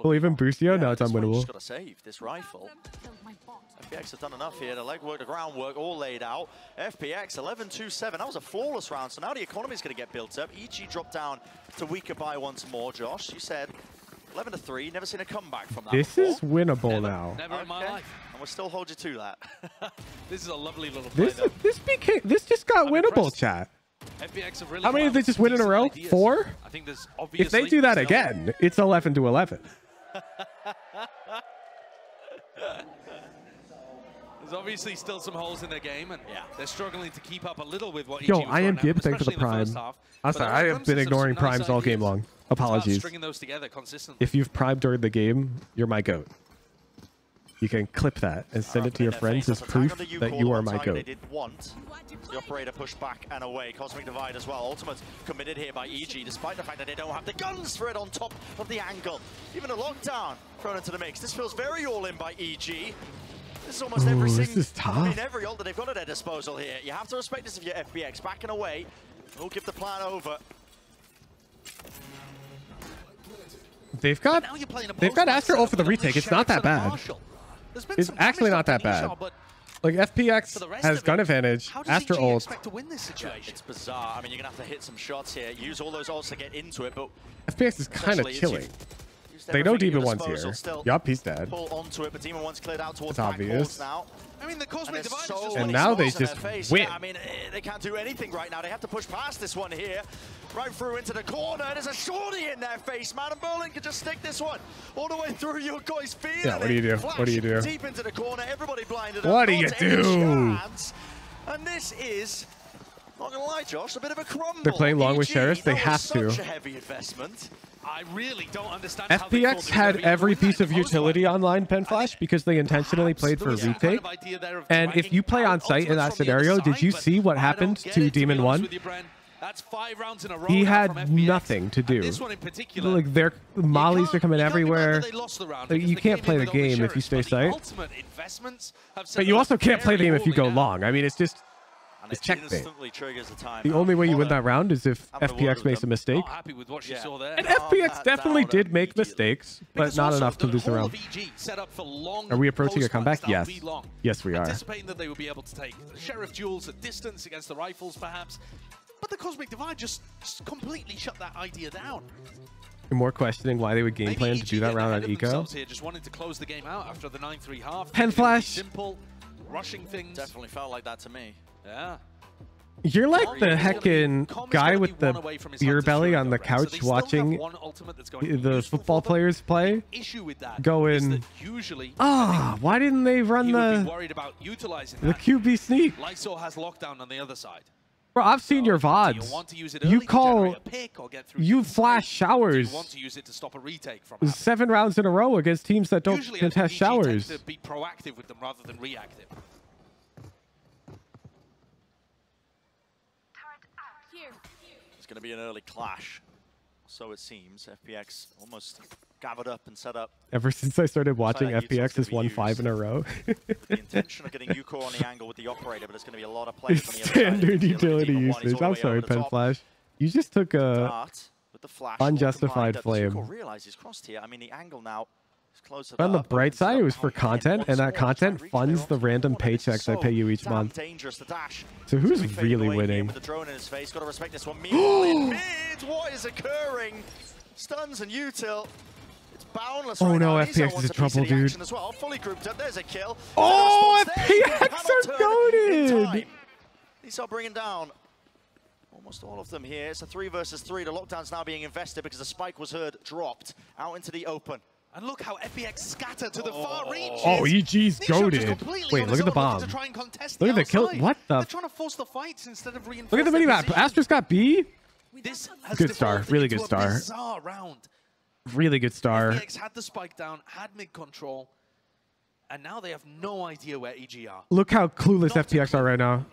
Well, even Boostio? No, it's unwinnable. Just got to save this rifle. FPX have done enough here. The legwork, the groundwork, all laid out. FPX 11-2-7. That was a flawless round. So now the economy is going to get built up. EG dropped down to weaker by once more. Josh, you said 11-3. Never seen a comeback from that. This is winnable now. Never in my life. And we'll still hold you to that. This is a lovely little play. This just got winnable, chat. FPX have really How many did they just win in a row? 4? I think there's if they do that again, it's 11-11. There's obviously still some holes in their game, and they're struggling to keep up a little with what. Yo, I am Gibbs. Thanks for the prime. I'm sorry, I have been ignoring primes all game long. Apologies. Those together consistently. If you've primed during the game, you're my goat. You can clip that and send it to your friends as proof that you are my goat. The operator pushed back and away. Cosmic Divide as well. Ultimate committed here by EG, despite the fact that they don't have the guns for it on top of the angle. Even a lockdown thrown into the mix. This feels very all-in by EG. This is almost every every ult that they've got at their disposal here. You have to respect this if you're FPX. Backing away. We'll give the plan over. They've got Astra ult for the retake. It's not that bad. It's actually not that bad. Like, FPX has gun advantage. Astra ult. It's bizarre. I mean, you're going to have to hit some shots here. Use all those ults to get into it, but FPX is kind of chilling. They know Demon 1's here. Yup, he's dead. Pull onto it, but Demon 1's cleared out towards it's obvious. Now. I mean, the Cosmic Divide is just and now they just win. Yeah, I mean, they can't do anything right now. They have to push past this one here. Right through into the corner. There's a shorty in their face, man. And Berlin can just stick this one all the way through. Your guys feeling Yeah, what do you do? What do you do? Deep into the corner. Everybody blinded. What do you do? And this is, not gonna lie, Josh, a bit of a crumble. They're playing long with Sheriffs. They have to. Such a heavy investment. I really don't understand. FPX had every piece of utility online pen flash because they intentionally played for retake. And if you play on site in that scenario, did you see what happened to Demon 1? That's 5 rounds in a row. He had nothing to do. Like, their mollies are coming everywhere. Like, you can't play the game if you stay site. But you also can't play the game if you go long. I mean, it's just it's checkmate. The only way you win that round is if FPX makes a mistake. And FPX definitely did make mistakes, but not enough to lose the round. Are we approaching a comeback? Yes. Yes, we are. Anticipating that they would be able to take Sheriff duels at distance against the rifles, perhaps. But the Cosmic Divide just completely shut that idea down. You're more questioning why they would game plan to do that round on Eco. Here, just wanting to close the game out after the 9-3 half. Pen flash. Simple, rushing things. Definitely felt like that to me. Yeah. You're like the heckin' guy with the beer belly on the couch watching the football players play, going, why didn't they run the QB sneak? Lysol has lockdown on the other side. Bro, I've seen your VODs. You flash showers. You want to use it to stop a retake from 7 rounds in a row against teams that don't contest showers. To be proactive with them rather than reactive. It's going to be an early clash, so it seems. FPX almost gathered up and set up. Ever since I started watching, FPX has won 5 in a row. With the intention of getting Yuko on the angle with the operator, but it's going to be a lot of players on the other standard utility usage. I'm sorry, Pen Flash. You just took a unjustified flame. Yuko realizes he's crossed here. I mean, the angle now On the bright side, it was for content, and that content funds the random paychecks I pay you each month. So who's really winning? With the drone in his face, got to respect this one. Meanwhile, in mid, what is occurring? Stuns and util. It's boundless. Oh right no, now. FPX is in trouble, dude. As well. Fully grouped up. There's a kill. Oh, FPX are goated. These are bringing down almost all of them here. It's a 3 versus 3. The lockdown's now being invested because the spike was heard dropped out into the open. And look how FPX scatter to the far reaches. Oh, EG's goated. Wait, look at the bomb. Look at the kill. What the? They're trying to force the fights instead of reinforce. Look at the minimap. Astra's got B. This has Good star. Really good star. Bizarre round. Really good star. FPX had the spike down, had mid control, and now they have no idea where EG are. Look how clueless FPX are right now.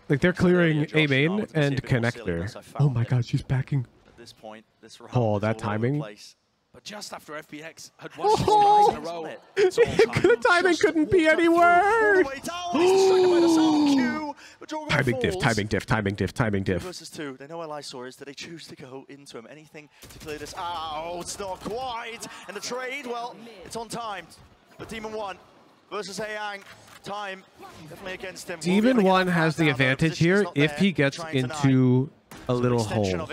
Like they're clearing A main and connector. Oh my god, she's backing. At this point, this round Oh, that timing. But just after FPX had won 2 guys in a row, The timing couldn't be any worse. Timing diff, timing diff, timing diff, timing diff. Versus 2. They know where Lysor is. Do they choose to go into him? Anything to clear this? Oh, it's not quite. And the trade, well, it's on time. But Demon 1 versus Ayang. Time definitely against him. Demon 1 has the advantage here if he gets into a little hole.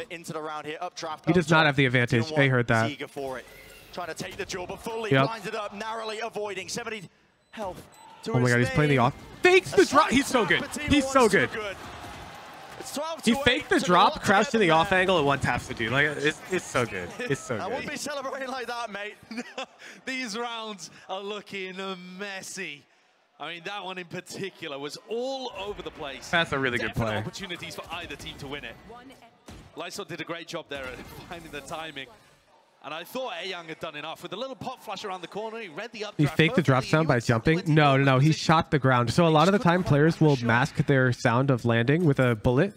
He does not have the advantage. I heard that. Trying to take the jaw, but fully Yep. blinded up, narrowly avoiding 70 health. Oh my god, he's playing the off. Fakes the drop. He's so good. He's so good. He faked the drop, crouched in the off angle, and one taps the dude. Like it's so good. It's so I won't good. be celebrating like that, mate. These rounds are looking messy. I mean, that one in particular was all over the place. That's a really good Definite play. Opportunities for either team to win it. Lysor did a great job there at finding the timing. And I thought Ayang had done enough. With a little pop flash around the corner, he read the updraft. He faked the drop sound by jumping. No. He shot the ground. So a lot of the time, players will mask their sound of landing with a bullet.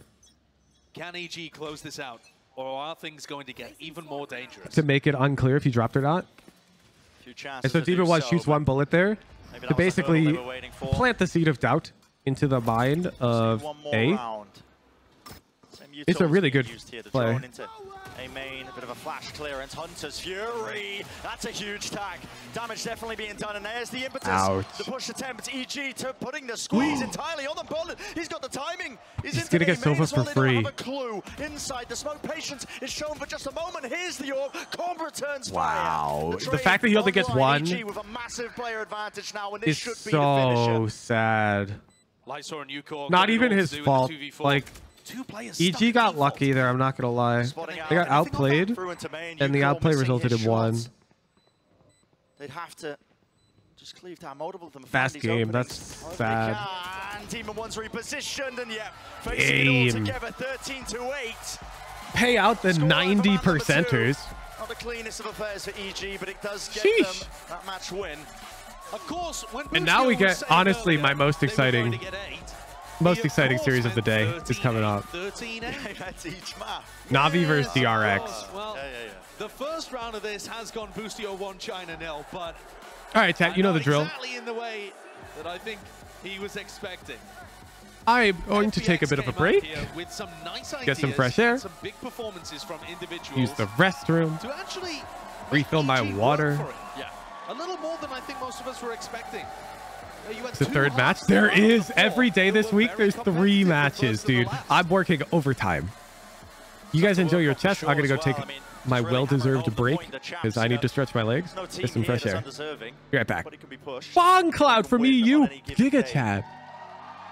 Can EG close this out? Or are things going to get even more dangerous? To make it unclear if he dropped or not. And so Demon 1 shoots one bullet there to basically plant the seed of doubt into the mind of A. It's a really good play. A main, a bit of a flash clearance. Hunter's Fury. That's a huge tag. Damage definitely being done, and there's the impetus. Ouch. The push attempt. EG to putting the squeeze entirely on the bullet. He's got the timing. He's gonna get Silva for free. They don't have a clue. Inside the smoke, patience is shown for just a moment. Here's the orb. Comb returns fire. Wow. The fact that he only gets one EG with a massive player advantage now, and this is should be the so finisher. sad. Lysor and Yukor Not even his fault. Like, EG got lucky there, I'm not going to lie. They got outplayed, and the outplay resulted in one. They'd have to just cleave down multiple of them. Fast game, that's sad. And Demon 1's repositioned, and yeah, facing it all together, 13-8. Pay out the 90 percenters. Not the cleanest of affairs for EG, but it does get them that match win. Of course, when And now we get, honestly, my most exciting series of the day is coming up. That's each map. NAVI versus DRX. Well, the first round of this has gone Boostio 1, China 0, but All right, Tat, you know the drill. exactly in the way that I think he was expecting. I'm going to take a bit of a break, With some nice get some fresh air, some big performances from individuals. use the restroom, to actually refill my water. Yeah, a little more than I think most of us were expecting. It's the third match. There is every day this week. There's 3 matches, dude. I'm working overtime. You guys enjoy your chess. I'm gonna go take my well-deserved break because I need to stretch my legs. Get some fresh air. Be right back. Bong Cloud from EU. Giga Chat.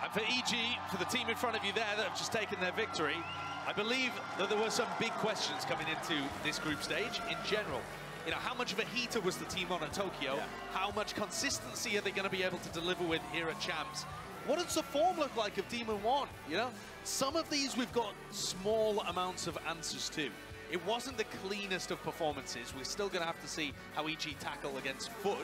And for EG, for the team in front of you there that have just taken their victory, I believe that there were some big questions coming into this group stage in general. You know, how much of a heater was the team on at Tokyo? Yeah. How much consistency are they going to be able to deliver with here at Champs? What does the form look like of Demon 1? You know, some of these we've got small amounts of answers to. It wasn't the cleanest of performances. We're still going to have to see how EG tackle against FUT.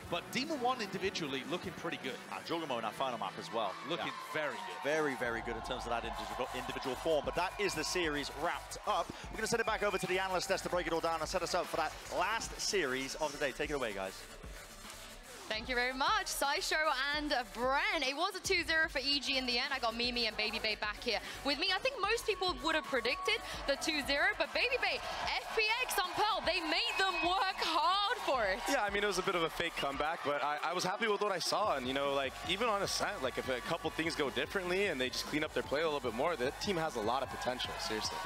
But Demon 1 individually looking pretty good. Jogamo in our final map as well. Looking very good. Very, very good in terms of that individual form. But that is the series wrapped up. We're going to send it back over to the analyst desk to break it all down and set us up for that last series of the day. Take it away, guys. Thank you very much, Saisho and Bren. It was a 2-0 for EG in the end. I got Mimi and Baby Bay back here with me. I think most people would have predicted the 2-0, but Baby Bay, FPX on Pearl, they made them work hard for it. Yeah, I mean, it was a bit of a fake comeback, but I was happy with what I saw. And, you know, like, even on Ascent, like, if a couple things go differently and they just clean up their play a little bit more, the team has a lot of potential, seriously.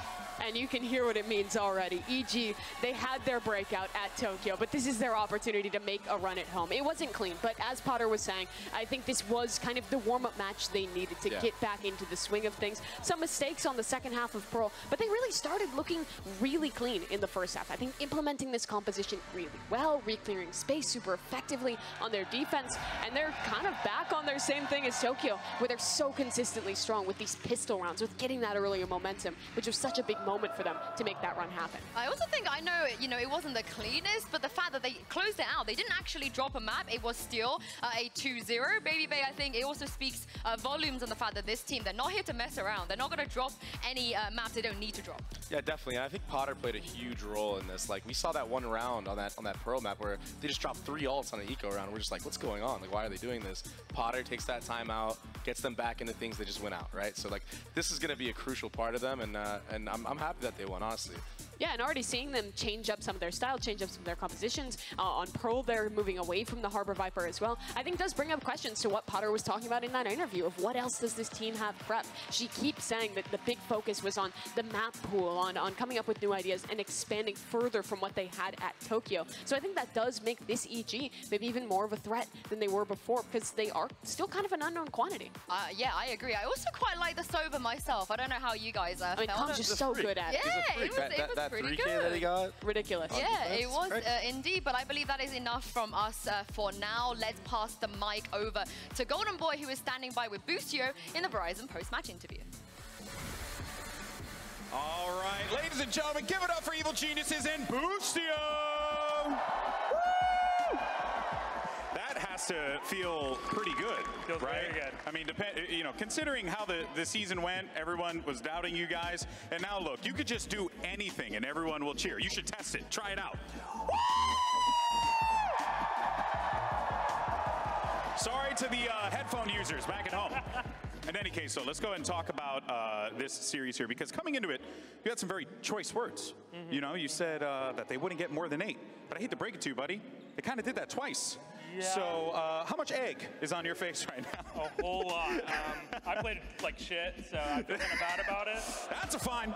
And you can hear what it means already. EG, they had their breakout at Tokyo, but this is their opportunity to make a run at home. It wasn't clean, but as Potter was saying, I think this was kind of the warm-up match they needed to get back into the swing of things. Some mistakes on the second half of Pearl, but they really started looking really clean in the first half. I think implementing this composition really well, re-clearing space super effectively on their defense, and they're kind of back on their same thing as Tokyo, where they're so consistently strong with these pistol rounds, with getting that earlier momentum, which was such a big moment for them to make that run happen. I also think, I know, you know, it wasn't the cleanest, but the fact that they closed it out, they didn't actually drop a map, it was still a 2-0. Baby Bay, I think it also speaks volumes on the fact that this team, they're not here to mess around. They're not going to drop any maps they don't need to drop. Yeah, definitely. And I think Potter played a huge role in this. Like, we saw that one round on that Pearl map where they just dropped 3 ults on an eco round. We're just like, what's going on? Like, why are they doing this? Potter takes that time out, gets them back into things they just went out, right? So, like, this is going to be a crucial part of them, and I'm happy that they won, honestly. Yeah, and already seeing them change up some of their style, change up some of their compositions. On Pearl, they're moving away from the Harbor Viper as well. I think does bring up questions to what Potter was talking about in that interview of what else does this team have prepped. She keeps saying that the big focus was on the map pool, on coming up with new ideas and expanding further from what they had at Tokyo. So I think that does make this EG maybe even more of a threat than they were before, because they are still kind of an unknown quantity. Yeah, I agree. I also quite like the Sober myself. I don't know how you guys I mean, Tom's just so good at it. Yeah, it was pretty good. That he got? Ridiculous. Yeah, it was indeed, but I believe that is enough from us for now. Let's pass the mic over to Golden Boy, who is standing by with Boostio in the Verizon post-match interview. All right, ladies and gentlemen, give it up for Evil Geniuses and Boostio! Woo! That has to feel pretty good, Feels right? very good. I mean, you know, considering how the season went, everyone was doubting you guys, and now look, you could just do anything and everyone will cheer. You should test it. Try it out. Sorry to the headphone users back at home. In any case, so let's go ahead and talk about this series here, because coming into it, you had some very choice words. You know, you said that they wouldn't get more than 8, but I hate to break it to you, buddy. They kind of did that twice. Yeah. So how much egg is on your face right now? A whole lot. I played like shit, so I feel kind of bad about it. That's a fine.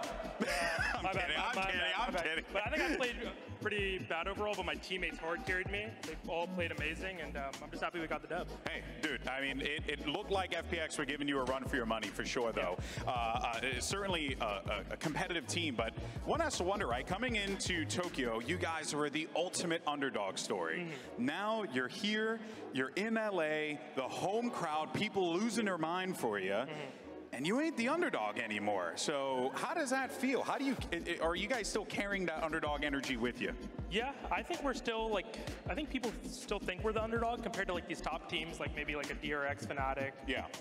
I'm kidding. But I think I played pretty bad overall, but my teammates hard carried me. They all played amazing, and I'm just happy we got the dub. Hey, dude, I mean, it looked like FPX were giving you a run for your money for sure, though. It's certainly a competitive team, but one has to wonder, right? Coming into Tokyo, you guys were the ultimate underdog story. Now you're here, you're in LA, the home crowd, people losing their mind for you. And you ain't the underdog anymore. So how does that feel? How do you, are you guys still carrying that underdog energy with you? Yeah, I think we're still like, I think people still think we're the underdog compared to like these top teams, like maybe like a DRX Fnatic,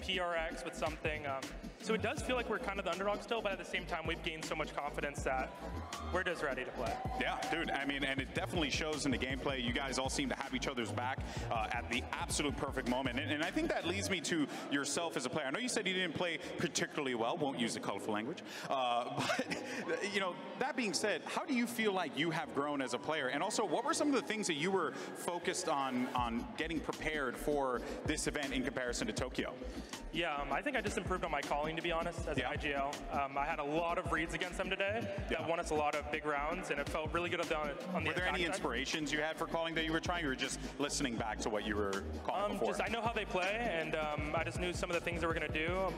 PRX with something. So it does feel like we're kind of the underdog still, but at the same time, we've gained so much confidence that we're just ready to play. Yeah, dude, I mean, and it definitely shows in the gameplay. You guys all seem to have each other's back at the absolute perfect moment. And I think that leads me to yourself as a player. I know you said you didn't play particularly well, won't use the colorful language. But, you know, that being said, how do you feel like you have grown as a player? And also, what were some of the things that you were focused on getting prepared for this event in comparison to Tokyo? Yeah, I think I just improved on my calling, to be honest, as an IGL. I had a lot of reads against them today that won us a lot of big rounds, and it felt really good on the Were there any inspirations you had for calling that you were trying, or just listening back to what you were calling before? Just I know how they play, and I just knew some of the things they were going to do.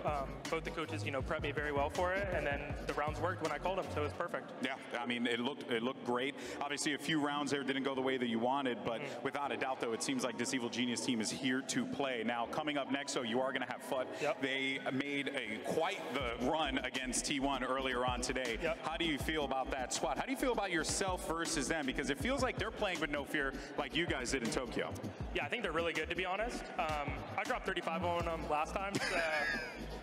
Both the coaches, you know, prepped me very well for it, and then the rounds worked when I called them, so it was perfect. Yeah, I mean, it looked great. Obviously, a few rounds there didn't go the way that you wanted, but without a doubt, though, it seems like this Evil Genius team is here to play. Now, coming up next, so you are going to have FUT. They made quite the run against T1 earlier on today. How do you feel about that squad? How do you feel about yourself versus them? Because it feels like they're playing with no fear like you guys did in Tokyo. Yeah, I think they're really good, to be honest. I dropped 35 on them last time, so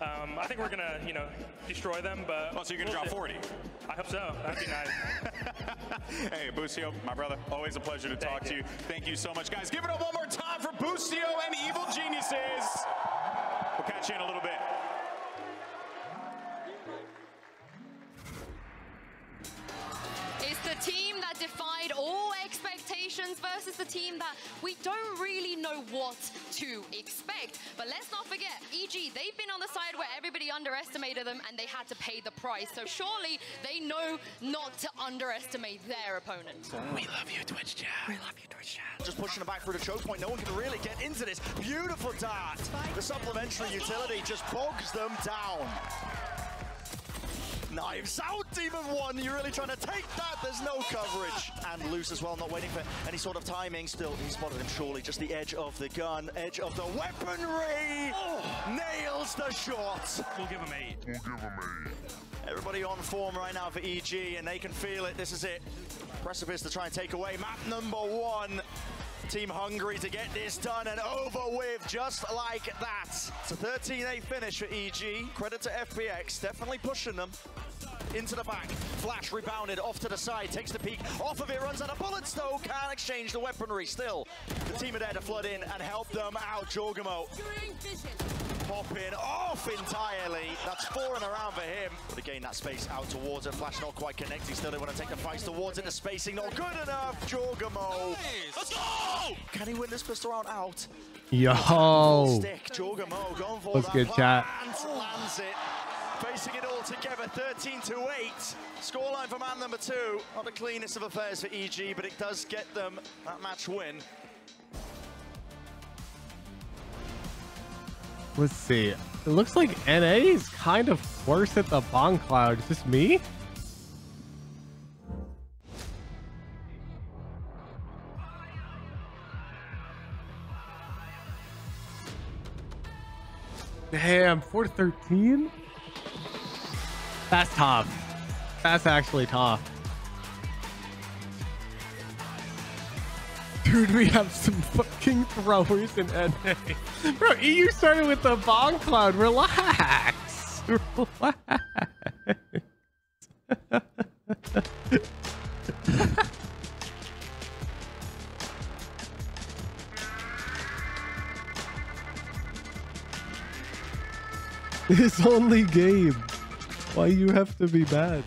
I think we're gonna, you know, destroy them. But oh, so you're gonna drop 40? I hope so. That'd be nice. Hey, Busio, my brother, always a pleasure to talk to you. Thank you so much, guys. Give it up one more time for Busio and Evil Geniuses. We'll catch you in a little bit. It's the team that defied all expectations versus the team that we don't really know what to expect. But let's not forget, EG, they've been on the side where everybody underestimated them and they had to pay the price. So surely they know not to underestimate their opponent. We love you, Twitch chat. We love you, Twitch chat. Just pushing them back through the choke point. No one can really get into this. Beautiful dart. The supplementary utility just bogs them down. Knives out, Demon 1. You're really trying to take that. There's no coverage. And Loose as well, not waiting for any sort of timing. Still, he spotted him surely. Just the edge of the gun, edge of the weaponry. Nails the shot. We'll give him 8. We'll give him 8. Everybody on form right now for EG, and they can feel it. This is it. Precipice to try and take away map number 1. Team hungry to get this done and over with just like that. It's a 13-8 finish for EG. Credit to FPX, definitely pushing them. Into the back, Flash rebounded off to the side, takes the peek, off of it, runs out of bullets though, can't exchange the weaponry still. The team are there to flood in and help them out. Jorgamo popping off entirely. That's 4 in a round for him. But again, that space out towards it. Flash not quite connecting, still they want to take the fights towards it. The spacing not good enough. Jorgamo. Let's go! Can he win this pistol round out? Yo. Stick. Jorgamo going for That's that good chat. lands it. Facing it all together, 13-8. Scoreline for man number 2. Not the cleanest of affairs for EG, but it does get them that match win. Let's see. It looks like NA is kind of worse at the bomb cloud. Is this me? Damn, 4-13? That's tough. That's actually tough. Dude, we have some fucking throwers in NA. Bro, EU started with the bomb cloud. Relax. Relax. His only game. Why you have to be bad?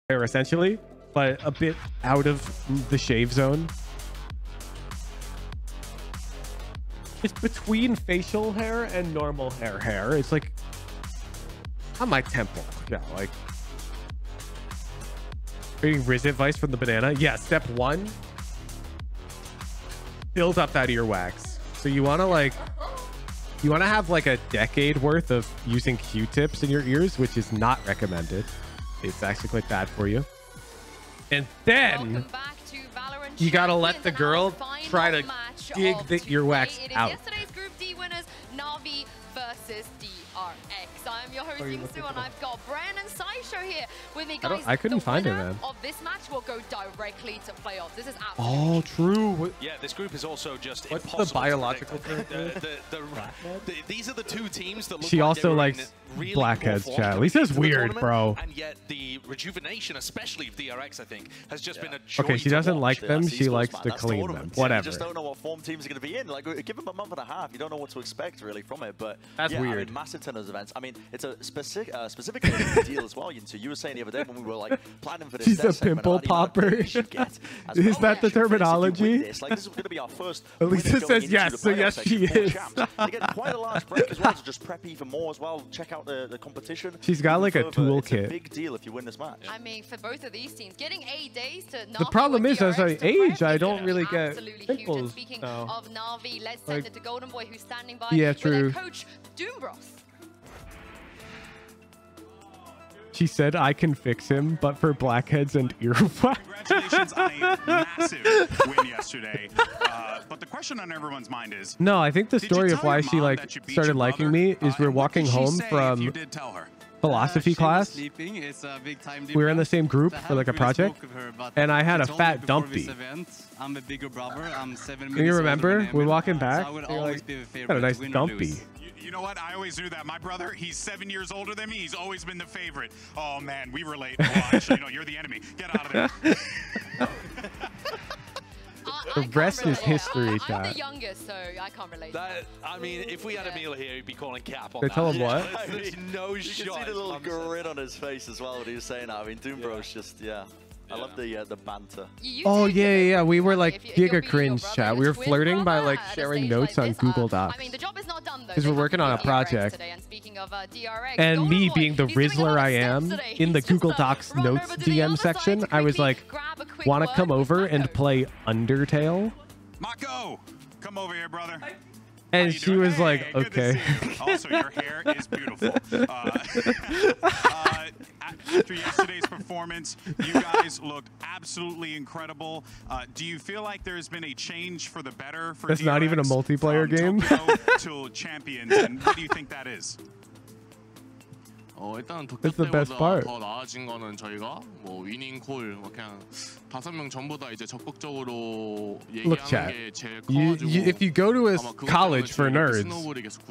hair essentially, but a bit out of the shave zone. It's between facial hair and normal hair. It's like on my temple. Yeah, like creating Riz advice from the banana. Yeah, step 1. Build up that earwax. So you want to have like a decade worth of using Q-tips in your ears, which is not recommended. It's actually quite bad for you. And then you gotta let the girl try to dig the earwax out. Yesterday's Group D winners, NAVI versus DRX. I'm your host, Sue, and I've got Bren and Saisho here with me, guys. I couldn't find it, man. Of this match will go directly to playoffs. This is Oh, true. Yeah, this group is also just What's impossible the biological term? These are the two teams that look She like also likes really blackheads, poor chat. form Lisa's coming into the weird, tournament, bro. And yet the rejuvenation, especially of DRX, I think, has just been a joy. Okay, she doesn't like them. That's She likes man. to That's clean tournament. them. Whatever. You just don't know what form teams are going to be in. Like, give them a month and a half. You don't know what to expect really from it. But that's yeah, weird. I mean, massive ton of events. I mean, it's a specifically a deal as well. So you were saying the other day when we were like planning for this. She's a pimple popper. Is that the terminology? Like, this is going to be our first. Elisa says yes, so yes, she is. They get quite a large break as well to just prep even more as well. Check out the competition. She's got like a toolkit. It's a big deal if you win this match. I mean, for both of these teams, getting 8 days to The problem is, as I age, I don't really get pimples. Speaking now. of NAVI, let's send it to Golden Boy, who's standing by Yeah, with true. their coach, Doombros. She said I can fix him, but for blackheads and earwax. Congratulations on a massive win yesterday. But the question on everyone's mind is... No, I think the story of why she like started liking me is we're walking home from philosophy class. We were in the same group for like a project, and I had a fat dumpy. I'm a bigger brother. I'm 7 minutes. Can you remember? We're walking back. I would You're always like, be the favorite got a nice to win or dumpy. lose. You know what? I always knew that. My brother, he's 7 years older than me. He's always been the favorite. Oh, man, we relate a lot. Actually, no, you're the enemy. Get out of there. The rest is history, I'm chat. the youngest, so I can't relate. I mean, if we had a meal here, he'd be calling cap on They that. tell him what? There's no You shot. can see the little grin on his face as well when he was saying that. I mean, Doombros just, I love the banter. Oh yeah. We were like giga cringe, chat. We were flirting by like sharing notes on Google Docs. I mean, the job is not done though. Because we're working on a project. And speaking of DRX, And me being the Rizzler I am, in the Google Docs notes DM section, I was like, want to come over and play Undertale? Mako, come over here, brother. And she was like, okay. Also, your hair is beautiful. After yesterday's performance, you guys looked absolutely incredible. Do you feel like there's been a change for the better for That's DRX not even a multiplayer game. to champions, and what do you think that is? 일단 도쿄 That's the best part. 더 나아진 거는 저희가 뭐 위닝 콜 그냥 5명 전부 다 이제 적극적으로 Look, chat. 얘기하는 게 제일 If you go to a college for nerds,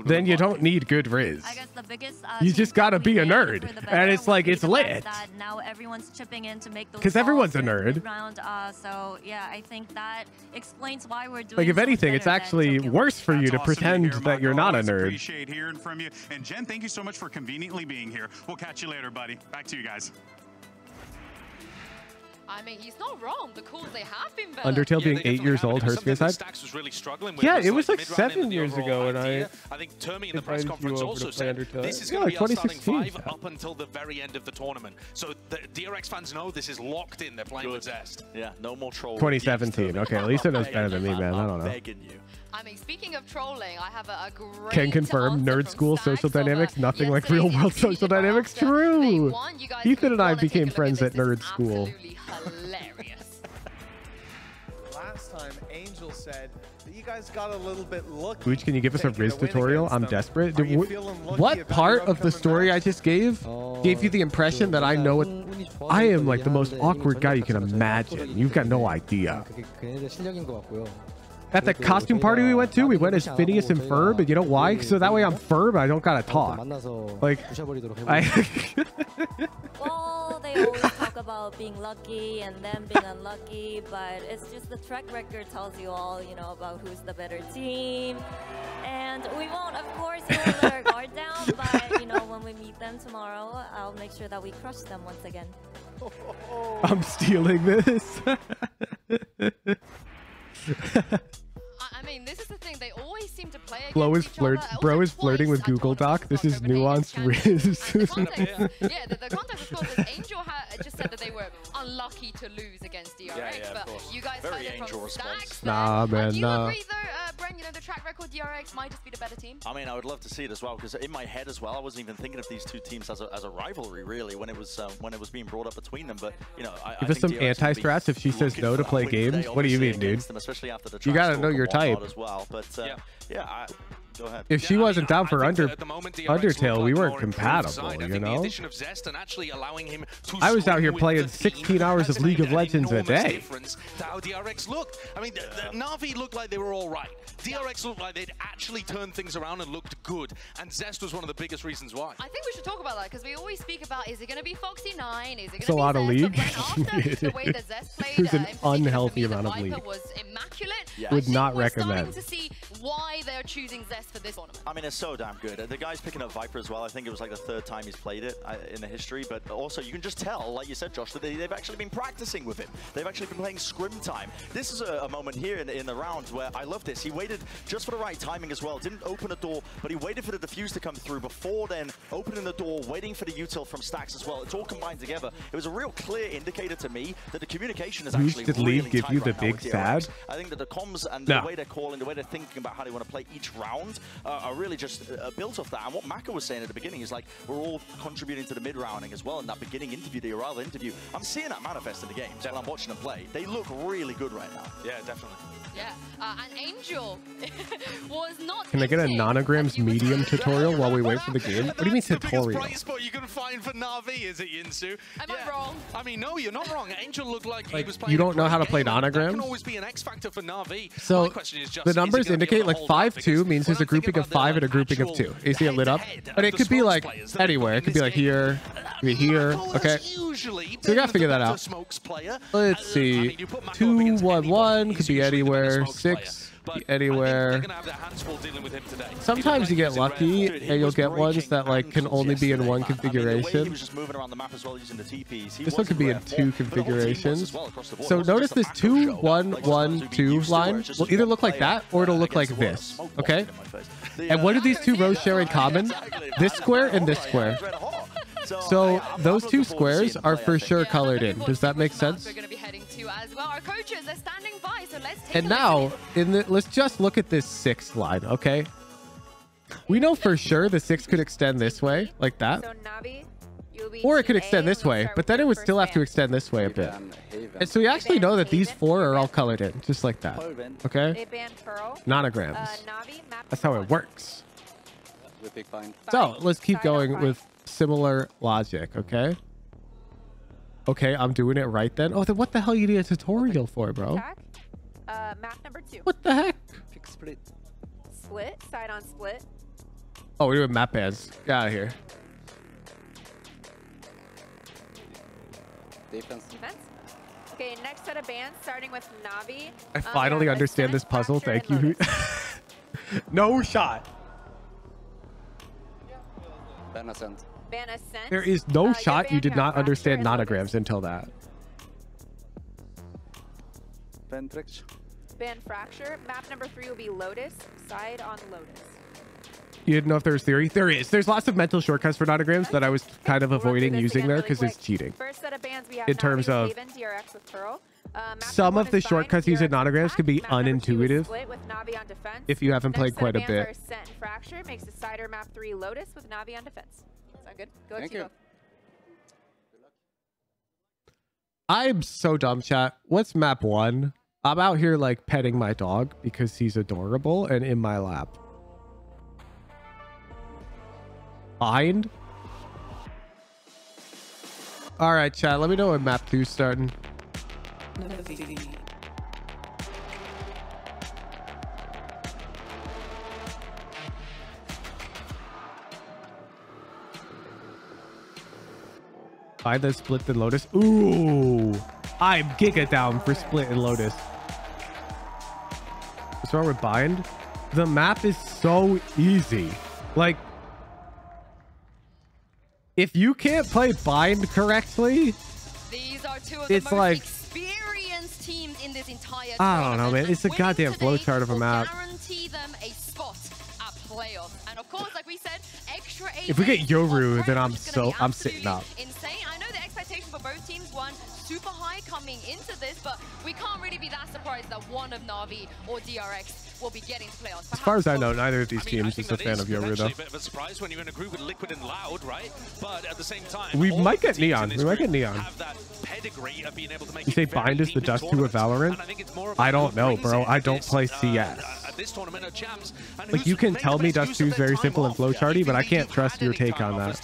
then you don't need good Riz. You just gotta be a nerd, and it's like it's lit. Now everyone's chipping in to make those. Because everyone's a nerd. So yeah, I think that explains why we're doing. Like if anything, it's actually worse for you to pretend that you're not a nerd. Appreciate hearing from you. And Jen, thank you so much for conveniently being here. We'll catch you later, buddy. Back to you guys. I mean, he's not wrong. The calls they have been better. Undertale being 8 years old hurts me inside. Stax was really struggling with. Yeah, was it was like mid-round into 7 the years overall ago, and idea. I think Termi in the press invited conference you over also to play said Undertale. this is Yeah, going to be our starting 2016. 5 up until the very end of the tournament. So the DRX fans know this is locked in. They're playing with zest. Yeah, no more trolling. 2017. Okay, Lisa knows better than me, man. I don't know. I mean, speaking of trolling, I have a great Can confirm nerd school social dynamics, nothing like real world social dynamics. They True. won. You guys Ethan and I wanna take a became look at friends this. at nerd school. Hilarious. Last time, Angel said that you guys got a little bit lucky. Gooch, can you give us a Riz tutorial? I'm desperate. Are you Dude, feeling lucky what about part your of the upcoming story I just gave you the impression that I know it? I am like the most awkward guy you can imagine. You've got no idea. At the costume party we went as Phineas and Ferb, and you know why? So that way I'm Ferb and I don't gotta talk. Like, Well, they always talk about being lucky and them being unlucky, but it's just the track record tells you all, you know, about who's the better team. And we won't, of course, let our guard down, but, you know, when we meet them tomorrow, I'll make sure that we crush them once again. I'm stealing this. I mean, this is the thing. They always seem to play Bro against is flirting with Google Doc. This is nuanced Riz. the context, of course, is Angel just said that they were unlucky to lose against DRX, but you guys heard it from Stacks. Nah, man, do you nah. agree, though, Bren, you know, the track record DRX might just be the better team? I mean, I would love to see it as well, because in my head as well, I wasn't even thinking of these two teams as a rivalry, really, when it was being brought up between them. But, you know, Give us some anti-strats if she says no to play games. What do you mean, dude? You gotta know your type. As well, but yeah, go ahead. If she wasn't down for Undertale, we weren't compatible, you know? I was out here playing 16 hours of League of Legends a day. How DRX looked. I mean, NAVI looked like they were all right. DRX looked like they'd actually turned things around and looked good, and Zest was one of the biggest reasons why. I think we should talk about that, because we always speak about, is it going to be Foxy 9? Is it going to be It's a lot of League. The way that Zest played, There's an unhealthy amount of League. Was immaculate. Would not recommend. To see why they're choosing Zest for this tournament. I mean, it's so damn good. The guy's picking up Viper as well. I think it was like the 3rd time he's played it in the history. But also, you can just tell, like you said, Josh, that they've actually been practicing with him. They've actually been playing scrim time. This is a moment here in the round where I love this. He waited just for the right timing as well. Didn't open a door, but he waited for the defuse to come through before then opening the door, waiting for the util from Stacks as well. It's all combined together. It was a real clear indicator to me that the communication is actually Did really League give you the big sad? I think that the comms and the way they're calling, the way they're thinking about how they want to play each round are really just built off that. And what Maka was saying at the beginning is like, we're all contributing to the mid-rounding as well in that beginning interview, the Urala interview. I'm seeing that manifest in the games when I'm watching them play. They look really good right now. Yeah, definitely. Yeah, and Angel was not. Can I get a Nanograms medium tutorial while we wait for the game? What do you mean tutorial? Bright spot you can find for NAVI, is it, Yinsu? Am I wrong? I mean, no, you're not wrong. Angel looked like he was playing. You don't know how to play That Nanograms? can always be an X factor for NAVI. So My question is just, the numbers indicate like 5-2 means there's a grouping of 5 and a grouping of 2. You see it lit up? But it could be like anywhere. It could be like here, could be here. Okay. So you gotta figure that out. Let's see. 2-1-1 could be anywhere. 6. Anywhere. Sometimes you get lucky and you'll get ones that like can only be in one configuration. This one could be in 2 configurations. So notice this 2-1-1-2 line will either look like that or it'll look like this. Okay? And what do these 2 rows share in common? This square and this square. So those 2 squares are for sure colored in. Does that make sense? And now, let's just look at this 6th line, okay? We know for sure the 6 could extend this way, like that. Or it could extend this way, but then it would still have to extend this way a bit. And so we actually know that these 4 are all colored in, just like that. Okay? Nanograms. That's how it works. So let's keep going with similar logic, okay? Okay, I'm doing it right then. Oh, then what the hell you need a tutorial for, bro? Map number 2. What the heck? Split. Split. Side on split. Oh, we're doing map bands. Get out of here. Defense. Okay, next set of bands, starting with NAVI. I finally understand this puzzle. Thank you. No shot. Ban Ascent. Ban Ascent. There is no shot you did not understand Nanograms until that. Ban Trick. Ban Fracture. Map number 3 will be Lotus. Side on Lotus. You didn't know if there was theory? There is. There's lots of mental shortcuts for Nanograms that I was kind of avoiding using there because it's cheating. First set of bands we have in terms of Haven, DRX with Pearl. Some of the shortcuts used in Nanograms can be unintuitive if you haven't played quite a bit. Ascent and Fracture makes the Cider Map 3 Lotus with NAVI on defense. Sound good? Go Thank you. I'm so dumb, chat. What's map 1? I'm out here like petting my dog because he's adorable and in my lap. Bind? All right, chat. Let me know when map 2's starting. Buy the Split then Lotus. Ooh, I'm giga down for Split and Lotus. What's wrong with Bind? The map is so easy. Like, if you can't play Bind correctly, These are two of the most like experienced teams in this entire I don't know, man. It's a goddamn flowchart of a map. Guarantee them a spot at playoffs. And of course, like we said, extra If we get Yoru, then I'm sitting up. Insane. I know the expectation for both teams weren't super high coming into this, but we can't really be that surprised that one of NAVI or DRX will be getting to playoffs. As far as I know, neither of these teams is a fan of Yoru, though. A bit of a surprise when you're in a group with Liquid and Loud, right? But at the same time, We might get Neon. We might get Neon. have that pedigree of being able to make You say Bind is the Dust 2 of Valorant? I don't know, bro. I don't play CS. this tournament of champs. Like, you can tell me Dust 2 is very simple and flowcharty, but I can't trust your take on that.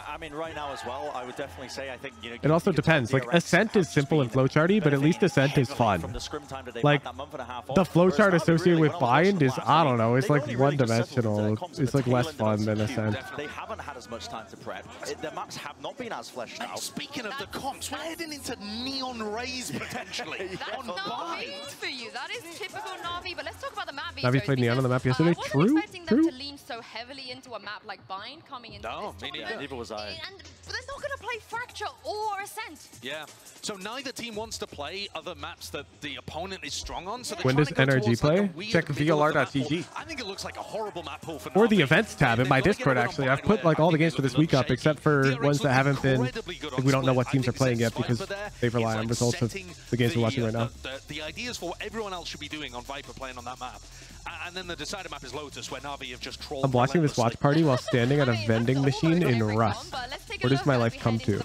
I mean, right now as well, I would definitely say, I think, you know, It also depends. Like, Ascent is simple and flowcharty, but at least Ascent is fun. Like, the flowchart associated with Bind is, I don't know, it's like one-dimensional. It's like less fun than Ascent. They haven't had as much time to prep. The maps have not been as fleshed out. Speaking of the comps, we're heading into Neon Rays potentially. That's Navi for you. That is typical Navi. But let's talk about the map. Navi played Neon on the map yesterday. True. Expecting them to lean so heavily into a map like Bind coming into this tournament. Neither was I. But they're not going to play Fracture or Ascent. Yeah. So neither team wants to play other maps that the opponent is strong on. So When does NRG play? Check VLR.gg. I think it looks like a horrible map pool for Or the events tab in my Discord, actually. I've put like all the games for this week up, except for ones that haven't been. Like, we don't know what teams are playing yet because they rely on results of the games we're watching right now. The ideas for what everyone else should be doing on Viper playing on that map. And then the decided map is Lotus, where Navi have just trolled. I'm watching this watch party while standing at a vending machine in Rust. Where does my life come to?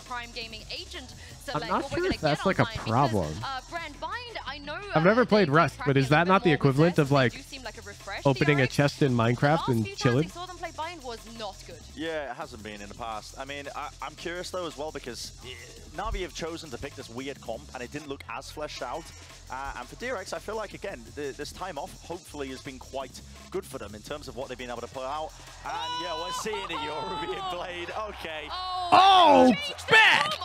I'm not sure if that's like a problem. I've never played Rust, but is that not the equivalent of like opening a chest in Minecraft and chilling? Yeah, it hasn't been in the past. I mean, I'm curious though as well because Navi have chosen to pick this weird comp and it didn't look as fleshed out. And for DRX, I feel like, again, this time off hopefully has been quite good for them in terms of what they've been able to put out. And yeah, we're seeing it, Yoru being played. Okay. Oh, bet!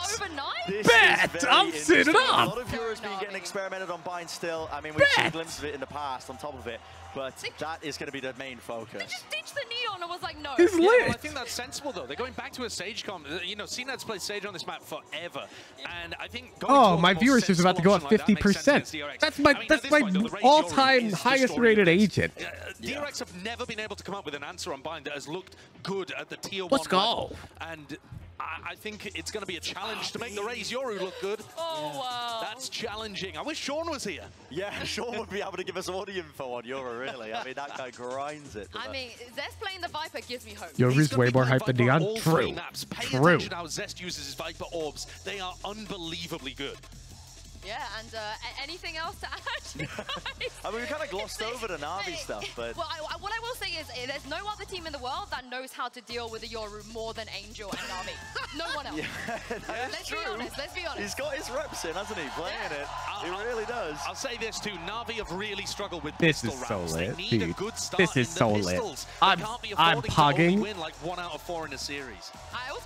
I'm sitting up! A lot of Yoru's been getting experimented on Bind still. I mean, we've seen glimpses of it in the past on top of it. But that is going to be the main focus. They just ditched the Neon and was like, no. He's lit. Well, I think that's sensible, though. They're going back to a Sage comp. You know, CNED's played Sage on this map forever. And I think my viewership is about to go up 50%. That's my all-time highest rated agent. DRX have never been able to come up with an answer on Bind that has looked good at the tier 1 Let's go. level. And I think it's going to be a challenge to make the Rays Yoru look good. Oh, wow. That's challenging. I wish Sean was here. Yeah, Sean would be able to give us all the info on Yoru, really. I mean, that guy grinds it. I mean, Zest playing the Viper gives me hope. Yoru's way more hype than Neon. True. Pay attention to how Zest uses his Viper orbs. They are unbelievably good. Yeah, and anything else to add? I mean, we kind of glossed over the Navi stuff, but... Well, what I will say is there's no other team in the world that knows how to deal with a Yoru more than Angel and Navi. No one else. Yeah, let's be honest, let's be honest. He's got his reps in, hasn't he, playing it? He really does. I'll say this too, Navi have really struggled with this pistol is so rounds. lit, They need dude. a good start This is in so the lit. pistols. I'm pogging. Win like 1 out of 4 in a series.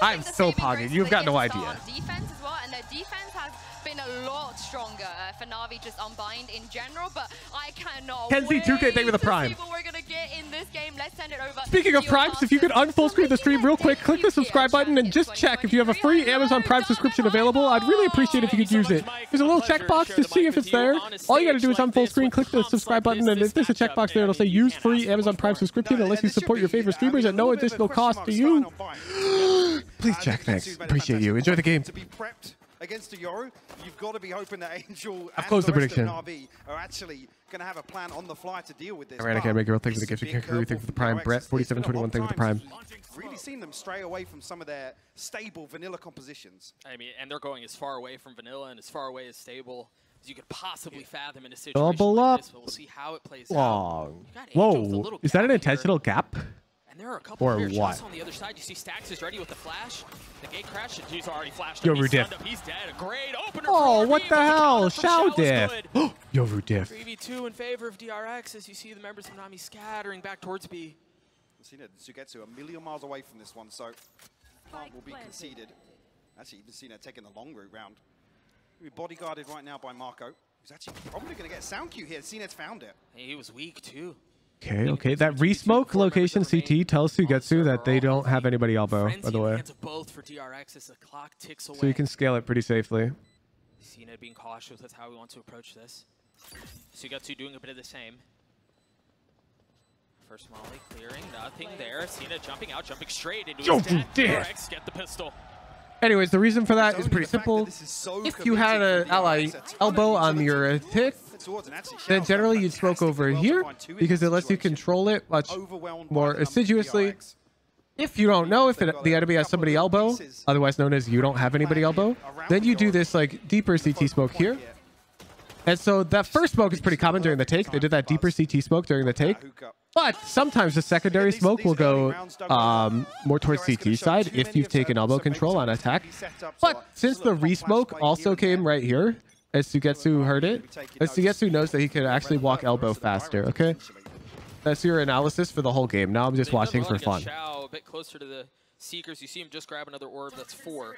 I'm so pogging. You've got no idea. Defense as well, and their defense has been a lot stronger for Navi just on Bind in general, but I cannot Kenzie 2K, thank you for the Prime. See what we're gonna get in this game. Let's send it over. Speaking of Primes, if you could unfull screen the stream real quick, click the subscribe button and just check if you have a free Amazon Prime subscription available. I'd really appreciate if you could use it. There's a little checkbox to see if it's there. All you gotta do is unfull screen, click the subscribe button, and if there's a checkbox there, it'll say use free Amazon Prime subscription unless you support your favorite streamers at no additional cost to you. Please check, thanks. Appreciate you. Enjoy the game. Against a Yoru, you've got to be hoping that Angel I've closed the prediction. Navi are actually going to have a plan on the fly to deal with this. All right, I can't make it real. Thanks for the gift. Thank you for the Prime. Brett, 4721, thank you for the Prime. Really seen them stray away from some of their stable vanilla compositions. I mean, and they're going as far away from vanilla and as far away as stable as you could possibly fathom in a situation like this. We'll see how it plays out. Whoa, is that an intentional gap? And there are a couple or of what? shots on the other side. You see Stax is ready with the flash. The gate crash, and he's already flashed. Yoru diff. He's dead. A great opener. Oh, what the hell? Shao diff. Yoru diff. 3v2 in favor of DRX as you see the members of Nami scattering back towards B. Sugetsu a million miles away from this one, so plant will be conceded. Actually, even Cena taking the long route round. He'll be bodyguarded right now by Marco, who's actually probably going to get a sound cue here. Cened's found it. Hey, he was weak too. Okay. That re-smoke location CT tells Sugetsu that they don't have anybody elbow, by the way. Both for DRX as the clock ticks away. So you can scale it pretty safely. Cena being cautious with how we want to approach this. Sugetsu doing a bit of the same. First molly clearing, nothing there. Cena jumping out, jumping straight into his DRX, get the pistol. Anyways, the reason for that is pretty simple. If you had an ally elbow on your tick, then generally you'd smoke over here because it lets you control it much more assiduously. If you don't know if the enemy has somebody elbow, otherwise known as you don't have anybody elbow, then you do this like deeper CT smoke here. And so that first smoke is pretty common during the take. They did that deeper CT smoke during the take. But sometimes the secondary smoke will go more towards CT side if you've taken elbow control on attack. But since the re-smoke also came right here, as Sugetsu heard it, as Sugetsu knows that he can actually walk elbow faster, okay? That's your analysis for the whole game. Now I'm just watching for fun. A bit closer to the Seekers. You see him just grab another orb. That's 4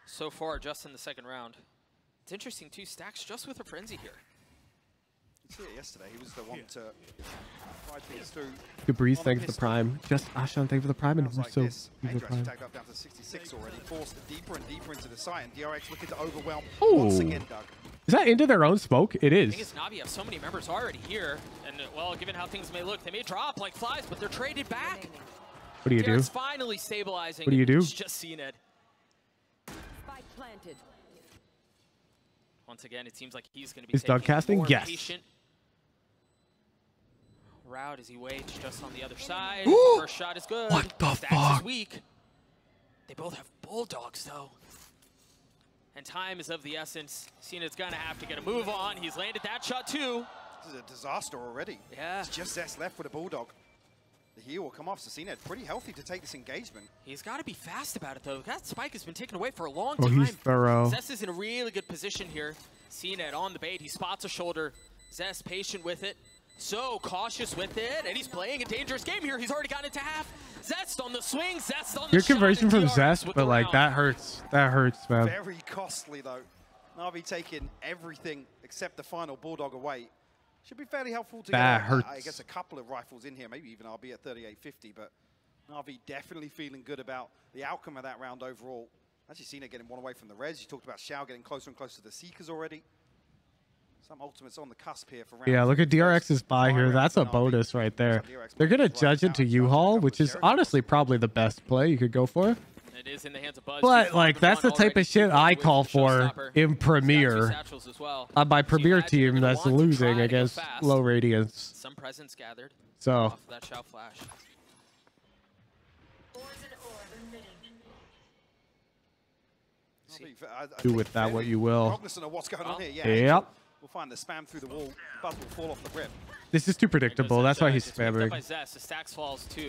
so far just in the second round. It's interesting, too. Stacks just with a frenzy here. You see it yesterday. He was the one to ride things through. Good breeze, thanks for the prime. Just Ashan, thank you for the prime, and Russo, thank you for the prime. Tagged up down to 66 already, forced deeper and deeper into the site, and DRX looking to overwhelm Ooh. once again, Doug. Is that into their own smoke? It is. The thing is, NAVI have so many members already here, and well, given how things may look, they may drop like flies, but they're traded back. What do you do? DRX finally stabilizing. What do you do? It's just seen it. Spike planted. Once again, it seems like he's going to be Is Doug casting? More yes. Patient route as he waits just on the other side. First shot is good. What the Stacks fuck? is weak. They both have bulldogs though. And time is of the essence. Cena's gonna have to get a move on. He's landed that shot too. This is a disaster already. Yeah. It's just Zest left with a bulldog. The heal will come off. So Cena pretty healthy to take this engagement. He's got to be fast about it though. That spike has been taken away for a long Oh, time. he's thorough. Zest is in a really good position here. Cena on the bait. He spots a shoulder. Zest patient with it. So cautious with it, and he's playing a dangerous game here. He's already gotten it to half. Zest on the swing, Zest on the Your shot, conversion from DRX Zest, with but the like round. that hurts. That hurts, man. Very costly though. Navi taking everything except the final bulldog away. Should be fairly helpful to That get, hurts. I guess, a couple of rifles in here. Maybe even RB at 3850, but Navi definitely feeling good about the outcome of that round overall. Actually seen it getting one away from the res. You talked about Xiao getting closer and closer to the Seekers already. Some ultimates on the cusp here for round. Yeah, look at DRX's buy here. That's a bonus right there. They're going to judge it to U-Haul, which is honestly probably the best play you could go for. It is in the hands of Buzz. But like that's the type of shit I call for in Premier. On my Premier team that's losing against low radiance. Some presence gathered. So Off of that Xiao flash. do with that what you will. Cognizant of what's going on here. Yeah. Yep. We'll find the spam through the wall. Buzz will fall off the rip. This is too predictable. That's why he's spamming.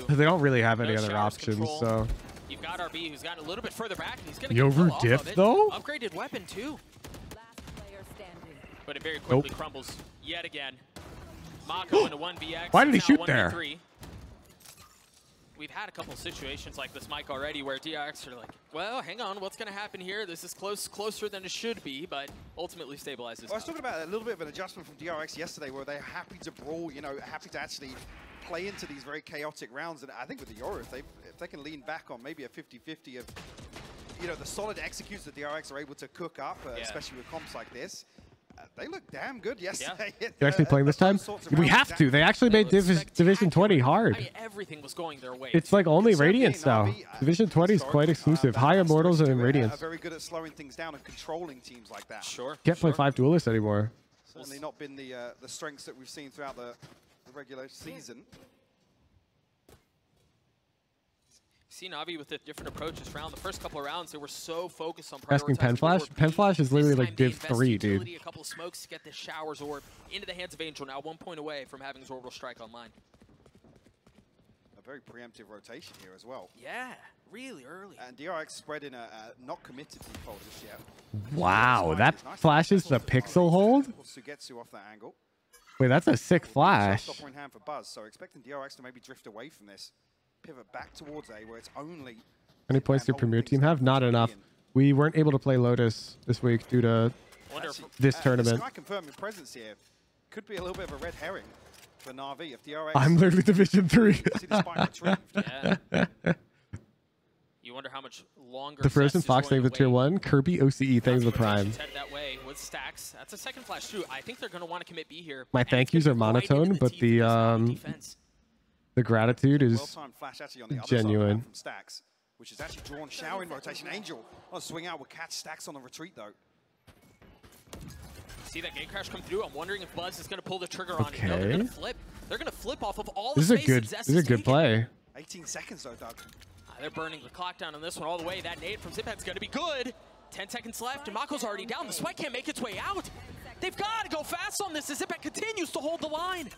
They don't really have any other options, so. You've got RB who's gotten a little bit further back, and he's going to Yo, get pulled off diff of it. though? Upgraded weapon too. But it very quickly crumbles yet again. Mako into 1vx. Why did he shoot 1v3. there? We've had a couple of situations like this, Mike, already, where DRX are like, well, hang on, what's going to happen here? This is closer than it should be, but ultimately stabilizes. Well, I was talking about a little bit of an adjustment from DRX yesterday, where they're happy to brawl, you know, happy to actually play into these very chaotic rounds. And I think with the Yoru, if they can lean back on maybe a 50-50 of, you know, the solid executes that DRX are able to cook up, especially with comps like this. They look damn good yesterday. You're actually playing this time? We have to. They actually made Division 20 hard. I mean, everything was going their way. It's like only Radiance now. Division 20 is quite exclusive. High Immortals and Radiance. Very good at slowing things down and controlling teams like that. Sure. Can't play 5 duelists anymore. Certainly not been the strengths that we've seen throughout the regular season. See NAVI with a different approach this round. The first couple of rounds, they were so focused on Asking Pen Flash? Pen Flash is literally like Div 3, dude. A couple of smokes to get the Showers Orb into the hands of Angel. Now 1 point away from having his Orbital Strike online. A very preemptive rotation here as well. Yeah, really early. And DRX spread in a not committed default just yet. Wow, that flashes the pixel hold? Sugetsu off that angle. Wait, that's a sick flash. Stopper in hand for Buzz, so expecting DRX to maybe drift away from this. Pivot back towards A, where it's only... How many points do your Premier team have? Not enough. We weren't able to play Lotus this week due to this tournament. Sky confirming presence here could be a little bit of a red herring. for Na'Vi. If DRX I'm literally Division 3. Yeah. You wonder how much longer. The Frozen Zest is Fox, going thanks to for tier wait. 1. Kirby OCE, thanks for the Prime. Head that way with stacks. That's a second flash too. I think they're going to want to commit B here. My thank yous are monotone, but the gratitude is well-timed flash actually on the other genuine. side from Stacks, which is actually drawn Shower in rotation. Angel on swing out will catch Stacks on the retreat though. See that gate crash come through? I'm wondering if Buzz is going to pull the trigger on it. No, they're Okay. going to flip. They're going to flip off of all This the is a space good. that Zest This is a has good taken. play. 18 seconds though, Doug. They're burning the clock down on this one all the way. That nade from Ziphead's going to be good. 10 seconds left, and Mako's already down. The spike can't make its way out. They've got to go fast on this as Ziphead continues to hold the line.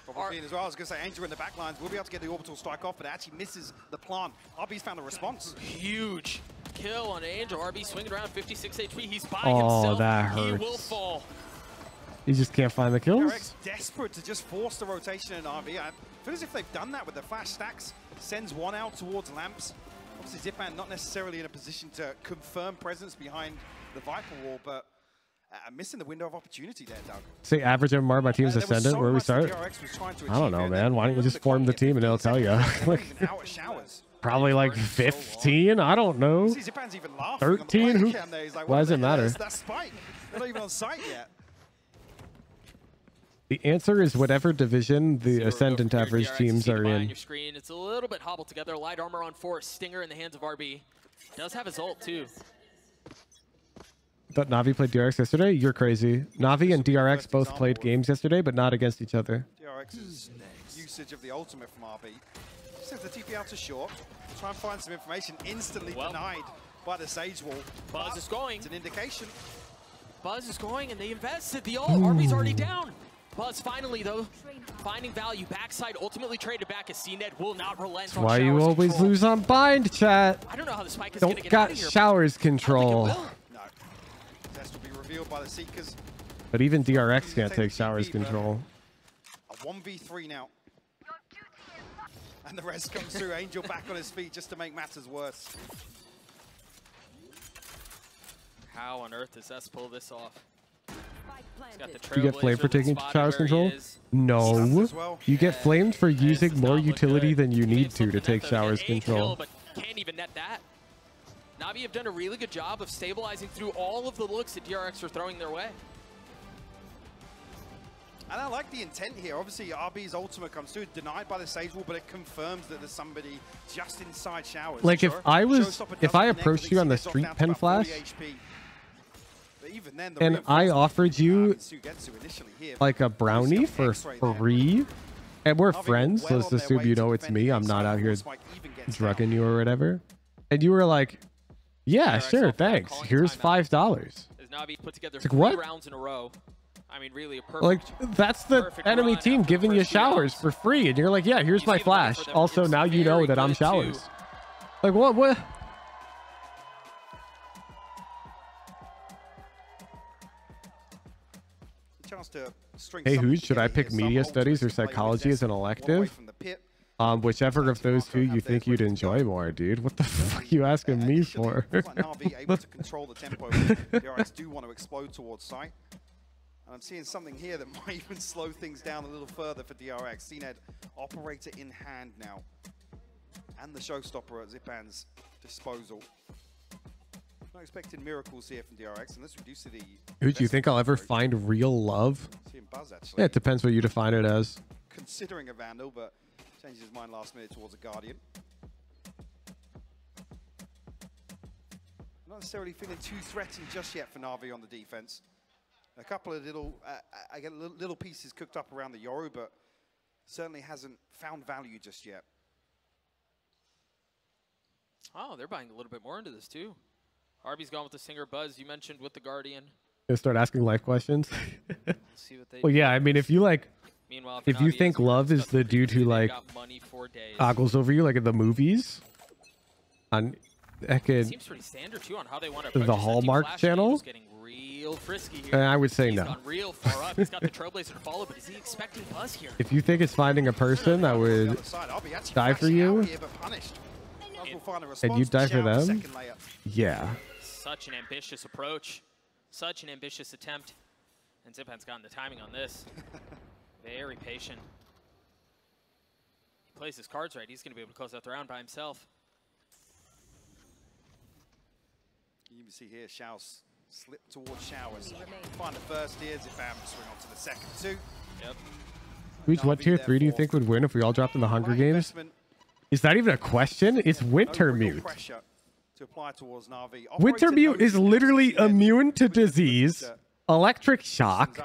Probably as well. I was going to say Angel in the back lines will be able to get the orbital strike off, but it actually misses the plant. RB's found a response. Huge kill on Angel. RB swinging around 56 HP. He's by Oh, himself. that He hurts. will fall. You just can't find the kills. DRX desperate to just force the rotation in RV. I feel as if they've done that with the flash. Stacks sends one out towards Lamps. Obviously Zipan not necessarily in a position to confirm presence behind the Viper wall, but missing the window of opportunity there, Doug. Say average MMR by team's Ascendant. Where we start? I don't know, man. Why don't you just form the team and it'll tell you? Probably like 15. I don't know. 13. Who? Why does it matter? That spike. They're not even on site yet. The answer is whatever division the Ascendant average teams are in. Your screen. It's a little bit hobbled together. Light armor on 4. Stinger in the hands of RB. Does have his ult too. Thought Navi played DRX yesterday? You're crazy. Navi and DRX both played games yesterday, but not against each other. DRX's usage of the ultimate from RB. Since the TP out to short, try and find some information. Instantly denied by the Sage Wall. Buzz is going. It's an indication. Buzz is going, and they invested the ult. RB's already down. Buzz finally, though, finding value. Backside ultimately traded back as CNET will not relent. That's why you always lose on bind, chat. I don't know how the spike is going to Don't get out got of here. showers control. No. Test will be revealed by the Seekers. But even DRX can't take showers control. A 1v3 now. And the rest comes through. Angel back on his feet just to make matters worse. How on earth does Zest pull this off? He's got the Do you get flamed for taking spotted showers where he control? is. No. You get flamed for using more utility than you need to take showers Kill, control. but can't even net that. Navi have done a really good job of stabilizing through all of the looks that DRX are throwing their way. And I like the intent here. Obviously, RB's ultimate comes through, denied by the Sage Wall, but it confirms that there's somebody just inside showers. Like Sure, if I Showstopper approached you on the street pen flash, but even then, the and I offered you Sugetsu initially here, like a brownie for free, and we're friends, so let's assume you know it's me. I'm not out here drugging you or whatever. And you were like, yeah, sure, thanks. Here's $5. As Navi put together Like, 3 what? rounds in a row. I mean, really a perfect. Like, that's the enemy team giving you showers for free. And you're like, yeah, here's my flash. Also, now you know that I'm showers. Like, what? Chance to string Hey, something Hooge, should I together pick here. Some media ultimates studies or to play with psychology as Zest, an one away elective? from the pit. Whichever of those two you think you'd enjoy more, dude. What the fuck are you asking me for? Like Navi able to control the tempo. The DRX do want to explode towards site. And I'm seeing something here that might even slow things down a little further for DRX. CNED operator in hand now. And the showstopper at Zipan's disposal. Not expecting miracles here from DRX, and let's reduce the... Who do you think I'll ever find real love? Seeing Buzz, actually. Yeah, it depends what you define it as. Considering a Vandal, but changes his mind last minute towards a Guardian. Not necessarily feeling too threatened just yet for Navi on the defense. A couple of little, I get little pieces cooked up around the Yoru, but certainly hasn't found value just yet. Oh, they're buying a little bit more into this too. RB's gone with the Singer. Buzz, you mentioned with the Guardian. Gonna start asking life questions. See what they Well, yeah, I mean, if you like, Meanwhile, if you think love is the dude who like ogles over you, like in the movies, on that could seems pretty standard too on how they want to the approach this. Hallmark Flash channel. is getting real frisky here. And I would say He's no. gone real far up. He's got the Trailblazer to follow, but is he expecting Buzz here? If you think it's finding a person that would die for you, and you'd die for them, yeah. Such an ambitious approach. Such an ambitious attempt. And Zipan's gotten the timing on this. Very patient. He plays his cards right. He's going to be able to close out the round by himself. You can see here, Shao's slip towards Showers. Find the first here, Zipam swing on to the second two. Yep. Which what tier 3 do you think would win if we all dropped in the Hunger Games? Is that even a question? It's Wintermute. To apply towards NAVI. Wintermute is literally immune to disease, electric shock.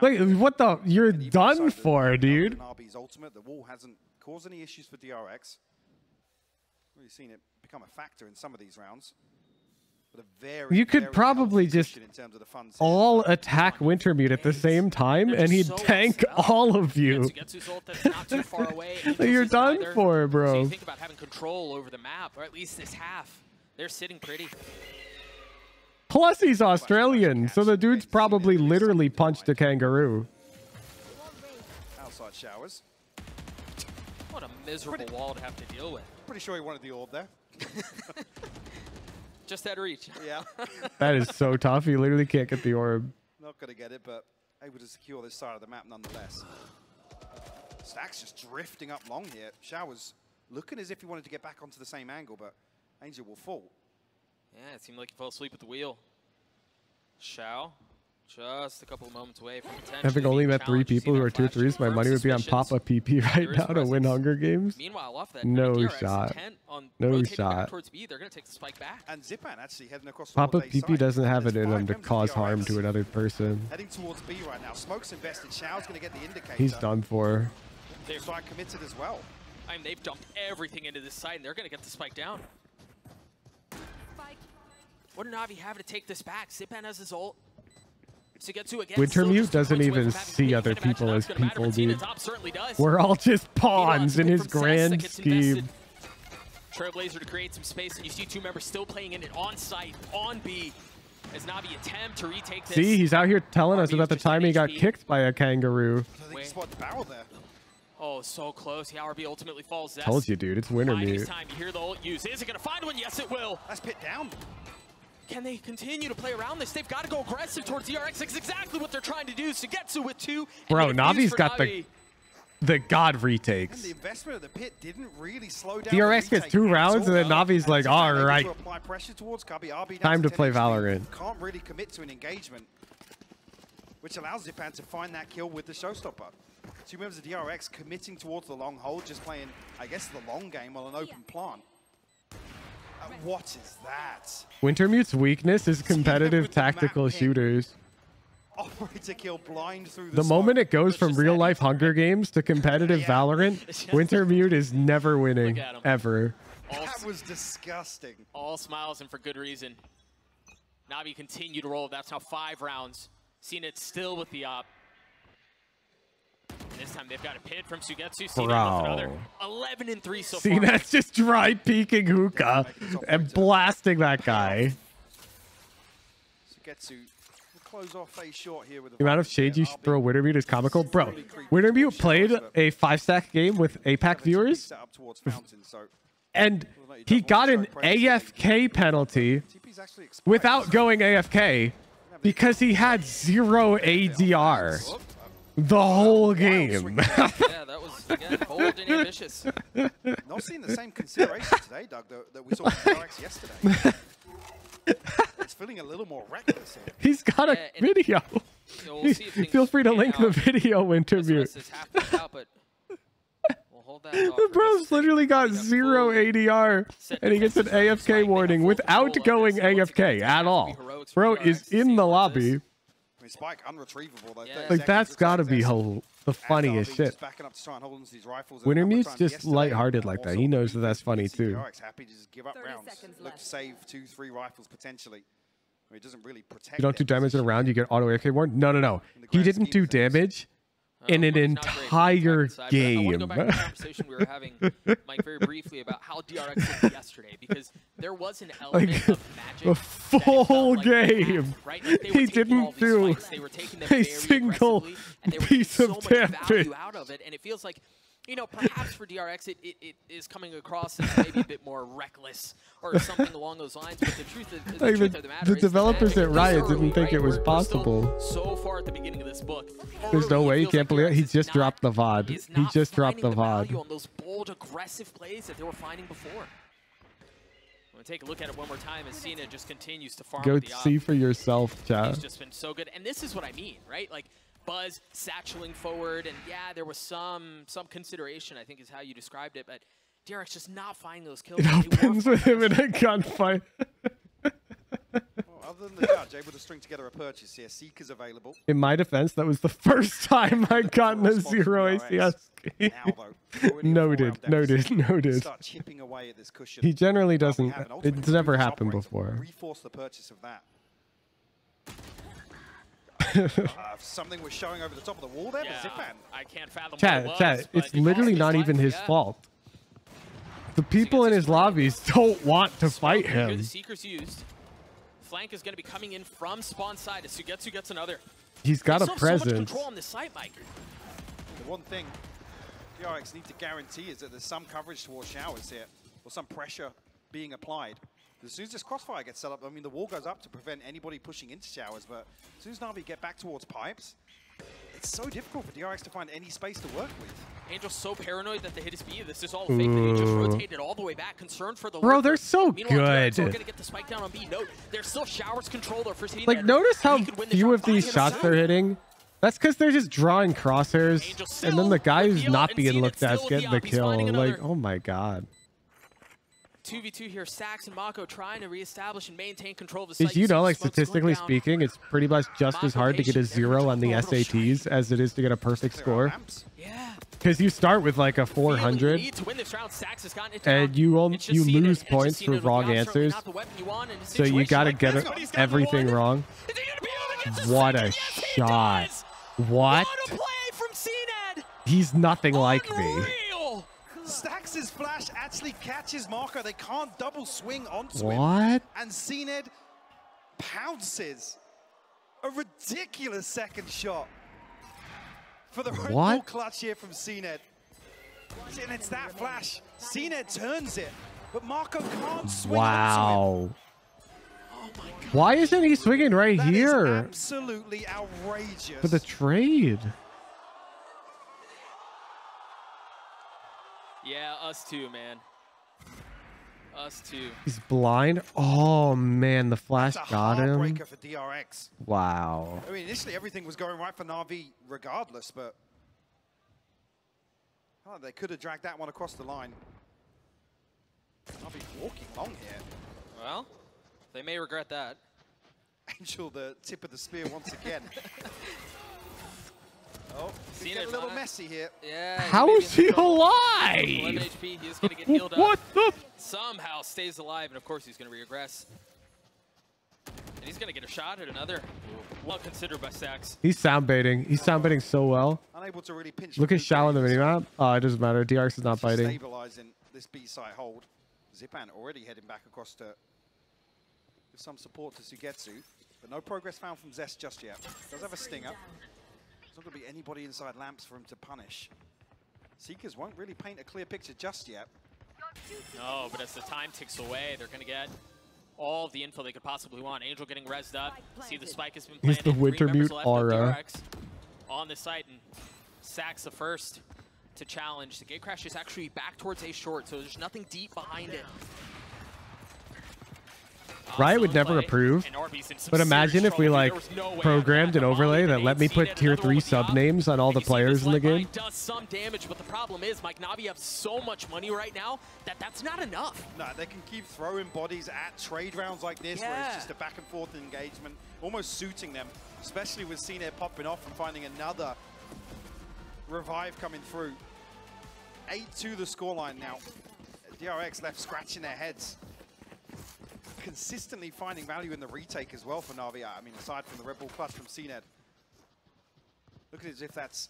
Like, what the? You're done for, dude. NAVI's ultimate. The wall hasn't caused any issues for DRX. Really seen it become a factor in some of these rounds. But a very, you could probably just all attack Wintermute at the same time, and he'd tank all of you. You're done for, bro. So you think about having control over the map, or at least this half. They're sitting pretty. Plus, he's Australian, so the dude's probably literally punched a kangaroo. Outside Showers. What a miserable wall to have to deal with. Pretty sure he wanted the orb there. Just out of reach. Yeah. That is so tough. You literally can't get the orb. Not going to get it, but able to secure this side of the map nonetheless. Stack's just drifting up long here. Showers looking as if he wanted to get back onto the same angle, but Angel will fall. Yeah, it seemed like he fell asleep at the wheel. Shao, just a couple of moments away from potentially Having only met 3 people who are tier 3s, my money would be on suspicions. Papa PP right now to win Hunger Games. Meanwhile, off that, No DRX shot. intent on No rotating shot. back towards B. They're going to take the spike back. And Zipan actually heading across Papa towards A PP side. doesn't have it in him to There's 5 cause members of harm DRX to another person. Heading towards B right now. Smoke's invested. Shao's going to get the indicator. He's done for. They're side committed as well. I mean, they've dumped everything into this side, and they're going to get the spike down. What do Navi have to take this back? Zipan has his ult. Wintermute doesn't even see other people as people, dude. We're all just pawns in his grand scheme. Trailblazer to create some space, and you see 2 members still playing in it on site, on B, as Navi attempt to retake this. See, he's out here telling us about the time he got kicked by a kangaroo. I think he spotted the barrel there. Oh, so close. The RB ultimately falls. Zest. Told you, dude. It's Wintermute. Time. You hear the ult use. Is it going to find one? Yes, it will. That's pit down. Can they continue to play around this? They've got to go aggressive towards DRX. That's exactly what they're trying to do. Sugetsu with 2. Bro, Navi's got the god retakes. And the investment of the pit didn't really slow down. DRX gets 2 rounds, and then Navi's like, all right, time to play Valorant. Can't really commit to an engagement, which allows Zipan to find that kill with the showstopper. 2 members of DRX committing towards the long hold, just playing, I guess, the long game on an open plant. What is that? Wintermute's weakness is competitive tactical shooters. Operator kill blind through The moment it goes from real-life Hunger Games to competitive Valorant, Wintermute is never winning, ever. That was disgusting. All smiles, and for good reason. Navi continue to roll. That's now 5 rounds. Seen it still with the op. And this time they've got a pit from Sugetsu. Seen it with another 11 and 3 so far. See, that's just dry peeking hookah and blasting that guy. Sugetsu will close off phase short here with The amount of shade you throw Wintermute is comical. Bro, Wintermute played a 5-stack game with APAC viewers, and he got an AFK penalty without going AFK because he had 0 ADR. The whole game. Yeah, that was, again, bold and ambitious. Not seeing the same consideration today, Doug, that we saw from DRX yesterday. It's feeling a little more reckless here. He's got a video. We'll Feel free to link the video, Wintermute. The bro's literally got 0 ADR, and he gets an AFK warning without going AFK at all. Bro is in the lobby. Spike unretrievable though. Like, that's gotta be the funniest shit. Wintermute's just lighthearted like that. He knows that that's funny too. Happy to just give up rounds. Look to save 2-3 rifles potentially. I mean, it doesn't really protect. You don't do damage in a round, you get auto AFK warning. No. He didn't do damage in an entire game. I want to go back to the conversation we were having, Mike, very briefly about how DRX looked yesterday, because there was an element of magic. A full game. Right? Like he didn't do a single piece of damage. Out of it, and it feels like You know, perhaps for DRX, it is coming across as maybe a bit more reckless or something along those lines. But the truth of the, truth of the matter the is developers at Riot early, didn't think right? it was We're possible. so far at the beginning of this book. There's no way. You can't believe it. He just dropped the VOD. He just dropped the VOD. On those bold, aggressive plays that they were finding before. I'm going to take a look at it one more time as Cena just continues to farm Go with the see for yourself, chat. He's just been so good. And this is what I mean, right? Like, Buzz satcheling forward, and yeah, there was some consideration, I think is how you described it, but DRX just not finding those kills. It opens with him in a gunfight. Well, other than the judge, able to string together a purchase here. Seeker's available. In my defense, that was the first time I gotten a 0 ACS. Noted. Start chipping away at this cushion. He generally doesn't. It's never happened before. Reforce the purchase of that. Something was showing over the top of the wall there, but Zipan. I can't fathom Chat, it's literally not even his fault. The people in his lobbies don't want to fight Here him. the Seeker's used. Flank is going to be coming in from spawn side as Sugetsu gets another. He's got a So presence. much control on this site, Mike. The one thing DRX need to guarantee is that there's some coverage towards showers here, or some pressure being applied. As soon as this crossfire gets set up, I mean, the wall goes up to prevent anybody pushing into showers, but as soon as NAVI get back towards pipes, it's so difficult for DRX to find any space to work with. Angel's so paranoid that they hit his B. This is all fake. That he just rotated all the way back, concerned for the Bro, lurker. they're so Meanwhile, good. DRX are gonna get the spike down on B. Note, there's still showers control though for Like, notice how few of these shots they're hitting? That's because they're just drawing crosshairs, and then the guy who's not being looked at is getting the kill. Like, oh my god. 2v2 here, Sax and Mako trying to reestablish and maintain control of the site. Did you know, like, statistically speaking, it's pretty much just as hard to get a 0 on the SATs as it is to get a perfect score? Yeah. Because you start with, like, a 400, and you lose points for wrong answers, so you gotta get everything wrong. What a shot. What? He's nothing like me. Stax's flash actually catches Marco. They can't double swing onto him. What? And CNED pounces. A ridiculous second shot for the Red Bull clutch here from CNED. And it's that flash. CNED turns it, but Marco can't swing onto him. Why isn't he swinging right here? Absolutely outrageous. For the trade. Yeah, us too, man. Us too. He's blind. Oh man, the flash That's a got him. heartbreaker for DRX. Wow. I mean, initially everything was going right for NAVI regardless, but they could have dragged that one across the line. NAVI walking long here. Well, they may regret that. Angel, the tip of the spear once again. Oh, it's getting a little messy here. Yeah. How is he alive? 11 HP. He is going to get healed up. What the? Somehow stays alive, and of course he's going to regress. And he's going to get a shot at another. Well considered by Sax. He's sound baiting. He's sound baiting so well. Unable to really pinch. Look at Shao on the minimap. Oh, it doesn't matter. DRX is not biting. Stabilizing this B side hold. Zipan already heading back across to give some support to Sugetsu, but no progress found from Zest just yet. Does have a stinger. There's not going to be anybody inside lamps for him to punish. Seekers won't really paint a clear picture just yet. No, but as the time ticks away, they're going to get all of the info they could possibly want. Angel getting rezzed up. See the spike has been planted. He's the Wintermute aura. On the site, and Sax the first to challenge. The gate crash is actually back towards A short, so there's nothing deep behind it. Riot would never approve, but imagine if we like programmed an overlay that let me put tier 3 sub names on all the players in the game. Does some damage, but the problem is, Mike, NAVI have so much money right now that that's not enough. No, they can keep throwing bodies at trade rounds like this, where it's just a back and forth engagement, almost suiting them, especially with CNED popping off and finding another revive coming through. 8-2 the scoreline now. DRX left scratching their heads. Consistently finding value in the retake as well for NAVI. I mean, aside from the Red Bull clutch from CNED. Look at it as if that's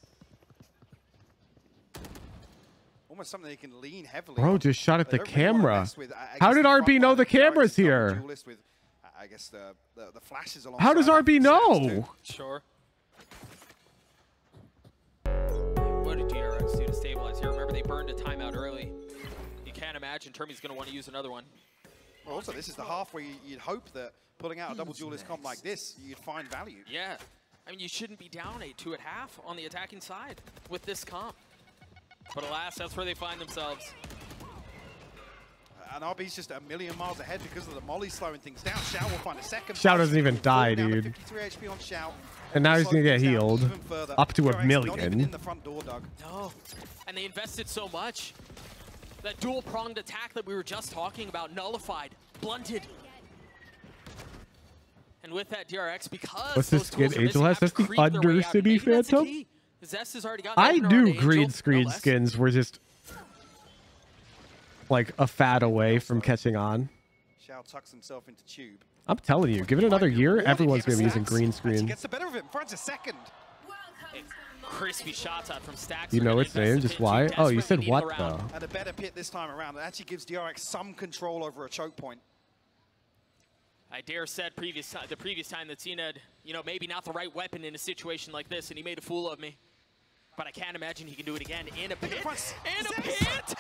almost something they can lean heavily Bro, on. just shot at the They don't really wanna camera. mess with, How did the RB front know line the of DRX camera's is double here? duelist with, I guess the flashes along. How does RB know? Sure. What did DRX do to stabilize here? Remember, burned a timeout early. You can't imagine Termi's going to want to use another one. Well, also, this is the half where you'd hope that pulling out a double duelist comp like this, you'd find value. Yeah. I mean, you shouldn't be down 8-2 at half on the attacking side with this comp. But alas, that's where they find themselves. And RB's just a million miles ahead because of the molly slowing things down. Xiao will find a second. Xiao doesn't even die, dude. 53 HP on Xiao. And now he's going to get healed up to a million. Not even in the front door, Doug. No. And they invested so much. That dual-pronged attack that we were just talking about, nullified, blunted. And with that DRX, because what's this skin Angel has? That's the Undercity Phantom? Zest has already got I knew green screen skins were just like a fad away from catching on. Xiao tucks himself into tube. I'm telling you, give it another year, everyone's going to be using green screen. Gets the better of it, finds a second. Crispy shots out from Stacks. You know its name, just why? Oh, you said what though? And a better pit this time around. It actually gives DRX some control over a choke point. I dare said the previous time that Cena had, you know, maybe not the right weapon in a situation like this, and he made a fool of me. But I can't imagine he can do it again in a pit. In a pit!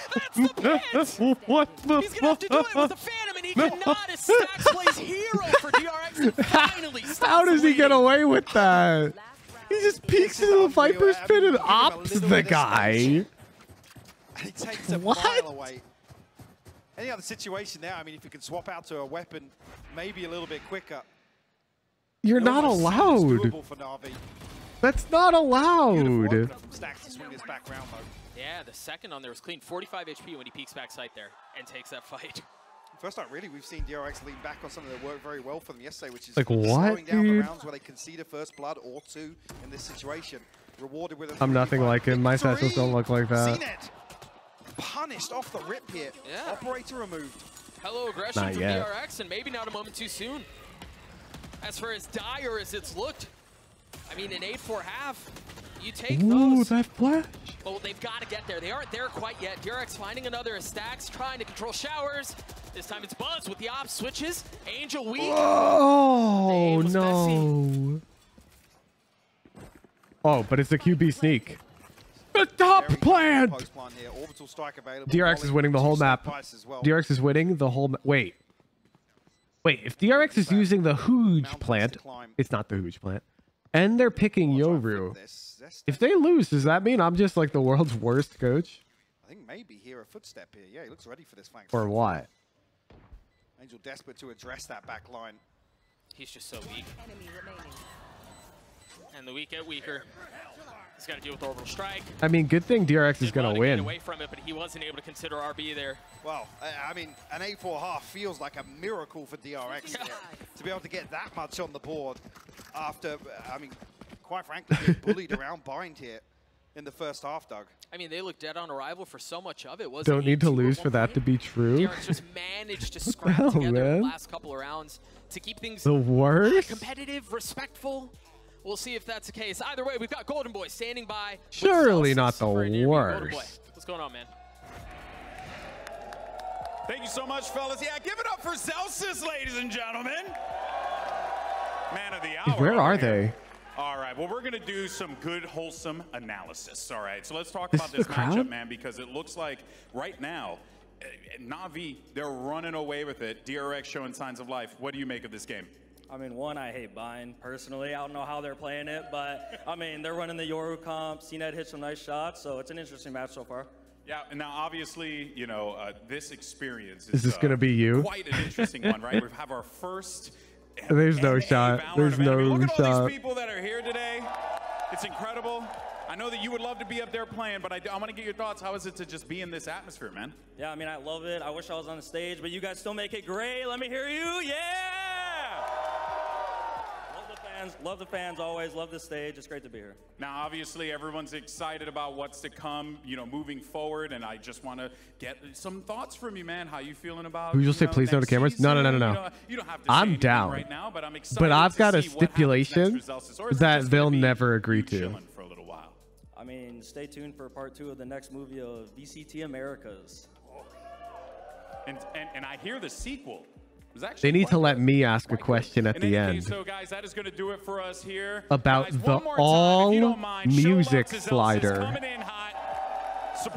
That's the pit! What the He's gonna have to do it with the Phantom, and he cannot, as Stacks plays hero for DRX. Finally, how does he get away with that? He just peeks into the Viper's pit and ops the guy. And he takes a mile away. Any other situation there, I mean, if you can swap out to a weapon, maybe a little bit quicker. You're not allowed. That's not allowed. Stacks to swing this back round, though. Yeah, the second on there was clean. 45 HP when he peeks back sight there and takes that fight. First time, really, we've seen DRX lean back on something that worked very well for them yesterday, which is like slowing down dude? the rounds where they concede a first blood or two in this situation. Rewarded with a I'm nothing like him. My sessions don't look like that. CNED punished off the rip here. Yeah. Operator removed. Hello aggression Not from yet. DRX, and maybe not a moment too soon. As for as dire as it's looked, I mean, an 8-4 half, you take Ooh, those. that flash. Well, they've got to get there. They aren't there quite yet. DRX finding another Stacks, trying to control showers. This time it's Buzz with the ops switches. Angel weak. Oh, no. Oh, but it's a QB sneak. The top plant! DRX is winning the whole map. DRX is winning the whole map. Wait, if DRX is using the huge plant, it's not the huge plant, and they're picking Yoru. If they lose, does that mean I'm just like the world's worst coach? I think maybe here a footstep here. Yeah, he looks ready for this flank. Or what? Angel desperate to address that back line. He's just so weak. And the weak get weaker. He's got to deal with orbital strike. I mean, good thing DRX is going to win. Away from it, but he wasn't able to consider RB there. Well, I mean, an 8-4 half feels like a miracle for DRX here, to be able to get that much on the board after, I mean, quite frankly, being bullied around Bind here in the first half, Doug. I mean, they looked dead on arrival for so much of it. Don't need to lose for that to be true. DRX just managed to scrap together the last couple of rounds to keep things the worst. Competitive, respectful. We'll see if that's the case. Either way, we've got Golden Boy standing by. Surely not the worst. What's going on, man? Thank you so much, fellas. Yeah, give it up for Celsius, ladies and gentlemen. Man of the hour. Where are they? All right, well, we're going to do some good, wholesome analysis. All right, so let's talk about this matchup, man, because it looks like right now, NAVI, they're running away with it. DRX showing signs of life. What do you make of this game? I mean, one, I hate Bind, personally. I don't know how they're playing it, but, I mean, they're running the Yoru comp. CNED hit some nice shots, so it's an interesting match so far. Yeah, and now, obviously, you know, this experience is this going to be you? Quite an interesting one, right? We have our first There's no shot. There's no Look at all shot. these people that are here today. It's incredible. I know that you would love to be up there playing, but I want to get your thoughts. How is it to just be in this atmosphere, man? Yeah, I mean, I love it. I wish I was on the stage, but you guys still make it great. Let me hear you. Yeah! Love the fans always. Love the stage. It's great to be here. Now, obviously, everyone's excited about what's to come, you know, moving forward, and I just want to get some thoughts from you, man. How you feeling about? Who you'll say please no to cameras? No. You don't have to I'm say down. right now, but I'm excited. But I've to got a see what happens stipulation next for Celsius, or is it that just they'll gonna be never agree to. chilling for a little while? I mean, stay tuned for part 2 of the next movie of VCT Americas. And I hear the sequel. They need to let me ask a question at the end So, guys, that is going to do it for us here. about Guys, the one more time, if you don't mind, all music Showbox is slider. coming in hot.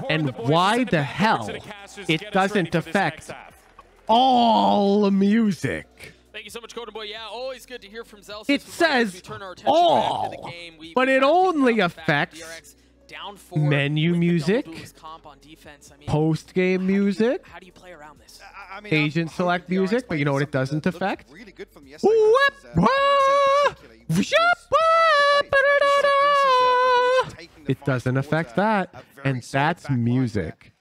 and why the hell it doesn't affect all music. Thank you so much, Golden Boy. Yeah, always good to hear from Zelsis. It says all, but it only affects menu music, post-game music, agent select music, but you know what it doesn't affect? It doesn't affect that, and that's music.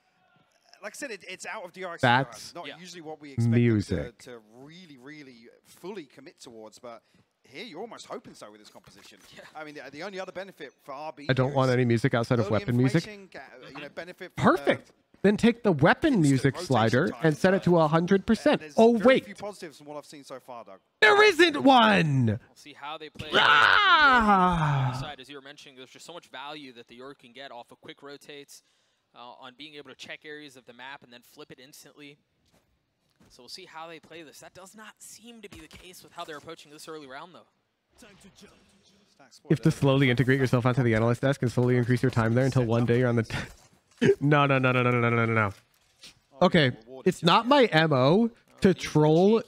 Like I said, it's out of DRX. That's not usually what we expect music. To really fully commit towards, but here you're almost hoping so with this composition. I mean, the only other benefit for RB. I don't want any music outside of weapon music. Perfect. Then take the weapon music slider and set it to 100%. Oh wait, few positives from what I've seen so far, Doug. there isn't one. We'll see how they play. Side, as you were mentioning, there's just so much value that the York can get off of quick rotates, on being able to check areas of the map and then flip it instantly. So we'll see how they play this. That does not seem to be the case with how they're approaching this early round, though. You have to slowly integrate yourself onto the analyst desk and slowly increase your time there until one day you're on the... No. Okay, it's not my MO to troll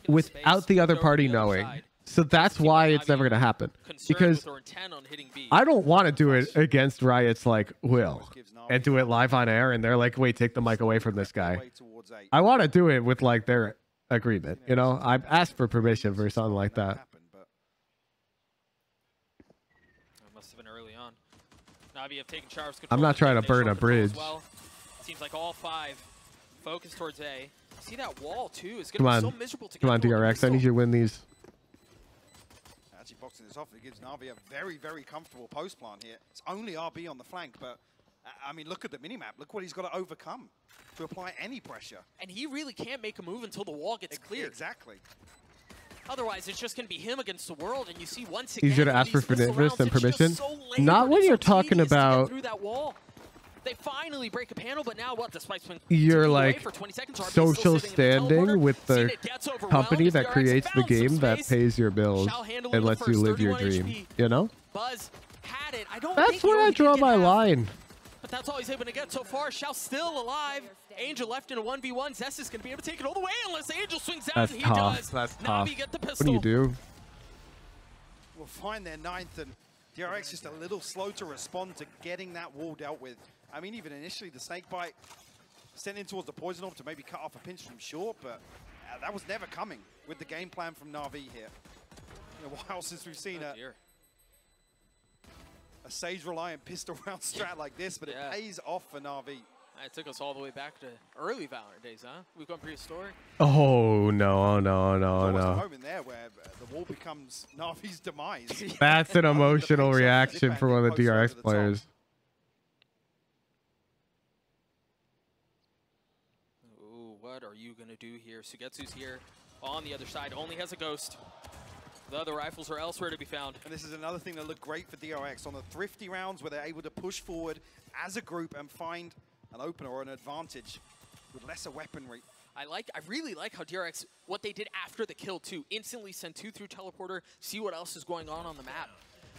without the other party knowing. So that's why it's never going to happen. Because I don't want to do it against Riot's like will and do it live on air and they're like, wait, take the mic away from this guy. I want to do it with like their agreement. You know, I've asked for permission for something like that. Must have been early on. NAVI have taken Char's I'm not trying to burn a bridge. Well. Seems like all five focus towards A. See that wall too is going to be so miserable to get. Come on, DRX. I need you to win these. Actually boxing this off, it gives NAVI a very comfortable post plant here. It's only RB on the flank, but I mean, look at the minimap. Look what he's got to overcome to apply any pressure. And he really can't make a move until the wall gets cleared. Exactly. Otherwise, it's just going to be him against the world, and you see once again. Easier to ask for forgiveness than permission. Not when you're talking about. They finally break a panel, but now what? Despite you're like social standing with the company that creates the game that pays your bills and lets you live your dream. You know? Buzz had it. That's where I draw my line. But that's all he's able to get so far. Shao still alive. Angel left in a 1v1. Zest is going to be able to take it all the way unless Angel swings out, and he does. That's NAVI tough. get the pistol. What do you do? We'll find their 9th, and DRX just a little slow to respond to getting that wall dealt with. I mean, even initially, the snake bite sent in towards the poison orb to maybe cut off a pinch from short, but that was never coming with the game plan from NAVI here. In a while since we've seen a Sage-reliant pistol round strat like this, but it pays off for NAVI. It took us all the way back to early Valorant days, huh? We've gone prehistoric. Oh, no. There's a moment there where the wall becomes NAVI's demise. That's an emotional reaction for one of the DRX players. Ooh, what are you going to do here? Sugetsu's here on the other side, only has a ghost. The other rifles are elsewhere to be found. And this is another thing that looked great for DRX on the thrifty rounds where they're able to push forward as a group and find an opener or an advantage with lesser weaponry. I really like how DRX, what they did after the kill too, instantly send 2 through teleporter, see what else is going on the map.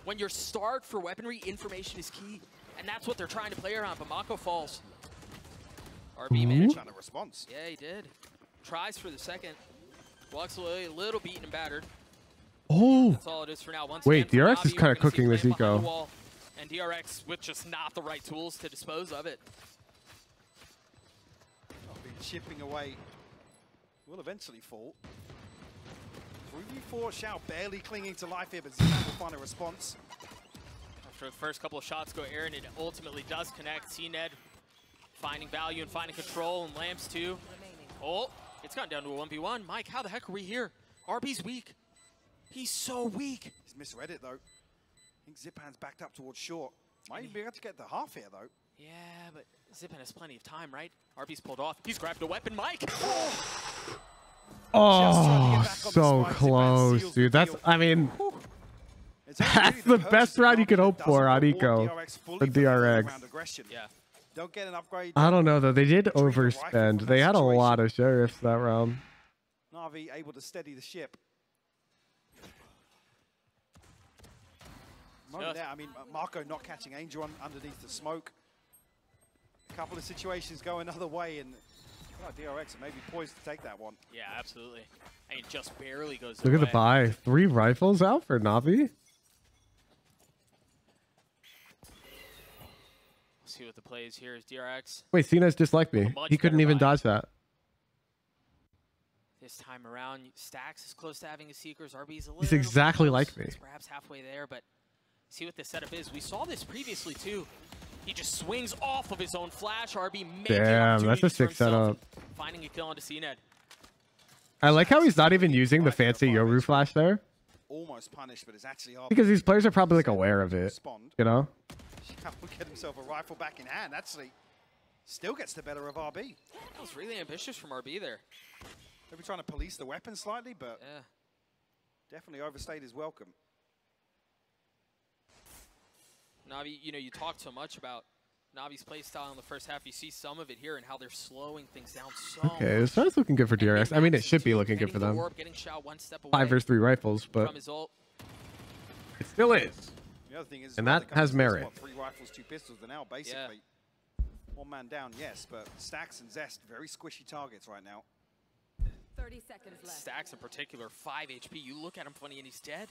When you're starved for weaponry, information is key. And that's what they're trying to play around, but Mako falls. RB managed on a response. Yeah, he did. Tries for the second. Walks away a little beaten and battered. Oh. That's all it is for now. Once wait, again, DRX is kind of cooking this eco. And DRX with just not the right tools to dispose of it. Chipping away will eventually fall. 3v4, Shao barely clinging to life here, but Zipan will find a response. After the first couple of shots go Aaron, it ultimately does connect. CNED finding value and finding control, and Lamps too. Oh, it's gone down to a 1v1. Mike, how the heck are we here? RB's weak. He's so weak. He's misread it though. I think Zipan's backed up towards short. Might even be able to get the half here though. Yeah, but Zipan has plenty of time, right? RB's pulled off. He's grabbed a weapon, Mike. Oh, so close, dude. That's, I mean, that's the best round you could hope for on eco for DRX. Yeah. Don't get an upgrade. I don't know though. They did overspend. They had a lot of sheriffs that round. NAVI able to steady the ship. Moment there, I mean, Marco not catching Angel underneath the smoke. A couple of situations go another way, and DRX are maybe poised to take that one. Yeah, absolutely. And it just barely goes Look away. at the buy. 3 rifles out for NAVI. See what the play is here is DRX. Wait, Cena's disliked me. He couldn't even dodge that. This time around, Stacks is close to having his Seekers. RB's a little He's exactly close. like me. He's perhaps halfway there, but see what the setup is. We saw this previously too. He just swings off of his own flash. RB Damn, that's a sick setup. Finding a kill onto CNED. I like how he's not even using the fancy Yoru flash there. Almost punished, but it's actually RB. Because these players are probably like aware of it, you know? Will get himself a rifle back in hand. Actually, still gets the better of RB. That was really ambitious from RB there. Maybe trying to police the weapon slightly, but yeah, definitely overstayed his welcome. Navi, you know, you talk so much about Navi's play style in the first half. You see some of it here and how they're slowing things down so much. Okay, so it's looking good for DRX. I mean, it should be looking good for them. 5 versus 3 rifles, but it still is. The other thing is, and that has merit. 3 rifles, 2 pistols. They're now basically 1 man down, yes, but Stacks and Zest, very squishy targets right now. 30 seconds left. Stacks in particular, 5 HP. You look at him funny and he's dead.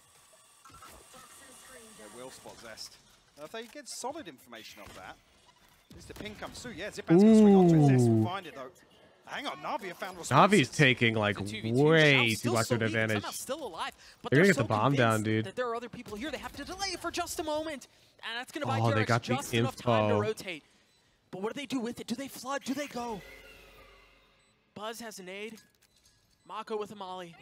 They will spot Zest. If they get solid information off that, as the ping comes through, yeah, Zipan's going to swing onto it. Zest will find it, though. Hang on, Navi found responses. Navi's taking like way too much of an advantage. Still alive, but they're gonna get so the bomb down, dude. That there are other people here. They have to delay it for just a moment, and that's going to buy they got the just enough time to info. rotate. But what do they do with it? Do they flood? Do they go? Buzz has a nade. Mako with a molly.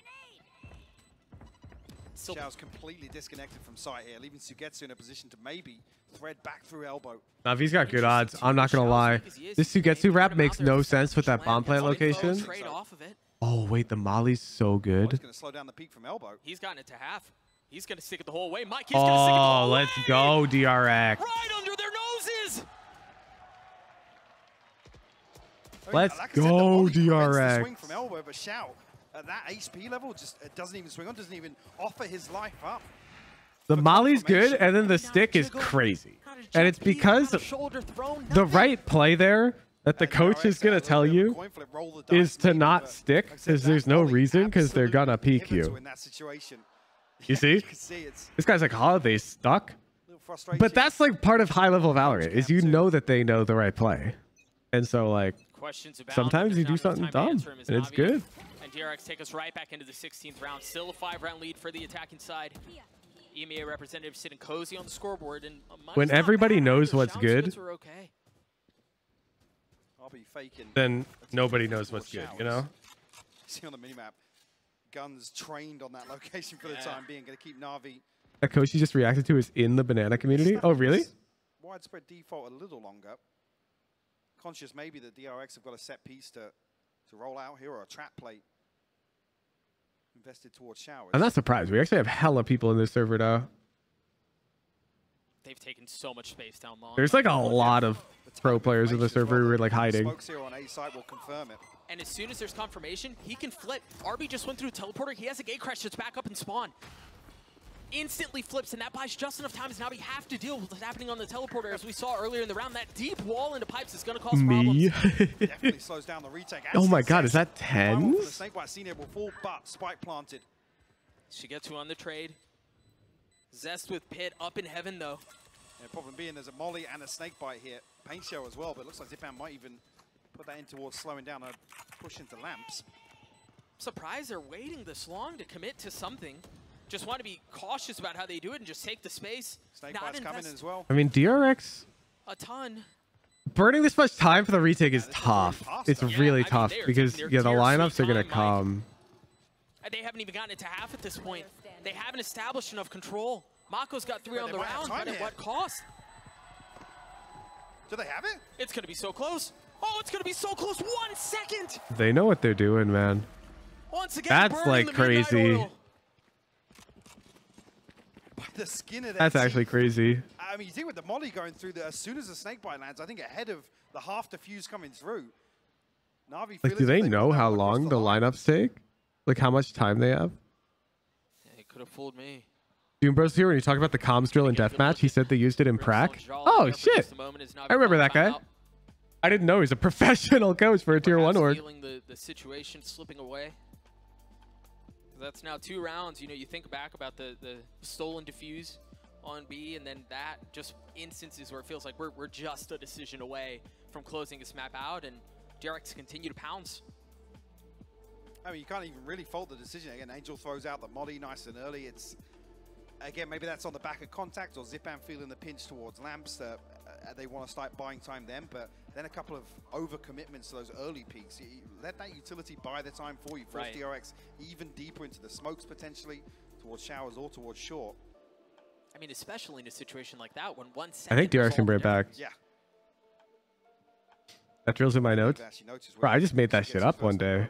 Xiao's completely disconnected from sight here, leaving Sugetsu in a position to maybe thread back through elbow. Navi's got good odds. I'm not gonna lie. This Sugetsu wrap makes no sense with that bomb plant location. Oh wait, the molly's so good. He's going to slow down the peak from elbow. He's gotten it to half. He's going to stick it the whole way. Mike, he's going to stick it the whole way. Let's go, DRX. Right under their noses. Let's like go, said, the DRX. swing from elbow, but Xiao at that HP level just doesn't even swing on, doesn't even offer his life up. The molly's good, and then the stick is crazy. And it's because the right play there that the coach is going to tell you is to not stick, because there's no reason, because they're going to peek you. You see? This guy's like, oh, they stuck? But that's like part of high-level Valorant, is you know that they know the right play. And so, like, sometimes you do something dumb, and it's good. And DRX take us right back into the 16th round. Still a 5-round lead for the attacking side. EMEA representatives sitting cozy on the scoreboard. And when everybody knows what's good, then nobody knows what's good, you know? See on the minimap, Guns trained on that location for the time being, going to keep Navi. That coach you just reacted to is in the banana community? Oh, really? Widespread default a little longer. Conscious maybe that DRX have got a set piece to roll out here, or a trap plate invested towards showers. I'm not surprised. We actually have hella people in this server now. They've taken so much space down long. There's like a lot of pro players in the server who are like hiding. Smokes here on A side will confirm it. And as soon as there's confirmation, he can flip. RB just went through a teleporter. He has a gate crash that's back up and spawn. Instantly flips, and that buys just enough time as now we have to deal with what's happening on the teleporter. As we saw earlier in the round, that deep wall into pipes is going to cause problems. Definitely slows down the retake. Oh my god, is that 10s? Snakebite senior will fall, but spike planted. Shigetsu on the trade. Zest with Pit up in heaven, though. Yeah, problem being there's a molly and a snakebite here. Paint show as well, but it looks like Zipan might even put that in towards slowing down a push into lamps. I'm surprised they're waiting this long to commit to something. Just want to be cautious about how they do it and just take the space. Snakebite's coming as well. I mean, DRX a ton. Burning this much time for the retake is tough. It's really tough because the lineups are gonna come. They haven't even gotten it to half at this point. They haven't established enough control. Mako's got 3 on the round, but at what cost? Do they have it? It's gonna be so close. Oh, it's gonna be so close. 1 second. They know what they're doing, man. Once again, that's like crazy. By the skin of that's actually crazy. I mean, you see with the molly going through, as soon as the snakebite lands, I think ahead of the half defuse coming through. Navi like, do they know how long the lineups take? Like how much time they have? Yeah, it could have fooled me. Doombro's here when you talk about the comms drill and deathmatch. He said they used it in Prac. Oh shit! I remember that guy. I didn't know he's a professional coach for a tier 1 org. Feeling the situation slipping away. That's now 2 rounds. You know, you think back about the stolen defuse on B, and then that just instances where it feels like we're just a decision away from closing this map out, and DRX continue to pounce. I mean, you can't even really fault the decision. Again, Angel throws out the molly nice and early. It's, again, maybe that's on the back of contact, or Zipan feeling the pinch towards Lamps. They want to start buying time then, but then a couple of overcommitments to those early peaks. You let that utility buy the time for you. Force DRX even deeper into the smokes potentially, towards showers or towards short. I mean, especially in a situation like that when 1 I second. think DRX can bring it back. Yeah. That drills in my notes. Bro, I just made that shit up one day.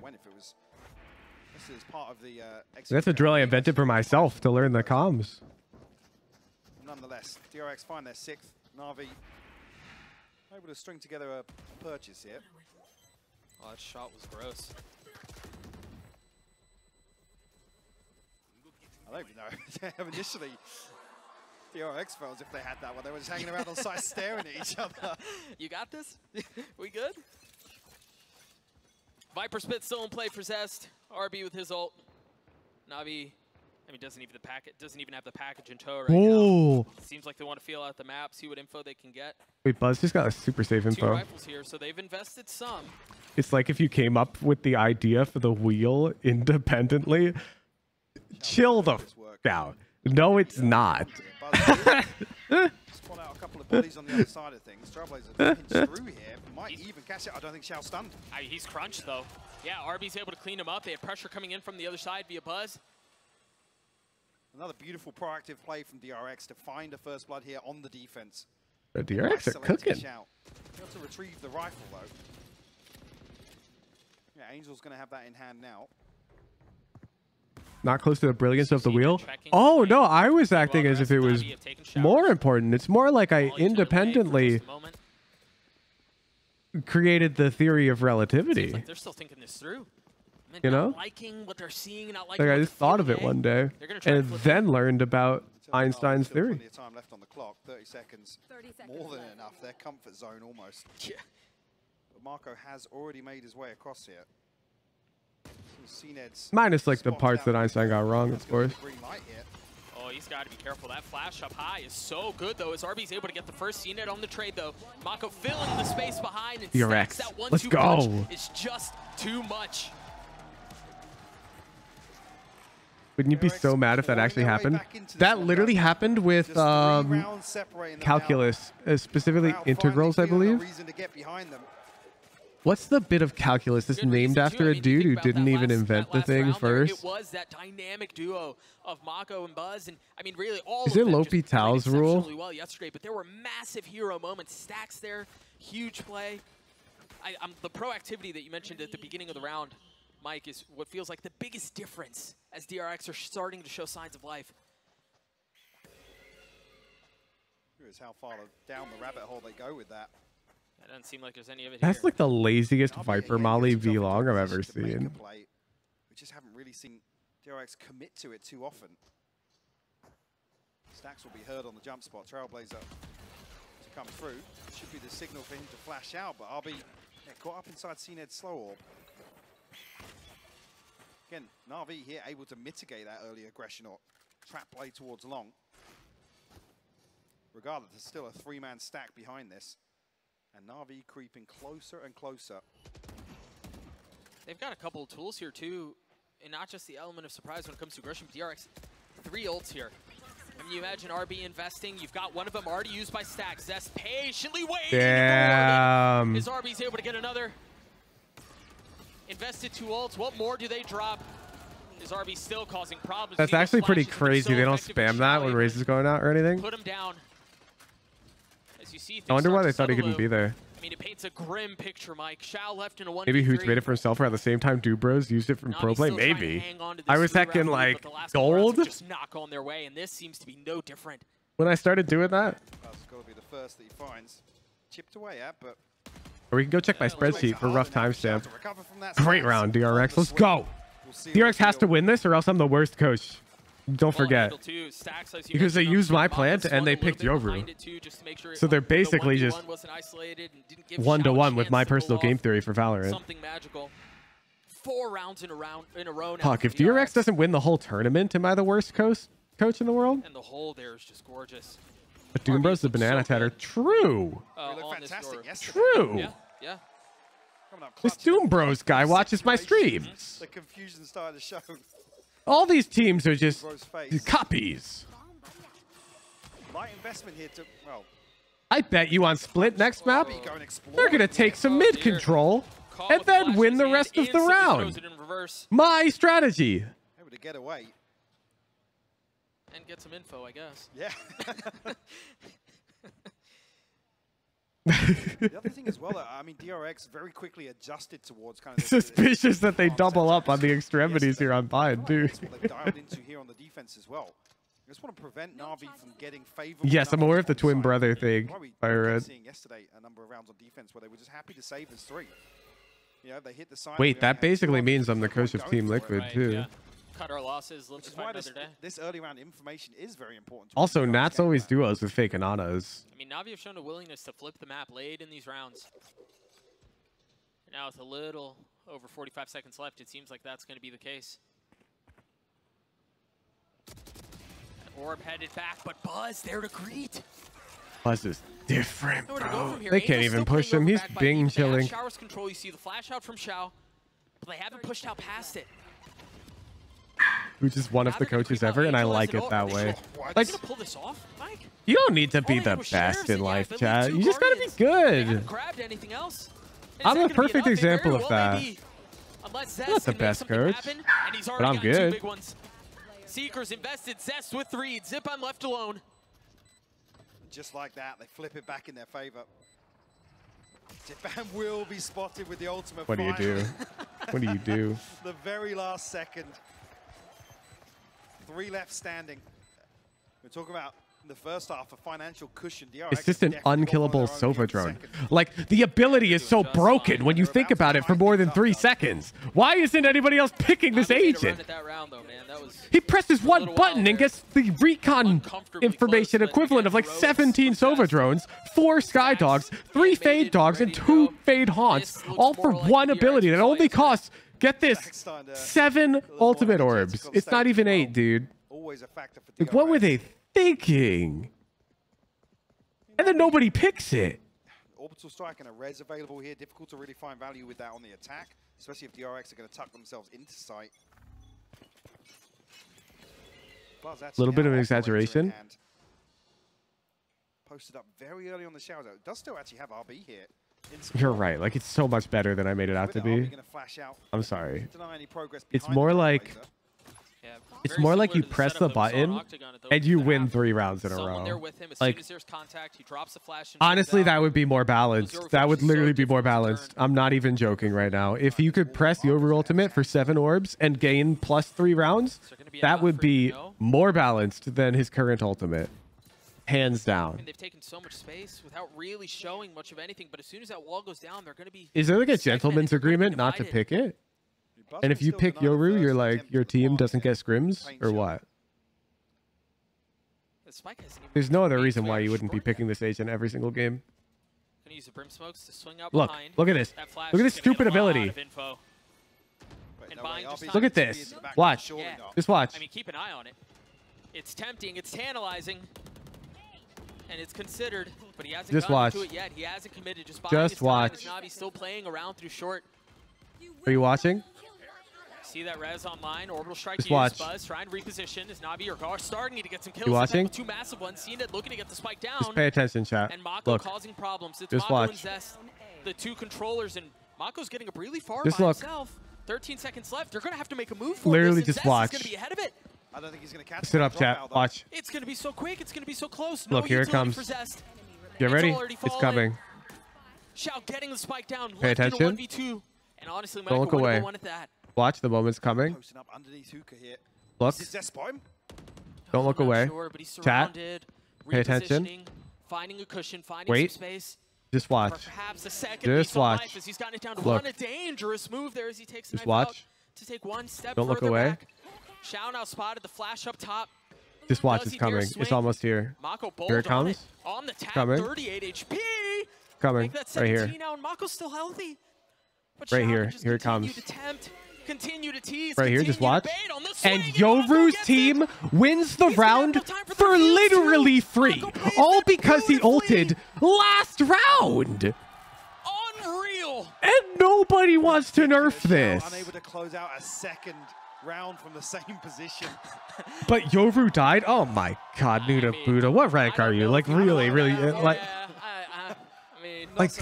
That's a drill I invented for myself to learn the comms. Nonetheless, DRX find their 6th. NAVI able to string together a purchase here. Oh, that shot was gross. I don't even know. Initially, DRX felt as if they had that one. They were just hanging around on side staring at each other. You got this? We good? Viper Spit still in play for Zest. RB with his ult. Navi, I mean, doesn't even have the package in tow right now. Seems like they want to feel out the map, see what info they can get. Wait, Buzz just got a super safe 2 info. rifles here, so they've invested some. It's like if you came up with the idea for the wheel independently. Chill the f out. No, it's not. Spot out a couple of bodies on the other side of things. Trailblazer pinch through here. Might even catch it. I don't think Xiao's stunned. He's crunched, though. Yeah, RB's able to clean him up. They have pressure coming in from the other side via Buzz. Another beautiful proactive play from DRX to find a first blood here on the defense. The DRX are cooking. Xiao. Able to retrieve the rifle, though. Yeah, Angel's going to have that in hand now. Not close to the brilliance of the wheel. Oh, no, I was acting as if it was more important. It's more like I independently created the theory of relativity. Like they're still thinking this through. I mean, you know? Not liking what they're seeing, not liking like I what just thought of it one day and then learned about Einstein's theory. Plenty of time left on the clock. 30 seconds. More than enough. Their comfort zone almost. Yeah. But Marco has already made his way across here. Minus like the parts that Einstein got wrong, of course. Oh, he's got to be careful. That flash up high is so good, though, as RB's able to get the first CNET on the trade, though. Mako filling the space behind and DRX. That 1-2 Let's go. punch is just too much. Wouldn't you be so mad if that actually happened? That literally happened with calculus, specifically integrals, I believe. What's the bit of calculus that's named after a dude who didn't even invent the thing first? It was that dynamic duo of Mako and Buzz, and I mean, really all Is it Lopi Tao's rule? Well yesterday, but there were massive hero moments. Stacks there, huge play. The proactivity that you mentioned at the beginning of the round, Mike, is what feels like the biggest difference as DRX are starting to show signs of life. Here's how far down the rabbit hole they go with that. That doesn't seem like there's any of it That's here. like the laziest Viper Molly vlog I've ever seen. We just haven't really seen DRX commit to it too often. Stacks will be heard on the jump spot. Trailblazer to come through. Should be the signal for him to flash out, but RB caught up inside CNED's slow orb. Again, NAVI here able to mitigate that early aggression or trap play towards long. Regardless, there's still a 3-man stack behind this. And NAVI creeping closer and closer. They've got a couple of tools here too, and not just the element of surprise when it comes to aggression. DRX, 3 ults here. I mean, you imagine RB investing. You've got one of them already used by Stacks. Zest patiently waiting. Damn. Is RB's able to get another? Invested 2 ults. What more do they drop? Is RB still causing problems? That's actually pretty crazy. They don't spam that when Raze is going out or anything. Put him down. As you see, I wonder why they thought he couldn't be there. I mean, it paints a grim picture, Mike. Shao left in a 1v3. Maybe Hoots made it for himself, or at the same time, Dubros used it from pro play. Maybe. I was hecking like gold. Just not going their way, and this seems to be no different. When I started doing that. That's got to be the first that he finds. Chipped away at, but. Or we can go check my spreadsheet for rough timestamp. Great round, DRX. Let's go. DRX has to win this, or else I'm the worst coach. Don't forget. Because they used my plant and they picked Yoru. So they're basically just 1-to-1 with my personal game theory for Valorant. Something magical. 4 rounds in a row now. Fuck, if DRX doesn't win the whole tournament, am I the worst coach in the world? And the hole there is just gorgeous. But Doombro's the banana tatter. True. True. Yeah. This Doombros guy watches my streams. The confusion started to show. All these teams are just copies. Light investment here to, well, I bet you on Split next map, they're going to take some mid control and then win the rest of the round. My strategy. Able to get away. And get some info, I guess. Yeah. The other thing as well, I mean, DRX very quickly adjusted towards kind of suspicious that they double up on the extremities here on Bind, dude. That's what they've dialed into here on the defense as well. I just want to prevent Navi from getting favorable. Yes, I'm aware of the twin brother thing. I read. Seeing yesterday a number of rounds on defense where they were just happy to save as 3. You know, they hit the side. Wait, that basically means I'm the coach of Team Liquid too. Yeah. Cut our losses. Which is why this early round information is very important. Also, Nats always duos with fake Ananas. I mean, Navi have shown a willingness to flip the map late in these rounds. Now with a little over 45 seconds left, it seems like that's going to be the case. Orb headed back, but Buzz there to greet. Buzz is different, bro. They can't even push him. He's Bing chilling. Shower's control. You see the flash out from Xiao, but they haven't pushed out past it. Who's just one of the coaches ever, and I like it that way. Like, pull this off, Mike? You don't need to be the best in life, Chad. You just gotta be good. I'm a perfect example of that. I'm not the best coach, but I'm good. Seekers invested, Zest with 3, Zipam left alone. Just like that, they flip it back in their favor. Zipam will be spotted with the ultimate. What do you do? What do you do? The very last second. 3 left standing. We're talking about the first half, a financial cushion. DRX it's just an unkillable Sova drone. Like, the ability is so broken when you think about it for more than 3 seconds. Why isn't anybody else picking this agent? He presses one button and gets the recon information equivalent of like 17 Sova drones, 4 Sky Dogs, 3 Fade Dogs, and 2 Fade Haunts, all for one ability that only costs, get this, 7 ultimate orbs. It's not even 8, dude. Like, what were they thinking? And then nobody picks it. Orbital strike and a res available here. Difficult to really find value with that on the attack, especially if DRX are going to tuck themselves into sight. A little bit of an exaggeration. Posted up very early on the showers. It does still actually have RB here. You're right. Like, it's so much better than I made it out to be. I'm sorry. It's more like... It's more like you press the button and you win 3 rounds in a row. Like, honestly, that would be more balanced. That would literally be more balanced. I'm not even joking right now. If you could press Yoru ultimate for 7 orbs and gain +3 rounds, that would be more balanced than his current ultimate. Hands down. They've taken so much space without really showing much of anything, but as soon as that wall goes down, they're going to be... Is there like a gentleman's agreement not to pick it? And if you pick Yoru, you're like, your team doesn't get scrims, or what? There's no other reason why you wouldn't be picking this agent every single game. Look, look at this. Look at this stupid ability. Look at this. Watch. Just watch. I mean, keep an eye on it. It's tempting. It's tantalizing. And it's considered, but he hasn't gotten to it yet. He hasn't committed. Just watch. Navi's still playing around through short. Are you watching? See that res online. Orbital strike. Just watch. Buzz trying to reposition. Is Navi or starting to get some kills? You watching? 2 massive ones. CNED looking to get the spike down. Just pay attention, chat. And Mako look. causing problems. It's just Mako watch. And Zest, the 2 controllers, and Mako's getting up really far just by look. himself. 13 seconds left. They're going to have to make a move for Literally this. just watch. Is going to be ahead of it. I don't think he's going to catch Sit up, chat. Watch. It's going to be so quick. It's going to be so close. Look, here it comes. Get ready. It's coming. Xiao getting the spike down. Pay attention. 1v2. And honestly, don't look away. Watch, the moment's coming. Look. Don't look away. Chat. Pay attention. Finding a cushion, finding wait. some space. Just watch. Just watch. As he's gotten it down to look. A dangerous move there as he takes just watch. To take 1 step don't look away. back. Shao now spotted the flash up top. Just watch, it's coming. It's almost here. Mako Here it comes. On the tap, Coming. 38 HP. Coming. Right here. Now, and Mako's still healthy. But Right Shao here. just Here it continue comes. to tempt, continue to tease, Right here, just watch. continue to bait on the swing, And Yoru's team wins the round for literally free. All because he ulted last round. Unreal. And nobody wants to nerf this. Unable to close out a second round from the same position. But Yoru died? Oh my god, Nuda Buddha. What rank are you? Like, really, really? Like,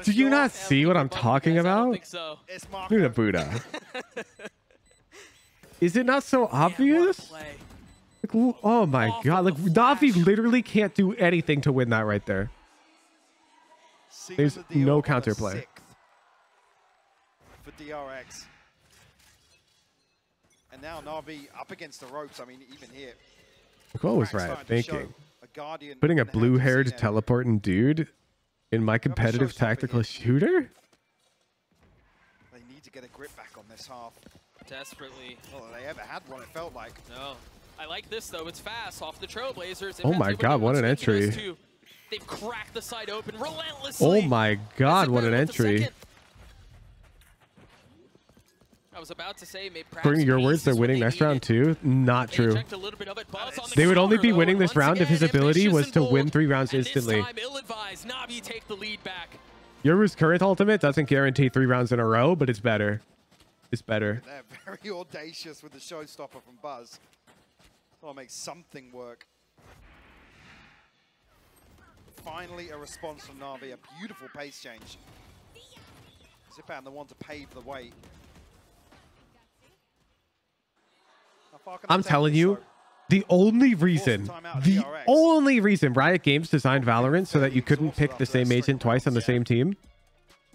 do you not see what I'm talking about? Nuda Buddha. Is it not so obvious? Like, oh my god. Like, Navi literally can't do anything to win that right there. There's no counterplay. For DRX. And now Navi up against the ropes. I mean, even here. What was right thinking? Putting a blue-haired teleporting dude in my competitive tactical shooter? They need to get a grip back on this half. Desperately. Well, they ever had one, it felt like. No. I like this, though. It's fast off the Trailblazers. Oh my god, what an entry. They've cracked the side open relentlessly. Oh my god, what an entry. I was about to say, According to your words, they're winning next round too? Not true. They would only be winning this round if his ability was to win 3 rounds instantly. Yoru's current ultimate doesn't guarantee 3 rounds in a row, but it's better. It's better. They're very audacious with the showstopper from Buzz. I'll make something work. Finally, a response from Navi. A beautiful pace change. Zipan, the one to pave the way. I'm telling you, the only reason Riot Games designed Valorant so that you couldn't pick the same agent twice on the same team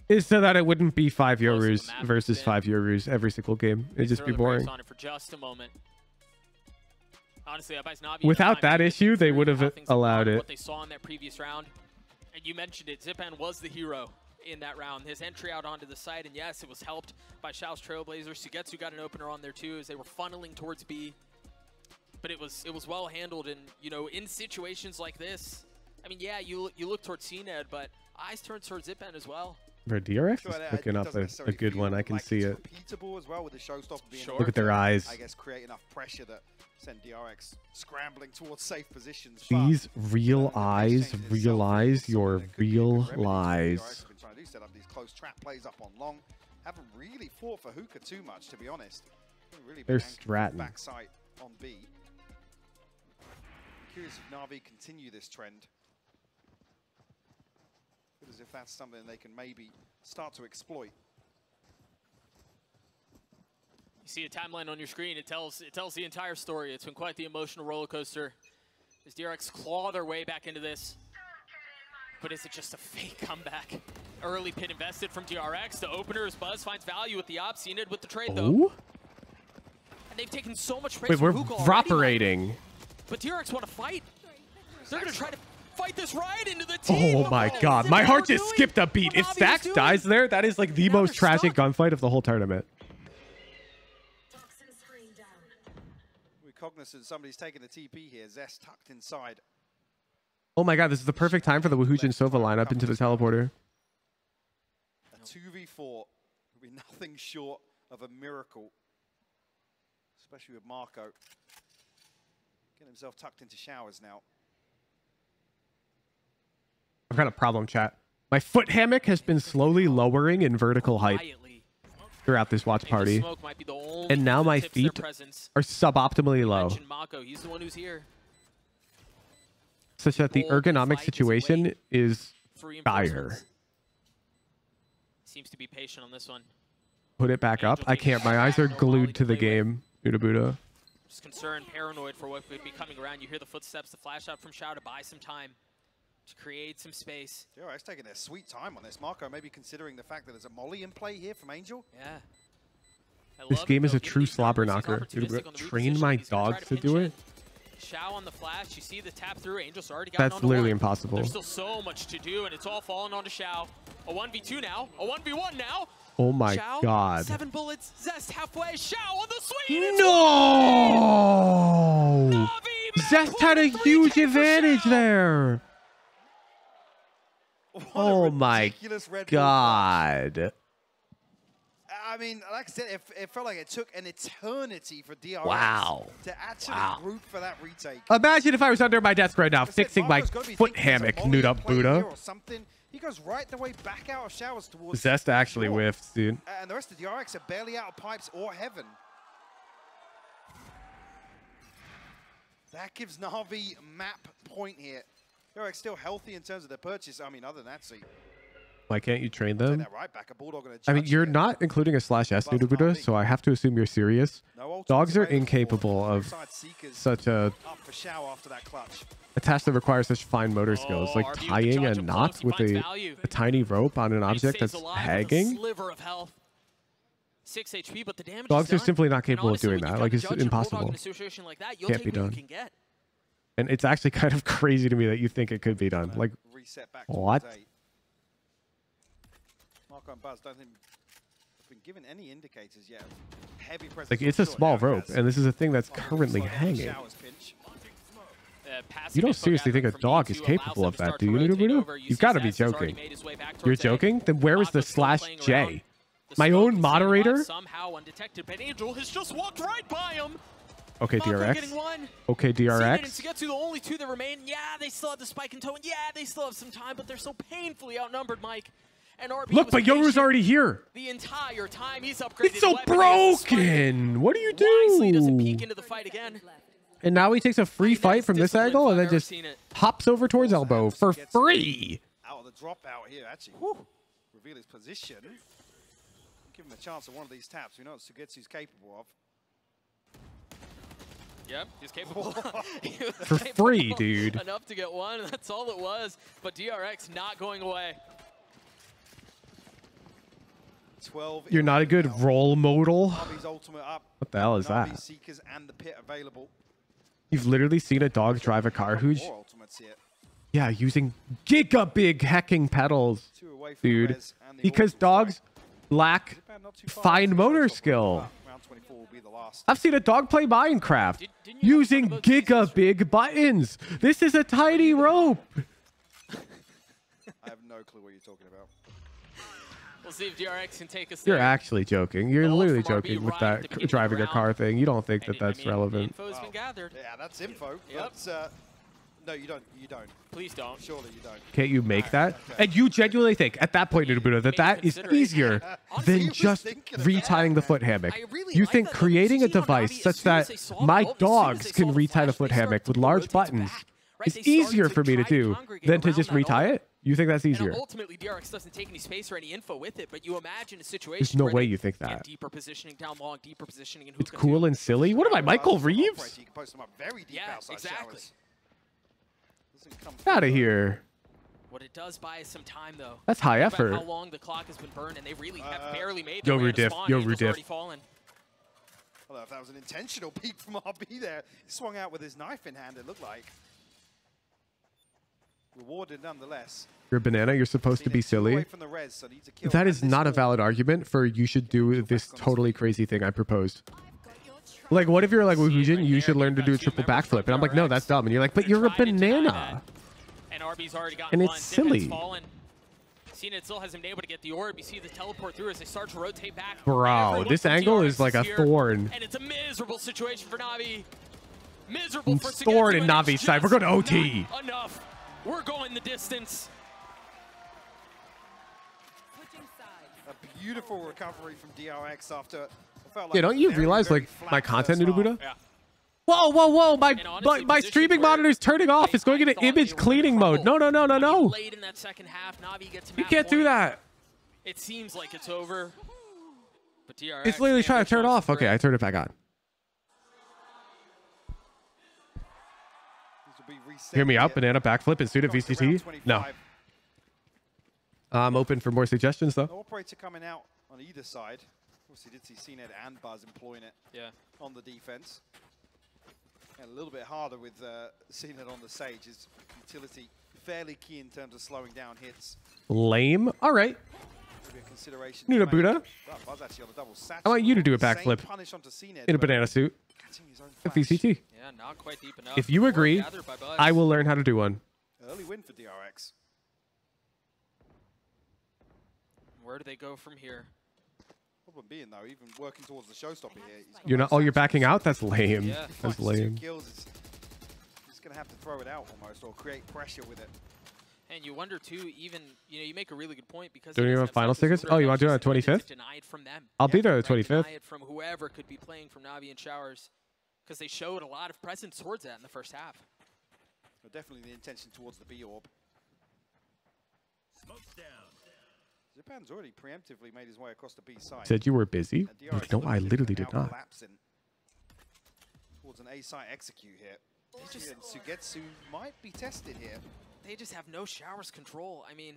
is so that it wouldn't be 5 Yorus versus 5 Yorus every single game. It'd just be boring. Honestly, without that issue, they would have allowed it. What they saw in that previous round, and you mentioned it, Zipan was the hero in that round. His entry out onto the side, and yes, it was helped by Shao's Trailblazers. Sugetsu got an opener on there too as they were funneling towards B. But it was well handled, and you know, in situations like this, I mean, yeah, you look towards CNED, but eyes turn towards Zipan as well. Bro, DRX is picking up a good one. I can see it. Repeatable as well with the showstopper being Look at their eyes. I guess create enough pressure that send DRX scrambling towards safe positions. Please, real eyes, realize your real lies. Been trying to set up these close trap plays up on long. Haven't really fought for hookah too much, to be honest. Really They're stratting. Backside on B. Curious if Navi continue this trend. As if that's something they can maybe start to exploit. You see a timeline on your screen. It tells the entire story. It's been quite the emotional roller coaster as DRX claw their way back into this. But is it just a fake comeback? Early pin invested from DRX. The opener is Buzz finds value with the op. CNED with the trade though. And they've taken so much praise we're from Hookah operating. But DRX want to fight. They're going to try to fight this right into the team. Oh my god, my heart just skipped a beat. If Stax dies there, that is like the most tragic gunfight of the whole tournament. We're cognizant somebody's taking the TP here. Zest tucked inside. Oh my god, this is the perfect time for the Woohoojin Sova lineup into the teleporter. A 2v4 will be nothing short of a miracle. Especially with Marco. Getting himself tucked into showers now. I've got a problem, chat. My foot hammock has been slowly lowering in vertical height throughout this watch party. And now my feet are suboptimally low. He's the one who's here. Such that the ergonomic situation is dire. Seems to be patient on this one. Put it back up. I can't. My eyes are glued to the game. Buddha. Just concerned, paranoid for what could be coming around. You hear the footsteps, the flash out from Shao to buy some time. To create some space. DRX taking their sweet time on this. Marco maybe considering the fact that there's a molly in play here from Angel. Yeah. This game is a true slobber knocker. Train my dogs to do it. Shao on the flash. You see the tap through. Angel's already got That's literally impossible. There's still so much to do, and it's all falling onto Shao. A 1v2 now. A 1v1 now. Oh my Xiao, god. 7 bullets. Zest halfway. Xiao on the swing. No! Zest had a huge advantage there. Oh my god. I mean, like I said, it felt like it took an eternity for DRX to actually root for that retake. Imagine if I was under my desk right now, fixing my foot hammock, nude up Buddha. He goes right the way back out of showers towards Zest actually whiffs, dude. And the rest of the DRX are barely out of pipes or heaven. That gives Na'Vi map point here. DRX still healthy in terms of their purchase. I mean, other than that, see. Why can't you train them? Right back, I mean, you're not including a /S Nudabuda, so I have to assume you're serious. Dogs are incapable of such a task that requires such fine motor skills, like tying a knot with a tiny rope on an object that's hanging. 6 HP, but the damage Dogs is are done. simply not capable And of doing honestly, that. Like, it's when you got a judge and a bulldog impossible. in a situation like that, you'll Can't take be what done. you can get. And it's actually kind of crazy to me that you think it could be done. Like, what? Marco and Buzz don't think have been given any indicators yet. Heavy presence. Like, it's a small rope, and this is a thing that's currently hanging. You don't seriously think a dog is capable of that, do you, Nudabuda? You've got to be joking. You're joking? Then where is the /J? My own moderator? Somehow undetected, but Angel has just walked right by him. Okay, DRX. Okay, DRX. DRX. To get to the only 2 that remain. Yeah, they still have the spike in tow, and yeah, they still have some time, but they're so painfully outnumbered, Mike. And RB Look, but Yoru's already here. The entire time he's upgraded. It's so broken. What do you Wisely doesn't do? peek into the fight again. And now he takes a free fight from this angle and then just hops over towards elbow for free. Out of the dropout here, actually. Reveal his position. Give him a chance at one of these taps. We know what Sugetsu's capable of. Yep, he's capable. He was For capable free, dude. Enough to get one, that's all it was. But DRX not going away. 12. You're not a good role model. What the hell is Navi that? Seekers and the pit available. You've literally seen a dog drive a car, Hooge? Yeah, using giga big hacking pedals, dude. Because dogs lack fine motor skill. I've seen a dog play Minecraft using giga big buttons. This is a tiny rope. I have no clue what you're talking about. We'll see if DRX can take us You're there. actually joking. You're literally joking with that driving a car thing. You don't think that that's relevant. Info's been gathered. Yeah, that's info. Yep. That's, no, you don't. You don't. Please don't. Surely you don't. Can't you make that? And you genuinely think, at that point, Nudabuda, that that is easier than just retying the foot hammock. You think creating a device such that my dogs can retie the foot hammock with large buttons is easier for me to do than to just retie it? You think that's easier? And ultimately, DRX doesn't take any space or any info with it, but you imagine a situation There's no where way they you think get that. deeper positioning down long, deeper positioning, and It's cool and silly. What am I, Michael Reeves? Yeah, exactly. Get out of here. What it does buy is some time, though. That's high Think about effort. How long the clock has been burned, and they really have barely made Yo, their way to Rudiff. spawn. Yo, Angel's Rudiff. already fallen. I don't know if that was an intentional peek from RB there. He swung out with his knife in hand, it looked like. Rewarded nonetheless. You're a banana. You're supposed to be silly. That is not a valid argument for you should do this totally crazy thing I proposed. Like, what if you're like, Wuhujin, you should learn to do a triple backflip. And I'm like, no, that's dumb. And you're like, but you're a banana. And RB's already got And one. it's silly. Fallen. Cena still hasn't been able to get the orb. You see the teleport through as they start to rotate back. Bro, this angle is like a thorn. And it's a miserable situation for Navi. Miserable for Thorn in Sugetsu, and Navi's it's side. We're going to just OT. not enough. We're going the distance. A beautiful recovery from DRX after. Yeah, don't you realize, like, my content, Nudabuda? Yeah. Whoa, whoa, whoa! My streaming monitor's turning off. It's going into image cleaning mode. No, no, no, no, no. Late in that second half, Navi gets You can't do that. It seems like it's over. But DRX It's literally trying to turn it off. Okay, I turned it back on. Hear me out, banana backflip and suit at VCT? No. I'm open for more suggestions, though. No operator coming out on either side. Obviously, did see CNED and Buzz employing it on the defense. And a little bit harder with CNED on the Sage. His utility fairly key in terms of slowing down hits. Lame. All right. Nuda Buddha. I want you to do a backflip in a banana suit. VCT. Yeah, not quite deep enough. If you agree, I will learn how to do one. Early win for DRX. Where do they go from here? Problem being though, even working towards the showstopper here. You're not. Oh, you're backing out. That's lame. Yeah. That's lame. He's gonna have to throw it out almost, or create pressure with it. And you wonder too, even you make a really good point because Don't you have finals tickets? Oh, you want to do it on the 25th? Denied from them. I'll be there on the 25th. Denied from whoever could be playing from Navi and Showers, because they showed a lot of presence towards that in the first half. But definitely the intention towards the B orb. Japan's already preemptively made his way across the B side. Said you were busy? No, I literally did not. Towards an A site execute here. And Sugetsu might be tested here. They just have no Showers control. I mean,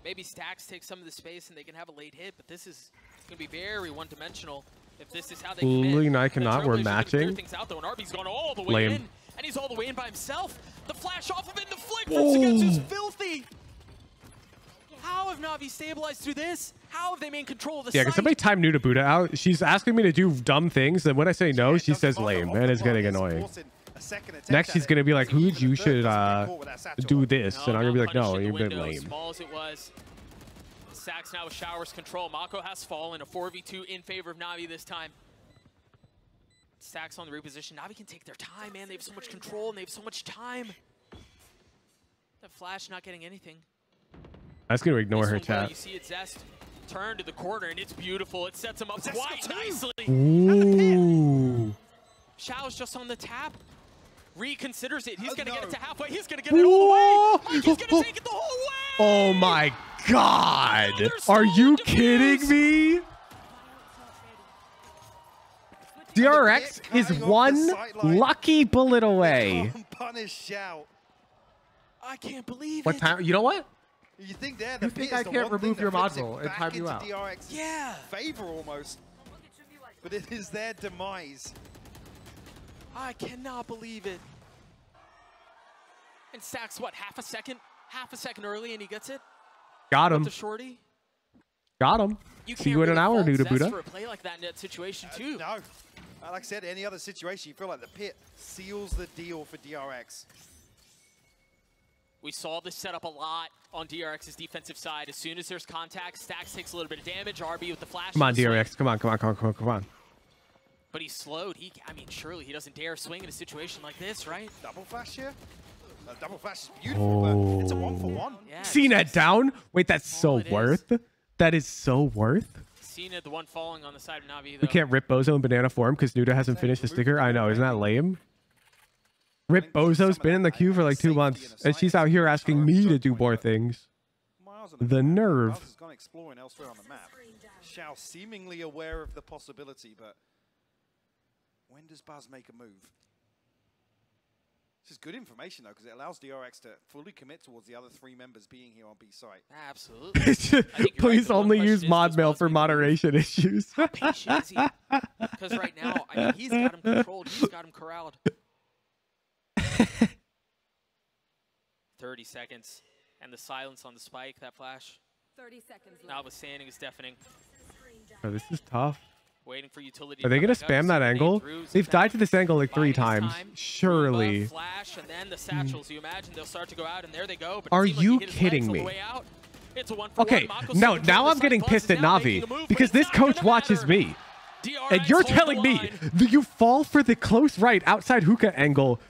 maybe Stacks take some of the space and they can have a late hit, but this is going to be very one-dimensional if this is how they Literally and I cannot. We're matching. Things out though, and RB's gone all the way Lame. in, and he's all the way in by himself. The flash off of it, the flick from Sugetsu's filthy. How have Navi stabilized through this? How have they maintained control of the Yeah, site? can somebody time Nuda Buddha out? She's asking me to do dumb things, and when I say no, she says lame, and it's getting annoying. Next, she's going to be like, who you should do this? And I'm going to be like, no, you're a bit lame. Small as it was. Stacks now with Showers control. Mako has fallen. A 4v2 in favor of Navi this time. Stacks on the reposition. Navi can take their time, man. They have so much control and they have so much time. The Flash not getting anything. I was going to ignore her chat. You see it Zest turn to the corner, and it's beautiful. It sets him up quite nicely. Ooh. Shao's just on the tap. Reconsiders it. He's going to get it to halfway. He's going to get it all the way. He's going to take it the whole way. Oh my God. Are you kidding me? DRX is one lucky bullet away. Punish Xiao. I can't believe What time? You know what? You think there? You think I can't remove your module and time you out? Yeah. Favor almost. But it is their demise. I cannot believe it. And Stacks, what, half a second early, and he gets it? Got him. The shorty. Got him. See you in an hour, Nuda Buddha. For a play like that in that situation too. No. Like I said, any other situation, you feel like the pit seals the deal for DRX. We saw this set up a lot on DRX's defensive side. As soon as there's contact, Stacks takes a little bit of damage. RB with the flash. Come on, DRX. Come on. But he's slowed. I mean, surely he doesn't dare swing in a situation like this, right? Double flash here? Double flash is beautiful, but it's a 1-for-1. Yeah, CNET down? Wait, that's so worth. That is so worth. CNET, the one falling on the side of Navi, though. We can't rip Bozo in banana form because Nuda hasn't finished the sticker. I know, isn't that lame? Rip Bozo's been in the queue for like 2 months, and she's out here asking me to do more things. The nerve. Buzz has gone exploring elsewhere on the map. Xiao seemingly aware of the possibility, but when does Buzz make a move? This is good information, though, because it allows DRX to fully commit towards the other 3 members being here on B site. Absolutely. Please only use mod mail for moderation issues. How patient is he? Because right now, I mean, he's got him controlled. He's got him corralled. 30 seconds. And the silence on the spike, that flash. 30 seconds left. Notwithstanding is deafening. Oh, this is tough. Waiting for utility. Are they going to spam that angle? They've died to this angle like 3 times. Surely. Flash and then the satchels. You imagine they'll start to go out, and there they go. But Are you kidding me? Okay, now I'm getting pissed at Navi because this coach watches me. And you're telling me that you fall for the close right outside hookah angle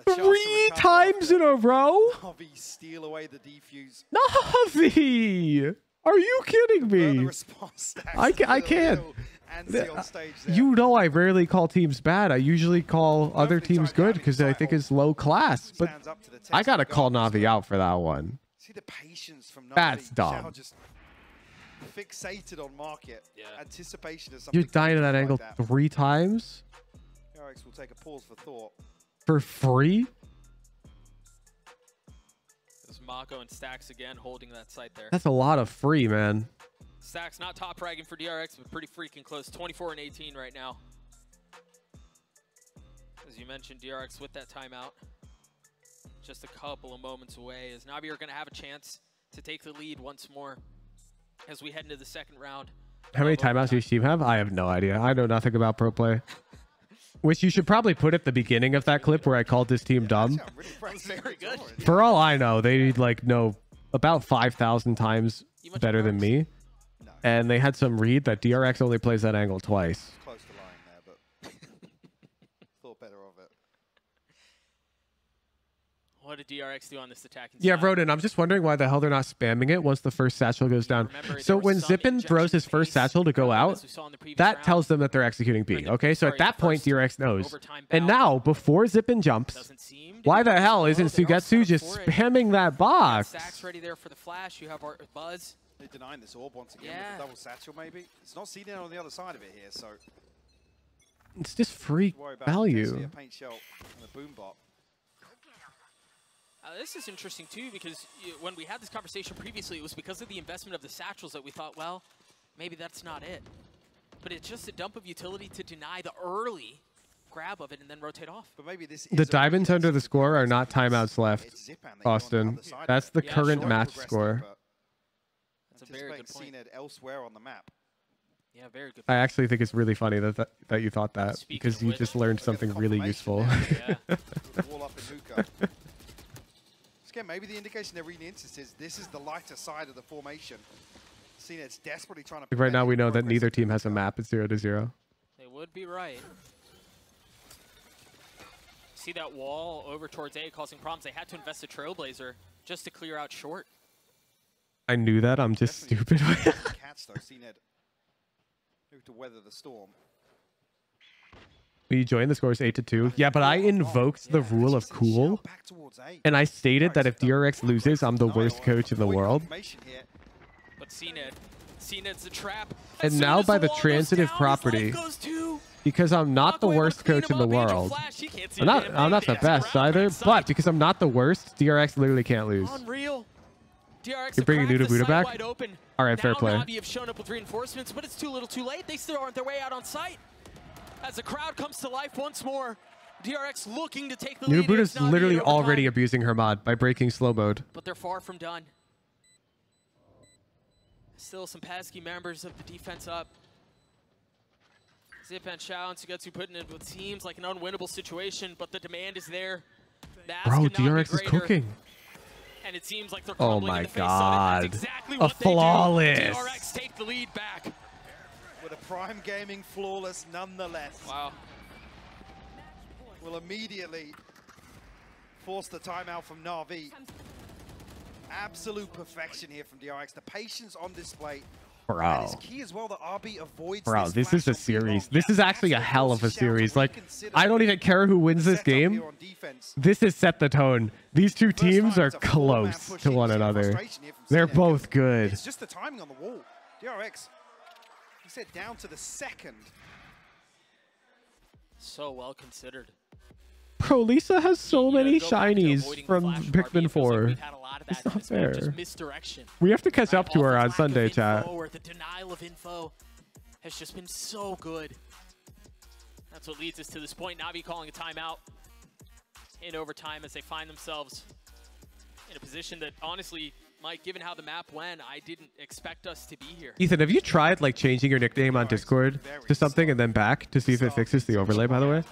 3 times in a row? Navi steal away the defuse. Navi! Are you kidding me? I can't. You know I rarely call teams bad. I usually call other teams good because I think it's low class. But I got to call Navi out for that one. See the patience from Navi. That's dumb. Just fixated on market. Anticipation of something. You're dying to that angle 3 times? DRX will take a pause for thought. For free? There's Mako and Stacks again holding that site there. That's a lot of free, man. Stacks not top fragging for DRX, but pretty freaking close. 24 and 18 right now. As you mentioned, DRX with that timeout. Just a couple of moments away as Navi are going to have a chance to take the lead once more. as we head into the second round. How many timeouts does each team have? I have no idea. I know nothing about pro play. Which you should probably put at the beginning of that clip where I called this team dumb. Very good. For all I know, they like know about 5,000 times better than me. And they had some read that DRX only plays that angle twice. Close to lying there, but thought better of it. What did DRX do on this attack? Yeah, Rodin, I'm just wondering why the hell they're not spamming it once the first satchel goes down. So when Zippin throws his first satchel to go out, that tells them that they're executing B. Okay, so at that point, DRX knows. And now, before Zippin jumps, why the hell isn't Sugetsu just spamming that box? Stacks ready there for the flash. You have our Buzz. They're denying this orb once again with the double satchel, maybe. It's not seen on the other side of it here, so It's just free value. a paint shell and a boom bot. This is interesting too, because when we had this conversation previously, it was because of the investment of the satchels that we thought, well, maybe that's not it. But it's just a dump of utility to deny the early grab of it and then rotate off. But maybe this The diamonds under the score are not timeouts left, Austin. That's the current match score. That's a very good point. Elsewhere on the map. Yeah, very good. I actually think it's really funny that you thought that, because you just learned something really useful. Wall up in hookah. Again, maybe the indication they're reading instances, this is the lighter side of the formation. CNED's desperately trying to... Right now we know that neither team has a map at 0-0. They would be right. See that wall over towards A causing problems. They had to invest a Trailblazer just to clear out short. I knew that. I'm just stupid. Cats though, CNED moved to weather the storm. You joined the scores 8-2. Yeah, but I invoked the rule of cool, and I stated that if DRX loses, I'm the worst coach in the world. But CNED's the trap. And now by the transitive property, because I'm not the worst coach in the world, I'm not the best either, but because I'm not the worst, DRX literally can't lose. Unreal. DRX You're bringing Nuda Buddha back? All right, fair play. NAVI have shown up with reinforcements, but it's too little too late. They still aren't their way out on site. As the crowd comes to life once more, DRX looking to take the lead. Nuda Buddha's literally already abusing her mod by breaking slow mode. But they're far from done. Still some pesky members of the defense up. Zip and Shao and Sugetsu putting it what seems like an unwinnable situation, but the demand is there. Bro, DRX is cooking. And it seems like they're oh my god. Exactly a flawless. DRX take the lead back. With a Prime Gaming flawless nonetheless. Wow. Will immediately force the timeout from NAVI. Absolute perfection here from DRX. The patience on display. Bro. And it's key as well that RB avoids Bro, this is a series. This is actually a hell of a series. Like, I don't even care who wins this game. This has set the tone. These two teams are close to one another. They're both good. It's just the timing on the wall. DRX, he said down to the second. So well considered. Bro, Lisa has so many shinies from Pikmin 4. It's not fair. We have to catch up to her on Sunday, chat. The denial of info has just been so good. That's what leads us to this point. Navi calling a timeout in overtime as they find themselves in a position that, honestly, Mike, given how the map went, I didn't expect us to be here. Ethan, have you tried like changing your nickname on Discord to something and then back to see if it fixes the overlay, by the way?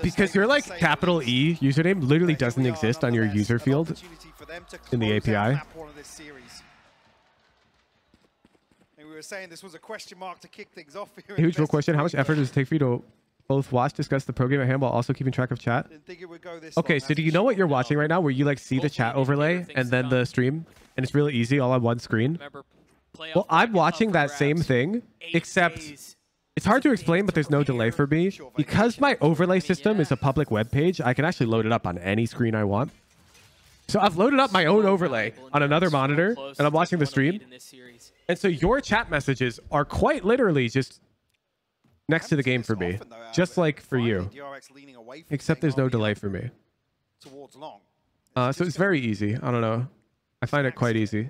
Because your like capital E username literally doesn't exist on your user field in the API. And we were saying this was a question mark to kick things off here. Huge real question. How much effort does it take for you to both watch, discuss the pro game at hand while also keeping track of chat? Okay, so do you know what you're watching right now where you like see the chat overlay and then the stream and it's really easy all on one screen? Well, I'm watching that same thing, except it's hard to explain, but there's no delay for me. Because my overlay system is a public web page, I can actually load it up on any screen I want. So I've loaded up my own overlay on another monitor, and I'm watching the stream. And so your chat messages are quite literally just next to the game for me, just like for you. Except there's no delay for me. So it's very easy. I don't know. I find it quite easy.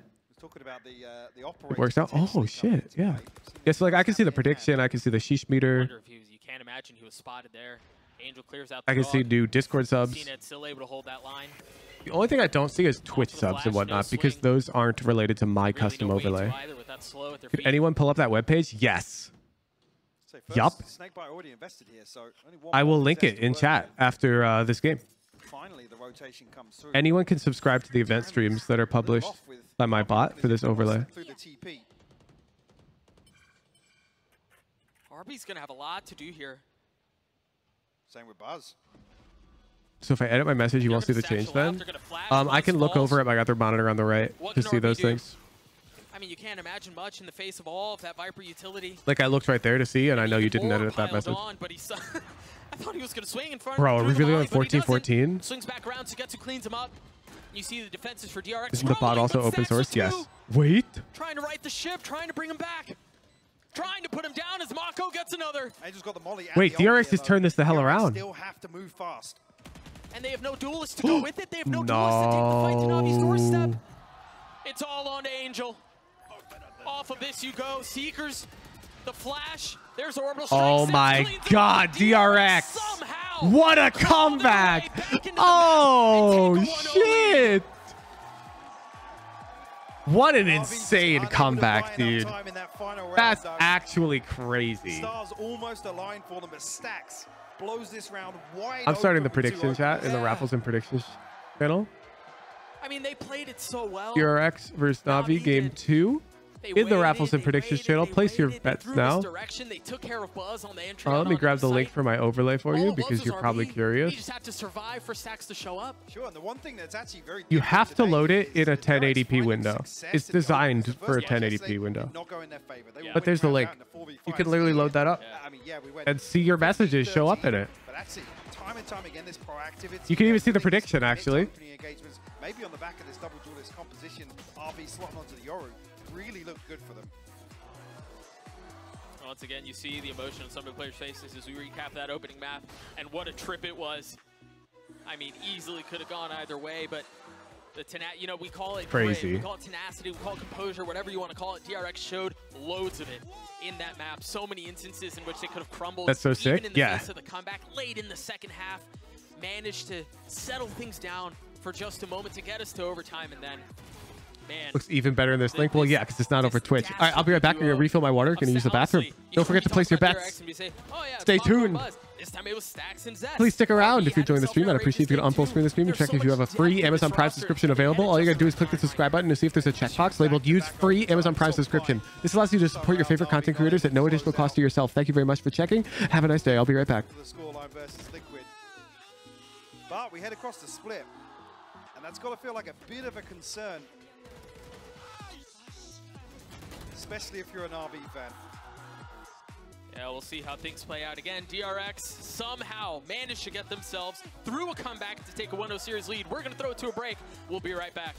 It works out. Oh shit! Yeah. Yeah. So like I can see the prediction. I can see the sheesh meter. You can't imagine he was spotted there. Angel clears out I can see new Discord subs. CNET still able to hold that line. The only thing I don't see is Twitch subs and whatnot because those aren't related to my custom overlay. Could anyone pull up that webpage? Yes. Yup. I will link it in chat after this game. Anyone can subscribe to the event streams that are published by my bot for this overlay. Arby's going to have a lot to do here. Same with Buzz. So if I edit my message, you won't see the change then? I can look over at my other monitor on the right to see those things. I mean, you can't imagine much in the face of all of that Viper utility. Like I looked right there to see, and I know you didn't edit that message. But I thought he was going to swing in front. Bro, are we really on 14-14? Swings back around, Sugetsu cleans him up. You see the defenses for DRX. Isn't the bot also open source? Yes. Wait. Trying to right the ship, trying to bring him back. Trying to put him down as Mako gets another. I just got the molly. Wait, DRX just turned this the hell around. Still have to move fast. And they have no duelists to go with it. They have no duelists to take the fight to Navi's doorstep. It's all on to Angel. Off of this you go. Seekers, the flash. There's orbital strike. Oh my god, DRX. What a comeback. Oh, shit. What an insane comeback, dude. That's actually crazy. Stars almost aligned for them, but Stacks blows this round wide. I'm starting the prediction chat in the Raffles and Predictions channel. I mean, they played it so well. DRX versus Navi game 2 in the Raffles and Predictions channel. Place your bets now. They took care of Buzz on the entry. Let me grab the link for my overlay for you because you're probably curious. You just have to survive for Stacks to show up. Sure, and the one thing that's actually very you have to load it in a 1080p window. It's designed for a 1080p window. But there's the link. You can literally load that up and see your messages show up in it. But that's it. Time and time again, this proactivity. You can even see the prediction, actually. Maybe on the back of this double duelist composition, RB slotting onto the Yoru really looked good for them. Once again, you see the emotion on some of the players' faces as we recap that opening map, and what a trip it was. I mean, easily could have gone either way, but the we call it crazy. We call it tenacity, we call it composure, whatever you want to call it. DRX showed loads of it in that map. So many instances in which they could have crumbled. That's so sick. Even in the face of the comeback late in the second half, managed to settle things down for just a moment to get us to overtime, and then, man, looks even better in this link. Well, yeah, because it's not over Twitch. All right, I'll be right back. I'm going to refill my water. Going to use the bathroom. Don't forget to place your bets. Stay tuned. Please stick around if you're enjoying the stream. I'd appreciate if you could unfull screen the stream and check if you have a free Amazon Prime subscription available. All you got to do is click the subscribe button to see if there's a checkbox labeled use free Amazon Prime subscription. This allows you to support your favorite content creators at no additional cost to yourself. Thank you very much for checking. Have a nice day. I'll be right back. The scoreline versus Liquid. But we head across the split. And that's got to feel like a bit of a concern, especially if you're an RB fan. Yeah, we'll see how things play out. Again, DRX somehow managed to get themselves through a comeback to take a 1-0 series lead. We're going to throw it to a break. We'll be right back.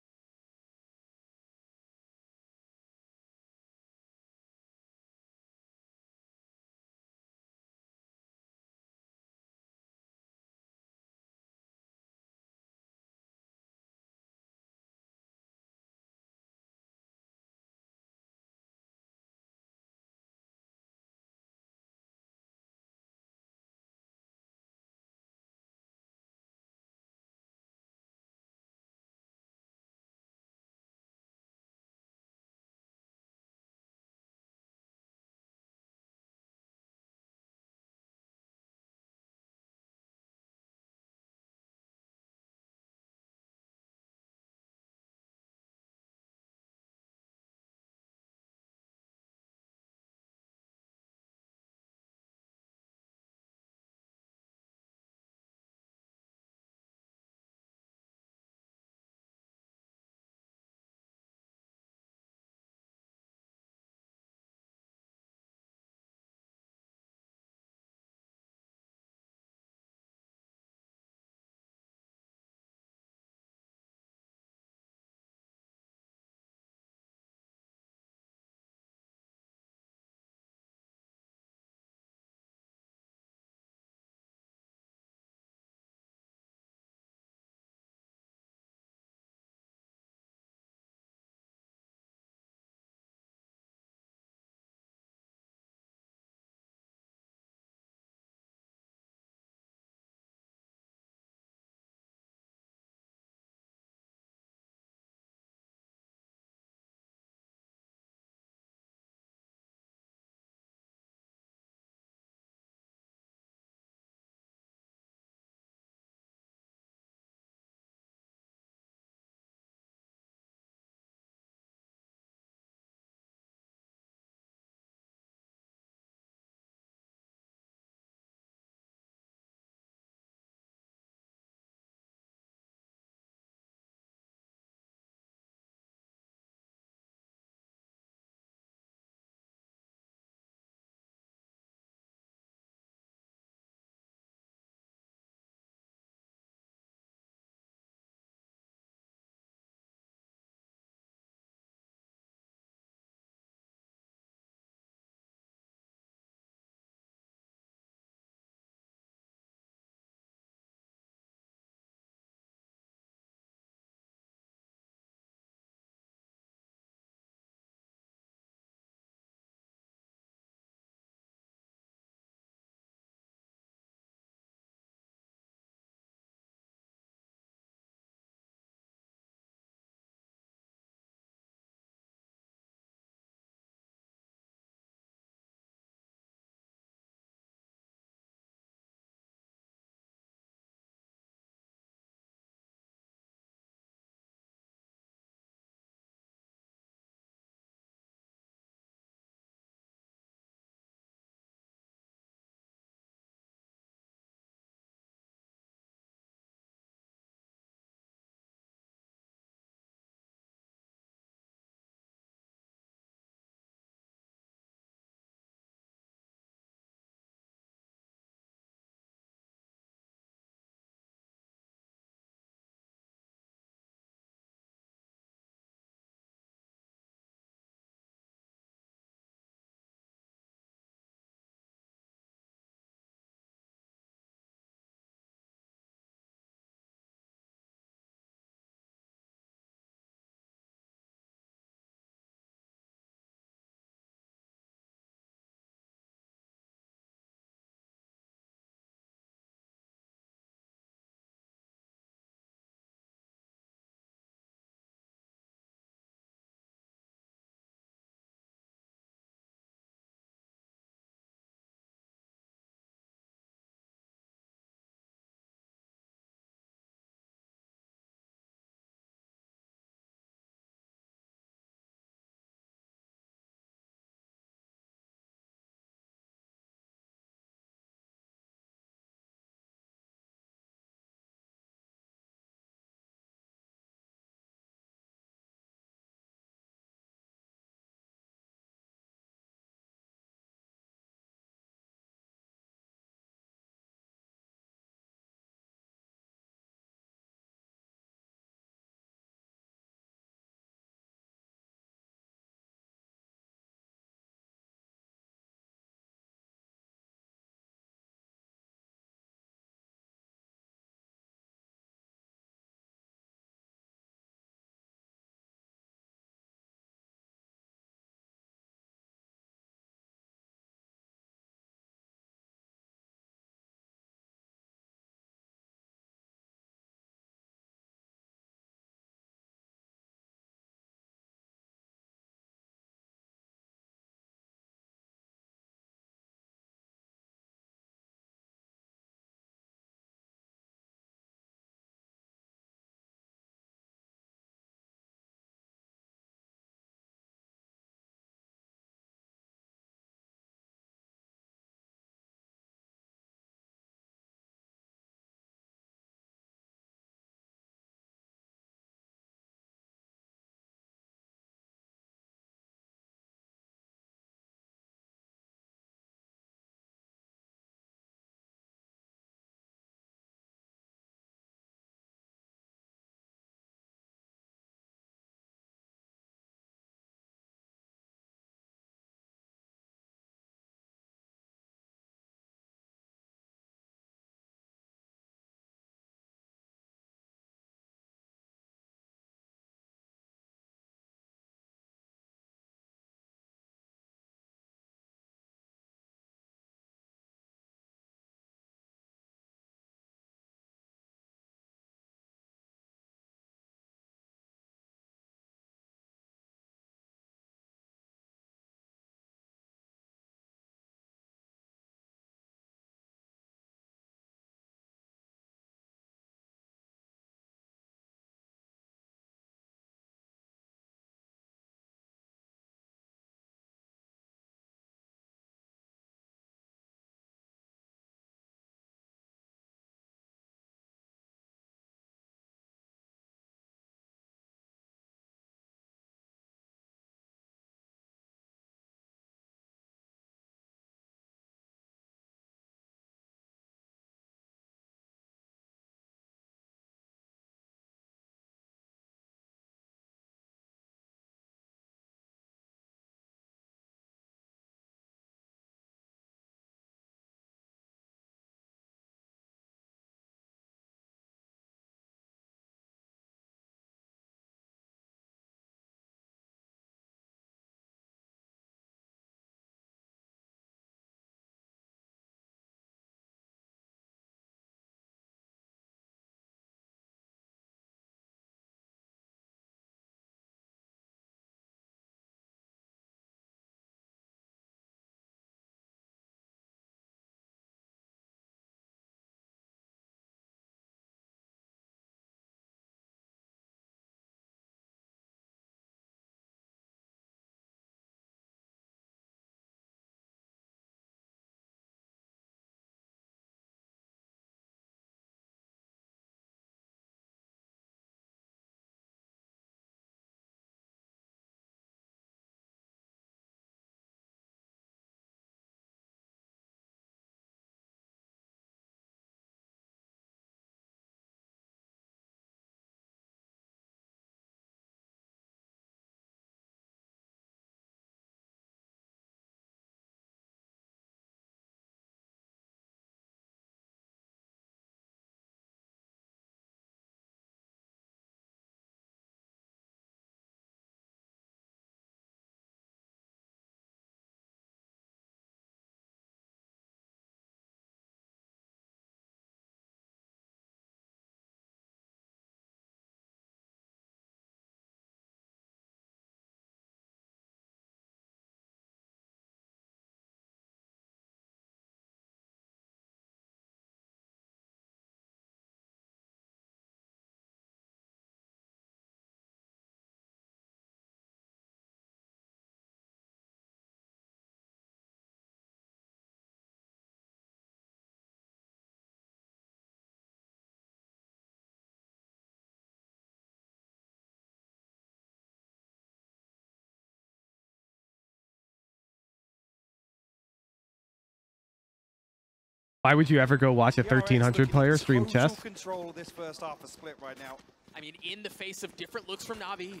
Why would you ever go watch a 1300 player stream chess? Control this first half of Split right now. I mean, in the face of different looks from NAVI.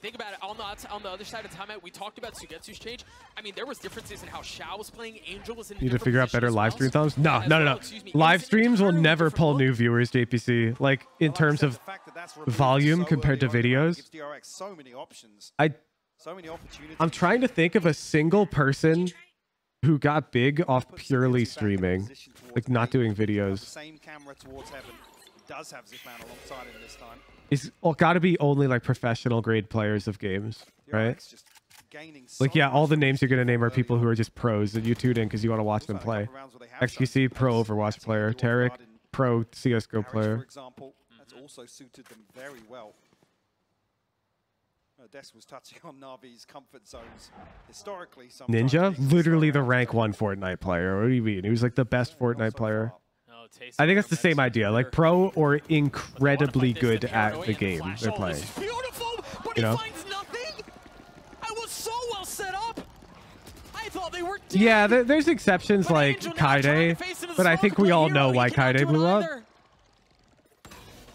Think about it, on the other side of timeout, we talked about Sugetsu's change. I mean, there was differences in how Xiao was playing, Angel was in a Need to figure out better live stream times? No. Excuse me. Live streams will never pull new viewers, JPC. Like, in terms of volume compared to videos. So many options. So many opportunities. I'm trying to think of a single person who got big off purely streaming. Like, not doing videos. Same camera towards Heaven. Does have Zipan alongside him this time. It's got to be only like professional grade players of games, right? Like, yeah, all the names you're going to name are people who are just pros that you tune in because you want to watch them play. XQC, pro Overwatch player. Tarek, pro CSGO player. For example, that's also suited them very well. Des was touching on Navi's comfort zones. Historically, Ninja, literally the rank 1 Fortnite player. What do you mean? He was like the best Fortnite player. I think that's the same idea, like pro or incredibly good at the game they're playing. You know? I was so well set up. I thought they were dead. Yeah, there's exceptions like Kaide, but I think we all know why Kaide blew up.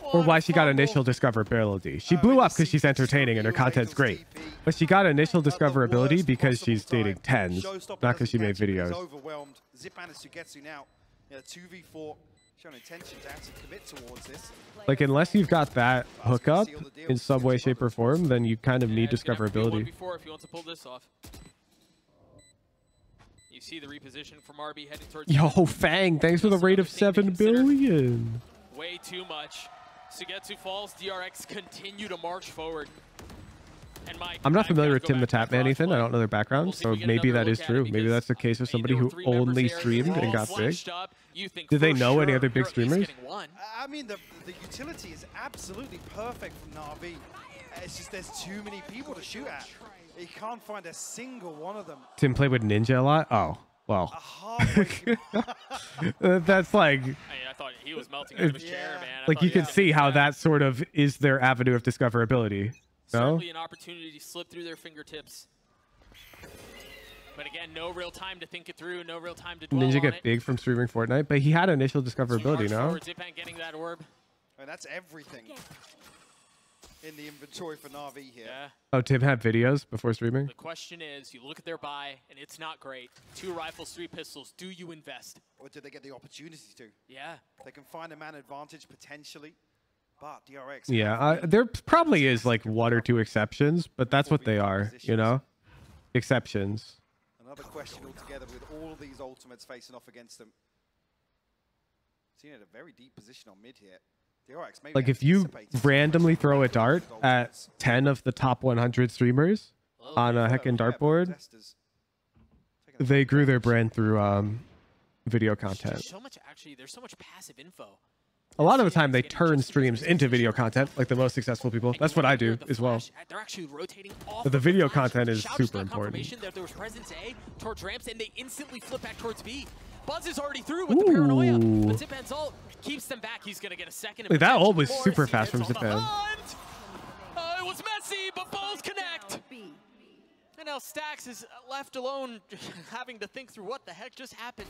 Or why she got initial discoverability. She blew up because she's entertaining and her content's great. But she got initial discoverability because she's dating 10s, not because she made videos. Overwhelmed. Zipan and Sugetsu now. 2v4, showing intention to actually commit towards this. Like, unless you've got that hookup in some way, shape, or form, then you kind of need discoverability. If you want to pull this off. You see the reposition from RB heading towards... Yo, Fang, thanks for the rate of 7 billion. Way too much. Sugetsu falls, DRX continue to march forward. And I'm not familiar with Tim the Tapman, Ethan. I don't know their background, so maybe that is true. Maybe that's the case of somebody who only streamed and got big. Did they know any other big streamers? I mean, the utility is absolutely perfect from Navi. It's just there's too many people to shoot at. You can't find a single one of them. Tim played with Ninja a lot? Oh, well. That's like... I thought he was melting out of his chair, man. Like, you can see how that sort of is their avenue of discoverability. No? Certainly an opportunity to slip through their fingertips. But again, no real time to think it through, no real time to dwell Ninja on get it. big from streaming Fortnite, but he had initial discoverability, no? Zipan getting that orb. And that's everything in the inventory for Navi here. Yeah. Oh, Tim had videos before streaming? The question is, you look at their buy, and it's not great. 2 rifles, 3 pistols. Do you invest? Or did they get the opportunity to? Yeah. They can find a man advantage potentially. But DRX... Yeah, there probably is like 1 or 2 exceptions, but that's what they are, you know? Exceptions. Another question altogether with all of these ultimates facing off against them. Seen at a very deep position on mid here. DRX maybe like, if you randomly throw a dart at 10 of the top 100 streamers on a heckin' dartboard, they grew their brand through video content. There's so much, actually, there's so much passive info. A lot of the time, they turn streams into video content, like the most successful people. That's what I do as well. They're actually rotating off. But the video content is super important. That there was presence A towards ramps, and they instantly flip back towards B. Buzz is already through with the paranoia, but Zipan's ult keeps them back. He's gonna get a second. Like, that ult was super fast from Zipan. It was messy, but both connect. And now Stax is left alone, having to think through what the heck just happened.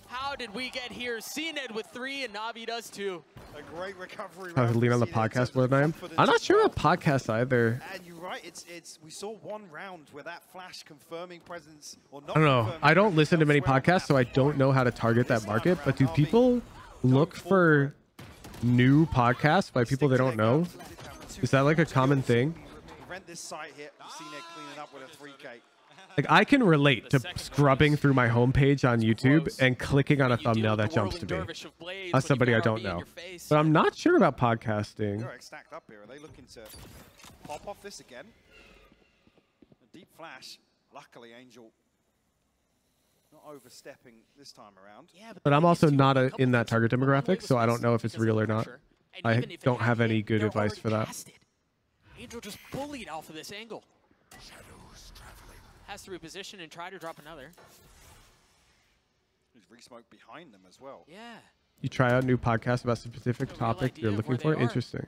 How did we get here? CNED with 3 and Navi does 2. A great recovery. I would lean on the podcast more than I am. I'm not sure about podcasts either. And you're right. We saw 1 round where that flash confirming presence or not. I don't know. I don't listen to many podcasts, so I don't know how to target that market. But do people look for new podcasts by people they don't know? Is that like a common thing? Rent this site here. CNED cleaning up with a 3K. Like, I can relate to scrubbing through my homepage on YouTube and clicking on a thumbnal that jumps to me. That's somebody I don't know. But I'm not sure about podcasting. They're stacked up here. Are they looking to pop off this again? A deep flash. Luckily, Angel not overstepping this time around. Yeah, but I'm also not in that target demographic, so I don't know if it's real or not. I don't have any good advice for that. Angel just bullied off of this angle. Has to reposition and try to drop another. There's re-smoke behind them as well. Yeah. You try out new podcasts about a specific topic you're looking for? Interesting.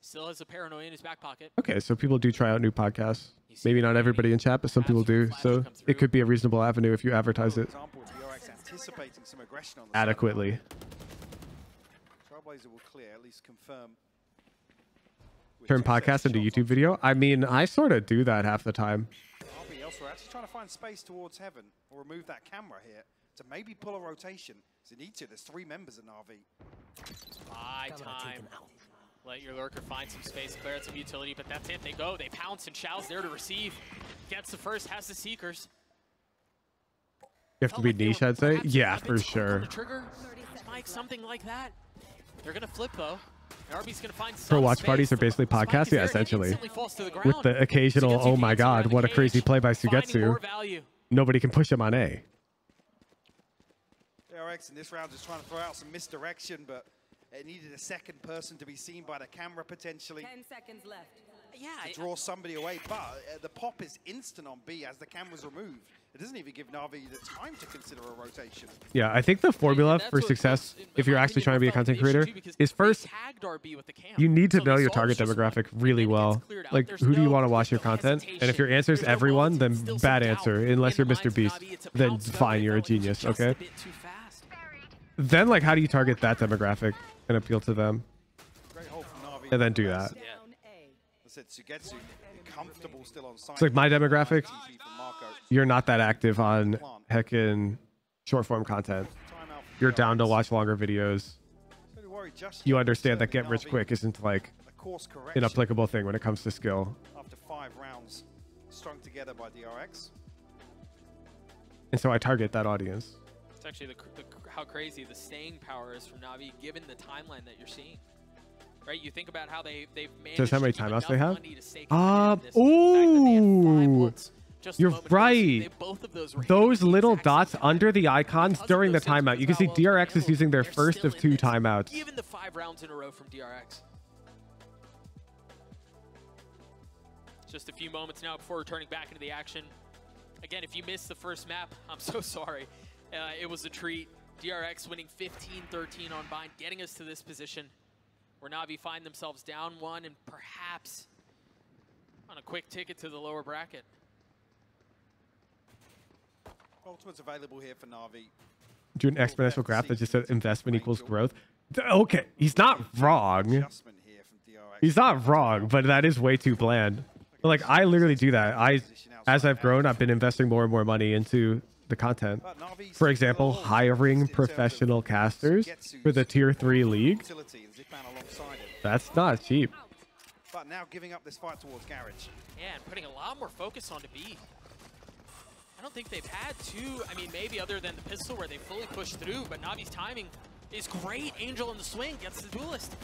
Still has a paranoia in his back pocket. Okay, so people do try out new podcasts. Maybe not everybody in chat, but some people do. So it could be a reasonable avenue if you advertise it. anticipating some aggression on the adequately. Trailblazer will clear, at least confirm. Turn podcast into YouTube video. I mean, I sort of do that half the time. RB elsewhere, actually trying to find space towards heaven or remove that camera here to maybe pull a rotation. Does he need to? There's 3 members in RV. Buy time. Let your lurker find some space, clear out some utility, but that's it. They go, they pounce, and Shao's there to receive. Gets the first, has the Seekers. You have to be niche, I'd say. Yeah, for sure. Trigger, Spike, something like that. They're gonna flip though. RB's gonna find Pro watch parties are basically podcasts, yeah, essentially. With the occasional, oh my god, what a crazy play by Sugetsu. Nobody can push him on A. DRX in this round is trying to throw out some misdirection, but it needed a second person to be seen by the camera potentially. 10 seconds left. Yeah, to draw somebody away, but the pop is instant on B as the camera's removed. It doesn't even give NAVI the time to consider a rotation. Yeah, I think the formula for success, if you're actually trying to be a content creator, is first, you need to know your target demographic really well. Like, who do you want to watch your content? And if your answer is everyone, then bad answer. Unless you're Mr. Beast, then fine, you're a genius, okay? Then, like, how do you target that demographic and appeal to them? And then do that. It's like my demographic. You're not that active on heckin' short form content. You're down to watch longer videos. You understand that get rich quick isn't like an applicable thing when it comes to skill. After 5 rounds strung together by DRX. And so I target that audience. It's actually how crazy the staying power is from NAVI given the timeline that you're seeing. Right, you think about how they've managed Just how many timeouts they have? Ooh, you're right. Those little dots under the icons during the timeout. You can see DRX is using their first of 2 timeouts. Even the 5 rounds in a row from DRX. Just a few moments now before returning back into the action. Again, if you missed the first map, I'm so sorry. It was a treat. DRX winning 15-13 on Bind, getting us to this position where NAVI find themselves down 1 and perhaps on a quick ticket to the lower bracket. Ultimate's available here for NAVI. Do an exponential graph that just said investment equals growth. Okay, he's not wrong. He's not wrong, but that is way too bland. Like, I literally do that. As I've grown, I've been investing more and more money into the content. For example, hiring professional casters for the tier 3 league. That's not cheap. But now giving up this fight towards Garage. Yeah, and putting a lot more focus onto B. I don't think they've had to, I mean, maybe other than the pistol where they fully pushed through, but Navi's timing is great. Angel in the swing gets the duelist.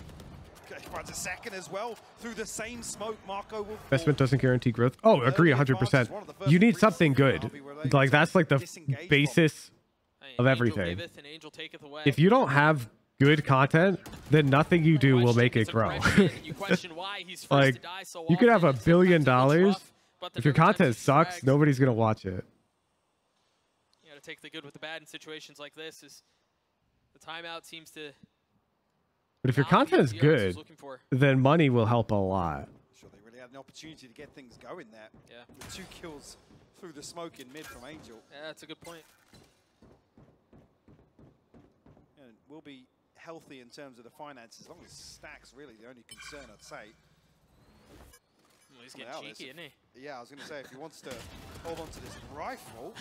Okay, runs a second as well through the same smoke. Marco will investment doesn't guarantee growth. Oh, agree 100%. You need something good. Like, that's like the basis of everything. If you don't have good content, then nothing you do will make it grow. Like, you could have $1 billion. If your content sucks, nobody's going to watch it. You got to take the good with the bad in situations like this. Is the timeout seems to... But if your content is good, then money will help a lot. Sure, they really had an opportunity to get things going there. Yeah. With 2 kills through the smoke in mid from Angel. Yeah, that's a good point. And will be healthy in terms of the finances, as long as stacks really the only concern, I'd say. Well, he's getting cheeky, isn't he? Yeah, I was going to say, if he wants to hold on to this rifle,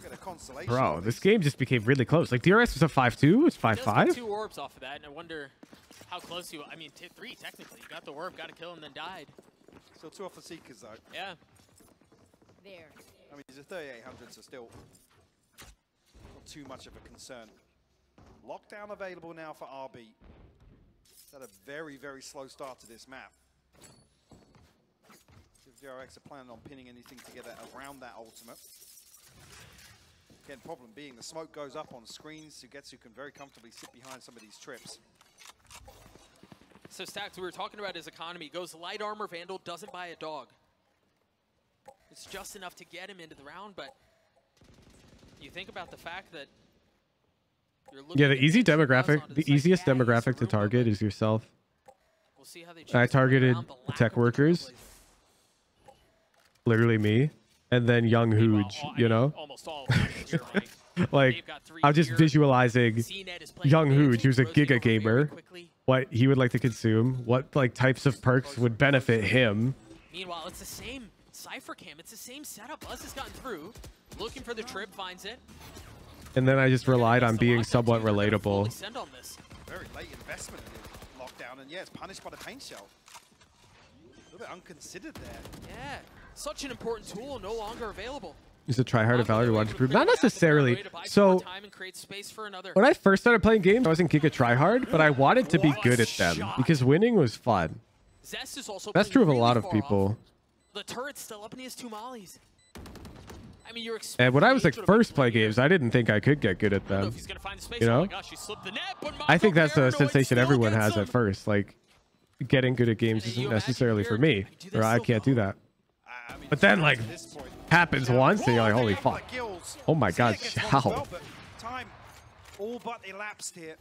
get a consolation. Bro, this game just became really close. Like, DRX was a 5-2, it's 5-5. 2 orbs off of that, and I wonder how close you... I mean, 3 technically. You got the orb, got to kill him, then died. Still 2 off the Seekers, though. Yeah. There. I mean, he's a 3800, so still not too much of a concern. Lockdown available now for RB. Had a very, very slow start to this map. If DRX are planning on pinning anything together around that ultimate. Again, problem being the smoke goes up on screens. Sugetsu can very comfortably sit behind some of these trips. So Stacks, we were talking about his economy. Goes light armor, Vandal, doesn't buy a dog. It's just enough to get him into the round, but you think about the fact that you're looking... Yeah, the easy demographic, the easiest demographic to target is yourself. We'll see how they I targeted tech workers. Literally me. And then young Hooge, you know? Almost all of them. Like, I'm just visualizing young Hooge, who's a Giga gamer, what he would like to consume, what like types of perks would benefit him. Meanwhile, it's the same Cypher cam. It's the same setup. Buzz has gotten through, looking for the trip, finds it. And then I just relied on being somewhat relatable. Very late investment in lockdown, and yeah, it's punished by the paint shell. A little bit unconsidered there. Yeah, such an important tool, no longer available. Is a tryhard of Valor wanted to prove? Not necessarily. So when I first started playing games, I wasn't Giga tryhard, but I wanted to be good at them because winning was fun. That's true of a lot of people. The turret's still up and he has 2 mollies. I mean, you're and when I was like first play games, I didn't think I could get good at them. You know? I think that's a sensation everyone has at first. Like, getting good at games isn't necessarily for me, or I can't do that. But then, like, happens once, and you're like, holy fuck. Oh my god, how? Time all but elapsed here.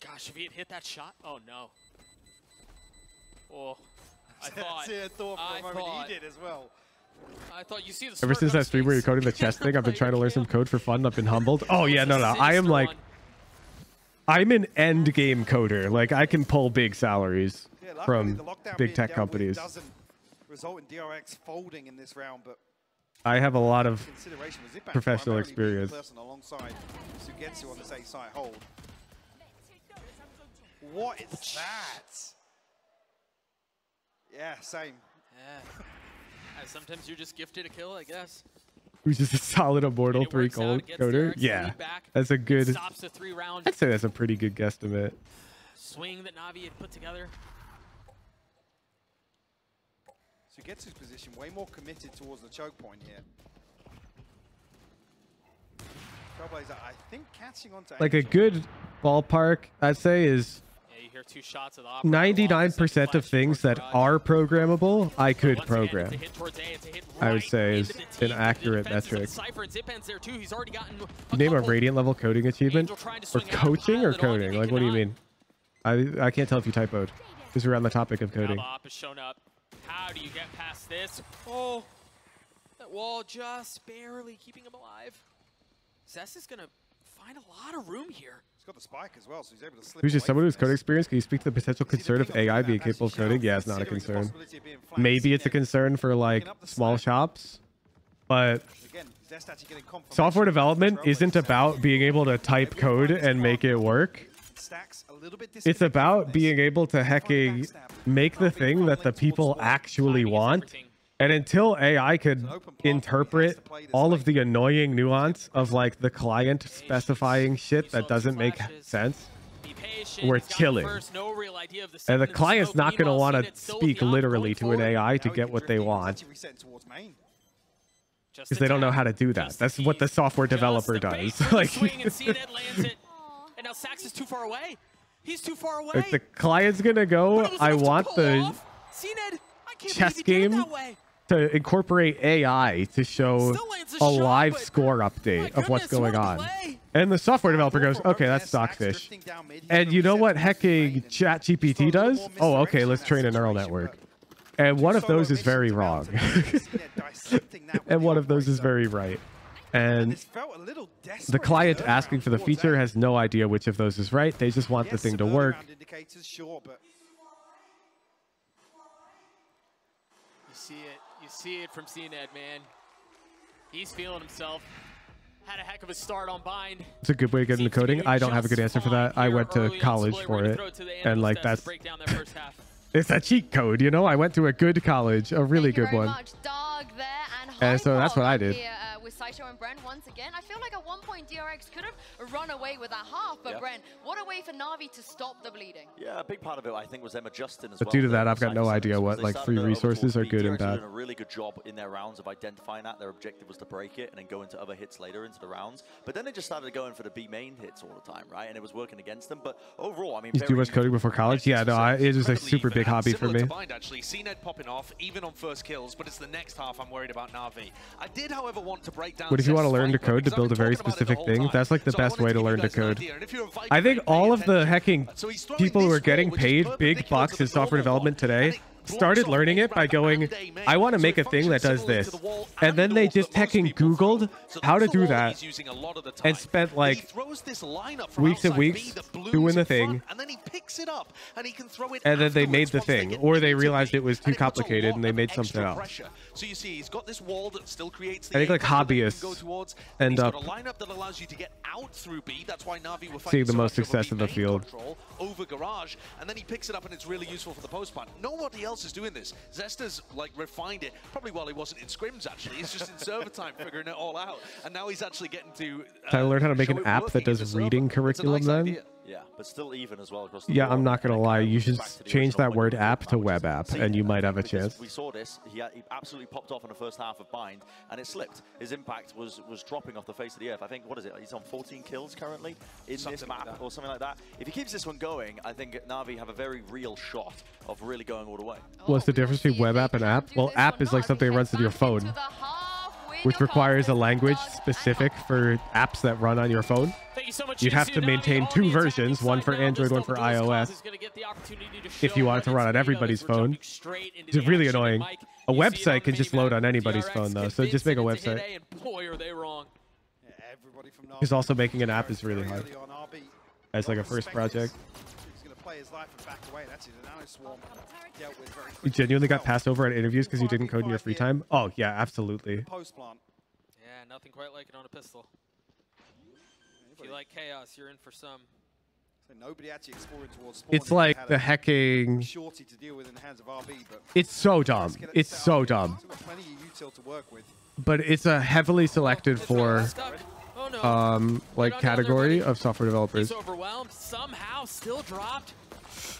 Gosh, if he had hit that shot, oh no. Oh, I thought he did as well. I thought you see the ever since that stream where you're coding the chess thing, I've been trying to learn some code for fun. I've been humbled. Oh yeah, no. I am like, I'm an end game coder. Like, I can pull big salaries from big tech companies. Doesn't result in DRX folding in this round, but I have a lot of professional experience. Alongside Sugetsu on this A side hold. What is that? Yeah, same. Yeah. Sometimes you're just gifted a kill, I guess. Who's just a solid Immortal 3 coder? Yeah, that's a good. I'd say that's a pretty good guesstimate. Swing that Navi had put together. Sugetsu's position way more committed towards the choke point here. Trailblazer, I think, catching on to like a good ballpark, I'd say, is 99% of things that are programmable, I could program. I would say is an accurate metric. Name a Radiant level coding achievement, or coaching, or coding. Like, what do you mean? I can't tell if you typoed because we're on the topic of coding. How do you get past this? Oh, that wall just barely keeping him alive. Zest is gonna find a lot of room here. He's got the spike as well, so he's able to slip. Who's just someone who's coding experience? Can you speak to the potential concern of AI being capable of coding? Yeah, it's not a concern. Maybe it's a concern for like small shops, but software development isn't about being able to type code and make it work. It's about being able to hecking make the thing that the people actually want. And until AI could interpret all of the annoying nuance of like the client specifying shit that doesn't make sense, we're chilling. And the client's not going to want to speak literally to an AI to get what they want, because they don't know how to do that. That's what the software developer does. Like, and now Sax is too far away. He's too far away. Like, the client's going to go, I want the chess game to incorporate AI to show a live score update of what's going on. And the software developer goes, okay, that's stockfish. And you know what hecking ChatGPT does? Oh, okay, let's train a neural network. And one of those is very wrong. And one of those is very right. And the client asking for the feature has no idea which of those is right. They just want the thing to work. You see it from CNED, man. He's feeling himself. Had a heck of a start on Bind. It's a good way to get into coding. I don't have a good answer for that. I went to college for it. And like, that's... It's a cheat code, you know? I went to a good college, a really good one. And so that's what I did. With Saito and Bren once again. I feel like at one point DRX could have run away with that half, but Bren, what a way for Navi to stop the bleeding. Yeah, a big part of it I think was them adjusting as well. But due to that, I've got no idea what like free resources are good and bad. Doing a really good job in their rounds of identifying that. Their objective was to break it and then go into other hits later into the rounds. But then they just started going for the B main hits all the time, right? And it was working against them. But overall, I mean, you do much coding before college? Yeah, no, it was a super big hobby for me. Actually, CNED popping off even on first kills, but it's the next half I'm worried about Navi. I did, however, want to break down. What if you want to learn to code to build a very specific thing? That's like the best way to learn to code. I think all of the hecking people who are getting paid big bucks in software development today started learning it by going, I want to make a thing that does this. And then they just hecking Googled how to do that and spent like weeks and weeks doing the thing. And then he picks it up and he can throw it. And then they made the thing, or they realized it was too complicated and they made something else. So you see, he's got this wall that still creates I think like hobbyists end up lineup that allows you to get out through B. That's why NAVI were seeing the most success in the field. Over garage, and then he picks it up and it's really useful for the post part. Nobody else is doing this. Zester's like refined it, probably while he wasn't in scrims actually. He's just in server time figuring it all out, and now he's actually getting to trying to learn how to make an app that does reading curriculum then. Yeah, but still even as well across the Yeah, board. I'm not gonna lie. You should change that word app to web app, and you might have a chance. We saw this. He absolutely popped off in the first half of Bind, and it slipped. His impact was dropping off the face of the earth. I think, what is it? He's on 14 kills currently in this map or something like that. If he keeps this one going, I think NAVI have a very real shot of really going all the way. What's the difference between web app and app? Well, app is like something that runs on your phone, which requires a language specific for apps that run on your phone. You'd have to maintain 2 versions, one for Android, one for iOS, if you want it to run on everybody's phone. It's really annoying. A website can just load on anybody's phone, though, so just make a website. Because also making an app is really hard as like a first project. You genuinely got passed over at interviews because you didn't code in your free time? Oh, yeah, absolutely. Yeah, nothing quite like it on a pistol. If you like chaos, you're in for some. Nobody actually exploring towards It's like the hacking. Shorty to deal with in the hands of RB, but it's so dumb. It's so dumb. But it's a heavily selected for like category of software developers. He's overwhelmed. Somehow still dropped.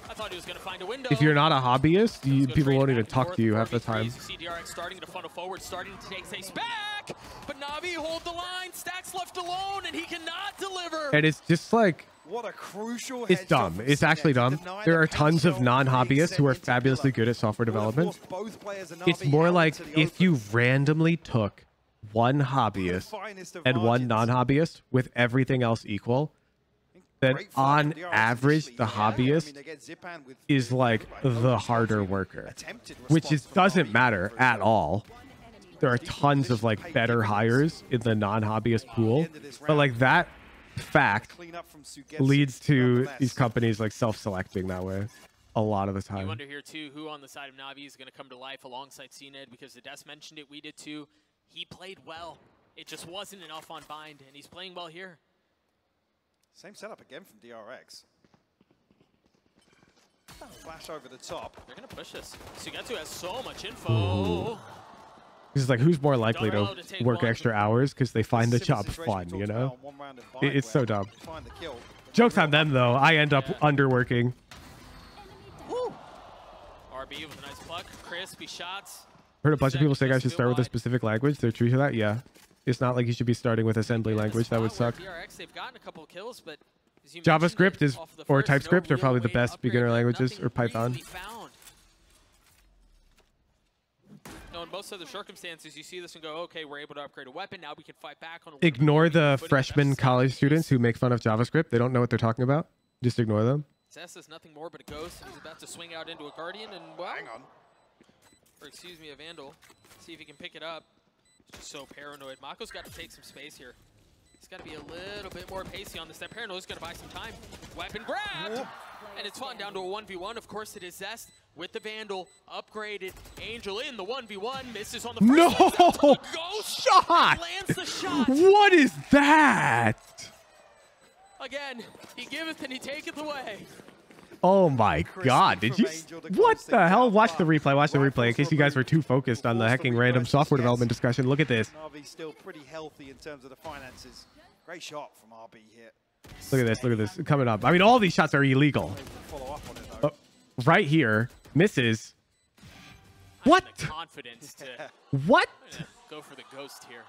I thought he was going to find a window. If you're not a hobbyist, people won't even talk to you half the time. You see DRX starting to funnel forward, starting to take space back, but Navi hold the line. Stack's left alone, and he cannot deliver. And it's just like, what a crucial. It's dumb. It's actually dumb. There are tons of non-hobbyists who are fabulously good at software development. It's more like if you randomly took one hobbyist and one non-hobbyist with everything else equal, then on average, the hobbyist is like the harder worker, which doesn't matter at all. There are tons of like better hires in the non-hobbyist pool, but like that fact leads to these companies like self-selecting that way a lot of the time. You wonder here too who on the side of Navi is going to come to life alongside CNED, because the Des mentioned it, we did too. He played well. It just wasn't enough on Bind, and he's playing well here. Same setup again from DRX. Flash over the top. They're going to push this. Sugetsu has so much info. It's like, who's more likely to work extra hours because they find the job fun, you know? It's so dumb. Joke's on them, though. I end up underworking. RB with a nice pluck. Crispy shots. Heard a bunch of people say I should start with a specific language. They're true to that? Yeah. It's not like you should be starting with assembly language. That would suck. DRX, they've gotten a couple of kills, but JavaScript is, or TypeScript are probably the best beginner languages, or Python. No, in most other circumstances, you see this and go, okay, we're able to upgrade a weapon. Now we can fight back on a Ignore the freshman college students who make fun of JavaScript. They don't know what they're talking about. Just ignore them. Zess is nothing more but a ghost. He's about to swing out into a Guardian and, well, hang on. Or excuse me, a Vandal. See if he can pick it up. He's just so paranoid. Mako's got to take some space here. He's got to be a little bit more pacey on this. That paranoid's going to buy some time. Weapon grabbed! And it's fun down to a 1v1. Of course, it is Zest with the Vandal upgraded. Angel in the 1v1. Misses on the first. No! Ghost Shot! Lands the shot! What is that? Again, he giveth and he taketh away. Oh my god, did you... What the hell? Watch the replay, watch the replay, in case you guys were too focused on the hecking random software development discussion. Look at this. RB's still pretty healthy in terms of the finances. Great shot from RB here. Look at this, look at this. Coming up. I mean, all these shots are illegal. Right here. Misses. What? Confidence to what? Go for the ghost here.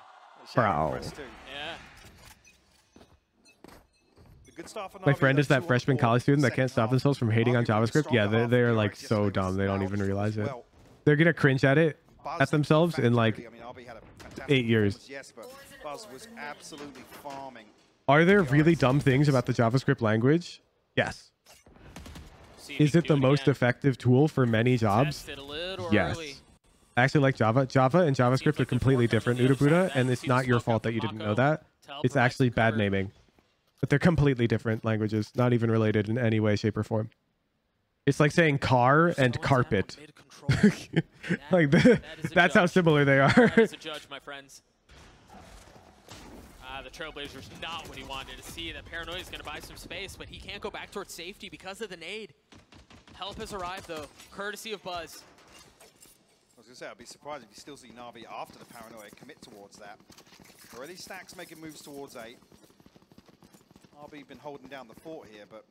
Bro. Yeah. My friend is that freshman college student that can't stop themselves from hating on JavaScript. Yeah, they're like so dumb. They don't even realize it. They're going to cringe at it, at themselves in like 8 years. Yes, but Buzz was absolutely farming. Are there really dumb things about the JavaScript language? Yes. Is it the most effective tool for many jobs? Yes. I actually like Java. Java and JavaScript are completely different, Udabuda, and it's not your fault that you didn't know that. It's actually bad naming. But they're completely different languages, not even related in any way, shape, or form. It's like saying car and carpet. Like that's how similar they are. That is a judge, my friends. The Trailblazers not what he wanted to see. That Paranoia is going to buy some space, but he can't go back towards safety because of the nade. Help has arrived, though, courtesy of Buzz. I was going to say, I'd be surprised if you still see Na'Vi after the Paranoia commit towards that. Already Stacks making moves towards 8. RB been holding down the fort here, but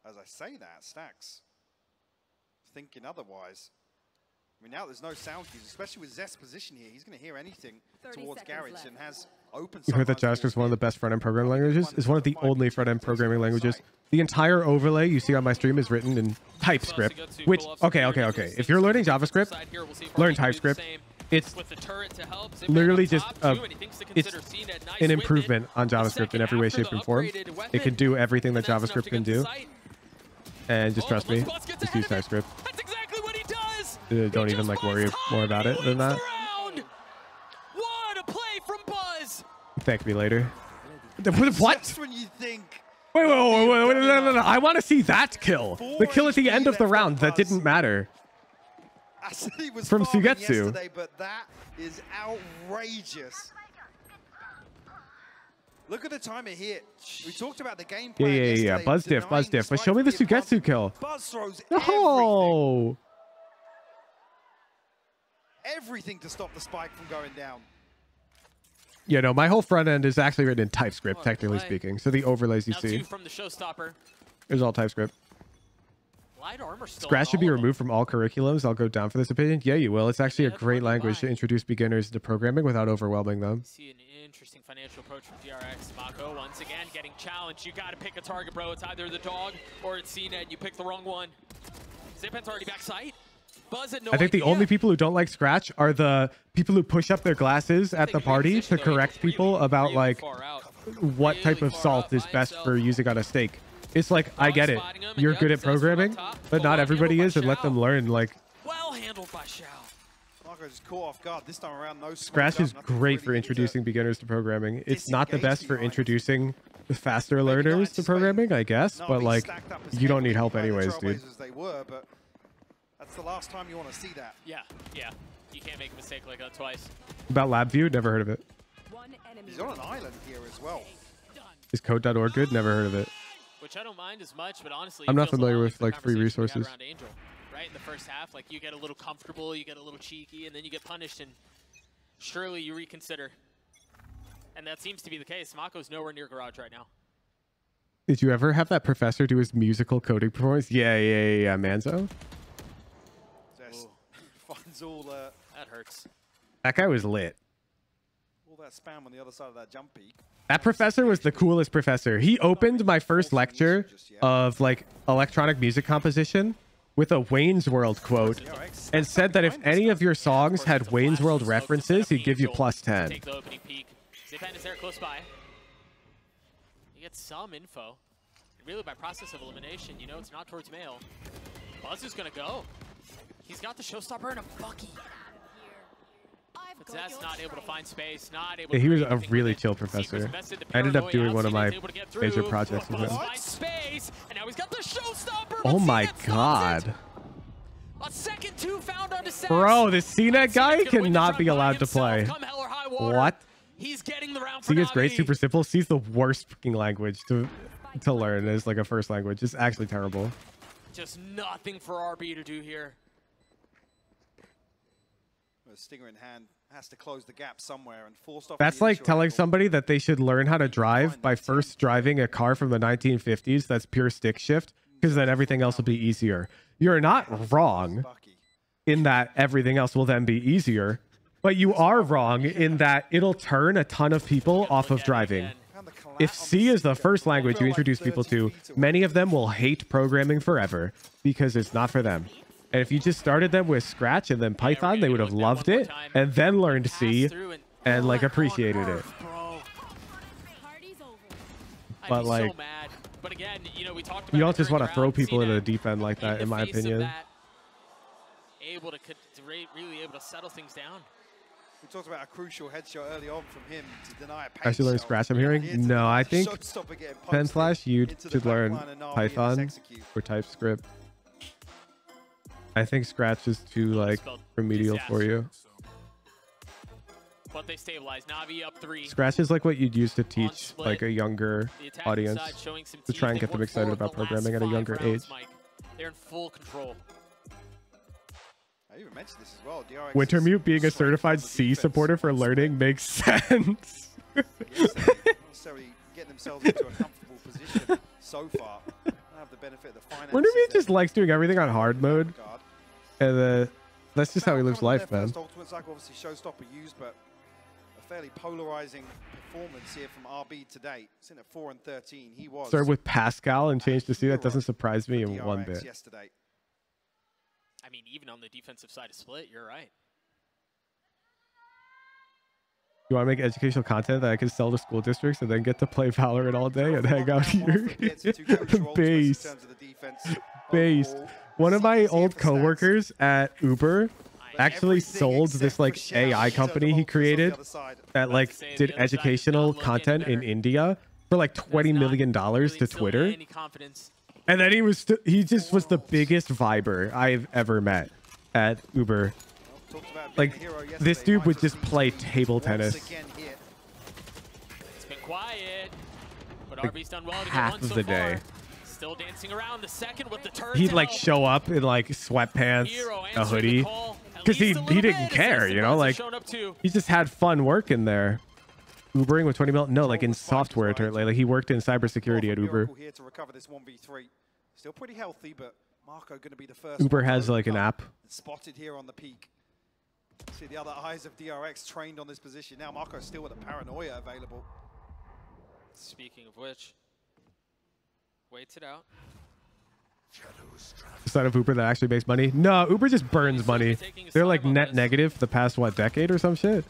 as I say that, Stacks thinking otherwise. I mean, now there's no sound cues, especially with Zest's position here. He's going to hear anything towards Garage and has open. You heard that JavaScript is one of the best front-end programming languages? It's one of the only front-end programming languages. The entire overlay you see on my stream is written in TypeScript, which, okay. If you're learning JavaScript, learn TypeScript. It's literally just it's an improvement on JavaScript in every way, shape, and form. It can do everything that JavaScript can do. And just trust me, just use TypeScript. Don't even like worry more about it than that. What a play from Buzz! Thank me later. What? Just when you think. Wait, no. I want to see that kill. The kill at the end of the round that didn't matter. He was from Sugetsu. Yesterday, but that is outrageous. Look at the time it hit. We talked about the game plan. Yeah. Buzz diff. But show me the Sugetsu kill. Buzz throws everything to stop the spike from going down. Yeah, no, my whole front end is actually written in TypeScript, technically speaking. So the overlays you see from the showstopper is all TypeScript. Light armor still Scratch should be removed from all curriculums. I'll go down for this opinion. Yeah, you will. It's actually a great language to introduce beginners into programming without overwhelming them. See an interesting financial approach from DRX. Mako once again getting challenged. You got to pick a target, bro. It's either the dog or it's CNET. You pick the wrong one. Zipan's already back sight. Buzz had no I think idea. the only people who don't like Scratch are the people who push up their glasses at the party to correct people about like what type of salt is best for using on a steak. It's like, I get it. You're good at programming, but not everybody is, and let them learn. Like, well handled by Xiao. Marco's caught off guard this time around. No Scratch is great for introducing beginners to programming. It's not the best for introducing the faster learners to programming, I guess, but like, you don't need help anyways, dude. They were, but that's the last time you want to see that. Yeah. You can't make a mistake like that twice. About LabVIEW, never heard of it. He's on an island here as well. Is code.org good? Never heard of it. Which I don't mind as much, but honestly, I'm not familiar with like free resources. Angel, right in the first half, like you get a little comfortable, you get a little cheeky, and then you get punished, and surely you reconsider. And that seems to be the case. Mako's nowhere near Garage right now. Did you ever have that professor do his musical coding performance? Yeah, Manzo. Finds all that hurts. That guy was lit. All that spam on the other side of that jump peak. That professor was the coolest professor. He opened my first lecture of like electronic music composition with a Wayne's World quote and said that if any of your songs had Wayne's World references, he'd give you +10. Take the opening peek. Zipan is there close by. You get some info. And really, by process of elimination, you know it's not towards male. Buzz is going to go. He's got the showstopper and a Bucky. But Zest not able to find space, not able to he was a really chill professor. I ended up doing one of my major projects with him. Space, and now he's got the showstopper. Oh my god. A second two found on Ascent. Bro, this CNET guy cannot be allowed to play. What? He's getting the round for C is great, super simple. C is the worst freaking language to learn as like a first language. It's actually terrible. Just nothing for RB to do here. Stinger in hand has to close the gap somewhere and forced off. That's like telling somebody that they should learn how to drive by first driving a car from the 1950s that's pure stick shift, because then everything else will be easier. You're not wrong in that everything else will then be easier, but you are wrong in that it'll turn a ton of people off of driving. If C is the first language you introduce people to, many of them will hate programming forever because it's not for them. And if you just started them with Scratch and then Python, they would have loved it and then learned C and like appreciated it. But like, But again, you know, we talked about You don't just want to throw people into the deep end like that, in my opinion. Able to really able to settle things down. We talked about a crucial headshot early on from him to deny a pace. I should learn Scratch, I'm hearing. No, I think Pen/, you should learn Python or TypeScript. I think Scratch is too like remedial for you. But they stabilize. NAVI up 3. Scratch is like what you'd use to teach like a younger audience to try and get them excited about programming at a younger age. They're in full control. I even mentioned this as well. DRX Wintermute being a certified C supporter for learning makes sense. Yes, not necessarily getting themselves into a comfortable position so far. They have the benefit of the finances. Wintermute just likes doing everything on hard mode, and that's just how he lives life, man. Ultimate cycle, obviously showstopper used, but a fairly polarizing performance here from RB today. It's in at 4 and 13. He was Started with Pascal and changed to C. That doesn't surprise me in one bit. Yesterday. I mean, even on the defensive side of Split, you're right. You want to make educational content that I can sell to school districts and then get to play Valorant all day and hang out here? Based. Based. One of my old coworkers at Uber actually sold this like AI company he created that like did educational content in India for like $20 million to Twitter. And then he just was the biggest viber I've ever met at Uber. Like, this dude would just play table tennis. It's been quiet, but RB's done well to half get one of so the far. day. Still dancing around the second with the turn. He'd like show up in like sweatpants, a hoodie, because he didn't care, you know, like he just had fun working there. Ubering with 20 mil? No, like in software. Like he worked in cybersecurity at Uber. Here to recover this 1v3. Still pretty healthy, but Marco going to be the first. Uber has like an app. Spotted here on the peak. See the other eyes of DRX trained on this position. Now Marco's still with a paranoia available. Speaking of which, waits it out. The side of Uber that actually makes money? No, Uber just burns money. They're like net negative the past, what, decade or some shit?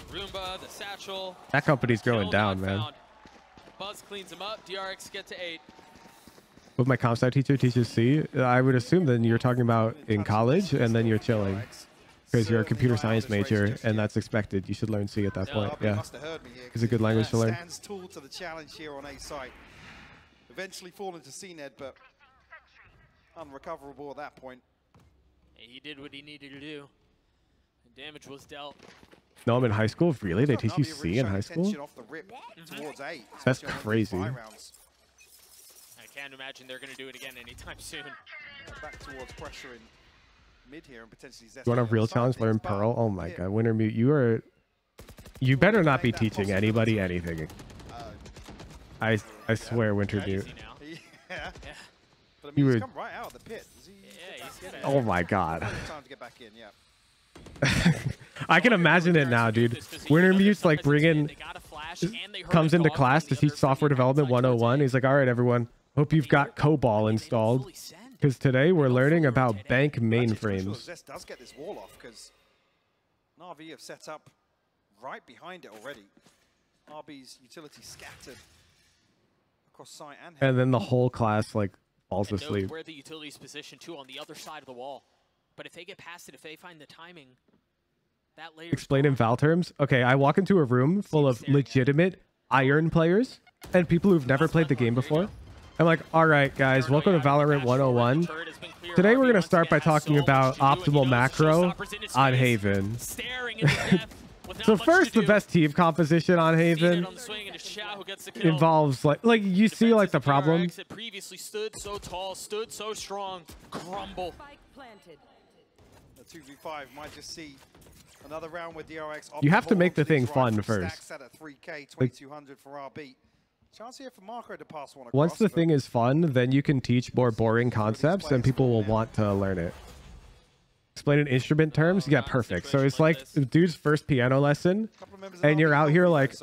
Roomba, the satchel. That company's going down, man. Buzz cleans him up. DRX get to 8. What my comp sci teacher teaches C, I would assume then you're talking about in college and then you're chilling. Because you're a computer science major and that's expected. You should learn C at that point. Yeah. It's a good language to learn. Stands tall to the challenge here on A site. Eventually fall into CNED, but unrecoverable at that point. He did what he needed to do. The damage was dealt. No, I'm in high school? Really? They teach you C in high school? That's crazy. I can't imagine they're going to do it again anytime soon. Back towards pressure in mid here and potentially Zest. You want a real challenge? Learn Pearl? Oh my god, Wintermute, you better not be teaching anybody anything. I swear, Wintermute. Yeah. But I mean, he's come right out of the pit. Oh my god. Time to get back in, yeah. I can imagine it now, dude. Wintermute's like comes into class to teach software development 101. He's like, all right, everyone, hope you've got COBOL installed. Because today we're learning about bank mainframes. Zest does get this wall off because NAVI have set up right behind it already. RB's utility scattered across site and then the whole class like falls asleep. Where the utility's positioned too on the other side of the wall. But if they get past it, if they find the timing, that layer. Explain in Val terms. Okay, I walk into a room full of legitimate Iron players and people who've never played the game before. I'm like, all right, guys, welcome to Valorant 101. Today we're going to start by talking about optimal macro on Haven. So first, the best team composition on Haven involves like you see like the problem. Previously stood so tall, stood so strong, crumble. The 2v5 might just see another round with DRX. You have to make the thing fun first. Stacks at a 3K, 2200 for RB. Chance here for Marco to pass one across. Once the thing is fun, then you can teach more boring concepts and people will want to learn it. Explain in instrument terms? Yeah, perfect. So it's like the dude's first piano lesson and you're out here like,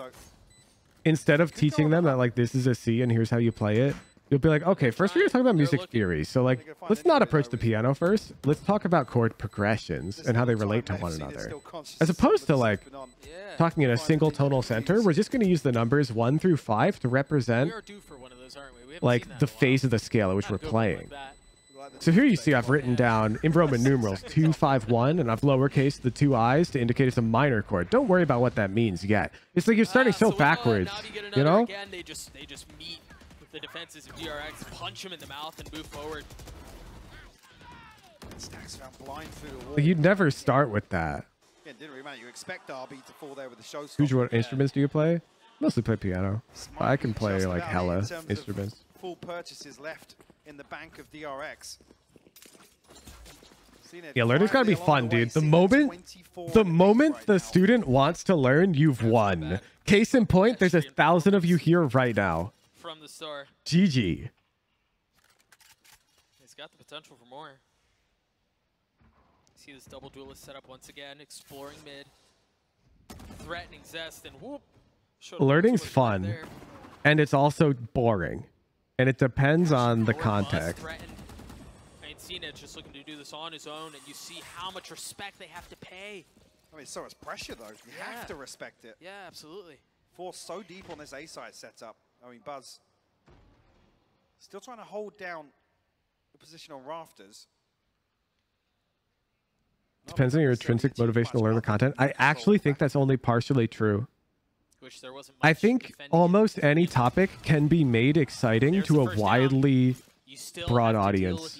instead of teaching them that like this is a C and here's how you play it, You'll be like, okay, first we're gonna talk about music theory. So like, let's not approach the piano first. Let's talk about chord progressions and how they relate to one another. As opposed to like talking in a single tonal center, we're just gonna use the numbers 1 through 5 to represent like the phase of the scale at which we're playing. So here you see I've written down in Roman numerals 2, 5, 1, and I've lowercase the 2 i's to indicate it's a minor chord. Don't worry about what that means yet. It's like you're starting so backwards, you know? Again, they just meet with the defenses of DRX, punch him in the mouth, and move forward. Stacks found blind through the wall. Like, you'd never start with that. Again, didn't really matter. You expect RB to fall there with the show. Huge, what instruments do you play? Mostly play piano. I can play like hella instruments. Full purchases left in the bank of DRX. Yeah, learning's gotta be fun, dude. The moment the student wants to learn, you've won. Case in point, there's 1,000 of you here right now. From the store. GG. He's got the potential for more. See this double duelist set up once again, exploring mid, threatening Zest, and whoop. Learning's fun, and it's also boring, and it depends on the context. I mean, CNED just looking to do this on his own, and you see how much respect they have to pay. I mean, so much pressure though. You have to respect it. Yeah, absolutely. Forced so deep on this A side setup. I mean, Buzz still trying to hold down the position on rafters. Depends on your intrinsic motivation to learn the content. I actually think that's only partially true. I think almost any topic can be made exciting to a widely broad audience.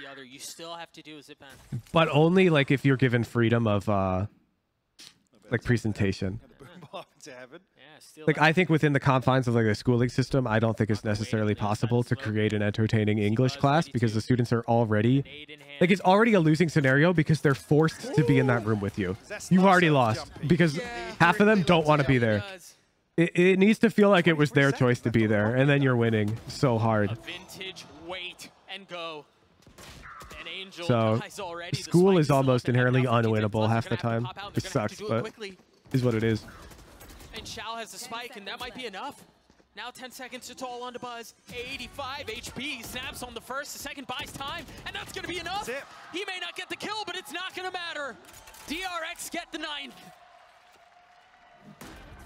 But only like if you're given freedom of like presentation. Like I think within the confines of like a schooling system, I don't think it's necessarily possible to create an entertaining English class because the students are already like it's already a losing scenario because they're forced to be in that room with you. You've already lost because half of them don't want to be there. It needs to feel like it was their choice to be there, and then you're winning so hard. Vintage wait and go. So school is almost inherently unwinnable half the time. It sucks, but is what it is. And Shao has the spike, and that might be enough. Now 10 seconds to toll onto Buzz. 85 HP. Snaps on the first. The second buys time, and that's going to be enough. He may not get the kill, but it's not going to matter. DRX get the 9th.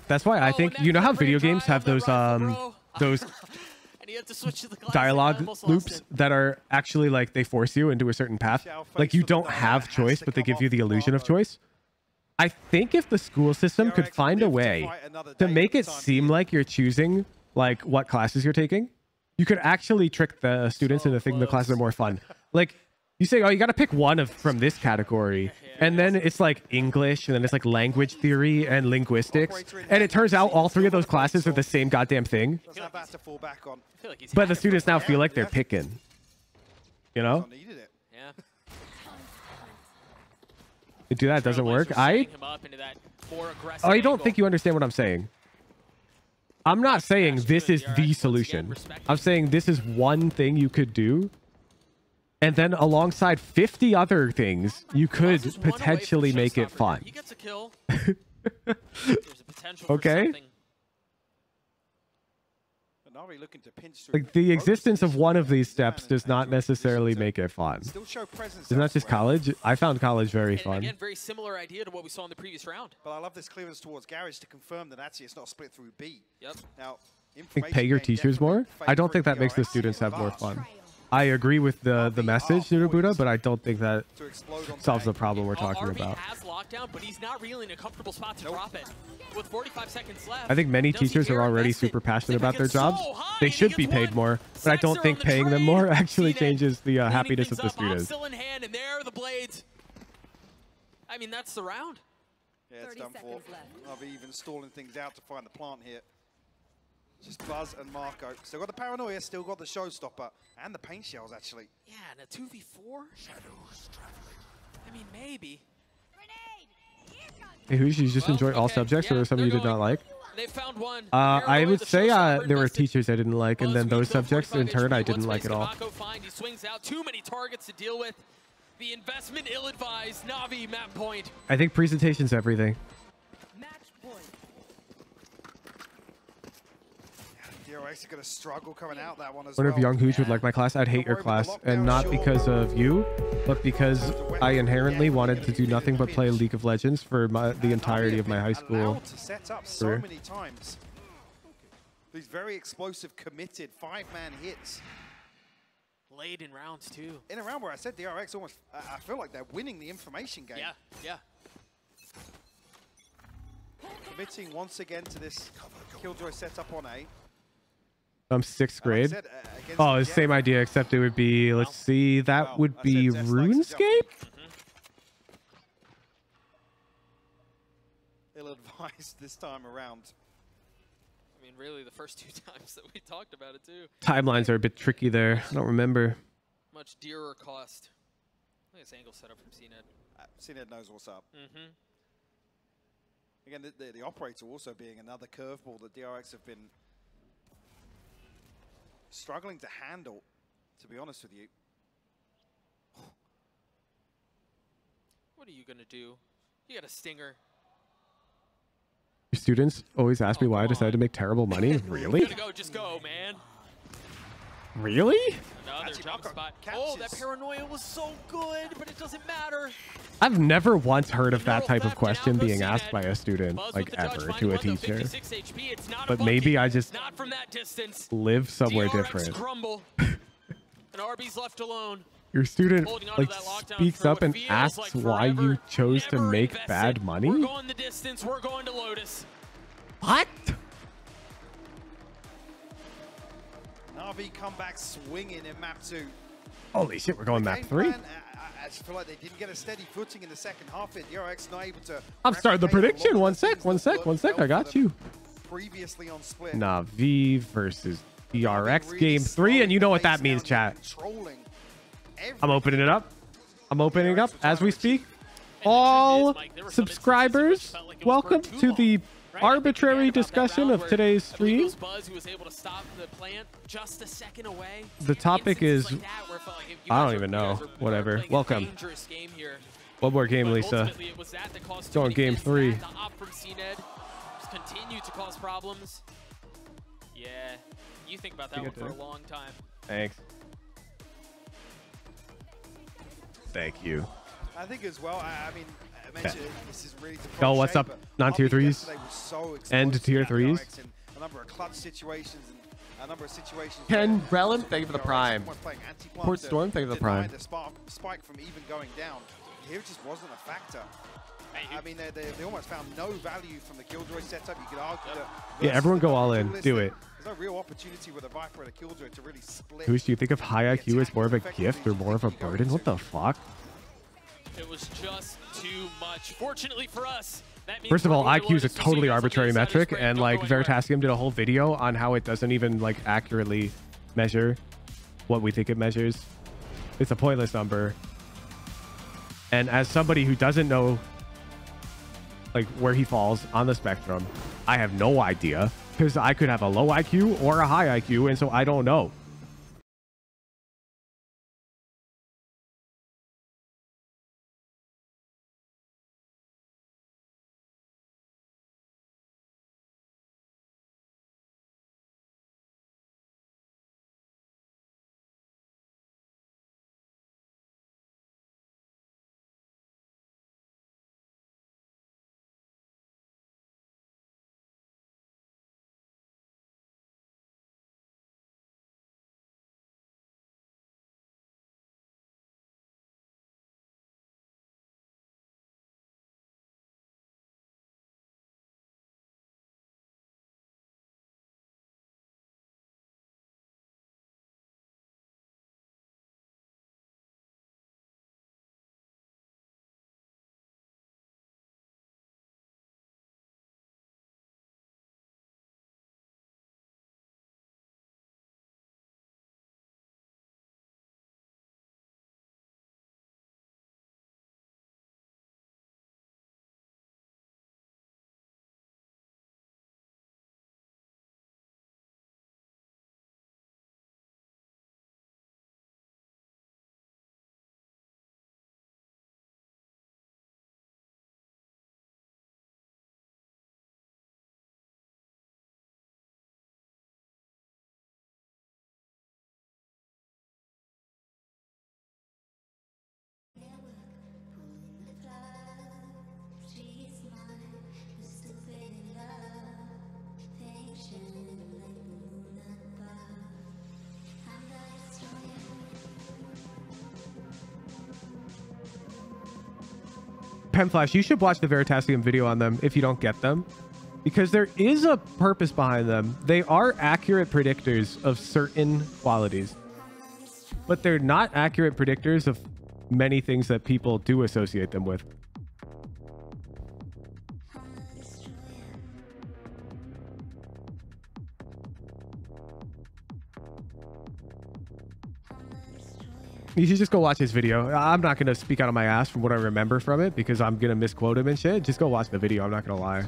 That's why I think, you know how video games have those dialogue loops that are actually like they force you into a certain path? Like you don't have choice, but they give you the illusion of choice. I think if the school system could find a way to make it seem like you're choosing like what classes you're taking, you could actually trick the students into thinking the classes are more fun. Like you say, oh, you got to pick one from this category. And then it's like English, and then it's like language theory and linguistics. And it turns out all 3 of those classes are the same goddamn thing. But the students now feel like they're picking. You know? Do that doesn't work. I don't think you understand what I'm saying. I'm not saying this is the solution. I'm saying this is one thing you could do. And then alongside 50 other things, you could potentially make it fun. He gets a kill. There's a potential okay. For like the existence of one of these steps does not necessarily make it fun. Isn't that just college? I found college very fun. Again, very similar idea to what we saw in the previous round. But I love this clearance towards Garage to confirm that actually it's not split through B. Yep. Now, I think pay your teachers more. I don't think that makes the students have more fun. I agree with the message, Nurubuda, but I don't think that solves the problem we're talking about. Has lockdown, but he's not really in a comfortable spot to drop it. With 45 seconds left, I think many teachers are already super passionate about their jobs. They should be paid more, but I don't think paying them more actually changes the happiness of the students. Still in hand, and there are the blades. I mean, that's the round. Yeah, it's done for. I'll be even stalling things out to find the plant here. Just Buzz and Marco. Still got the paranoia, still got the showstopper, and the paint shells, actually. Yeah, and a 2v4? I mean, maybe. Hey, who you just enjoy all subjects, or some you did not like? They found one. I would say there were teachers I didn't like, and then those subjects in turn I didn't like at all. He swings out too many targets to deal with. The investment ill-advised. Navi map point. I think presentation's everything. DRX are going to struggle coming out that one as One well. of Young Hooch would like my class. I'd hate your class, and not because of you, but because I inherently wanted to do nothing but play League of Legends for the entirety of my high school to set up so career. many times. These very explosive, committed 5-man hits. Late in rounds too. In a round where I said DRX almost, I feel like they're winning the information game. Yeah, yeah. Committing once again to this Killjoy setup on A. I'm 6th grade. said, Oh, it's the same idea, except it would be, let's see, that would be RuneScape? Ill-advised this time around. I mean, really, the first 2 times that we talked about it too. Timelines are a bit tricky there. I don't remember. Much dearer cost. Look at this angle setup from CNED. CNED knows what's up. Mm-hmm. Again, the operator also being another curveball that DRX have been struggling to handle, to be honest with you. What are you going to do? You got a stinger. Your students always ask me why I decided to make terrible money. Really? Just go, man. Really? Another jump spot. Oh, that paranoia was so good, but it doesn't matter. I've never once heard of that type of question being asked by a student, like ever, to a teacher. But maybe I just live somewhere different. Crumble. And RB's left alone. Your student like speaks up and asks why you chose to make bad money? We're going the distance. We're going to Lotus. What? NAVI come back swinging in map 2. Holy shit, we're going map 3? I just feel like they didn't get a steady footing in the second half. DRX not able to. I'm starting the prediction. One sec. I got you. Previously on Split. NAVI versus DRX game 3, and you know what that means, chat. I'm opening it up. I'm opening it up as we speak. All subscribers, welcome to the arbitrary discussion of today's stream. The topic is, I don't even know, whatever. Welcome. One more game, Lisa. Going game 3. Continue to cause problems. Yeah, you think about that one for a long time. Thanks. Thank you. I think as well, I mean, I mentioned this is really Yo, what's up? Non-tier 3s? And tier 3s? A number of clutch situations and a number of situations. Ken Brellum, thank you for the prime. Port Storm, thank you for the prime. The spike from even going down. Here it just wasn't a factor. I mean, they almost found no value from the Killjoy setup. You could argue that. Yeah, everyone go all in. Do it. There's no real opportunity with a Viper and a Killjoy to really split. Who's, do you think of high IQ as more of a gift or more of a burden? What the fuck? It was just too much. Fortunately for us, that means first of all, IQ is a totally arbitrary metric, and like Veritasium did a whole video on how it doesn't even like accurately measure what we think it measures. It's a pointless number. And as somebody who doesn't know like where he falls on the spectrum, I have no idea, because I could have a low IQ or a high IQ, and so I don't know. Penflash, you should watch the Veritasium video on them if you don't get them, because there is a purpose behind them. They are accurate predictors of certain qualities, but they're not accurate predictors of many things that people do associate them with. You should just go watch his video. I'm not going to speak out of my ass from what I remember from it because I'm going to misquote him and shit. Just go watch the video. I'm not going to lie.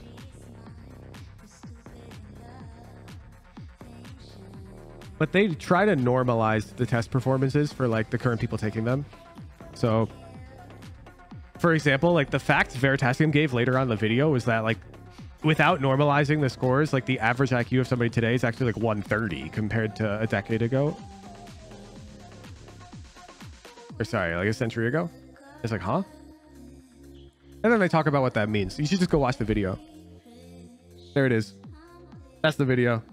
But they try to normalize the test performances for like the current people taking them. So, for example, like the facts Veritasium gave later on in the video was that like without normalizing the scores, like the average IQ of somebody today is actually like 130 compared to a decade ago. Or sorry, like a century ago. It's like, huh? And then they talk about what that means. You should just go watch the video. There it is. That's the video.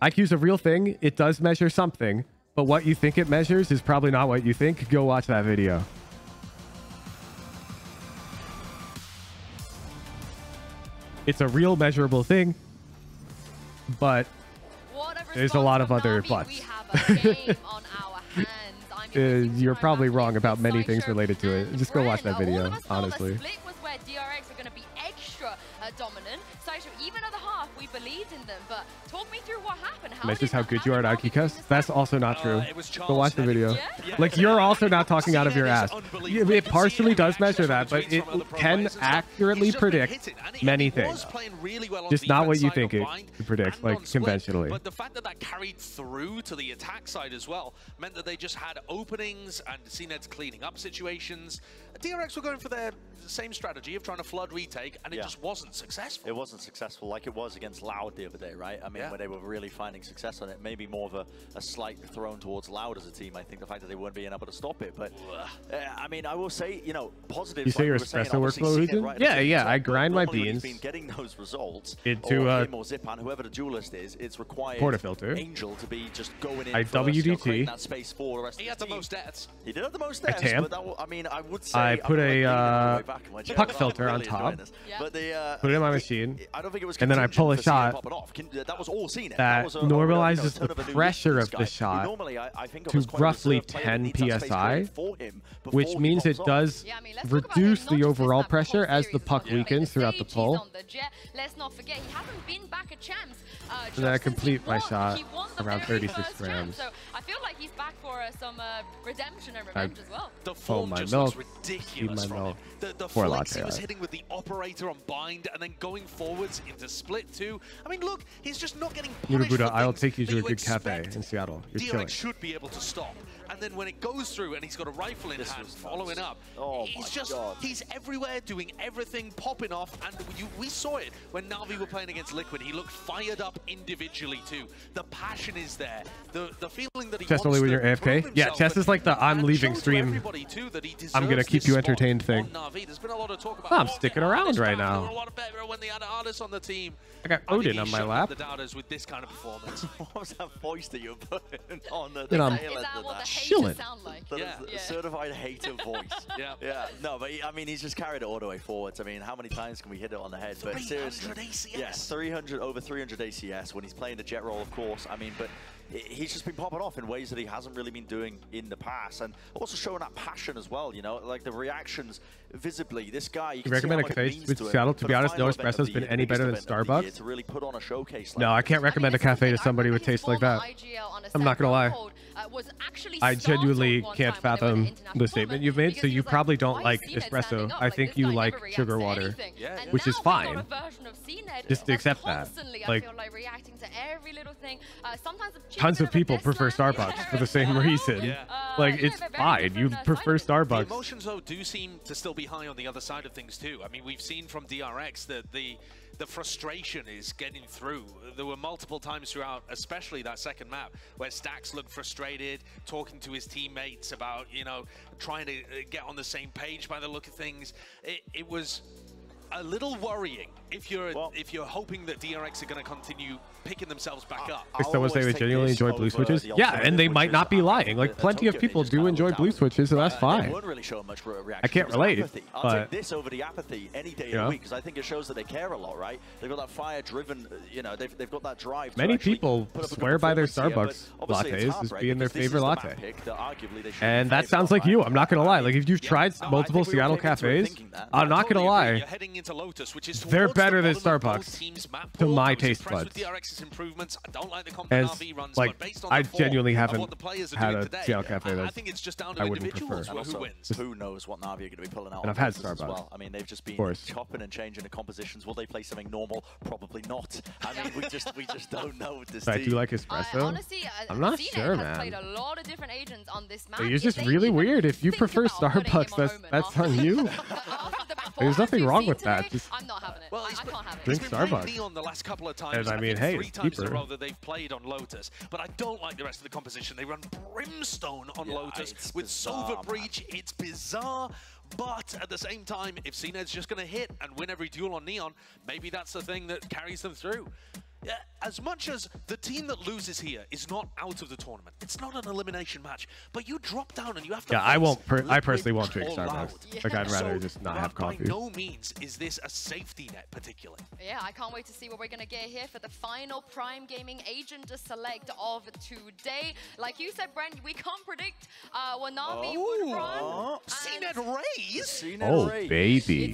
IQ's a real thing. It does measure something, but what you think it measures is probably not what you think. Go watch that video. It's a real measurable thing, but there's a lot of other buts. You're probably wrong about many things related to it. Just go watch that video, honestly. Split was where DRX are going to be extra dominant. So even at the half, we believed in them. But talk me through what happened. Mentions how good you are at IQ test. That's also not true. Go watch the video. Like, you're also not talking out of your ass. It partially does measure that, but it can accurately predict many things. Just not what you think it predicts, like conventionally. But the fact that that carried through to the attack side as well meant that they just had openings and CNED's cleaning up situations. DRX were going for their same strategy of trying to flood retake, and it just wasn't successful. It wasn't successful like it was against Loud the other day, right? I mean, where they were really finding success on it. Maybe more of a slight thrown towards Loud as a team. I think the fact that they weren't being able to stop it. But, I mean, I will say, you know, positive. You say your espresso workflow region? Right, yeah. I grind my beans been getting those results into him or Zipan, whoever the duelist is. It's required portafilter. Angel to be just going in I WDT. That space for the rest he of had the most deaths. He did have the most deaths. But that, I mean, I would say I put a puck filter on top. But put it in my machine. I don't think it was, and then I pull a shot that was all seen. That normalizes the pressure of the shot to roughly 10 psi, which means it does reduce the overall pressure as the puck weakens throughout the pull. Let's not forget, he hasn't been back at champs. And then I complete my shot around 36 grams. So I feel like he's back for some redemption and revenge as well. The form just looks ridiculous from him. The flicks he was hitting with the operator on bind and then going forwards into split too. I mean, look, he's just not getting punished. Buddha, I'll take you to a good cafe in Seattle. You're chilling. DRX should be able to stop. And then when it goes through and he's got a rifle in hand, following up, he's everywhere, doing everything, popping off. And we saw it when Navi were playing against Liquid. He looked fired up individually too. The passion is there. The feeling that he chess wants only when to you're AFK. Yeah, chess is like the I'm leaving stream. I'm gonna keep you entertained thing. There's been a lot of talk about I'm sticking around right now. A lot better when they had Artis on the team. I got Odin on my lap. The doubters with this kind of performance. What was that voice that you put on the tail end of that? Chilling. Certified hater voice. Yeah. No, but I mean, he's just carried it all the way forwards. I mean, how many times can we hit it on the head? But seriously, ACS. Yeah, over 300 ACS when he's playing the jet roll, of course. I mean, but he's just been popping off in ways that he hasn't really been doing in the past, and also showing that passion as well. You know, like the reactions visibly. This guy, you can recommend a cafe with Seattle. To be honest, no espresso's been any better than Starbucks. To really put on a showcase. No, I can't recommend a cafe to somebody with taste like that. I'm not gonna lie. I genuinely can't fathom the statement you've made, so you probably don't like espresso. I think you like sugar water, which is fine. Just accept that. Like, tons of people prefer Starbucks for the same reason. Like, it's fine. You prefer Starbucks. The emotions, though, do seem to still be high on the other side of things, too. I mean, we've seen from DRX that the frustration is getting through. There were multiple times throughout, especially that second map, where Stax looked frustrated, talking to his teammates about, you know, trying to get on the same page by the look of things. It was a little worrying if you're hoping that DRX are going to continue picking themselves back up. Someone say they genuinely enjoy blue switches. Yeah, and they might not be lying. Like plenty of people do enjoy blue switches, so that's fine. I can't relate, I'll take this over the apathy any day of the week because I think it shows that they care a lot, right? They've got that fire-driven, you know, they've got that drive. Many people swear by their Starbucks lattes as being their favorite latte. And that sounds like you. I'm not gonna lie. Like if you've tried multiple Seattle cafes, I'm not gonna lie. They're better than Starbucks to my taste buds. And like I genuinely haven't had a Seattle cafe that I wouldn't prefer. Who knows what Navi are going to be pulling out? And I've had Starbucks. Well. I mean, they've just been chopping and changing the compositions. Will they play something normal? Probably not. I mean, we just don't know with this team. Do you like espresso? Honestly, I'm not CNET sure, has played man. a lot of different agents on this map. You're just really weird. If you prefer Starbucks, that's on you. There's nothing wrong with that. Just I'm not having it. Well, I can't have it. drink Starbucks. Neon the last couple of times. And I mean, hey, three it's times in a cheaper. row that they've played on Lotus, but I don't like the rest of the composition. They run Brimstone on Lotus with Sova Breach. It's bizarre. But at the same time, if CNED's just going to hit and win every duel on Neon, maybe that's the thing that carries them through. Yeah, as much as the team that loses here is not out of the tournament, it's not an elimination match, but you drop down and you have to. Yeah, I personally won't drink Starbucks. Like I'd rather just not have coffee. By no means is this a safety net, particularly. Yeah, I can't wait to see what we're going to get here for the final Prime Gaming agent to select of today. Like you said, Brent, we can't predict what Navi would run. CNED Raise? Oh, baby.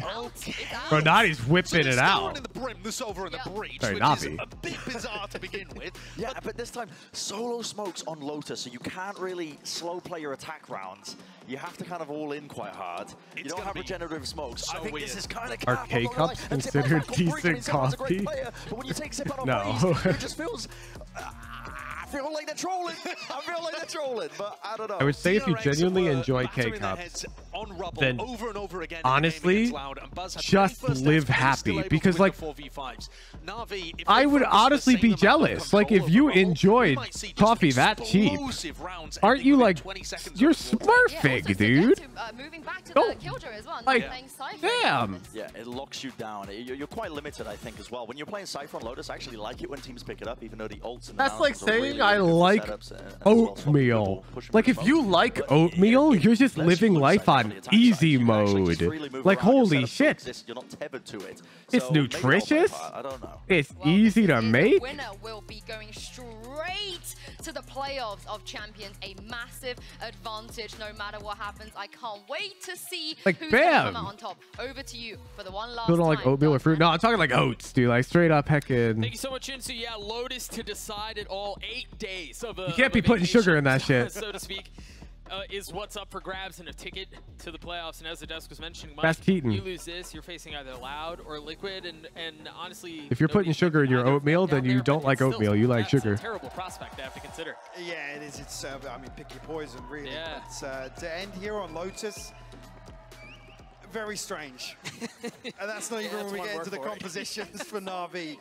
Bro, Nadi's whipping it out. In the brim, the Sova and the breach, Sorry, which Navi. is a bit bizarre to begin with. Yeah, but this time, solo smokes on Lotus, so you can't really slow play your attack rounds. You have to kind of all in quite hard. You don't have regenerative smokes. So I think weird. this is kind of Are K-Cups considered decent coffee? But when you take Sip on No. it just feels... I feel like they're trolling. I feel like they're trolling, but I don't know. I would say if you genuinely enjoy K-Cups, then honestly, just live happy. Because like, I would honestly be jealous. Like if you enjoyed coffee that cheap, aren't you like, you're smurfing, dude? Like, damn. Yeah, it locks you down. You're quite limited, I think, as well. When you're playing Cypher on Lotus, I actually like it when teams pick it up, even though the ults and the That's like mountains are really, saying I really good like setups, oatmeal. Like if you like oatmeal, you're just living life on easy mode. Like holy shit. You're not tethered to it. It's nutritious. I don't know. It's easy to make. Winner will be going straight to the playoffs of champions. A massive advantage no matter what happens. I can't wait to see Like, who's gonna come bam. out on top. Over to you for the one last People don't like time. oatmeal or fruit. No, I'm talking like oats, dude. Like straight up heckin'. Thank you so much, Insu. Yeah, Lotus to decide it all. 8 days of a You can't be putting sugar in that shit. so to speak. Is what's up for grabs and a ticket to the playoffs. And as the desk was mentioning, Mike, That's Keaton. you lose this, you're facing either Loud or Liquid. And honestly, If you're putting sugar in your oatmeal, then you don't like oatmeal. You like sugar. That's a terrible prospect to have to consider. Yeah, it is. It's, I mean, pick your poison, really. Yeah. But to end here on Lotus, very strange. And that's not even when we get into the compositions for Navi.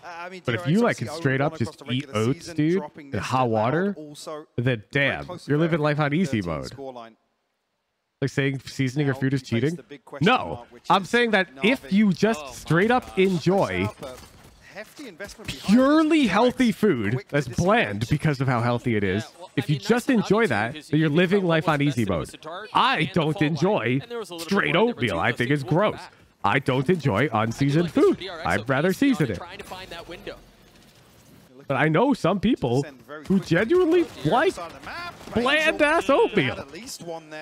I mean, But if you like can straight up just eat oats, dude, in hot water, then damn, you're living life on easy mode. Like saying seasoning your food is cheating? No, I'm saying that if you just straight up enjoy purely healthy food that's bland because of how healthy it is, if you just enjoy that, then you're living life on easy mode. I don't enjoy straight oatmeal. I think it's gross. I don't enjoy unseasoned food. I'd rather season it. But I know some people who genuinely like bland-ass oatmeal.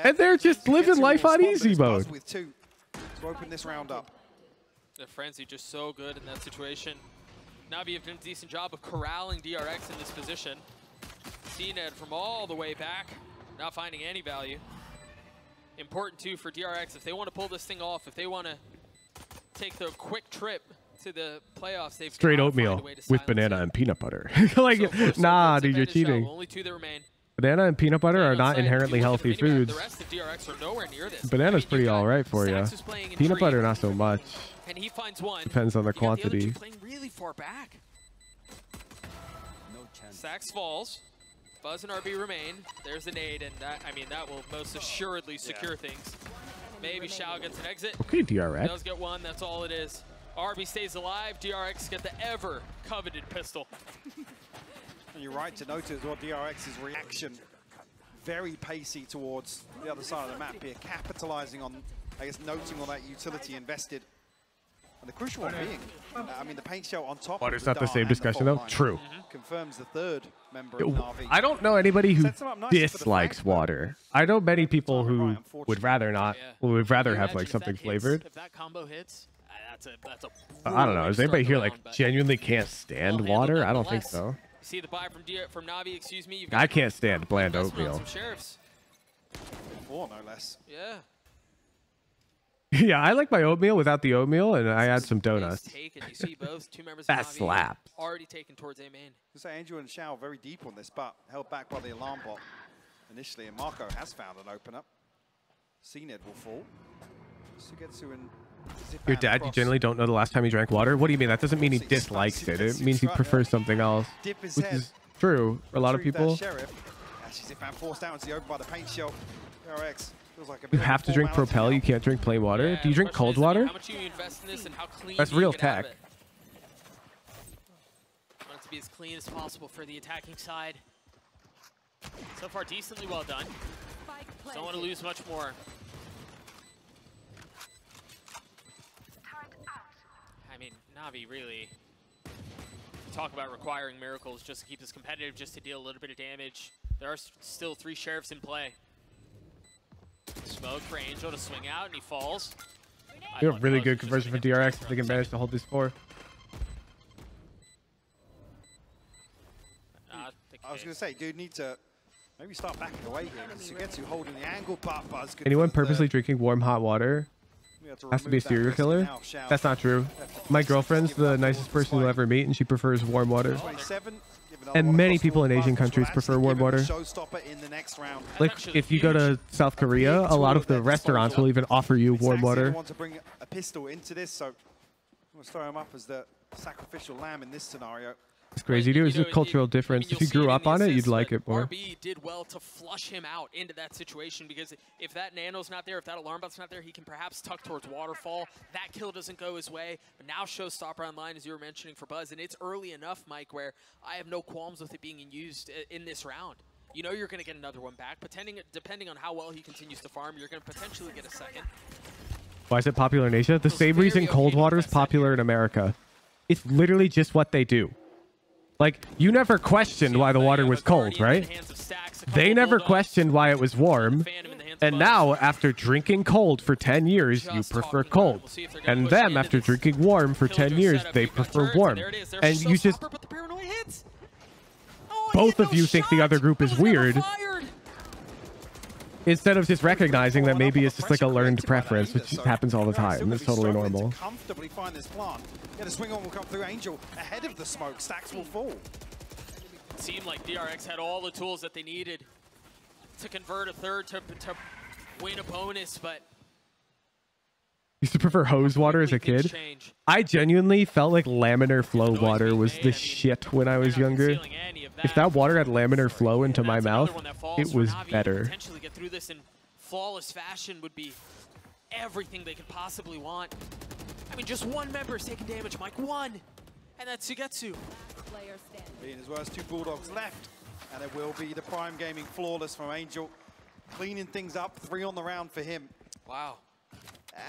And they're just living life on easy mode. To open this round up. The Frenzy just so good in that situation. Navi have done a decent job of corralling DRX in this position. CNED from all the way back, not finding any value. Important too for DRX, if they want to pull this thing off, if they want to take the quick trip to the playoffs, they've Straight oatmeal with banana and peanut butter. Like, nah, dude, you're cheating. Only two that remain. Banana and peanut butter are not inherently healthy foods. The rest of DRX are nowhere near this. Banana's pretty all right for you. Peanut butter, not so much. And he finds one. Depends on the quantity. The other two playing really far back. Sax falls. Buzz and RB remain. There's the nade, and that, I mean, that will most assuredly secure things. Maybe Shao gets an exit. Okay, DRX. Does get one, that's all it is. RB stays alive, DRX get the ever-coveted pistol. And you're right to note as well, DRX's reaction, very pacey towards the other side of the map here, capitalizing on, I guess, noting all that utility invested. And the crucial one being, I mean, the paint shell on top. Water's not the same discussion though. True. Confirms the third member of NAVI. I don't know anybody who dislikes water. I know many people who would rather not, would rather have like something flavored. If that combo hits, that's a I don't know. Is anybody here like genuinely can't stand water? I don't think so. You see the buy from Navi, excuse me. I can't stand bland oatmeal. Four, no less. Yeah. Yeah, I like my oatmeal without the oatmeal, and I add some donuts. You see both two members That of Navi slaps. already taken towards A main. So Angel and Shao very deep on this, but held back by the alarm bot initially, and Marco has found an open up. CNED will fall. Sugetsu and Your dad, you generally don't know the last time he drank water? What do you mean? That doesn't mean he dislikes it. It means he prefers something else, which is true for a lot of people. Actually, Zipan forced out into the open by the paint shell. DRX feels like a You bit of have a to drink formality Propel. now. You can't drink plain water. Do you drink cold water? How much you invest in this and how clean That's you real can have tech. it. Want it to be as clean as possible for the attacking side. So far, decently well done. Don't want to lose much more. I mean, Navi really talk about requiring miracles just to keep this competitive, just to deal a little bit of damage. There are still 3 sheriffs in play. Smoke for Angel to swing out, and he falls. You have really good conversion for DRX if they can manage to hold this 4. I was going to say, dude, need to maybe start backing away here because Sugetsu holding the angle. Buzz good. Anyone purposely drinking warm hot water has to be a serial killer? That's not true. My girlfriend's the nicest person you'll ever meet, and she prefers warm water. And many people in Asian countries prefer warm water. Like, if you go to South Korea, a lot of the restaurants will even offer you warm water. Want to bring a pistol into this, so I'm going to throw him up as the sacrificial lamb in this scenario. It's crazy, dude. It's a cultural difference. If you grew up on it, you'd like it more. RB did well to flush him out into that situation, because if that nano's not there, if that alarm bot's not there, he can perhaps tuck towards waterfall. That kill doesn't go his way, but now showstopper online, as you were mentioning, for Buzz, and it's early enough, Mike, where I have no qualms with it being used in this round. You know you're going to get another one back. Depending on how well he continues to farm, you're going to potentially get a second. Why is it popular in Asia? The same reason cold water is popular in America. It's literally just what they do. Like, you never questioned why the water was cold, right? They never questioned why it was warm. And now, after drinking cold for 10 years, you prefer cold. And them, after drinking warm for 10 years, they prefer warm. And you just... Both of you think the other group is weird, instead of just recognizing that maybe it's just like a learned preference, which happens all the time. It's totally normal. Comfortably find this plant. Yeah, the swing on will come through. Angel ahead of the smoke. Stacks will fall. It seemed like DRX had all the tools that they needed to convert a third, to win a bonus, but... Used to prefer hose water as a kid. I genuinely felt like laminar flow water was the shit when I was younger. If that water had laminar flow into my mouth, it was better. Potentially get through this in flawless fashion would be everything they could possibly want. I mean, just one member is taking damage, Mike. One! And that's Sugetsu. Being as well as 2 Bulldogs left. And it will be the Prime Gaming flawless from Angel. Cleaning things up. 3 on the round for him. Wow.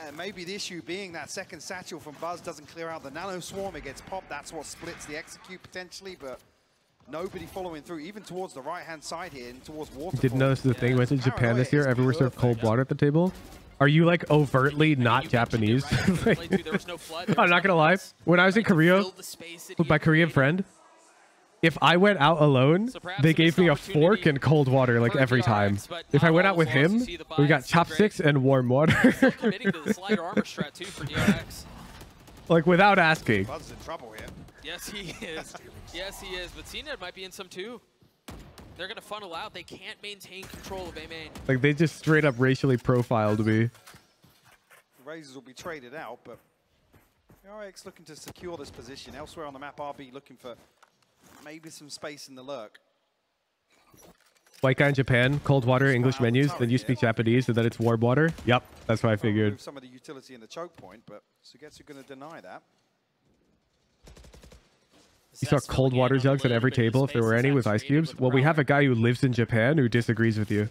And maybe the issue being that second satchel from Buzz doesn't clear out the nano swarm. It gets popped. That's what splits the execute potentially, but nobody following through, even towards the right-hand side here and towards Waterfall. Didn't notice the thing went to Japan this year. Everywhere served cold water at the table. Are you like overtly not Japanese? I'm not gonna lie. When I was in Korea with my Korean friend, if I went out alone, they gave me a fork and cold water like every time. If I went out with him, we got chopsticks and warm water. Like without asking. Buzz is in trouble here. Yes, he is. Yes, he is. But CNED might be in some too. They're going to funnel out. They can't maintain control of A main. Like they just straight up racially profiled me. The Razors will be traded out, but DRX looking to secure this position. Elsewhere on the map, RB looking for maybe some space in the lurk. White guy in Japan, cold water, English menus, then you speak Japanese, and then it's warm water. Yep, that's what I figured. Some of the utility in the choke point, but Sugetsu going to deny that. You saw cold water jugs at every table if there were any with ice cubes. Well, we have a guy who lives in Japan who disagrees with you.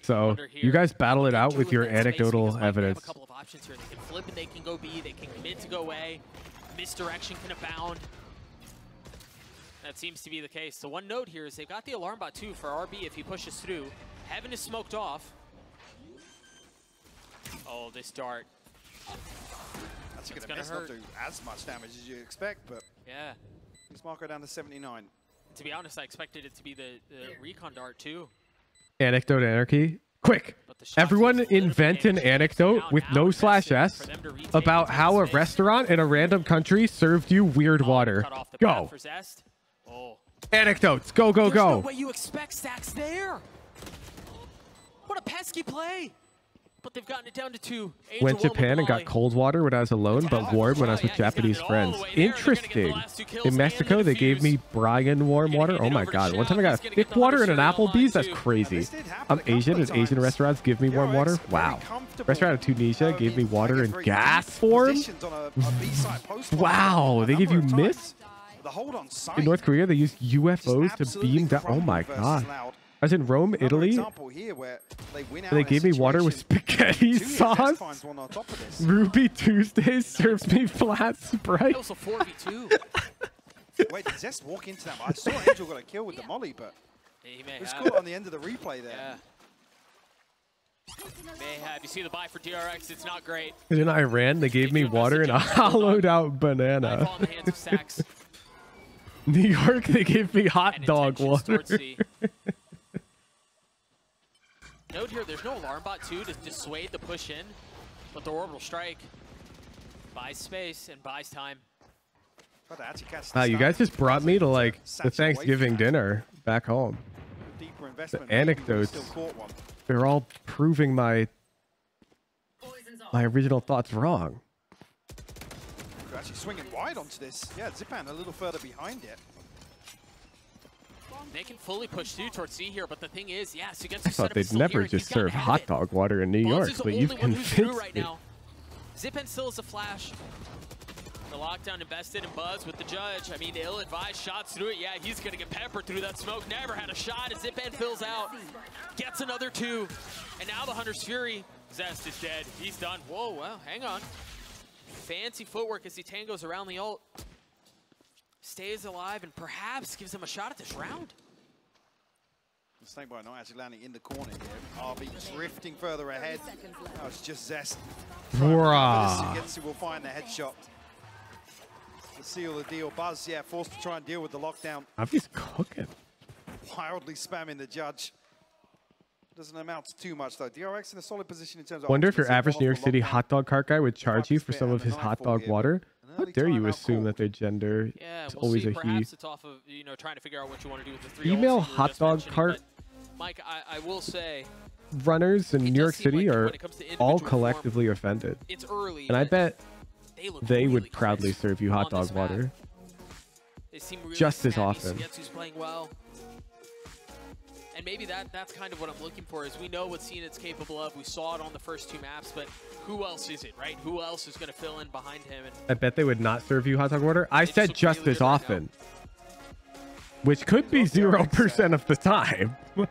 So you guys battle it out with your anecdotal evidence. A couple of options here. They can flip and they can go B. They can commit to go A. Misdirection can abound. That seems to be the case. The one note here is they've got the alarm bot too for RB if he pushes through. Heaven is smoked off. Oh, this dart. That's going to not do as much damage as you expect, but yeah. This marker down to 79. To be honest, I expected it to be the recon dart too. Anecdote anarchy. Quick! Everyone invent an anecdote with no /s about how a restaurant in a random country served you weird water. Go! Anecdotes. Go, go, go. There's no way you expect stacks there. What a pesky play. But they've gotten it down to 2. Went to Japan and got cold water when I was alone, but warm when I was with Japanese friends. Interesting. In Mexico, they gave me Brian warm water. Oh my god. One time I got thick water in an Applebee's. That's crazy. I'm Asian, and Asian restaurants give me warm water. Wow. Restaurant in Tunisia gave me water in gas form. Wow. They give you mist? In North Korea, they use UFOs to beam down. Oh my god. I was in Rome, Italy, and they gave me water with spaghetti sauce. Ruby Tuesdays serves me flat Sprite. That was a 4v2. Wait, did Zest walk into that? I saw Angel got a kill with the molly, but it was caught on the end of the replay there. Yeah. May have. You see the buy for DRX, it's not great. In Iran, they gave me water and a hollowed out banana. New York, they gave me hot dog water. Note here, there's no alarm bot too to dissuade the push in, but the orbital strike buys space and buys time. Wow, you guys just brought me to like the Thanksgiving dinner back home. The anecdotes, they're all proving my original thoughts wrong. You're actually swinging wide onto this. Yeah, Zipan a little further behind it. They can fully push through towards C here, but the thing is, yeah, Sugetsu I thought they'd never just serve hot dog water in New York, but you've convinced me. Zipan still is a flash. The lockdown invested in Buzz with the judge. I mean, ill-advised shots through it. Yeah, he's going to get peppered through that smoke. Never had a shot as Zipan fills out. Gets another 2. And now the Hunter's Fury. Zest is dead. He's done. Whoa, well, hang on. Fancy footwork as he tangos around the ult. Stays alive and perhaps gives him a shot at this round. The Snakebite not actually landing in the corner here. RB drifting further ahead. Oh, it's just Zest. Sugetsu will find the headshot to seal the deal. Buzz, yeah, forced to try and deal with the lockdown. I'm just cooking. Wildly spamming the judge. Doesn't amount to too much though. DRX in a solid position in terms of. Wonder if your average New York City hot dog cart guy would charge you for some of his hot dog water. How dare you assume that their gender is always a he? Perhaps it's off of, you know, trying to figure out what you want to do with the 3 Female hot dog cart. Mike, I will say, runners in New York City are all collectively offended. It's early, and I bet they would proudly serve you hot dog water just as often. Sugetsu's playing well. And maybe that's kind of what I'm looking for, is we know what Zenit's capable of. We saw it on the first 2 maps, but who else is it, right? Who else is going to fill in behind him? And I bet they would not serve you hot dog water. I said just as often, which could be 0% of the time. In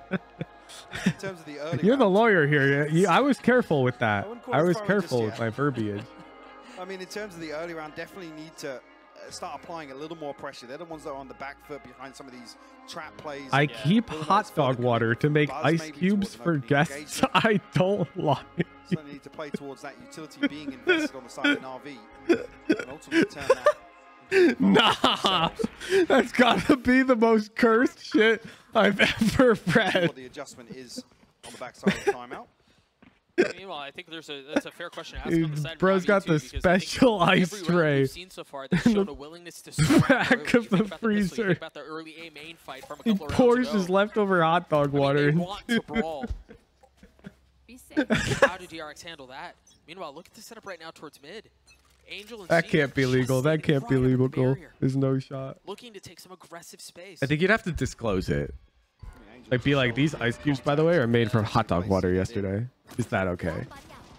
terms of the early You're the lawyer here. I was careful with that. I was careful with my verbiage. I mean, in terms of the early round, definitely need to start applying a little more pressure. They're the ones that are on the back foot behind some of these trap plays. I keep hot dog water to make ice cubes for guests I don't like. So they need to play towards that utility being invested on the side of NAVI. And ultimately turn that. Nah, that's gotta be the most cursed shit I've ever read. What the adjustment is on the backside of the timeout. Meanwhile, I think that's a fair question to ask on the side. Bro's got the special ice tray we've seen so far, they've shown a willingness to back of the freezer. About the early A main fight from a he couple pours his leftover hot dog water. They want to brawl. How do DRX handle that? Meanwhile, look at the setup right now towards mid. Angel and that can't be legal. That can't be legal. There's no shot. Looking to take some aggressive space. I think you'd have to disclose it. Like, be like, these ice cubes, by the way, are made from hot dog water yesterday. Is that okay?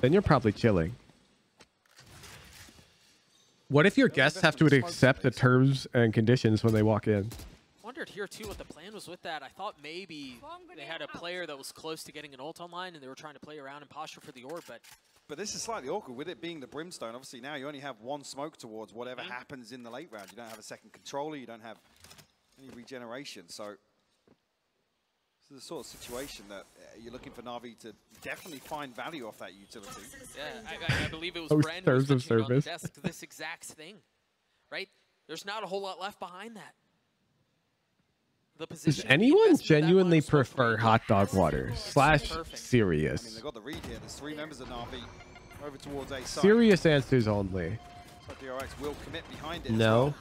Then you're probably chilling. What if your guests have to accept the terms and conditions when they walk in? Wondered here too what the plan was with that. I thought maybe they had a player that was close to getting an ult online and they were trying to play around and posture for the orb, but this is slightly awkward with it being the brimstone. Obviously now you only have one smoke towards whatever happens in the late round. You don't have a second controller, you don't have any regeneration. So this is the sort of situation that you're looking for Na'Vi to definitely find value off that utility. Yeah, I believe it was Bren who terms was of mentioning on the service. desk this exact thing, right? There's not a whole lot left behind that. The Does position, anyone genuinely prefer hot dog water / serious? I mean, they got the read here. There's 3 members of Na'Vi over towards A side. Serious answers only. So DRX will commit behind it. No.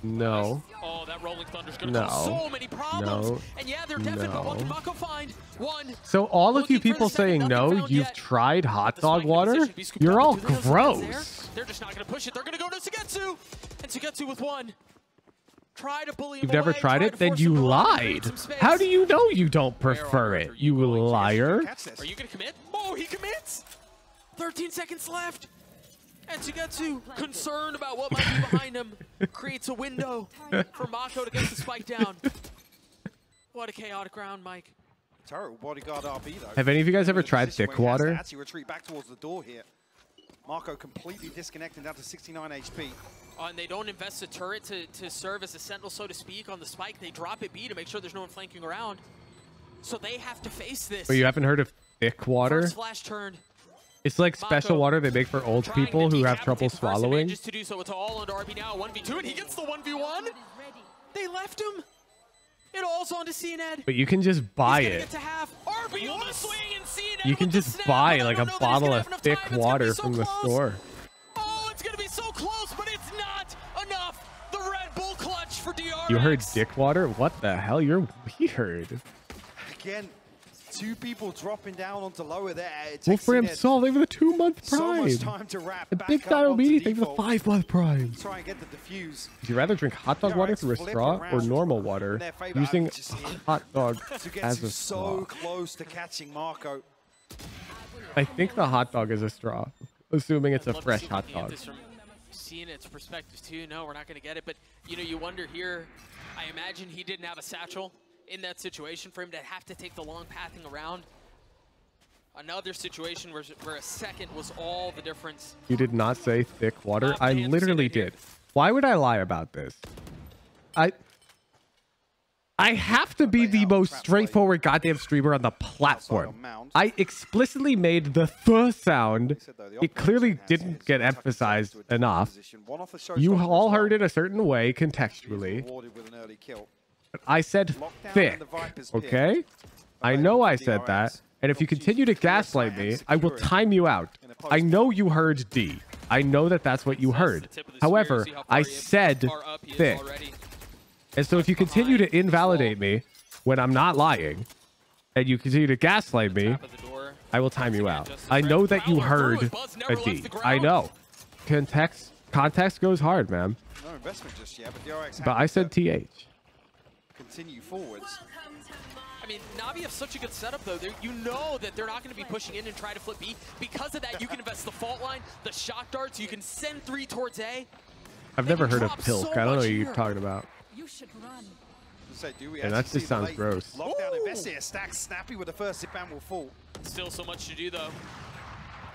No. Oh, that rolling thunder's gonna No. cause so many problems. No. And yeah, they're definitely, but what can Mako find? One. So all of you people saying no, you've tried hot dog water? You're all gross. They're just not gonna push it. They're gonna go to Sugetsu. And Sugetsu with one. Try to bully him You've never away, tried try it? to Then force you him to run, lied. create some space. How do you know you don't prefer it? You liar. Are you gonna commit? Oh, he commits. 13 seconds left. And Sugetsu, concerned about what might be behind him, creates a window for Mako to get the spike down. What a chaotic round, Mike. Terrible bodyguard RB though. Have any of you guys ever tried thick water? Actually retreat back towards the door here. Marco completely disconnected down to 69 HP. And they don't invest a turret to serve as a sentinel, so to speak, on the spike. They drop it B to make sure there's no one flanking around. So they have to face this. But you haven't heard of thick water? First flash turn. It's like special water they make for old people who have trouble swallowing. Just to do so, it's all under RB now. 1v2, and he gets the 1v1. They left him. It all's on to CNED. But you can just buy it. RB on the swing, and CNED You can just buy like a bottle of thick water from the store. Oh, it's going to be so close, but it's not enough. The Red Bull clutch for DRX. You heard dick water? What the hell? You're weird. Again, 2 people dropping down onto lower there. Wolfram Sol, they have a 2-month prime. So much time to wrap And back Big up Diabetes, they onto have a 5-month prime. Try and get the defuse. Would you rather drink hot dog water through a straw or normal water using hot dog as a straw? So close to catching Marco. I think the hot dog is a straw, assuming it's a fresh hot dog. From CNED's perspective too, no, we're not going to get it. But you know, you wonder here. I imagine he didn't have a satchel in that situation for him to have to take the long pathing around. Another situation where a second was all the difference. You did not say thick water. I literally did. Why would I lie about this? I have to be the most straightforward goddamn streamer on the platform. I explicitly made the th sound. It clearly didn't get emphasized enough. You all heard it a certain way contextually. But I said thick, okay? I know I said that. And if you continue to gaslight me, I will time you out. I know you heard D. I know that that's what you heard. However, I said thick. And so if you continue to invalidate me when I'm not lying, and you continue to gaslight me, I will time you out. I know that you heard a D. I know. Context goes hard, man. No investment just yet, but DRX But I said TH. Continue forwards. I mean, Navi have such a good setup, though. You know that they're not going to be pushing in and try to flip B. Because of that, you can invest the fault line, the shock darts. You can send 3 towards A. I've never heard of Pilk. I don't know what you're talking about. You should run. And that just sounds gross. Lockdown invest here. Stack snappy with the first zip ban will fall. Still so much to do, though.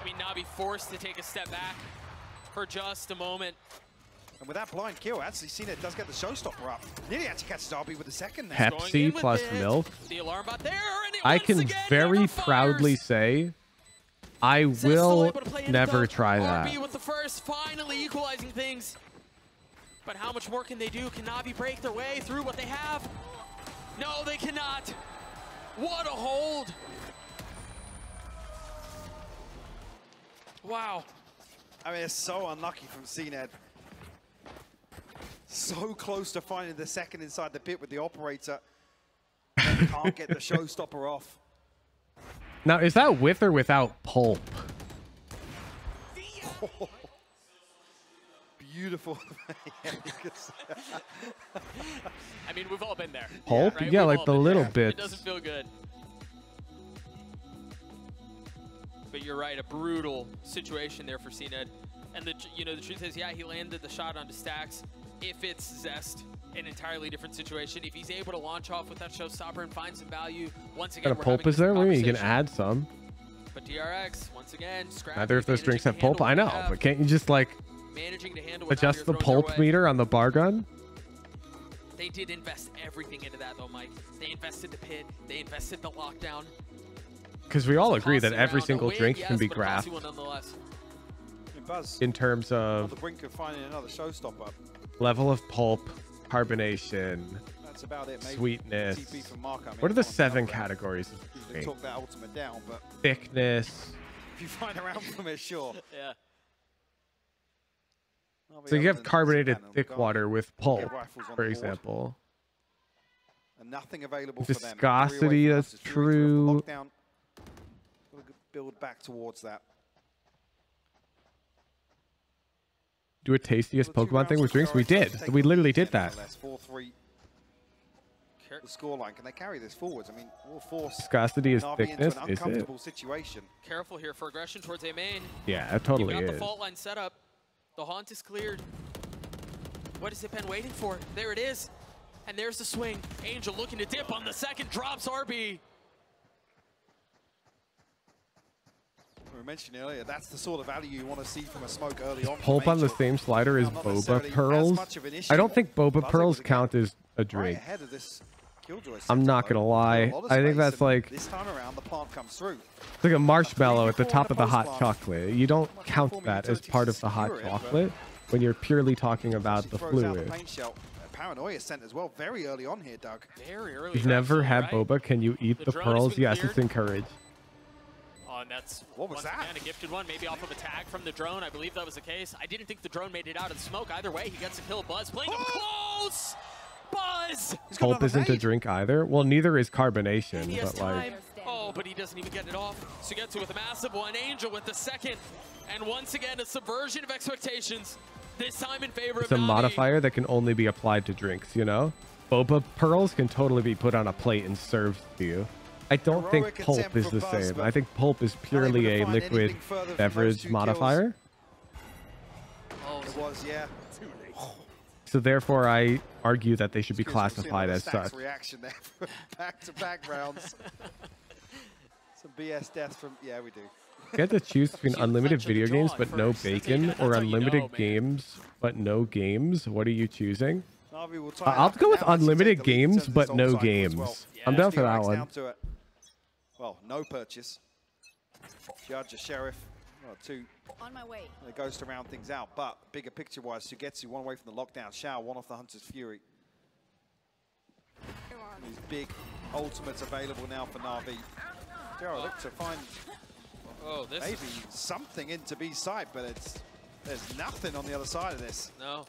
I mean, Navi forced to take a step back for just a moment. And with that blind kill, actually CNED does get the showstopper up. Nearly actually catches RB with the second there. Pepsi plus milk. The alarm bot there, and I can very proudly say I will never try that. RB with the first, finally equalizing things. But how much more can they do? Can Navi break their way through what they have? No, they cannot. What a hold. Wow. I mean, it's so unlucky from CNED. So close to finding the second inside the pit with the operator. And can't get the showstopper off. Now, is that with or without pulp? beautiful. I mean, we've all been there. Pulp? Right? Yeah, We've like all the been little there. bits. It doesn't feel good. But you're right, a brutal situation there for CNED. And the truth is, yeah, he landed the shot onto Stacks. If it's Zest, an entirely different situation. If he's able to launch off with that showstopper and find some value, once again, Got a pulp is there? Maybe you can add some. But DRX, once again, Neither of those drinks have pulp. I know, but can't you just like managing to handle adjust the pulp meter on the bar gun? They did invest everything into that, though, Mike. They invested the pit. They invested the lockdown. Because we all agree that every single drink can be graphed Buzz in terms on the of brink of finding another showstopper. level of pulp, carbonation, That's about it. Maybe sweetness. TP from Mark, I mean, What are the on 7 the categories of They drink? took that ultimate down, but Thickness. if you find around from it, sure. Yeah. So you have carbonated thick water with pulp, for example. And nothing available for them. Viscosity, that's true. Lockdown. We'll build back towards that. Do a tastiest Pokemon thing with drinks? We did. We literally did that. 4-3. The scoreline. Can they carry this forwards? I mean, we'll force Viscosity is Navi thickness, into an is it? uncomfortable situation. Careful here for aggression towards A main. Yeah, it totally You've got is. the fault line set up. The haunt is cleared. What has it been waiting for? There it is. And there's the swing. Angel looking to dip on the second. Drops RB. We mentioned earlier, that's the sort of value you want to see from a smoke early on. Pulp on the same slider as Boba Pearls. I don't think Boba Pearls count as a drink. I'm not gonna lie. I think that's like this time around the plant comes through. it's like a marshmallow at the top of the hot chocolate. You don't count that as part of the hot chocolate when you're purely talking about the fluid. Paranoia sent as well very early on here, Doug. Very early. You've never had boba. Can you eat the pearls? Yes, it's encouraged. Oh, and that's what was that? Again, a gifted one, maybe off of a tag from the drone. I believe that was the case. I didn't think the drone made it out of the smoke. Either way, he gets a kill. Buzz playing him close. Buzz. Pulp isn't a drink either. Well, neither is carbonation, but like. Oh, but he doesn't even get it off. Sugetsu with a massive one. Angel with the second. And once again, a subversion of expectations. This time in favor It's of a Navi. modifier that can only be applied to drinks, you know? Boba pearls can totally be put on a plate and served to you. I don't think pulp is the same. I think pulp is purely a liquid beverage modifier. Oh, it was, yeah. So therefore, I argue that they should be classified as such. Reaction there for back-to-back rounds. Some BS deaths from, yeah, we do. You have to choose between unlimited video games but no bacon, or unlimited games but no games. What are you choosing? I'll go with unlimited games but no games. I'm down for that one. Well, no purchase. Judge, a sheriff, well, 2. On my way. It goes to round things out, but bigger picture-wise, Sugetsu one away from the lockdown. Shao, one off the Hunter's Fury. These big ultimates available now for Navi. Joe, look to find maybe something into B side, but there's nothing on the other side of this. No.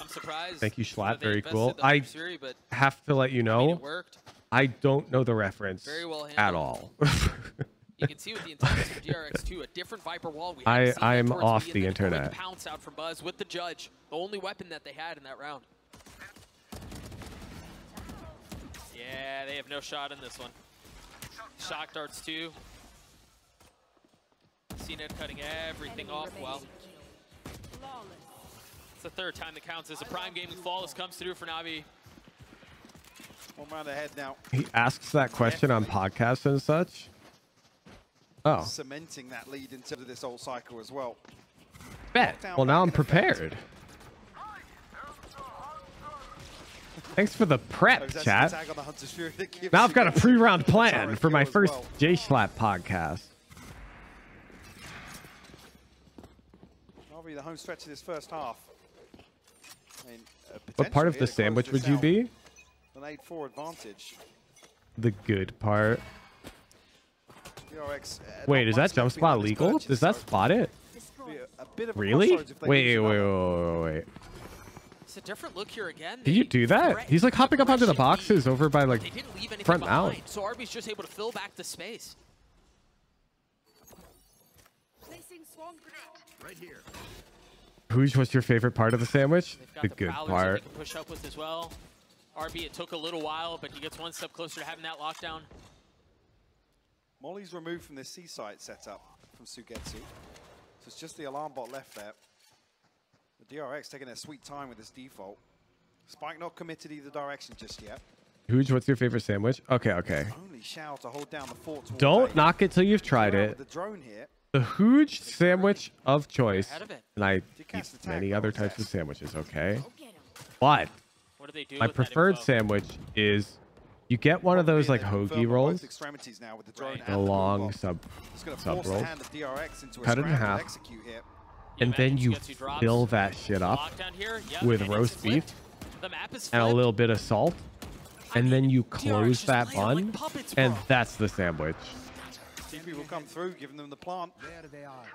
I'm surprised. Thank you, Schlatt. They Very invested cool. the I Fury, but have to let you I mean, know, it worked. I don't know the reference Very well at all. You can see with the intelligence from DRX2, a different Viper wall. I'm off the internet. Pounce out from Buzz with the Judge, the only weapon that they had in that round. Yeah, they have no shot in this one. Shock darts too. CNED cutting everything off well. It's the third time that counts as a Prime Gaming Flawless comes through for Navi. One round ahead now. He asks that question on podcasts and such. Oh. Cementing that lead into this whole cycle as well. Bet. Well, now I'm prepared. Thanks for the prep, chat. Now I've got a pre-round plan for my first J-Slap podcast. Navi, the home stretch of this first half. I mean, What part of the sandwich would you be? An 8-4 advantage. The good part. DRX, Wait, is that jump spot legal? Does that spot it? Really? Wait. It's a different look here again. Did you do that? He's like hopping up onto the boxes over by like front mount. So RB's just able to fill back the space. Placing swarm grenade. Right here. Who's what's your favorite part of the sandwich? The good Prowlers part. that they can push up with as well. RB, it took a little while, but he gets one step closer to having that lockdown. Molly's removed from this C-site setup from Sugetsu. So it's just the alarm bot left there. The DRX taking their sweet time with this default. Spike not committed either direction just yet. Huge, what's your favorite sandwich? Okay, okay. Only Shao to hold down the fort. Don't knock it till you've tried it. The drone here. The huge sandwich of choice, and I eat many other types of sandwiches, okay? But What do they do my with preferred sandwich is you get one of those like hoagie rolls, the long sub roll, cut it in half, and then you fill that shit up with roast beef and a little bit of salt, and then you close that bun, and that's the sandwich. People come through, giving them the plant. There they are.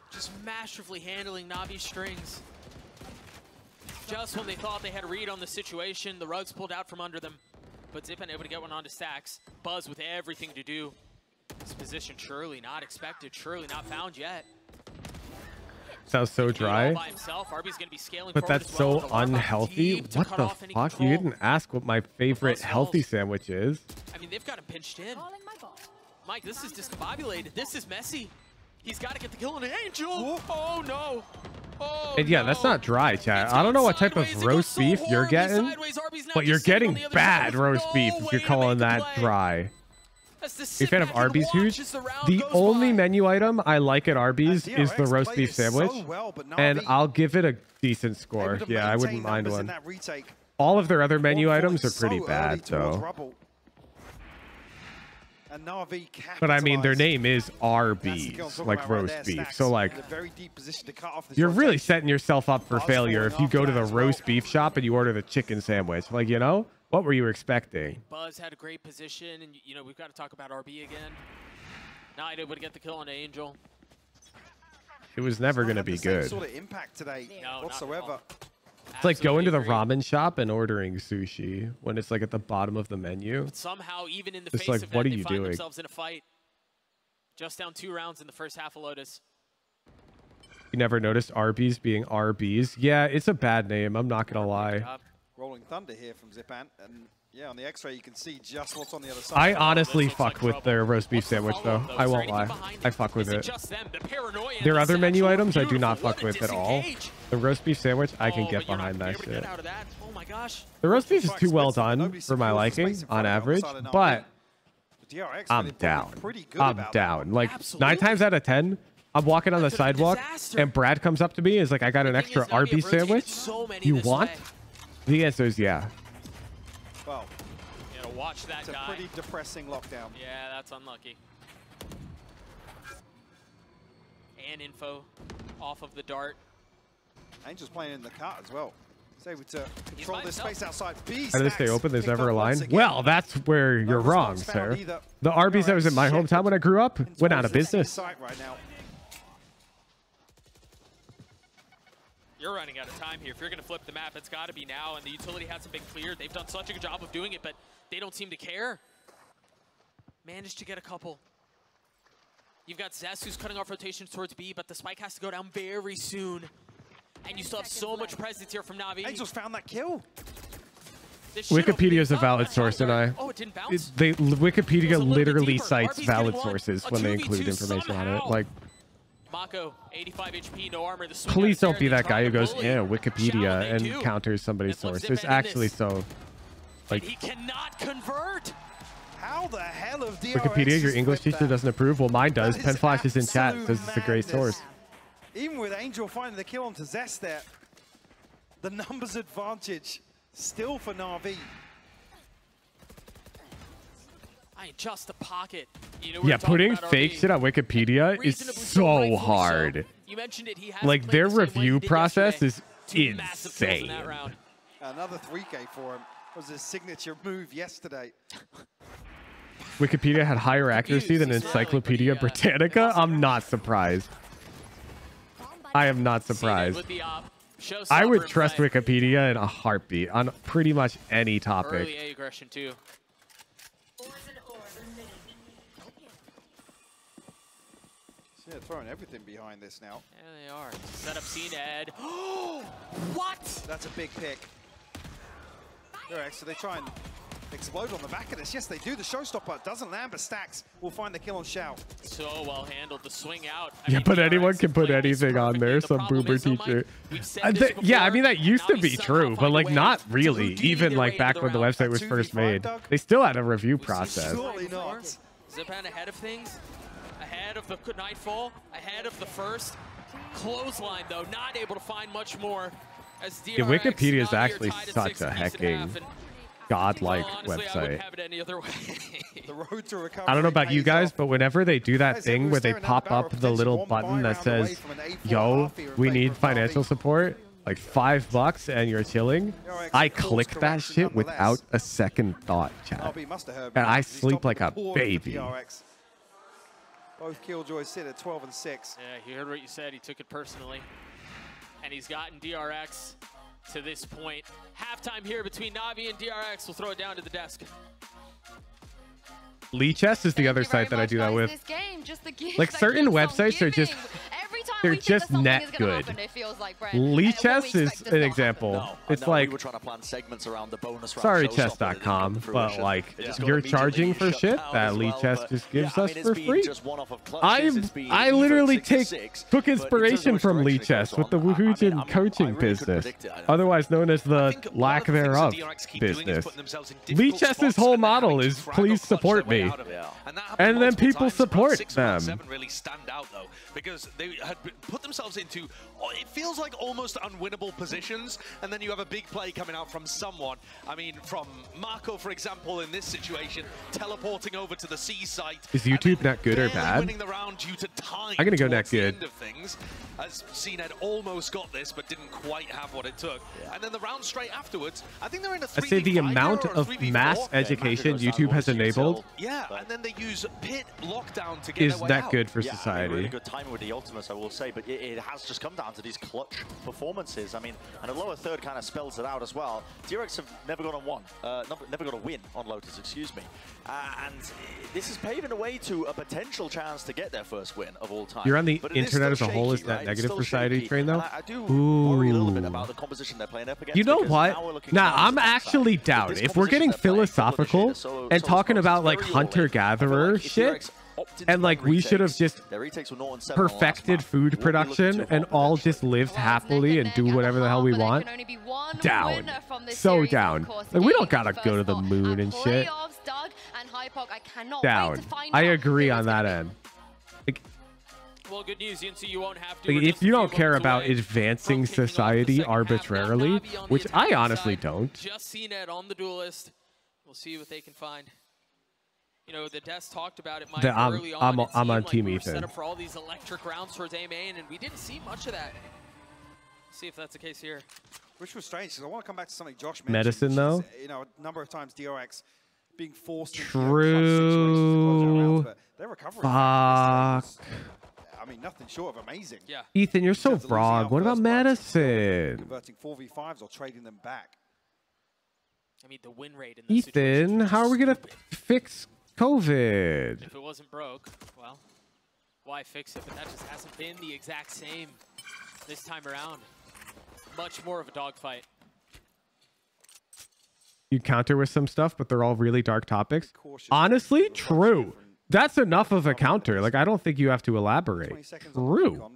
Just masterfully handling Navi's strings. Just when they thought they had a read on the situation, the rug's pulled out from under them. But Zipan able to get one onto Stacks. Buzz with everything to do. This position surely not expected, surely not found yet. Sounds so dry. But that's so unhealthy. What the fuck? You didn't ask what my favorite healthy sandwich is. I mean, they've got him pinched in. Mike, this is discombobulated. This is messy. He's got to get the kill on an Angel. Oh, no. Oh, And yeah, that's not dry, chat. I don't know what type of roast beef you're getting, but you're getting bad roast beef if you're calling that dry. Are you a fan of Arby's, Huge? The only menu item I like at Arby's is the roast beef sandwich, and I'll give it a decent score. Yeah, I wouldn't mind one. All of their other menu items are pretty bad, though. But I mean, their name is Arby's, like roast beef. So like, you're really setting yourself up for failure if you go to the roast beef shop and you order the chicken sandwich. Like, you know, what were you expecting? Buzz had a great position, and you know we've got to talk about RB again. Not able to get the kill on Angel. It was never going to be good. Sort of impact today whatsoever. It's like going to the ramen shop and ordering sushi when it's like at the bottom of the menu. But somehow, even in the It's face like, of what that, are they you find doing? themselves in a fight. Just down 2 rounds in the first half of Lotus. You never noticed Arby's being Arby's? Yeah, it's a bad name. I'm not gonna lie. Rolling thunder here from Zipan, and yeah, on the X-ray you can see just what's on the other side. I honestly fuck with their roast beef sandwich though. I won't lie. I fuck with it. Their other menu items I do not fuck with at all. The roast beef sandwich, I can get behind that shit. The roast beef is too well done for my liking on average, but I'm down. I'm down. Like 9 times out of 10, I'm walking on the sidewalk and Brad comes up to me and is like, I got an extra Arby's sandwich. You want? The answer is yeah. Well, you gotta watch that it's a guy. pretty depressing lockdown. Yeah, that's unlucky. And info off of the dart. Angel's playing in the cart as well. He's able to control this space outside B. How do they stay open? There's never a line. Well, that's where you're wrong, sir. The Arby's that was in my hometown when I grew up went out of business. Right now. You're running out of time here. If you're going to flip the map, it's got to be now. And the utility hasn't been cleared. They've done such a good job of doing it, but they don't seem to care. Managed to get a couple. You've got Zest who's cutting off rotations towards B, but the spike has to go down very soon. And you still have so much presence here from Navi. Angel's found that kill. Wikipedia is a valid source, and Wikipedia literally cites valid sources when they include information on it. Like, Mako, 85 HP, no armor. please don't be that guy who goes, yeah, Wikipedia, and counters somebody's source. It's actually so, like, he cannot convert. How the hell of DRX Wikipedia, your English teacher doesn't approve? Well, mine does. Pen Flash is in chat, says it's a great source. Even with Angel finding the kill onto Zest there, the numbers advantage still for Na'Vi. Just a pocket. You know, yeah, putting fake shit on Wikipedia is so hard. You mentioned it, he like, their review process is insane. Another 3K for him. Was his signature move yesterday. Wikipedia had higher accuracy than Encyclopedia Britannica? I'm not surprised. I am not surprised. I would trust Wikipedia in a heartbeat on pretty much any topic. Early A aggression too. Yeah, throwing everything behind this now. Yeah, they are. Set up CNED. What? That's a big pick. DRX, so they try and explode on the back of this. Yes, they do. The showstopper doesn't land, but Stacks will find the kill on Shout. So well handled. The swing out. Yeah, but anyone can put anything on there. Some boomer teacher. Yeah, I mean, that used to be true, but like not really. Even like back when the website was first made, they still had a review process. Surely not. Zipan ahead of things. Ahead of the Nightfall. Ahead of the first. Clothesline, though. Not able to find much more. As DRX, Yeah, Wikipedia is actually such a hecking godlike website. I don't know about you guys, but whenever they do that thing where they pop up the little button that says, yo, we need financial support, like $5 and you're chilling, I click that shit without a second thought, chat. And I sleep like a baby. Both Killjoys sit at 12 and 6. Yeah, he heard what you said. He took it personally. And he's gotten DRX to this point. Halftime here between Navi and DRX. We'll throw it down to the desk. Lee Chess is the other site that I do that with. Like certain websites are just, they're just net good. Lee Chess is an example. It's like, sorry chess.com, but like you're charging for shit that Lee Chess just gives us for free. I literally took inspiration from Lee Chess with the Woohoojin coaching business, otherwise known as the lack thereof business. Lee Chess's whole model is please support me. And then people support them. Really stand out though, because they had put themselves into, it feels like almost unwinnable positions, and then you have a big play coming out from someone. I mean, from Marco, for example, in this situation, teleporting over to the C site. Is YouTube not good or bad? Winning the round due to time. I'm gonna go net good. End of things, as CNED almost got this, but didn't quite have what it took. And then the round straight afterwards, I think they're in a 3v5. I'd say the amount of mass education YouTube has enabled. Yeah, and then they use pit lockdown to get is that good for society? I mean, really good timing with the ultimates, I will say, but it has just come down to these clutch performances. I mean, and a lower third kind of spells it out as well. DRX have never got never got a win on Lotus, excuse me. And this is paving the way to a potential chance to get their first win of all time. You're on the internet as a whole. Is that negative for society train though? Ooh. A little bit about the composition they're playing up against. You know what? Nah, I'm actually down. If we're getting philosophical and talking about like hunter-gatherer shit, and like we should have just perfected food production and all just lived happily and do whatever the hell we want. Down. So down. Like we don't gotta go to the moon and shit. Down. I agree on that end. Like, well, good news, you won't have to. like, if you don't care about advancing society arbitrarily, which I honestly don't. Just CNED on the duelist. We'll see what they can find. You know, the desk talked about it. Early on, I'm on like Team we were Ethan. set up for all these electric rounds towards A main, and we didn't see much of that. See if that's the case here. Which was strange, because I want to come back to something Josh mentioned. Medicine, though? You know, a number of times DRX being forced to True. they're recovering. Fuck. I mean, nothing short of amazing. Yeah. Ethan, you're so wrong. What about medicine? Converting 4v5s or trading them back. I mean, the win rate in this Ethan, how are we going to fix COVID? If it wasn't broke, well, why fix it? But that just hasn't been the exact same this time around. Much more of a dogfight. You counter with some stuff, but they're all really dark topics. Honestly, true. That's enough of a counter. Like, I don't think you have to elaborate. True.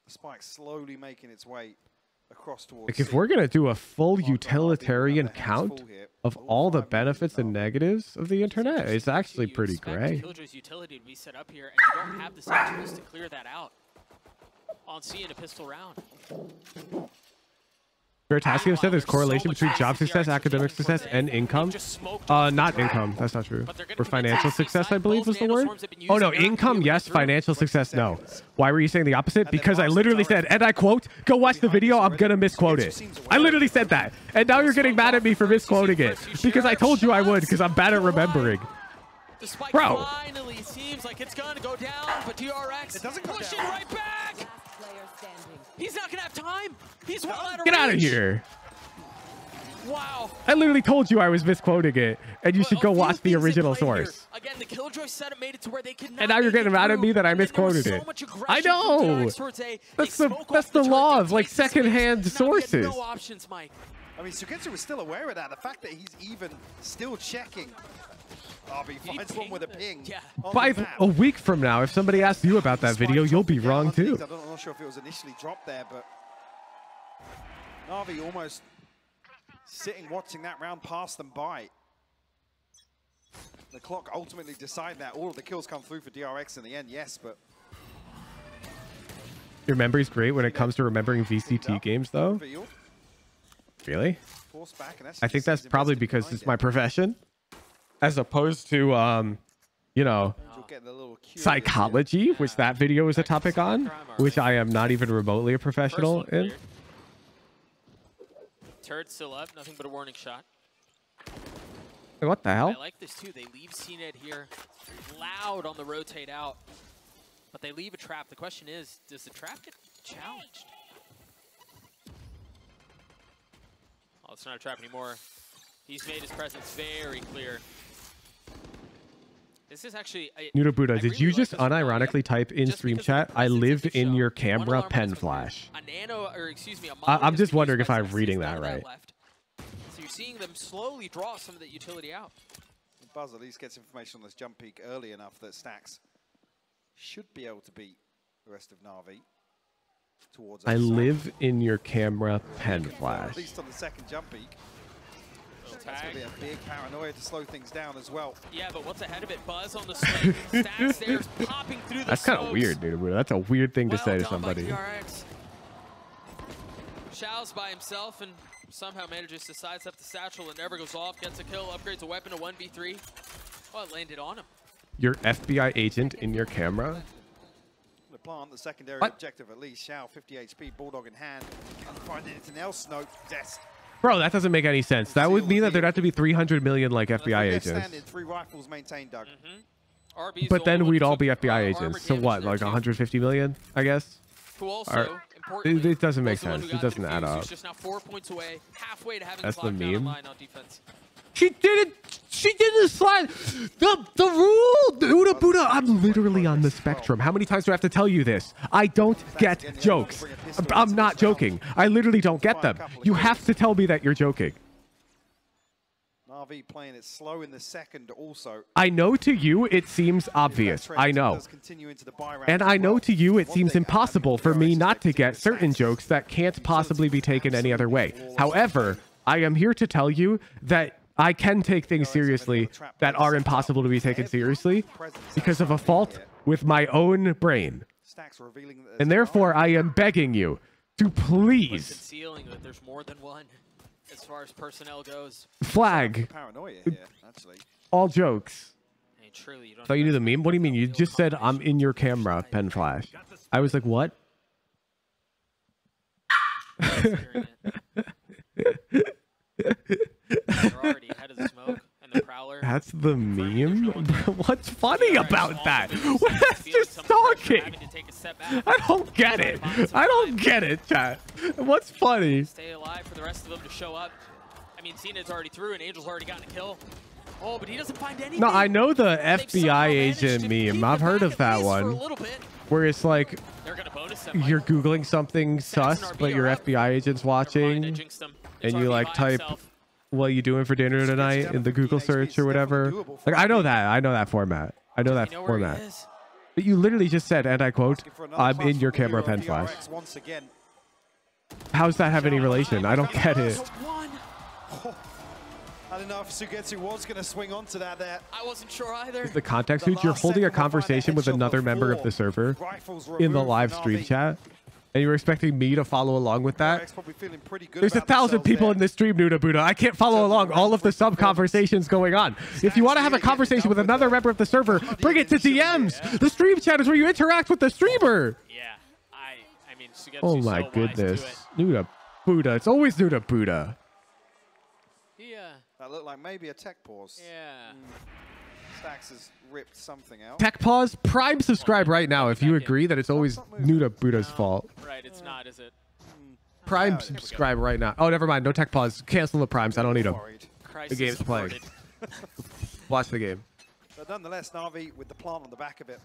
The spike slowly making its way across towards Like, if we're going to do a full utilitarian count of all the benefits and negatives of the internet, it's actually pretty great. Killjoy's utility to be set up here, and you don't have the same tools to clear that out on C in a pistol round. Veritasium said there's correlation between job success, academic success, and income. Not income. That's not true. For financial success, I believe was the word. Oh, no. Income, yes. Financial success, no. Why were you saying the opposite? Because I literally said, and I quote, go watch the video, I'm going to misquote it. I literally said that. And now you're getting mad at me for misquoting it. Because I told you I would, because I'm bad at remembering. The spike Bro. finally seems like it's going to go down, but DRX pushing right back. He's not going to have time. He's well out of Get out of reach. here. Wow. I literally told you I was misquoting it, and you should go watch the original source. Again, the Killjoy setup made it to where they could not. And now you're getting mad at me that I misquoted it. I know. That's the law of like secondhand sources. No options, Mike. I mean, Sugetsu was still aware of that. The fact that he's even still checking. RB finds one with a ping. Yeah. By a week from now, if somebody asks you about that video, you'll be wrong too. I'm not sure if it was initially dropped there, but NAVI almost sitting watching that round pass them by. The clock ultimately decided that. All of the kills come through for DRX in the end, yes, but Your memory's great when it comes to remembering VCT games, though. Really? I think that's probably because it's my profession, as opposed to, you know, psychology, which that video is a topic on, which I am not even remotely a professional in. Turret's still up, nothing but a warning shot. What the hell? I like this too. They leave CNED here loud on the rotate out, but they leave a trap. The question is, does the trap get challenged? Oh, it's not a trap anymore. He's made his presence very clear. This is actually... Nuda Buddha, did you just unironically type in stream chat, I live in your camera pen flash? I'm just wondering if I'm reading that right. So you're seeing them slowly draw some of that utility out. Buzz at least gets information on this jump peak early enough that Stacks should be able to beat the rest of Na'Vi towards I live in your camera pen flash. At least on the second jump peak. That's going to be a big paranoia to slow things down as well. Yeah, but what's ahead of it? Buzz on the swing. Stacks there popping through the That's kind of weird, dude. That's a weird thing to say to somebody. DRX. Shao's by himself and somehow manages to sidestep the satchel and never goes off. Gets a kill, upgrades a weapon to 1v3. Oh, it landed on him. Your FBI agent in your camera? The plant, the secondary objective at least. Shao, 50 HP, Bulldog in hand. Can't find anything else. No, Zest. Bro, that doesn't make any sense. That would mean that there'd have to be 300 million like FBI agents. 3 rifles maintained, Doug. But then we'd all be FBI agents. So what, like 150 million, I guess? It doesn't make sense. It doesn't add up. Just now 4 points away, halfway to having That's the meme. on defense. She didn't slide. The rule, Uda Buddha. I'm literally on the spectrum. How many times do I have to tell you this? I don't get jokes. I'm not joking. I literally don't get them. You have to tell me that you're joking. Na'Vi playing it slow in the second also. I know to you it seems obvious. I know. And I know to you it seems impossible for me not to get certain jokes that can't possibly be taken any other way. However, I am here to tell you that I can take things seriously that are impossible to be taken seriously because of a fault with my own brain. And therefore, I am begging you to please Concealing that there's more than one as far as personnel goes. flag Paranoia here, actually. all jokes. Hey, truly, you don't Thought you knew the meme? What do you mean? You just said I'm in your camera, pen flash. I was like, what? They're already ahead of the smoke and the prowler. That's the meme? What's funny about that? That's just talking. I don't get it. I don't get it, chat. What's funny? Stay alive for the rest of them to show up. I mean, CNED's already through and Angel's already gotten a kill. Oh, but he doesn't find anything. No, I know the FBI agent meme. I've heard of that one. Where it's like you're Googling something sus, but your FBI agent's watching. And you like type, what are you doing for dinner tonight in the Google search or whatever. Like, I know that. I know that format. I know that format. But you literally just said, and I quote, I'm in your camera pen flash. How does that have any relation? I don't get it. I don't know if Sugetsu was going to swing onto that there. I wasn't sure either. The context, dude, you're holding a conversation with another member of the server in the live stream chat. And you're expecting me to follow along with that? There's 1,000 people in this stream, Nuda Buddha. I can't follow along all of the sub-conversations going on. If you want to have a conversation with another member of the server, bring it to DMs. The stream chat is where you interact with the streamer. Yeah, I mean, oh my goodness. Nuda Buddha. It's always Nuda Buddha. Yeah. That looked like maybe a tech pause. Yeah. Stacks has ripped something out. Tech pause. Prime subscribe right now if you agree that it's always Nuda Buddha's fault. Right, it's not, is it? Prime subscribe right now. Oh, never mind. No tech pause. Cancel the primes. I don't need them. The game's playing. Watch the game. But nonetheless, Navi with the plant on the back of it,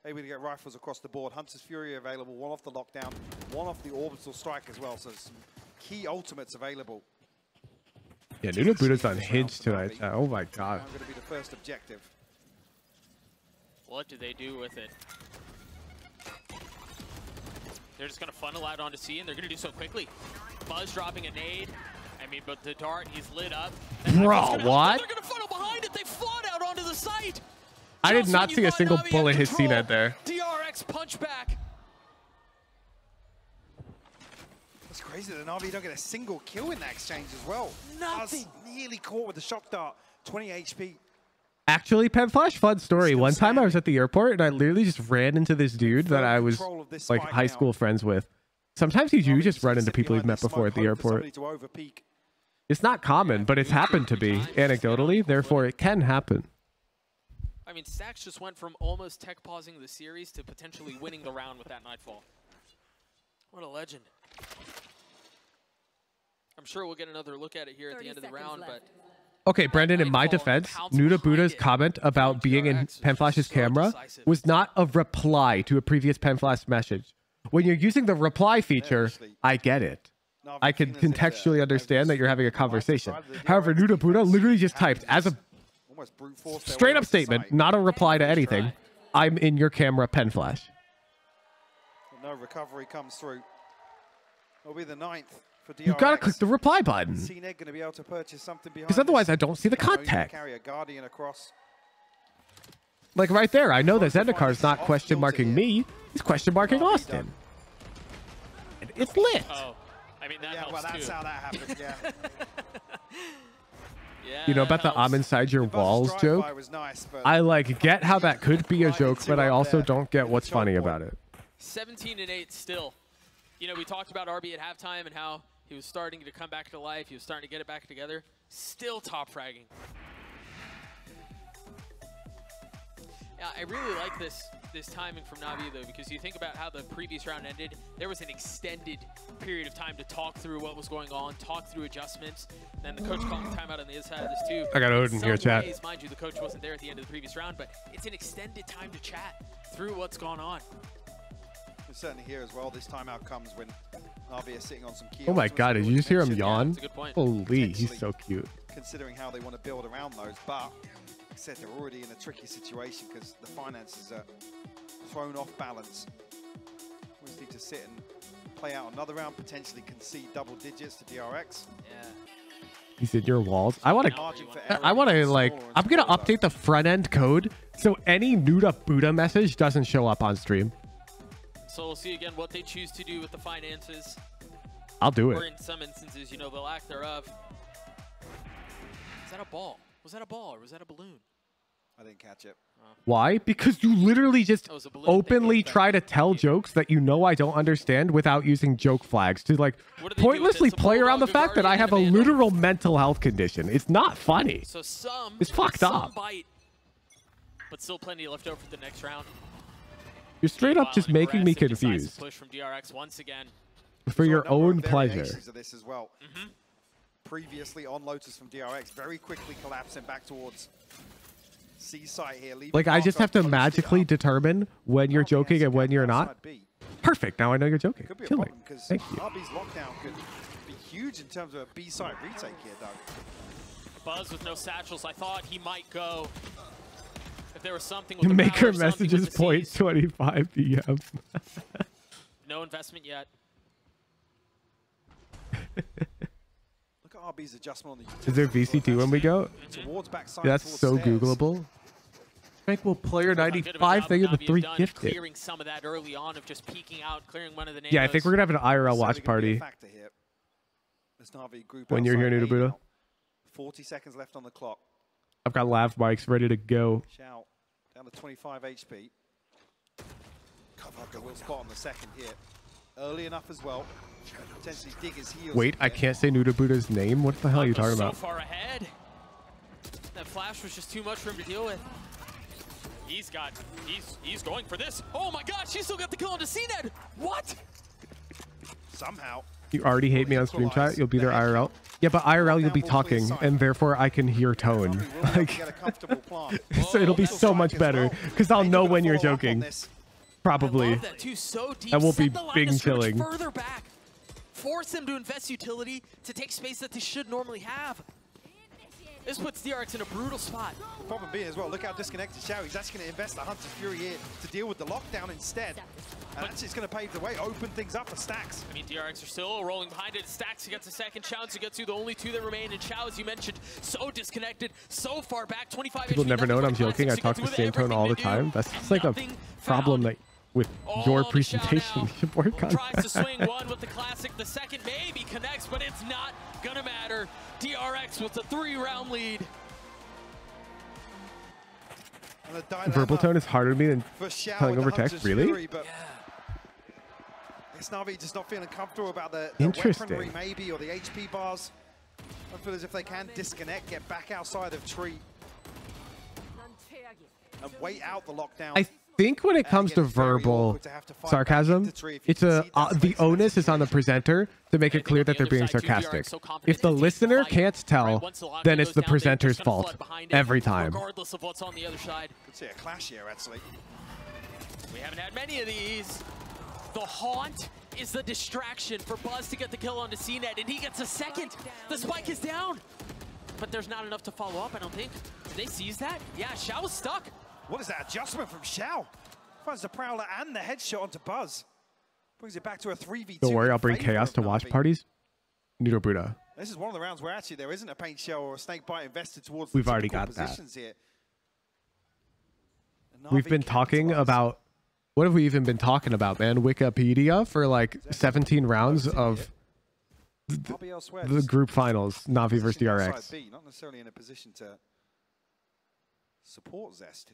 able to get rifles across the board. Hunter's Fury available, one off the lockdown, one off the orbital strike as well. So some key ultimates available. Yeah, Nuda Buddha's unhinged tonight. Oh my god. I'm going to be the first objective. What do they do with it? They're just going to funnel out onto C, and they're going to do so quickly. Buzz dropping a nade. I mean, but the dart, he's lit up. Bro, what? They're going to funnel behind it. They fought out onto the site. I did not see a single bullet hit CNET there. DRX punchback. It's crazy that Navi don't get a single kill in that exchange as well. Nothing. Nearly caught with the shock dart. 20 HP. Actually, Pen Flash, fun story. One time I was at the airport and I literally just ran into this dude that I was like high school friends with. Sometimes you do just run into people you've met before at the airport. It's not common, but it's happened to be anecdotally. Therefore, it can happen. I mean, Stacks just went from almost tech pausing the series to potentially winning the round with that Nightfall. What a legend. I'm sure we'll get another look at it here at the end of the round, but... Okay, Brendan, in my defense, Nuda Buddha's comment about being in Pen Flash's camera was not a reply to a previous Pen Flash message. When you're using the reply feature, I get it. I can contextually understand that you're having a conversation. However, Nuda Buddha literally just typed as a straight up statement, not a reply to anything. I'm in your camera, Pen Flash. No recovery comes through. It'll be the 9th. You gotta click the reply button. CNED gonna be able to purchase something behind because otherwise I don't see the contact. Carry a Guardian across. Like right there, I know that Zendikar is not question marking me. He's question marking Austin. And it's lit. Oh, I mean, that helps well, that's too. how that happened, yeah. Yeah, you know about the I'm inside your walls joke? I like get how that could be a joke, but I also don't get what's funny about it. 17-8 still. You know, we talked about RB at halftime and how he was starting to come back to life. He was starting to get it back together. Still top fragging. Yeah, I really like this timing from Navi, though, because you think about how the previous round ended. There was an extended period of time to talk through what was going on, talk through adjustments. Then the coach called timeout on the other side of this, too. I got Odin here, chat. Mind you, the coach wasn't there at the end of the previous round, but it's an extended time to chat through what's gone on. Certainly here as well. This timeout comes when Navi is sitting on some key. Oh my god, did you just hear him yawn? That's a good point. Holy, he's so cute. Considering how they want to build around those, but like I said, they're already in a tricky situation because the finances are thrown off balance. We just need to sit and play out another round, potentially concede double digits to DRX. Yeah. He's in your walls. I want to like, I'm going to update the front end code so any Nuda Buddha message doesn't show up on stream. So we'll see again what they choose to do with the finances. I'll do it. Or in some instances, you know, the lack thereof. Is that a ball? Was that a ball or was that a balloon? I didn't catch it. Why? Because you literally just openly try to tell jokes that you know I don't understand without using joke flags to like pointlessly play around the fact that I have a literal mental health condition. It's not funny. So it's fucked up. Bite, but still plenty left over for the next round. You're straight up just making me confused. Push from DRX once again. For your own pleasure. Of this as well. Previously on Lotus from DRX, very quickly collapsing back towards C site here. Like I just have to magically determine when you're joking and when you're not. Perfect. Now I know you're joking. Could be a Killing. problem because Thank you. RB's lockdown could be huge in terms of a B site retake here, Doug. Buzz with no satchels. I thought he might go. If there was something with the Maker power, messages point 25 PM. No investment yet. Look at RB's adjustment on the. Is there VC2 when we go? Towards backside, That's towards so stairs. Googleable. Thankful player 95 thing of the 3 gifted. Clearing some of that early on of just peeking out, clearing one of the Yeah, I think we're gonna have an IRL watch party when you're here, Nuda Buddha. 40 seconds left on the clock. I've got lav mics ready to go. Shout down to 25 HP. Cover up the will spot on the second hit. Early enough as well. Potentially dig his heels. Wait, I can't say Nuda Buddha's name. What the hell are you talking about? So far ahead. That flash was just too much for him to deal with. He's going for this. Oh my gosh, he still got the kill onto CNED. What? Somehow. You already hate me on stream chat. You'll be there IRL. Yeah, but IRL you'll be talking, and therefore I can hear tone. Like, so it'll be so much better because I'll know when you're joking. Probably. That won't be big chilling. Further back. Force them to invest utility to take space that they should normally have. This puts DRX in a brutal spot. The problem being as well, look how disconnected Xiao. He's actually going to invest the Hunter's Fury here to deal with the lockdown instead. And that's just going to pave the way, open things up for Stax. I mean, DRX are still rolling behind it. Stax gets a second chance to get to the only two that remain. And Xiao, as you mentioned, so disconnected, so far back. 25 People never know I'm joking. I talk the same tone all the time. That's just like a problem that with your presentation you should work on. Tries to swing one with the classic. The second maybe connects, but it's not gonna matter. DRX with a 3-round lead. Verbal tone is harder to me than telling over text. Really? Fury, but NAVI just not feeling comfortable about the weaponry maybe, or the HP bars. I feel as if they can disconnect, get back outside of tree, and wait out the lockdown. I think when it comes to verbal sarcasm, it's the onus is on the presenter to make it clear that they're being sarcastic. If the listener can't tell, then it's the presenter's fault every time. Regardless of what's on the other side. Could see a clash here, actually. We haven't had many of these. The haunt is the distraction for Buzz to get the kill onto CNET, and he gets a second. The spike is down, but there's not enough to follow up, I don't think. Did they seize that? Yeah, Xiao was stuck. What is that adjustment from Xiao? Finds the Prowler and the headshot onto Buzz. Brings it back to a 3v2. Don't worry, I'll bring chaos to watch parties. Nudo Buddha. This is one of the rounds where actually there isn't a paint shell or a snake bite invested towards We've the already got positions that. Here. We've been talking about, what have we even been talking about, man? Wikipedia for like 17 rounds of the group finals, NAVI versus DRX. Not necessarily in a position to support Zest.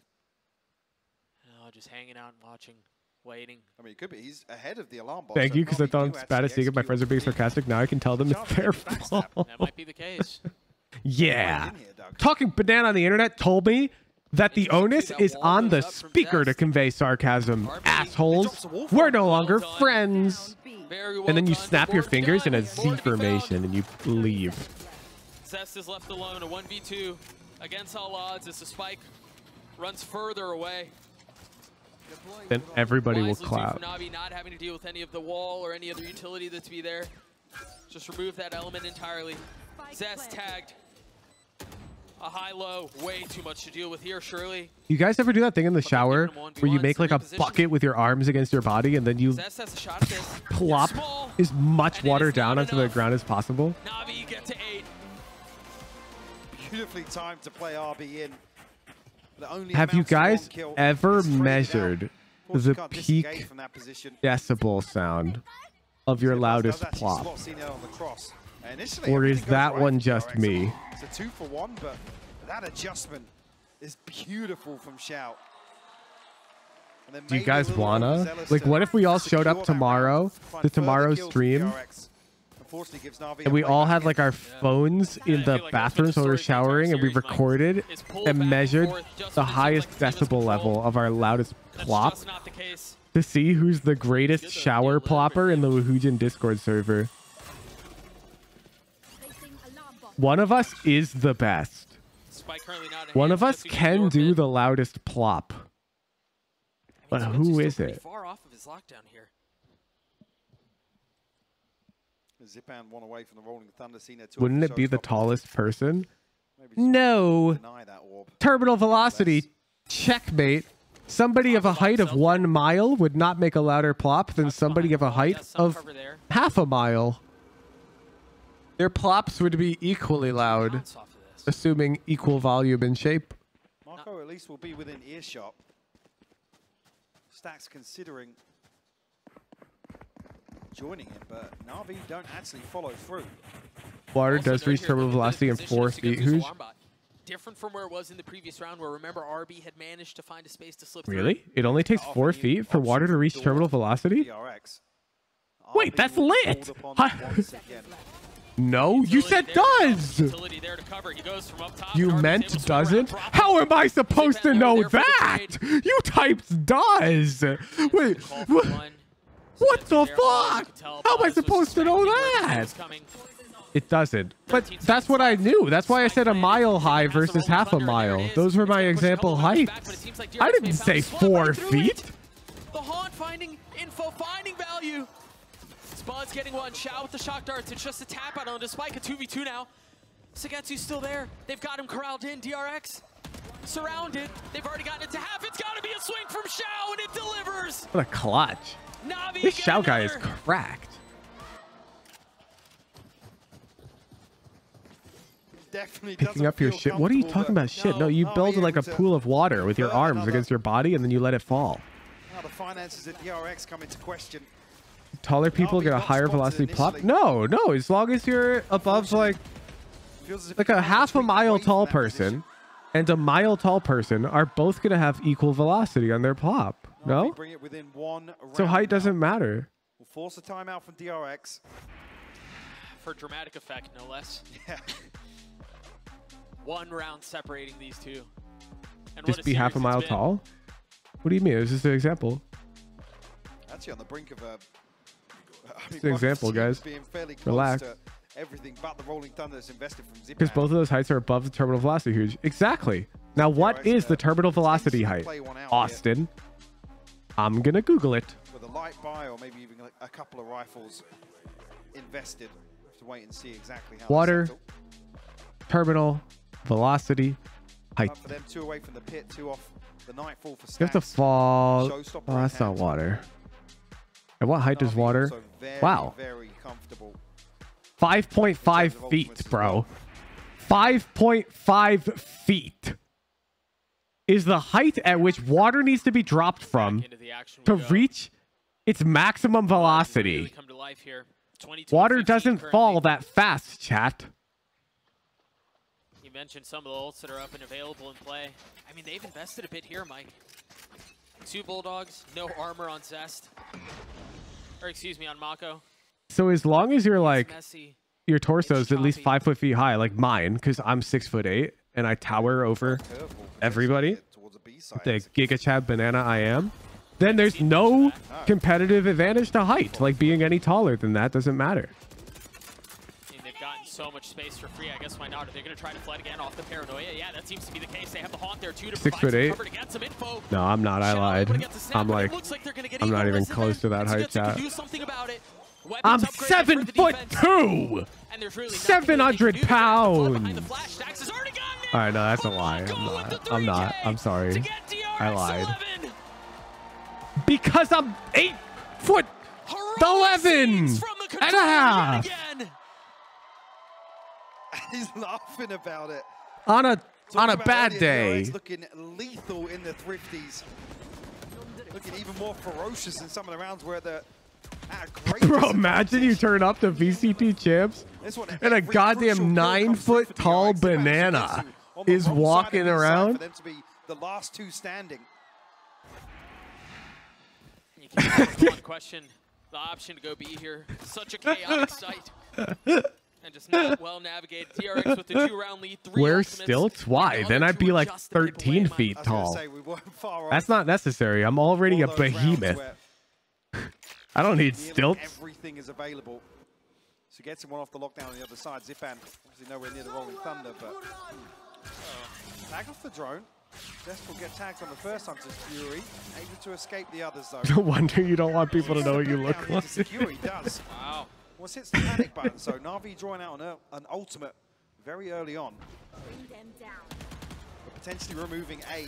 No, just hanging out and watching, waiting. I mean, it could be. He's ahead of the alarm box. Thank you, because I thought it's bad at seeing it. My friends are being sarcastic. Now I can tell them it's their fault. That might be the case. Yeah. Talking Banana on the internet told me that the onus is on the speaker to convey sarcasm. Assholes. We're no longer friends. And then you snap your fingers in a Z formation and you leave. Zest is left alone, a 1v2 against all odds as the spike runs further away. Then everybody will clap. NAVI not having to deal with any of the wall or any other utility that's be there. Just remove that element entirely. Zest tagged. A high-low, way too much to deal with here, surely. You guys ever do that thing in the shower where you make like a bucket with your arms against your body and then you plop as much water down onto the ground as possible? NAVI get to 8. Beautifully timed to play RB in. Have you guys ever measured the peak decibel sound of your loudest plop? Or is that one just me? It's a 2-for-1, but that adjustment is beautiful from Xiao. Do you guys wanna? Like, what if we all showed up tomorrow to tomorrow's stream and we all had like our phones in the bathrooms while we were showering and we recorded and measured the highest decibel level of our loudest plop to see who's the greatest shower plopper in the Woohoojin Discord server? One of us is the best. One of us can do the loudest plop. But who is it? Far off of his lockdown here. Zipan one away from the Rolling Thunder. Wouldn't it be the tallest person? No. Terminal velocity. Checkmate. Somebody of a height of 1 mile would not make a louder plop than somebody of a height of half a mile. Their plops would be equally loud, assuming equal volume and shape. Marco at least will be within earshot. Stax considering joining him, but NAVI don't actually follow through. Water does reach terminal velocity in 4 feet. Who's different from where it was in the previous round, where remember RB had managed to find a space to slip really? through. It only takes 4 feet for water to reach terminal velocity? Wait, that's lit! No, you said does! You meant doesn't? How am I supposed to know that? You typed does! Wait, What the fuck? How am I supposed to know that? It doesn't. But that's what I knew. That's why I said a mile high versus half a mile. Those were my example heights. I didn't say 4 feet. The Haunt finding info, finding value. Spud's getting one shot with the shock darts. It's just a tap out on the spike. A 2v2 now. Sagetsu's still there. They've got him corralled in. DRX surrounded. They've already gotten it to half. It's got to be a swing from Xiao, and it delivers. What a clutch. NAVI This Xiao guy is cracked. Definitely Picking up your shit. What are you talking about? Shit. No, you build like a pool of water with your arms against your body, and then you let it fall. Now the finances at DRX come into question. Taller people get a higher velocity pop? No, no. As long as you're above like a half a mile tall person and a mile tall person are both going to have equal velocity on their pop. No? Bring it within 1 So height doesn't matter. We'll force a timeout from DRX. For dramatic effect, no less. Yeah. 1 round separating these two. And Just be half a mile tall? What do you mean? It was just an example. Actually on the brink of a... It's an example, guys. Relax. Everything but the Rolling Thunder that's invested from Zipan. Because both of those heights are above the terminal velocity. Huge. Exactly. Now, what is the terminal velocity height? Austin. I'm going to Google it. With a light buy or maybe even a couple of rifles invested. We have to wait and see exactly how Water, terminal, velocity, height. For them, 2 away from the pit, 2 off the Nightfall for stats. You have to fall. Oh, that's not water. At what height is water? Wow. Very comfortable. 5.5 feet, bro. 5.5 feet is the height at which water needs to be dropped from to reach its maximum velocity. Water doesn't fall that fast, chat. You mentioned some of the ults that are up and available in play. I mean, they've invested a bit here, Mike. 2 Bulldogs, no armor on Zest. Or excuse me, on Mako. So as long as you're like, your torso is at least 5 feet high, like mine, because I'm 6'8" and I tower over everybody, the Giga Chad banana I am, then there's no competitive advantage to height. Like being any taller than that doesn't matter. And they've gotten so much space for free. I guess why not? Are they going to try to flood again off the Paranoia? Yeah, that seems to be the case. They have the Haunt there too to provide some cover to get some info. No, I'm not. I lied. I'm like, I'm not even close to that height, chat. I'm 7'2", 700 pounds. All right, no, that's a lie. I'm not. I'm sorry. I lied. Because I'm 8'11" and a half. He's laughing about it. On a bad day. Looking lethal in the Thrifties. Looking even more ferocious in some of the rounds where they're at a great Bro, imagine you turn up to VCT champs and a goddamn 9-foot tall banana is walking around. For them to be the last 2 standing. You can't question the option to go B here. Such a chaotic sight. And just not well navigated. DRX with the 2-round lead. 3 Where ultimates. stilts? Why? Then I'd be like 13 feet tall. That's not necessary. I'm already a behemoth. I don't need stilts. Everything is available. So gets him one off the lockdown on the other side. Zipan, obviously nowhere near the Rolling Thunder, but tag off the drone. Zest will get tagged on the first Hunter's Fury, able to escape the others though. No wonder you don't want people to know what you look like. Fury does. Wow. Once hits the panic button, so Navi drawing out an ultimate very early on. Bring them down. But potentially removing A.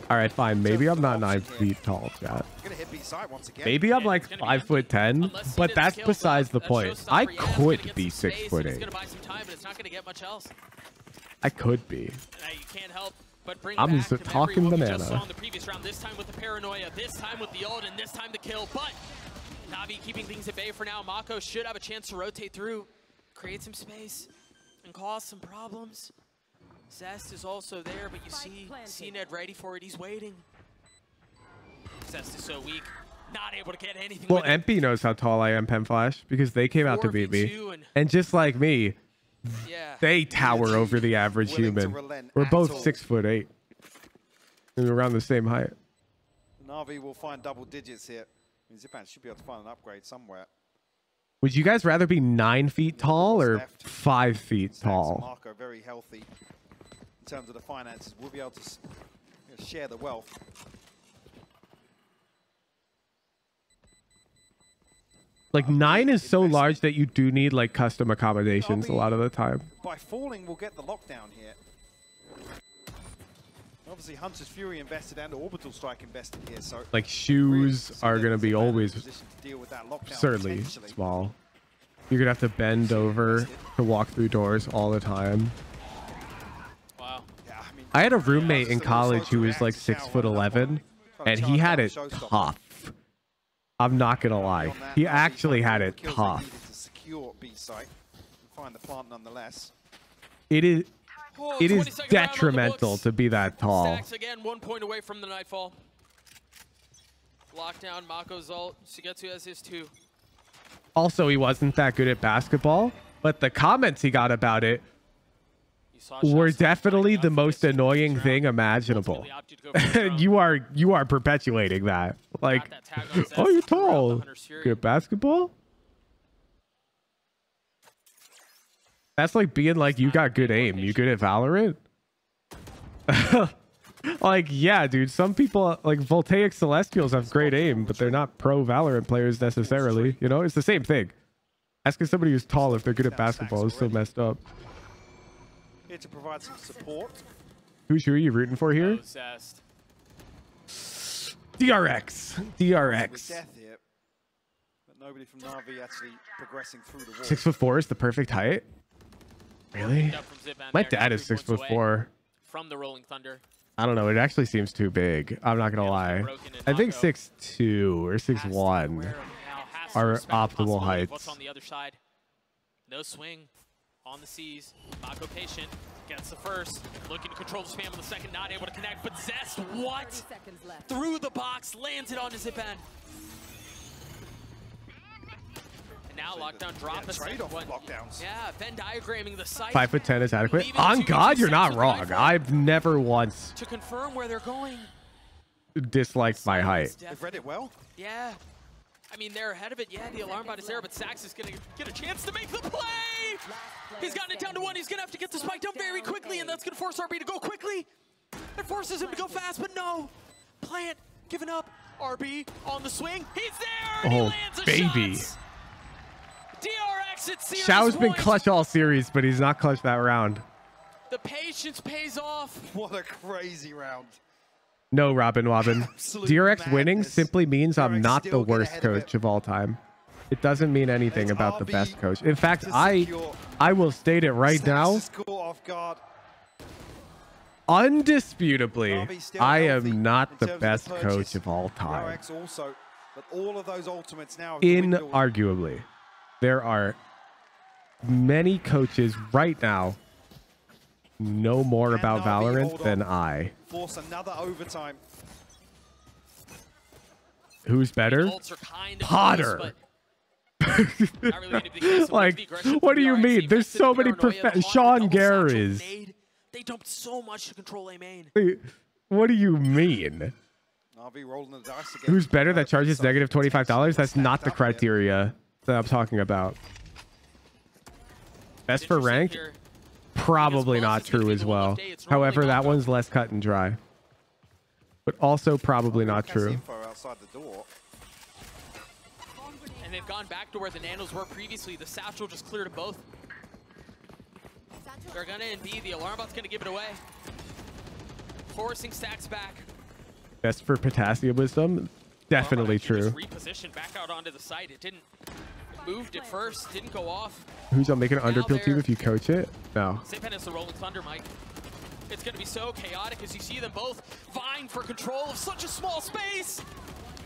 All right, fine. Maybe I'm not 9 feet tall, chat. Maybe I'm like 5'10", but that's besides the point. I could be 6'8". I could be. I'm just a talking banana. This time with the Paranoia, this time with the ult, and this time the kill. But Navi keeping things at bay for now. Mako should have a chance to rotate through, create some space, and cause some problems. Zest is also there, but you see CNED ready for it. He's waiting. Zest is so weak, not able to get anything. Well, MP knows how tall I am, Penflash, because they came out to beat me. And just like me, they tower over the average human. We're both 6'8". And we're around the same height. Navi will find double digits here. Zipan should be able to find an upgrade somewhere. Would you guys rather be 9 feet tall or 5 feet tall? Marco very healthy in terms of the finances. We'll be able to share the wealth. Like 9 is so large that you do need like custom accommodations a lot of the time. By falling, we'll get the lockdown here. Obviously, Hunter's Fury invested and Orbital Strike invested here, so Like shoes are gonna be always absurdly small. You're gonna have to bend over to walk through doors all the time. Wow. I had a roommate in college who was like 6'11", and he had it tough. I'm not gonna lie. He actually had it tough. secure B site and find the plant nonetheless. It is detrimental to be that tall. Stacks again, 1 point away from the Nightfall. Lockdown, Mako's ult. Sugetsu has his 2. Also, he wasn't that good at basketball, but the comments he got about it were definitely the most annoying thing imaginable. you are perpetuating that. Like, oh, you're tall. Good at basketball? That's like being like, you got good aim. You good at Valorant? Like, yeah, dude. Some people, like Voltaic Celestials, have great aim, but they're not pro Valorant players necessarily. You know, it's the same thing. Asking somebody who's tall if they're good at basketball is so messed up. Here to provide some support. Who are you rooting for here? DRX. DRX. With death here, but nobody from Navi actually progressing through the wall. 6'4" is the perfect height. Really? My dad is 6'4". From the Rolling Thunder. I don't know. It actually seems too big. I'm not gonna lie. I think 6'2" or 6'1" are optimal heights. What's on the other side? No swing on the C's. Mako patient gets the first. Looking to control the spam on the second. Not able to connect. But Zest, what? Through the box, lands it on the zip end. And now lockdown drop a second one. Yeah, Venn diagramming the site. 5'10" is adequate. On God, you're not wrong. I've never once to confirm where they're going. Disliked my height. They've read it well. Yeah. I mean, they're ahead of it. Yeah, the alarm bot is there, but Sax is going to get a chance to make the play. He's gotten it down to 1. He's going to have to get the spike down very quickly, and that's going to force RB to go quickly. It forces him to go fast, but no. Plant giving up. RB on the swing. He's there, and he lands a baby. shot. DRX at series Xiao's been point. clutch all series, but he's not clutch that round. The patience pays off. What a crazy round. No, Robin Wobbin. DRX winning simply means I'm not the worst coach of all time. It doesn't mean anything about the best coach. In fact, I will state it right now. Undisputably, I am not the best coach of all time. Inarguably. There are many coaches right now know more about Valorant than I. Force another overtime. Who's better? Potter. Like, what do you mean? There's so many Sean Garris. They dumped so much to control A main. What do you mean? Who's better that charges negative $25? That's not the criteria that I'm talking about. Best for rank? Probably not true as well. However, that one's less cut and dry. But also probably not true. And they've gone back to where the nanos were previously. The satchel just cleared of both. They're gonna NB. The alarm bot's gonna give it away. Forcing Stacks back. Best for potassium wisdom? Definitely true. Repositioned back out onto the site. It didn't. Moved it first. Didn't go off. Who's gonna make an underpill team if you coach it? No. Zipan is the Rolling Thunder, Mike. It's gonna be so chaotic as you see them both vying for control of such a small space.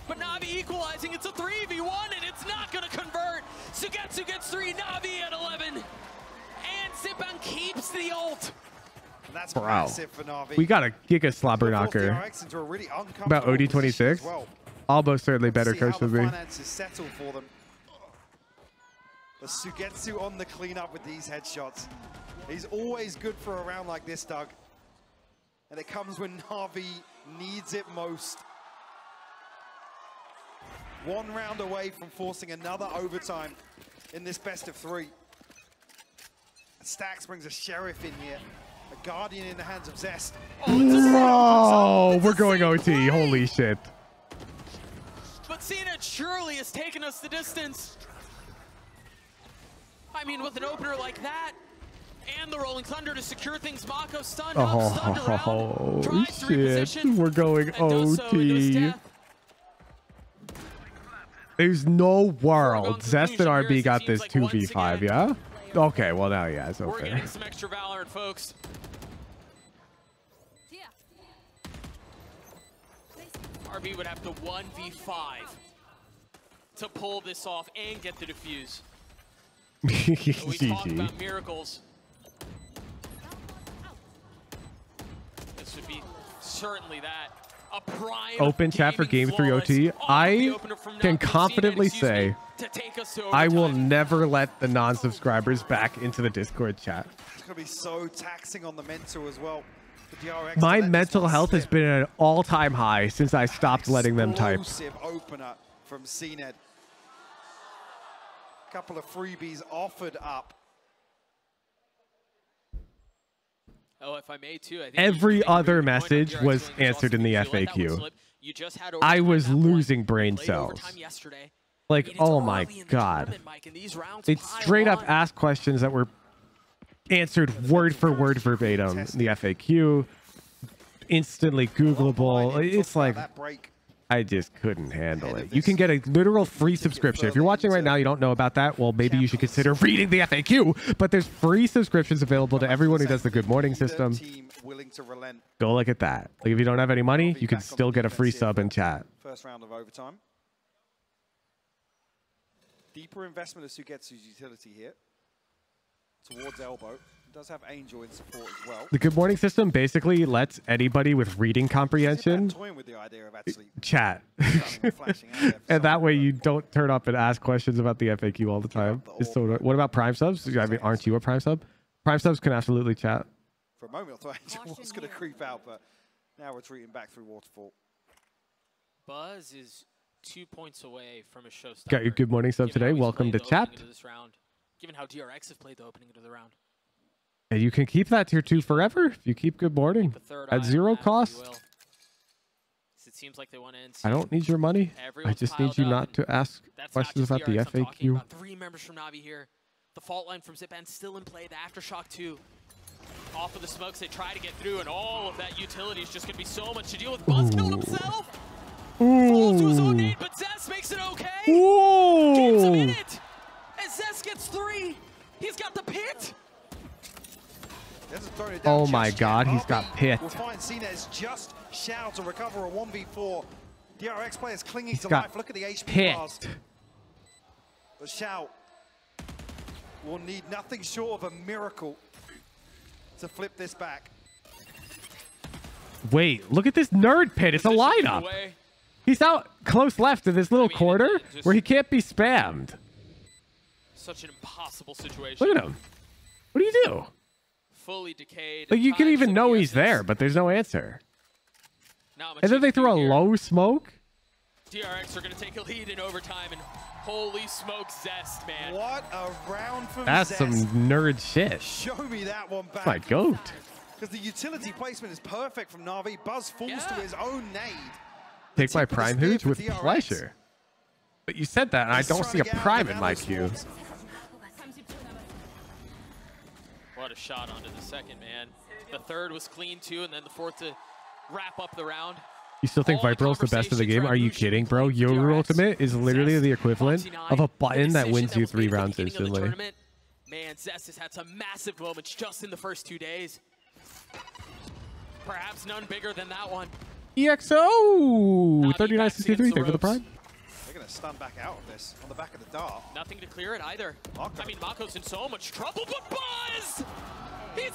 But Navi equalizing. It's a 3v1 and it's not gonna convert. Sugetsu gets 3. Navi at 11. And Zipan keeps the ult. That's Bro, massive for Navi. we got a giga slobber knocker. About OD26. Well. Almost certainly better coach than me. Finances settle for them. But Sugetsu on the cleanup with these headshots. He's always good for a round like this, Doug. And it comes when Navi needs it most. 1 round away from forcing another overtime in this best of 3. Stacks brings a Sheriff in here. A Guardian in the hands of Zest. Oh, we're going OT. Holy shit. But CNET surely has taken us the distance. I mean, with an opener like that, and the Rolling Thunder to secure things, Mako stunned up, stunned around, tries to reposition, we're going OT. There's no world. Zest and RB got this 2v5, yeah? Okay, well now, yeah, it's We're over. getting some extra Valorant, folks. RB would have to 1v5 to pull this off and get the defuse. We talked about miracles. This would be certainly that. A prime Open chat for Game 3 OT. I can confidently say I will never let the non-subscribers back into the Discord chat. It's going to be so taxing on the mental as well. The DRX My mental health has been at an all-time high since I stopped letting them type. Explosive opener from CNED. Couple of freebies offered up. Oh, if I may too, I think Every other message was answered in the FAQ. I was losing brain cells. Like, oh my god. It straight up asked questions that were answered word for word verbatim in the FAQ. Instantly Googleable. It's like, I just couldn't handle it. You can get a literal free subscription. If you're watching right now, you don't know about that, well, maybe you should consider reading the FAQ. But there's free subscriptions available to everyone who does the Good Morning system. Go look at that. Like, if you don't have any money, you can still get a free sub in chat. First round of overtime. Deeper investment as who gets his utility here. Towards elbow. Does have Angel in support as well. The Good Morning system basically lets anybody with reading comprehension chat. And that way you don't turn up and ask questions about the FAQ all the time. So, what about Prime subs? I mean, aren't you a Prime sub? Prime subs can absolutely chat. For a moment, I thought Angel was going to creep out, but now retreating back through Waterfall. Buzz is 2 points away from a showstopper. Got your Good Morning sub today. Welcome to chat. Given how DRX have played the opening of the round. And you can keep that tier 2 forever if you keep Good Morning at 0 cost. It seems like they want to end. I don't need your money. I just need you not to ask questions about the FAQ. 3 members from NAVI here. The fault line from Zipan still in play. The Aftershock 2. Off of the smokes, they try to get through, and all of that utility is just going to be so much to deal with. Buzz killed himself. Falls to his own nade, but Zest makes it okay. Keeps him in it. And Zest gets 3. He's got the pit. Oh my god, he's got pit. We'll find CNED just shout to recover a 1v4. DRX players clinging He's to got life. Look at the HP pit. bars. The shout will need nothing short of a miracle to flip this back. Wait, look at this nerd pit. It's a lineup. He's out close left in this little corner where he can't be spammed. Such an impossible situation. Look at him. What do you do? Fully decayed. Like, you can even know he's there, but there's no answer. And then they throw a low smoke. DRX are going to take a lead in overtime, and holy smoke, Zest, man. What a round from That's Zest. some nerd shit. Show me that one back. My goat. Because the utility placement is perfect from Navi. Buzz falls to his own nade. Take my prime hooch with pleasure. But you said that, and I don't see a prime in my queue. What a shot onto the second, man. The third was clean, too, and then the fourth to wrap up the round. You still think Viper is the best of the game? Are you kidding, bro? Yoru Ultimate is literally the equivalent of a button that wins you 3 rounds instantly. Man, Zest has had some massive moments just in the first 2 days. Perhaps none bigger than that one. EXO! 3963, thank you for the prime. They're going to stun back out of this on the back of the dart. Nothing to clear it either. I mean, Mako's in so much trouble, but Buzz!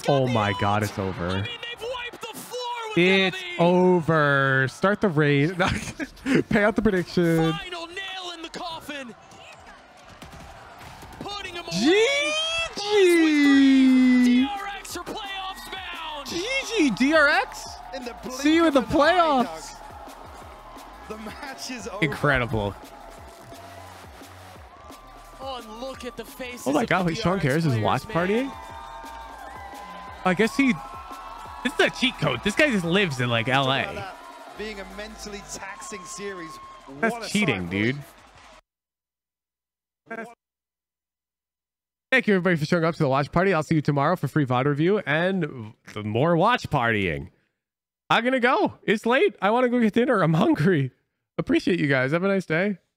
Oh my god, it's over. I mean, they've wiped the floor with It's over. Start the raid. Pay out the prediction. Final nail in the coffin. Putting him away. GG. DRX are playoffs bound. GG, DRX. See you in the playoffs. The match is over. Incredible. Oh, and look at the faces. Oh my god, wait, Sean Cares is watch partying? I guess he... This is a cheat code. This guy just lives in like LA. Being a mentally taxing series. That's cheating, dude. Thank you everybody for showing up to the watch party. I'll see you tomorrow for free VOD review and more watch partying. I'm gonna go. It's late. I want to go get dinner. I'm hungry. Appreciate you guys. Have a nice day.